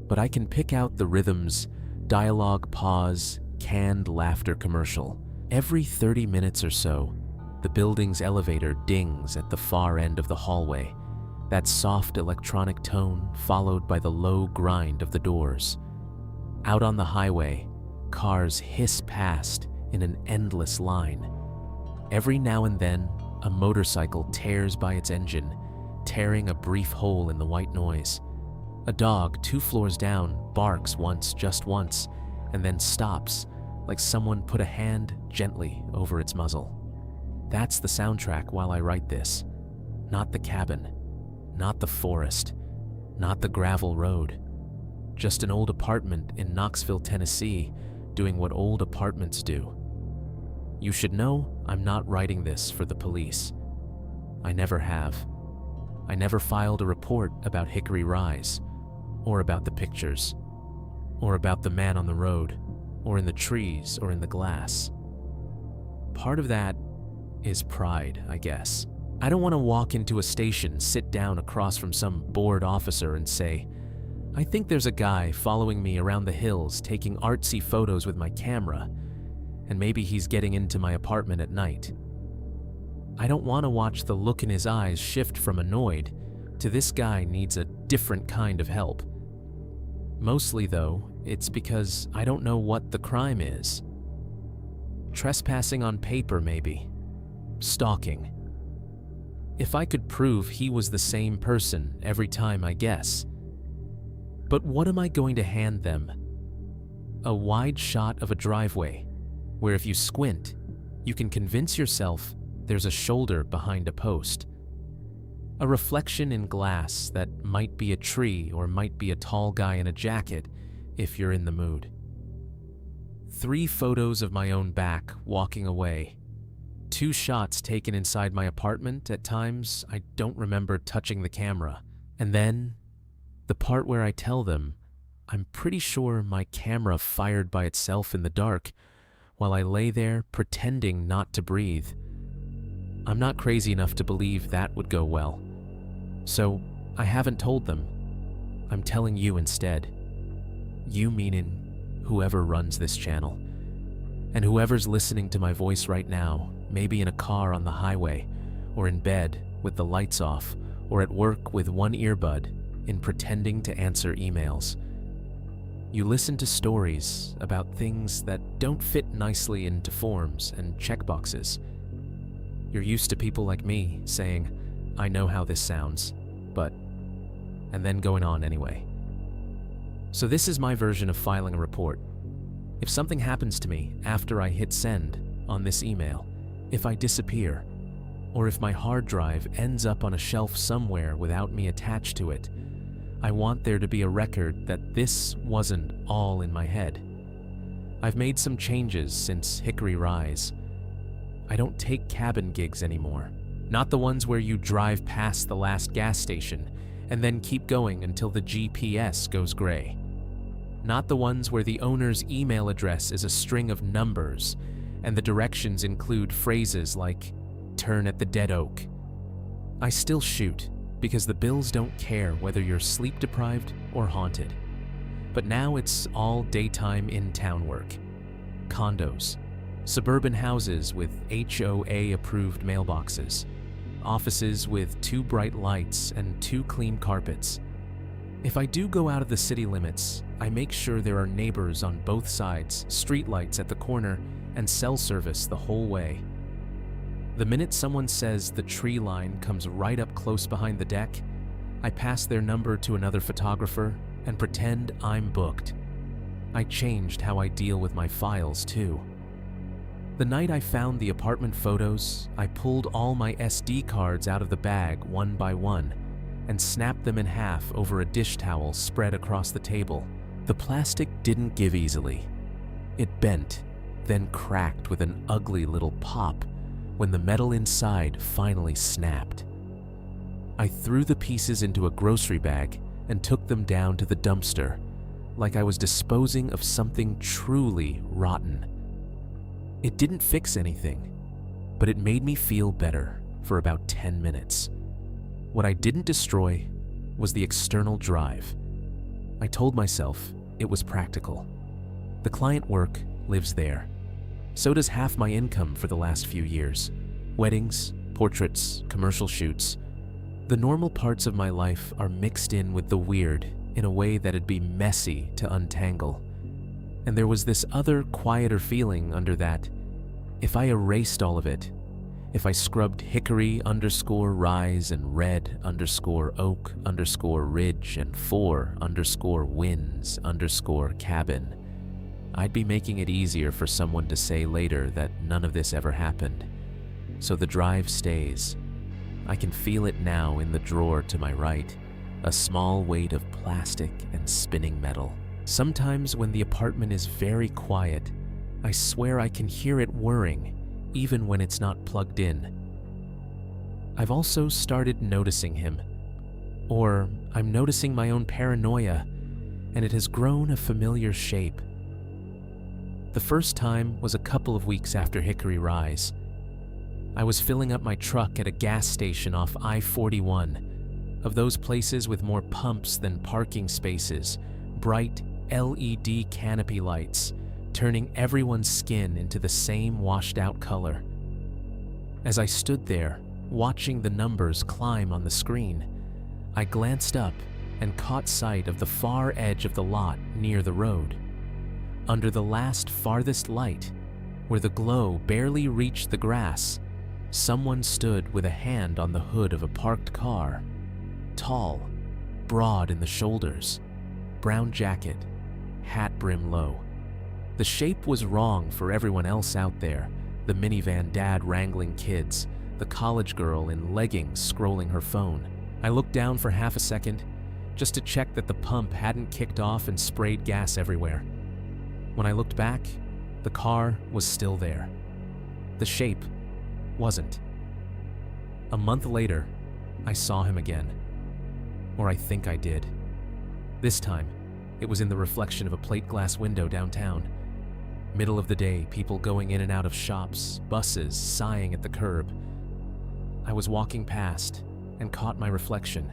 but I can pick out the rhythms: dialogue pause, canned laughter commercial. Every 30 minutes or so, the building's elevator dings at the far end of the hallway, that soft electronic tone followed by the low grind of the doors. Out on the highway, cars hiss past in an endless line. Every now and then, a motorcycle tears by its engine, tearing a brief hole in the white noise. A dog 2 floors down barks once, just once, and then stops, like someone put a hand gently over its muzzle. That's the soundtrack while I write this. Not the cabin, not the forest, not the gravel road. Just an old apartment in Knoxville, Tennessee, doing what old apartments do. You should know I'm not writing this for the police. I never have. I never filed a report about Hickory Rise, or about the pictures, or about the man on the road, or in the trees, or in the glass. Part of that is pride, I guess. I don't want to walk into a station, sit down across from some bored officer and say, "I think there's a guy following me around the hills taking artsy photos with my camera, and maybe he's getting into my apartment at night." I don't want to watch the look in his eyes shift from annoyed to this guy needs a different kind of help. Mostly, though, it's because I don't know what the crime is. Trespassing on paper, maybe. Stalking. If I could prove he was the same person every time, I guess. But what am I going to hand them? A wide shot of a driveway, where if you squint, you can convince yourself there's a shoulder behind a post. A reflection in glass that might be a tree or might be a tall guy in a jacket if you're in the mood. 3 photos of my own back walking away. 2 shots taken inside my apartment at times I don't remember touching the camera. And then, the part where I tell them I'm pretty sure my camera fired by itself in the dark while I lay there pretending not to breathe. I'm not crazy enough to believe that would go well. So, I haven't told them. I'm telling you instead. You meaning whoever runs this channel. And whoever's listening to my voice right now, maybe in a car on the highway, or in bed with the lights off, or at work with one earbud, in pretending to answer emails. You listen to stories about things that don't fit nicely into forms and checkboxes. You're used to people like me saying, I know how this sounds, but, and then going on anyway. So this is my version of filing a report. If something happens to me after I hit send on this email, if I disappear, or if my hard drive ends up on a shelf somewhere without me attached to it, I want there to be a record that this wasn't all in my head. I've made some changes since Hickory Rise. I don't take cabin gigs anymore. Not the ones where you drive past the last gas station and then keep going until the GPS goes gray. Not the ones where the owner's email address is a string of numbers and the directions include phrases like, turn at the dead oak. I still shoot because the bills don't care whether you're sleep-deprived or haunted. But now it's all daytime in-town work. Condos, suburban houses with HOA-approved mailboxes, offices with 2 bright lights and 2 clean carpets. If I do go out of the city limits, I make sure there are neighbors on both sides, streetlights at the corner, and cell service the whole way. The minute someone says the tree line comes right up close behind the deck, I pass their number to another photographer and pretend I'm booked. I changed how I deal with my files too. The night I found the apartment photos, I pulled all my SD cards out of the bag one by one and snapped them in half over a dish towel spread across the table. The plastic didn't give easily. It bent, then cracked with an ugly little pop when the metal inside finally snapped. I threw the pieces into a grocery bag and took them down to the dumpster, like I was disposing of something truly rotten. It didn't fix anything, but it made me feel better for about 10 minutes. What I didn't destroy was the external drive. I told myself it was practical. The client work lives there. So does half my income for the last few years. Weddings, portraits, commercial shoots. The normal parts of my life are mixed in with the weird in a way that'd be messy to untangle. And there was this other, quieter feeling under that. If I erased all of it, if I scrubbed Hickory_Rise and Red_Oak_Ridge and 4_Winds_cabin, I'd be making it easier for someone to say later that none of this ever happened. So the drive stays. I can feel it now in the drawer to my right, a small weight of plastic and spinning metal. Sometimes when the apartment is very quiet, I swear I can hear it whirring, even when it's not plugged in. I've also started noticing him. Or I'm noticing my own paranoia, and it has grown a familiar shape. The first time was a couple of weeks after Hickory Rise. I was filling up my truck at a gas station off I-41, of those places with more pumps than parking spaces, bright LED canopy lights, turning everyone's skin into the same washed-out color. As I stood there, watching the numbers climb on the screen, I glanced up and caught sight of the far edge of the lot near the road. Under the last farthest light, where the glow barely reached the grass, someone stood with a hand on the hood of a parked car. Tall, broad in the shoulders, brown jacket, hat brim low. The shape was wrong for everyone else out there, the minivan dad wrangling kids, the college girl in leggings scrolling her phone. I looked down for half a second, just to check that the pump hadn't kicked off and sprayed gas everywhere. When I looked back, the car was still there. The shape wasn't. A month later, I saw him again. Or I think I did. This time, it was in the reflection of a plate glass window downtown. Middle of the day, people going in and out of shops, buses sighing at the curb. I was walking past and caught my reflection.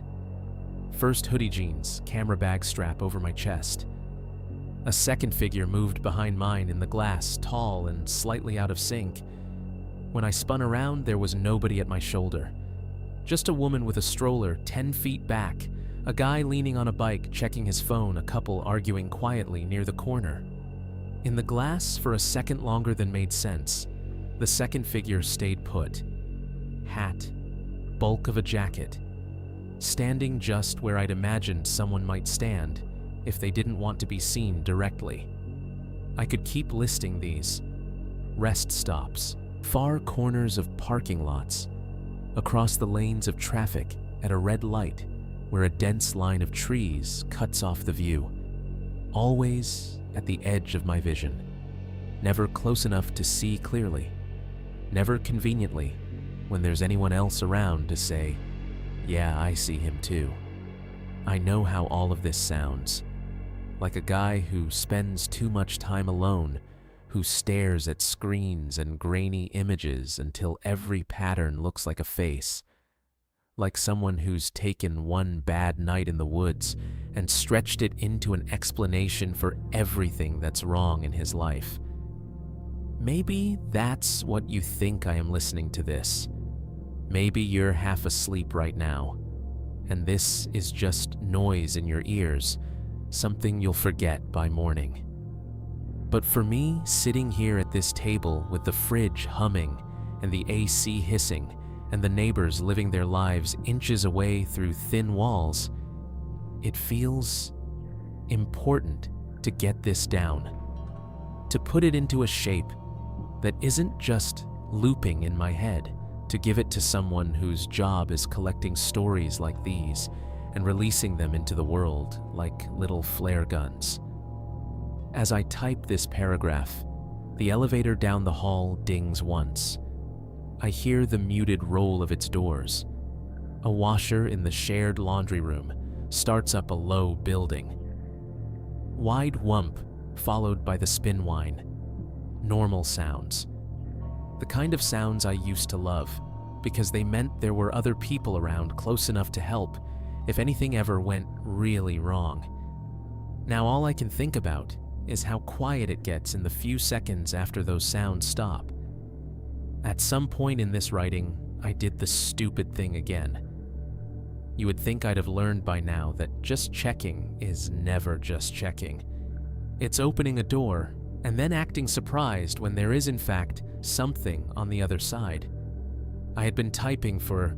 First hoodie jeans, camera bag strap over my chest. A second figure moved behind mine in the glass, tall and slightly out of sync. When I spun around, there was nobody at my shoulder. Just a woman with a stroller 10 feet back, a guy leaning on a bike checking his phone, a couple arguing quietly near the corner. In the glass, for a second longer than made sense, the second figure stayed put. Hat, bulk of a jacket, standing just where I'd imagined someone might stand if they didn't want to be seen directly. I could keep listing these. Rest stops, far corners of parking lots, across the lanes of traffic at a red light where a dense line of trees cuts off the view. Always at the edge of my vision. Never close enough to see clearly. Never conveniently when there's anyone else around to say, "Yeah, I see him too." I know how all of this sounds. Like a guy who spends too much time alone, who stares at screens and grainy images until every pattern looks like a face. Like someone who's taken one bad night in the woods and stretched it into an explanation for everything that's wrong in his life. Maybe that's what you think I am listening to this. Maybe you're half asleep right now, and this is just noise in your ears, something you'll forget by morning. But for me, sitting here at this table with the fridge humming and the AC hissing and the neighbors living their lives inches away through thin walls, it feels important to get this down, to put it into a shape that isn't just looping in my head, to give it to someone whose job is collecting stories like these and releasing them into the world like little flare guns. As I type this paragraph, the elevator down the hall dings once. I hear the muted roll of its doors. A washer in the shared laundry room starts up a low building. Wide whump followed by the spin whine. Normal sounds. The kind of sounds I used to love because they meant there were other people around close enough to help if anything ever went really wrong. Now all I can think about is how quiet it gets in the few seconds after those sounds stop. At some point in this writing, I did the stupid thing again. You would think I'd have learned by now that just checking is never just checking. It's opening a door and then acting surprised when there is in fact something on the other side. I had been typing for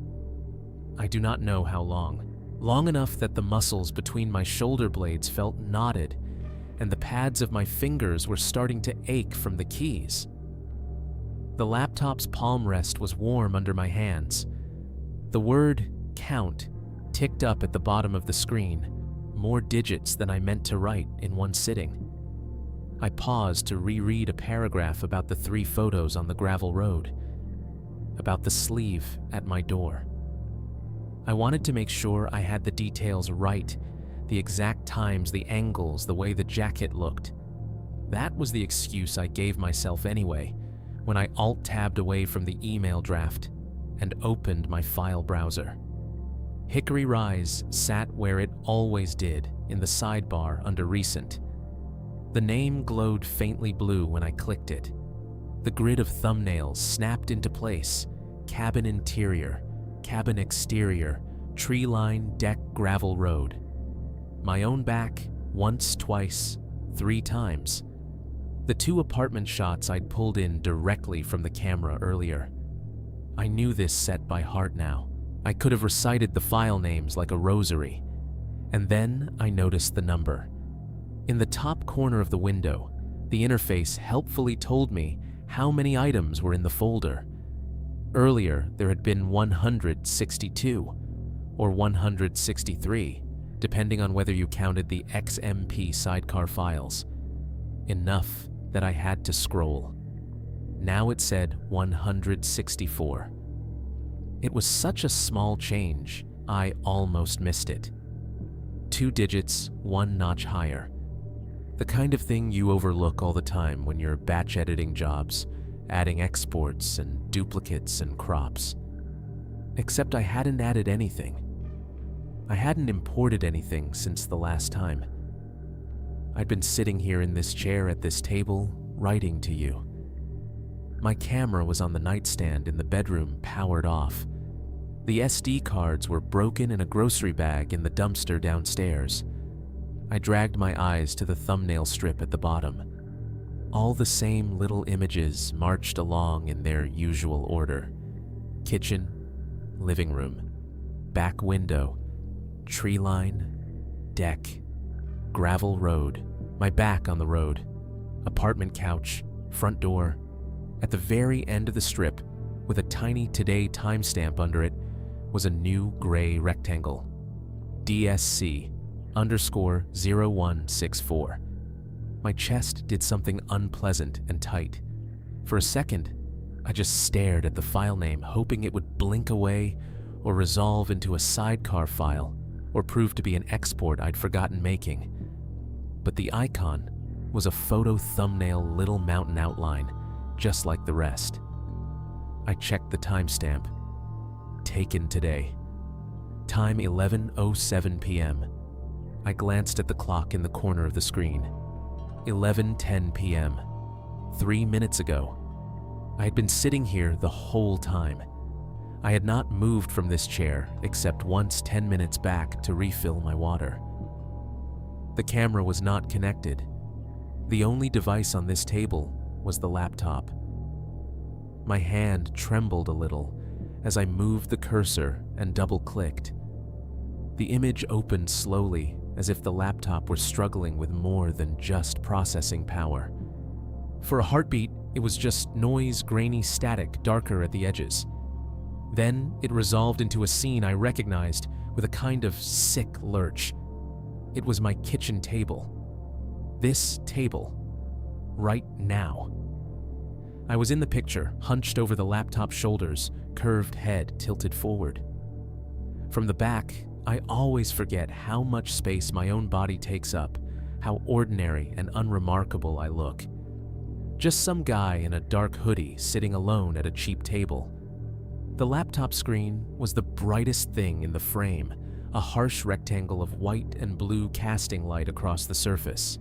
I do not know how long. Long enough that the muscles between my shoulder blades felt knotted and the pads of my fingers were starting to ache from the keys. The laptop's palm rest was warm under my hands. The word count ticked up at the bottom of the screen, more digits than I meant to write in one sitting. I paused to reread a paragraph about the 3 photos on the gravel road, about the sleeve at my door. I wanted to make sure I had the details right, the exact times, the angles, the way the jacket looked. That was the excuse I gave myself anyway, when I alt-tabbed away from the email draft and opened my file browser. Hickory Rise sat where it always did, in the sidebar under Recent. The name glowed faintly blue when I clicked it. The grid of thumbnails snapped into place: cabin interior, cabin exterior, tree-lined deck gravel road. My own back, once, twice, 3 times. The 2 apartment shots I'd pulled in directly from the camera earlier. I knew this set by heart now. I could have recited the file names like a rosary. And then I noticed the number. In the top corner of the window, the interface helpfully told me how many items were in the folder. Earlier, there had been 162 or 163, depending on whether you counted the XMP sidecar files. Enough that I had to scroll. Now it said 164. It was such a small change, I almost missed it. 2 digits, 1 notch higher. The kind of thing you overlook all the time when you're batch editing jobs, adding exports and duplicates and crops. Except I hadn't added anything. I hadn't imported anything since the last time. I'd been sitting here in this chair at this table, writing to you. My camera was on the nightstand in the bedroom, powered off. The SD cards were broken in a grocery bag in the dumpster downstairs. I dragged my eyes to the thumbnail strip at the bottom. All the same little images marched along in their usual order. Kitchen, living room, back window, tree line, deck, gravel road, my back on the road, apartment couch, front door. At the very end of the strip, with a tiny today timestamp under it, was a new gray rectangle. DSC_0164. My chest did something unpleasant and tight. For a second, I just stared at the file name, hoping it would blink away or resolve into a sidecar file or prove to be an export I'd forgotten making. But the icon was a photo thumbnail little mountain outline, just like the rest. I checked the timestamp. Taken today. Time 11:07 p.m. I glanced at the clock in the corner of the screen. 11:10 p.m. 3 minutes ago. I had been sitting here the whole time. I had not moved from this chair except once 10 minutes back to refill my water. The camera was not connected. The only device on this table was the laptop. My hand trembled a little as I moved the cursor and double-clicked. The image opened slowly, as if the laptop were struggling with more than just processing power. For a heartbeat, it was just noise, grainy static, darker at the edges. Then it resolved into a scene I recognized with a kind of sick lurch. It was my kitchen table. This table. Right now. I was in the picture, hunched over the laptop shoulders, curved head tilted forward. From the back, I always forget how much space my own body takes up, how ordinary and unremarkable I look. Just some guy in a dark hoodie sitting alone at a cheap table. The laptop screen was the brightest thing in the frame, a harsh rectangle of white and blue casting light across the surface.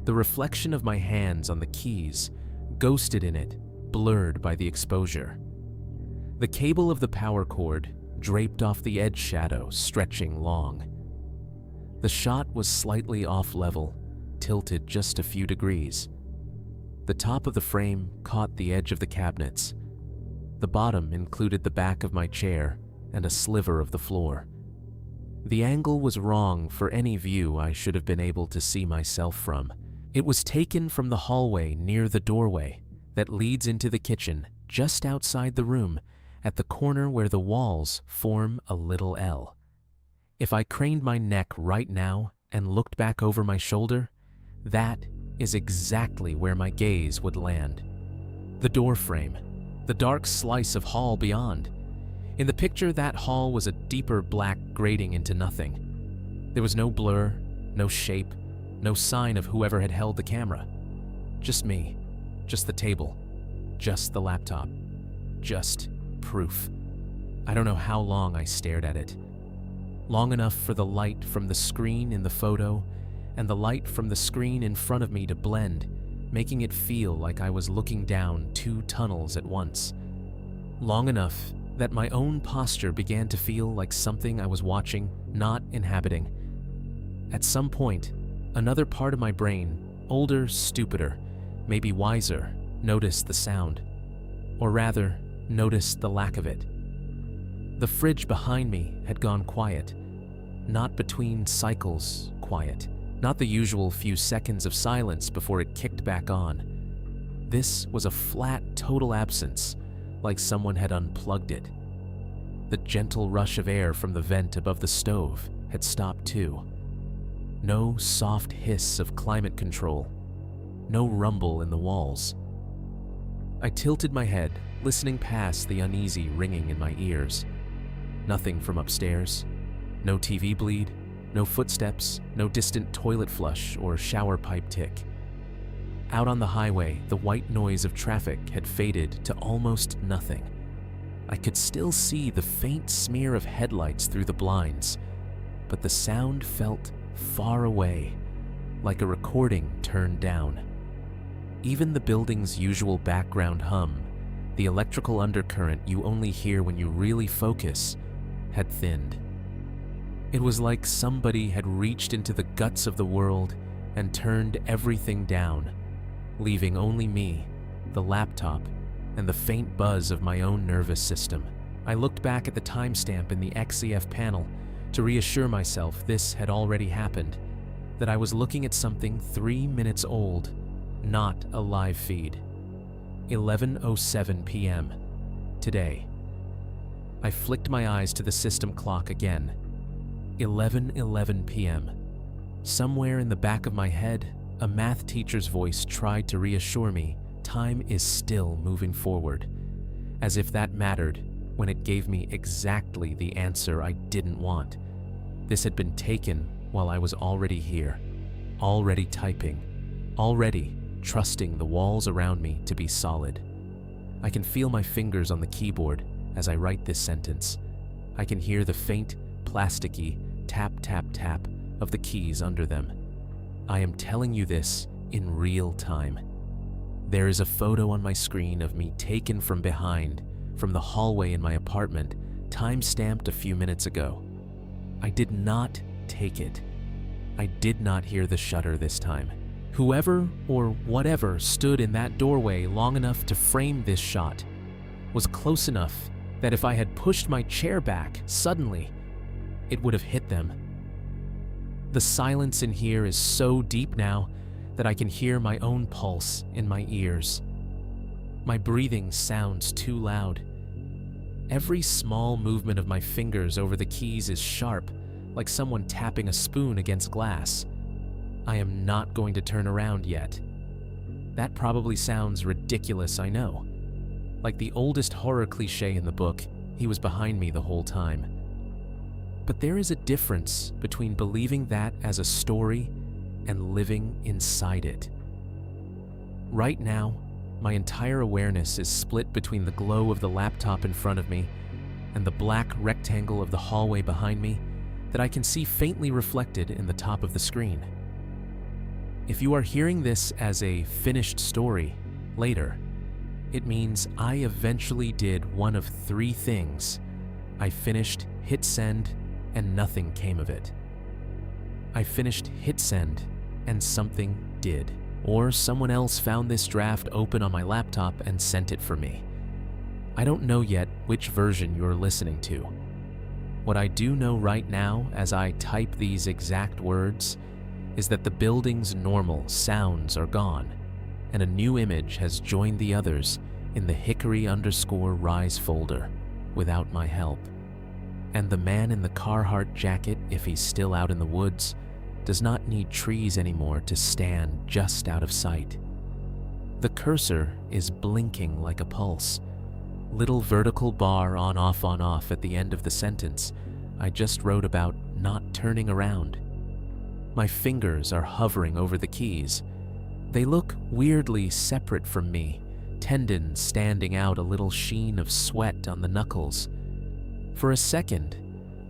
The reflection of my hands on the keys, ghosted in it, blurred by the exposure. The cable of the power cord draped off the edge shadow, stretching long. The shot was slightly off level, tilted just a few degrees. The top of the frame caught the edge of the cabinets. The bottom included the back of my chair and a sliver of the floor. The angle was wrong for any view I should have been able to see myself from. It was taken from the hallway near the doorway that leads into the kitchen, just outside the room, at the corner where the walls form a little L. If I craned my neck right now and looked back over my shoulder, that is exactly where my gaze would land. The door frame, the dark slice of hall beyond. In the picture, that hall was a deeper black grating into nothing. There was no blur, no shape, no sign of whoever had held the camera. Just me, just the table, just the laptop, just proof. I don't know how long I stared at it. Long enough for the light from the screen in the photo and the light from the screen in front of me to blend, making it feel like I was looking down 2 tunnels at once. Long enough that my own posture began to feel like something I was watching, not inhabiting. At some point, another part of my brain, older, stupider, maybe wiser, noticed the sound. Or rather, noticed the lack of it. The fridge behind me had gone quiet. Not between cycles quiet. Not the usual few seconds of silence before it kicked back on. This was a flat, total absence, like someone had unplugged it. The gentle rush of air from the vent above the stove had stopped too. No soft hiss of climate control. No rumble in the walls. I tilted my head, listening past the uneasy ringing in my ears. Nothing from upstairs. No TV bleed, no footsteps, no distant toilet flush or shower pipe tick. Out on the highway, the white noise of traffic had faded to almost nothing. I could still see the faint smear of headlights through the blinds, but the sound felt far away, like a recording turned down. Even the building's usual background hum, the electrical undercurrent you only hear when you really focus, had thinned. It was like somebody had reached into the guts of the world and turned everything down, leaving only me, the laptop, and the faint buzz of my own nervous system. I looked back at the timestamp in the XEF panel to reassure myself this had already happened, that I was looking at something 3 minutes old, not a live feed. 11:07 p.m. today. I flicked my eyes to the system clock again. 11:11 p.m. Somewhere in the back of my head, a math teacher's voice tried to reassure me time is still moving forward, as if that mattered when it gave me exactly the answer I didn't want. This had been taken while I was already here, already typing, already trusting the walls around me to be solid. I can feel my fingers on the keyboard as I write this sentence. I can hear the faint, plasticky tap, tap, tap of the keys under them. I am telling you this in real time. There is a photo on my screen of me taken from behind, from the hallway in my apartment, time-stamped a few minutes ago. I did not take it. I did not hear the shutter this time. Whoever or whatever stood in that doorway long enough to frame this shot was close enough that if I had pushed my chair back suddenly, it would have hit them. The silence in here is so deep now that I can hear my own pulse in my ears. My breathing sounds too loud. Every small movement of my fingers over the keys is sharp, like someone tapping a spoon against glass. I am not going to turn around yet. That probably sounds ridiculous, I know. Like the oldest horror cliché in the book, he was behind me the whole time. But there is a difference between believing that as a story and living inside it. Right now, my entire awareness is split between the glow of the laptop in front of me and the black rectangle of the hallway behind me that I can see faintly reflected in the top of the screen. If you are hearing this as a finished story later, it means I eventually did one of 3 things. I finished, hit send, and nothing came of it. I finished hit send, and something did. Or someone else found this draft open on my laptop and sent it for me. I don't know yet which version you're listening to. What I do know right now as I type these exact words is that the building's normal sounds are gone, and a new image has joined the others in the Hickory_Rise folder without my help. And the man in the Carhartt jacket, if he's still out in the woods, does not need trees anymore to stand just out of sight. The cursor is blinking like a pulse. Little vertical bar on off at the end of the sentence I just wrote about not turning around. My fingers are hovering over the keys. They look weirdly separate from me, tendons standing out a little sheen of sweat on the knuckles. For a second,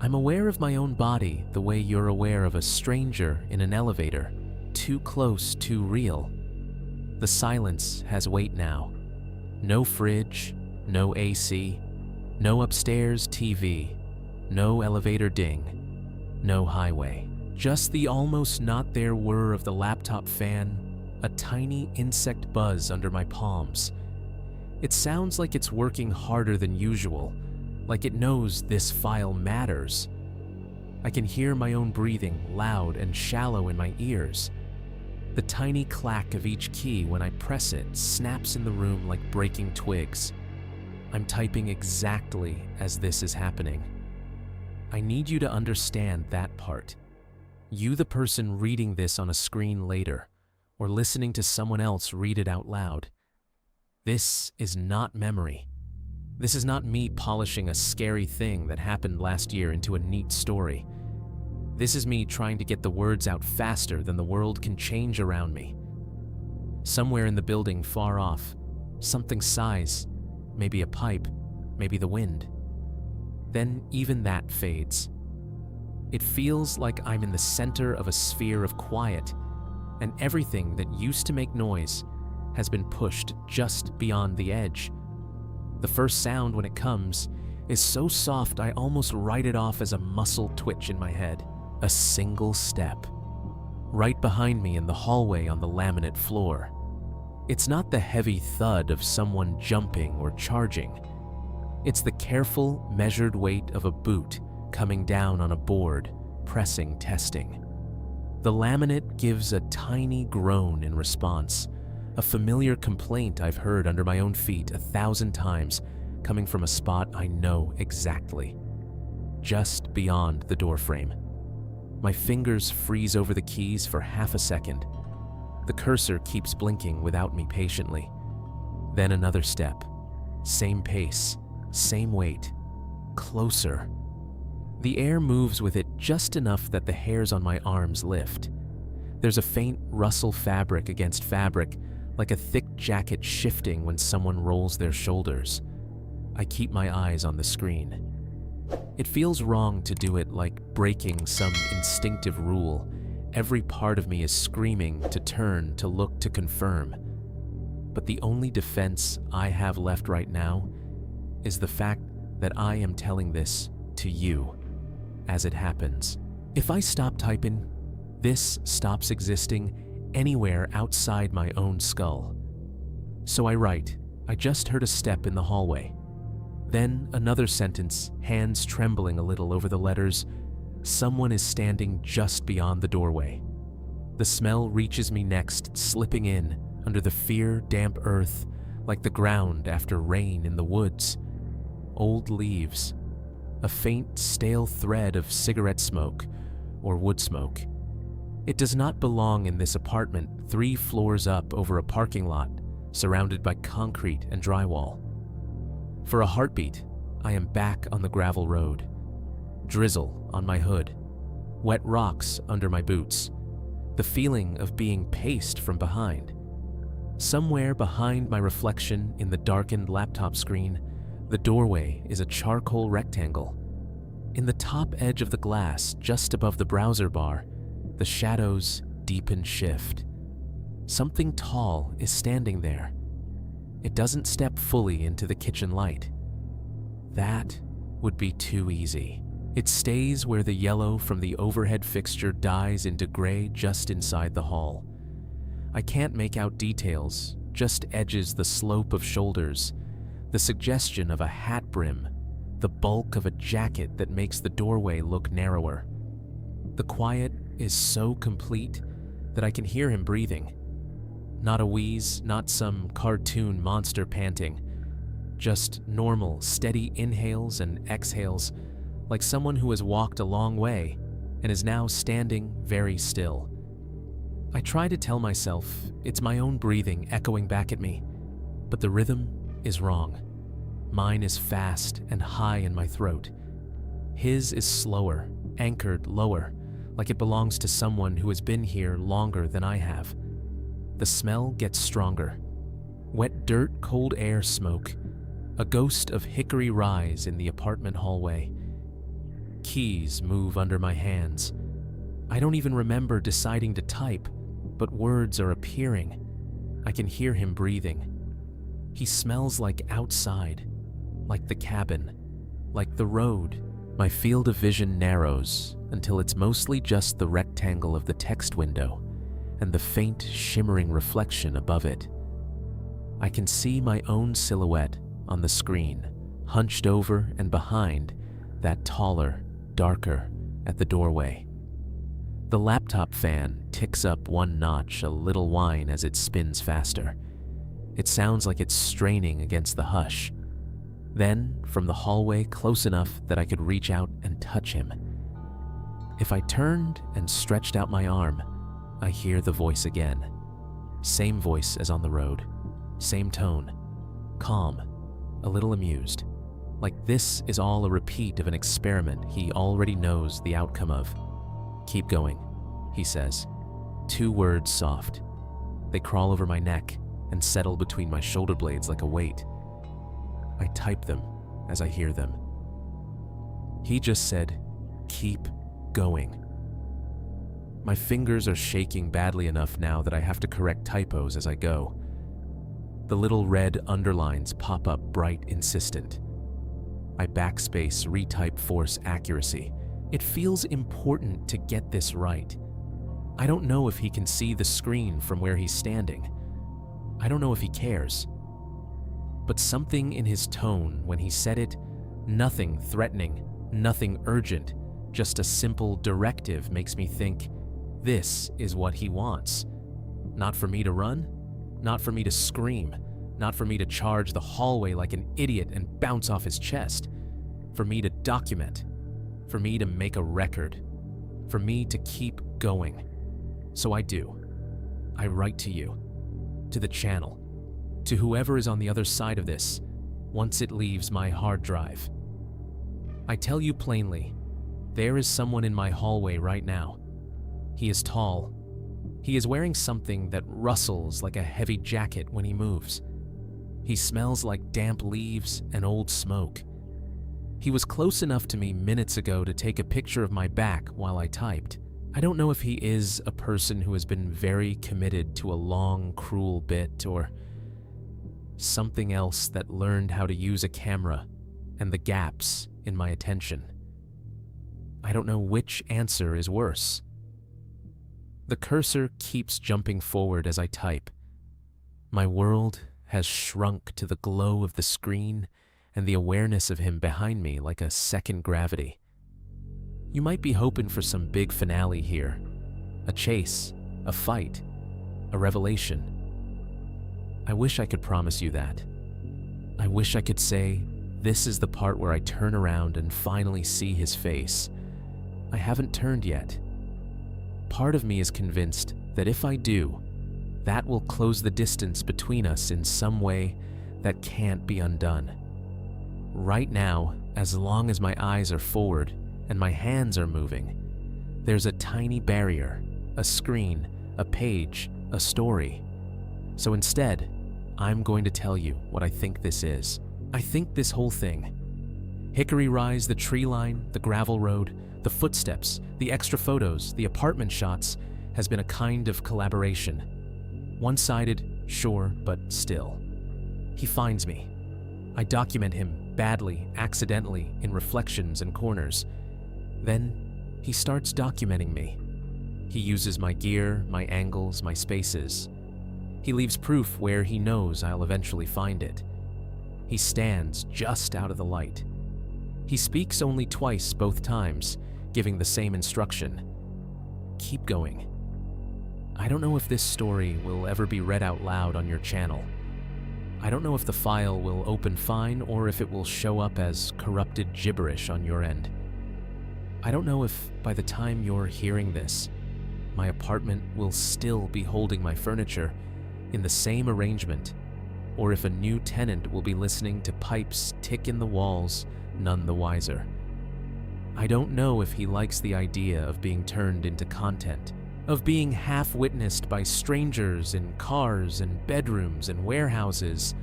I'm aware of my own body the way you're aware of a stranger in an elevator, too close, too real. The silence has weight now. No fridge, no AC, No upstairs TV, no elevator ding, no highway. Just the almost not there whir of the laptop fan, a tiny insect buzz under my palms. It sounds like it's working harder than usual, like it knows this file matters. I can hear my own breathing loud and shallow in my ears. The tiny clack of each key when I press it snaps in the room like breaking twigs. I'm typing exactly as this is happening. I need you to understand that part. You, the person reading this on a screen later, or listening to someone else read it out loud. This is not memory. This is not me polishing a scary thing that happened last year into a neat story. This is me trying to get the words out faster than the world can change around me. Somewhere in the building far off, something sighs, maybe a pipe, maybe the wind. Then even that fades. It feels like I'm in the center of a sphere of quiet, and everything that used to make noise has been pushed just beyond the edge. The first sound when it comes is so soft I almost write it off as a muscle twitch in my head. A single step. Right behind me in the hallway on the laminate floor. It's not the heavy thud of someone jumping or charging. It's the careful, measured weight of a boot coming down on a board, pressing testing. The laminate gives a tiny groan in response, a familiar complaint I've heard under my own feet 1,000 times, coming from a spot I know exactly. Just beyond the doorframe. My fingers freeze over the keys for half a second. The cursor keeps blinking without me patiently. Then another step. Same pace, same weight. Closer. The air moves with it just enough that the hairs on my arms lift. There's a faint rustle fabric against fabric, like a thick jacket shifting when someone rolls their shoulders. I keep my eyes on the screen. It feels wrong to do it like breaking some instinctive rule. Every part of me is screaming to turn, to look, to confirm. But the only defense I have left right now is the fact that I am telling this to you as it happens. If I stop typing, this stops existing anywhere outside my own skull. So I write, I just heard a step in the hallway. Then another sentence, hands trembling a little over the letters. Someone is standing just beyond the doorway. The smell reaches me next, slipping in under the fear-damp earth, like the ground after rain in the woods. Old leaves. A faint, stale thread of cigarette smoke or wood smoke. It does not belong in this apartment 3 floors up over a parking lot, surrounded by concrete and drywall. For a heartbeat, I am back on the gravel road. Drizzle on my hood. Wet rocks under my boots. The feeling of being paced from behind. Somewhere behind my reflection in the darkened laptop screen, the doorway is a charcoal rectangle. In the top edge of the glass, just above the browser bar, the shadows deepen shift. Something tall is standing there. It doesn't step fully into the kitchen light. That would be too easy. It stays where the yellow from the overhead fixture dies into gray just inside the hall. I can't make out details, just edges the slope of shoulders, the suggestion of a hat brim, the bulk of a jacket that makes the doorway look narrower. The quiet is so complete that I can hear him breathing. Not a wheeze, not some cartoon monster panting. Just normal, steady inhales and exhales, like someone who has walked a long way and is now standing very still. I try to tell myself it's my own breathing echoing back at me, but the rhythm is wrong. Mine is fast and high in my throat. His is slower, anchored lower, like it belongs to someone who has been here longer than I have. The smell gets stronger. Wet dirt, cold air smoke. A ghost of hickory rise in the apartment hallway. Keys move under my hands. I don't even remember deciding to type, but words are appearing. I can hear him breathing. He smells like outside, like the cabin. like the road. My field of vision narrows until it's mostly just the rectangle of the text window and the faint, shimmering reflection above it. I can see my own silhouette on the screen, hunched over and behind that taller, darker at the doorway. The laptop fan ticks up one notch, a little whine as it spins faster. It sounds like it's straining against the hush. Then, from the hallway close enough that I could reach out and touch him. If I turned and stretched out my arm, I hear the voice again. Same voice as on the road, same tone, calm, a little amused. Like this is all a repeat of an experiment he already knows the outcome of. "Keep going," he says. 2 words soft. They crawl over my neck and settle between my shoulder blades like a weight. I type them as I hear them. He just said, "Keep going." My fingers are shaking badly enough now that I have to correct typos as I go. The little red underlines pop up bright, insistent. I backspace, retype, force accuracy. It feels important to get this right. I don't know if he can see the screen from where he's standing. I don't know if he cares. But something in his tone when he said it, nothing threatening, nothing urgent, just a simple directive, makes me think, this is what he wants. Not for me to run, not for me to scream, not for me to charge the hallway like an idiot and bounce off his chest. For me to document, for me to make a record, for me to keep going. So I do. I write to you, to the channel, to whoever is on the other side of this, once it leaves my hard drive. I tell you plainly, there is someone in my hallway right now. He is tall. He is wearing something that rustles like a heavy jacket when he moves. He smells like damp leaves and old smoke. He was close enough to me minutes ago to take a picture of my back while I typed. I don't know if he is a person who has been very committed to a long, cruel bit, or something else that learned how to use a camera and the gaps in my attention. I don't know which answer is worse. The cursor keeps jumping forward as I type. My world has shrunk to the glow of the screen and the awareness of him behind me like a second gravity. You might be hoping for some big finale here. A chase, a fight, a revelation. I wish I could promise you that. I wish I could say, this is the part where I turn around and finally see his face. I haven't turned yet. Part of me is convinced that if I do, that will close the distance between us in some way that can't be undone. Right now, as long as my eyes are forward and my hands are moving, there's a tiny barrier, a screen, a page, a story. So instead, I'm going to tell you what I think this is. I think this whole thing, Hickory Rise, the tree line, the gravel road, the footsteps, the extra photos, the apartment shots, has been a kind of collaboration. One-sided, sure, but still. He finds me. I document him badly, accidentally, in reflections and corners. Then he starts documenting me. He uses my gear, my angles, my spaces. He leaves proof where he knows I'll eventually find it. He stands just out of the light. He speaks only twice both times, giving the same instruction. Keep going. I don't know if this story will ever be read out loud on your channel. I don't know if the file will open fine or if it will show up as corrupted gibberish on your end. I don't know if by the time you're hearing this, my apartment will still be holding my furniture in the same arrangement, or if a new tenant will be listening to pipes tick in the walls, none the wiser. I don't know if he likes the idea of being turned into content, of being half-witnessed by strangers in cars and bedrooms and warehouses,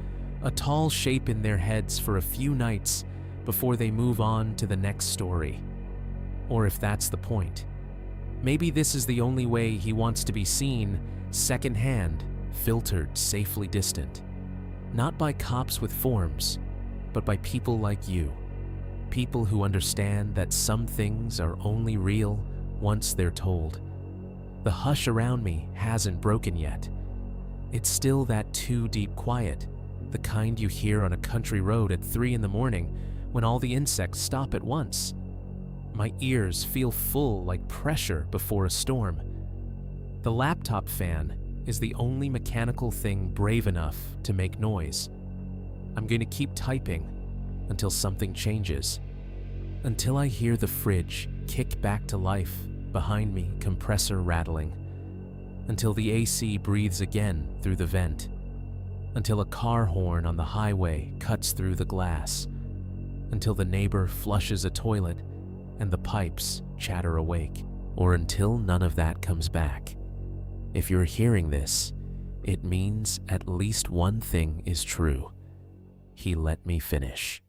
a tall shape in their heads for a few nights before they move on to the next story. Or if that's the point. Maybe this is the only way he wants to be seen, secondhand, filtered, safely distant. Not by cops with forms, but by people like you. People who understand that some things are only real once they're told. The hush around me hasn't broken yet. It's still that too deep quiet, the kind you hear on a country road at 3 in the morning when all the insects stop at once. My ears feel full like pressure before a storm. The laptop fan is the only mechanical thing brave enough to make noise. I'm going to keep typing until something changes. Until I hear the fridge kick back to life behind me, compressor rattling. Until the AC breathes again through the vent. Until a car horn on the highway cuts through the glass. Until the neighbor flushes a toilet and the pipes chatter awake. Or until none of that comes back. If you're hearing this, it means at least one thing is true. He let me finish.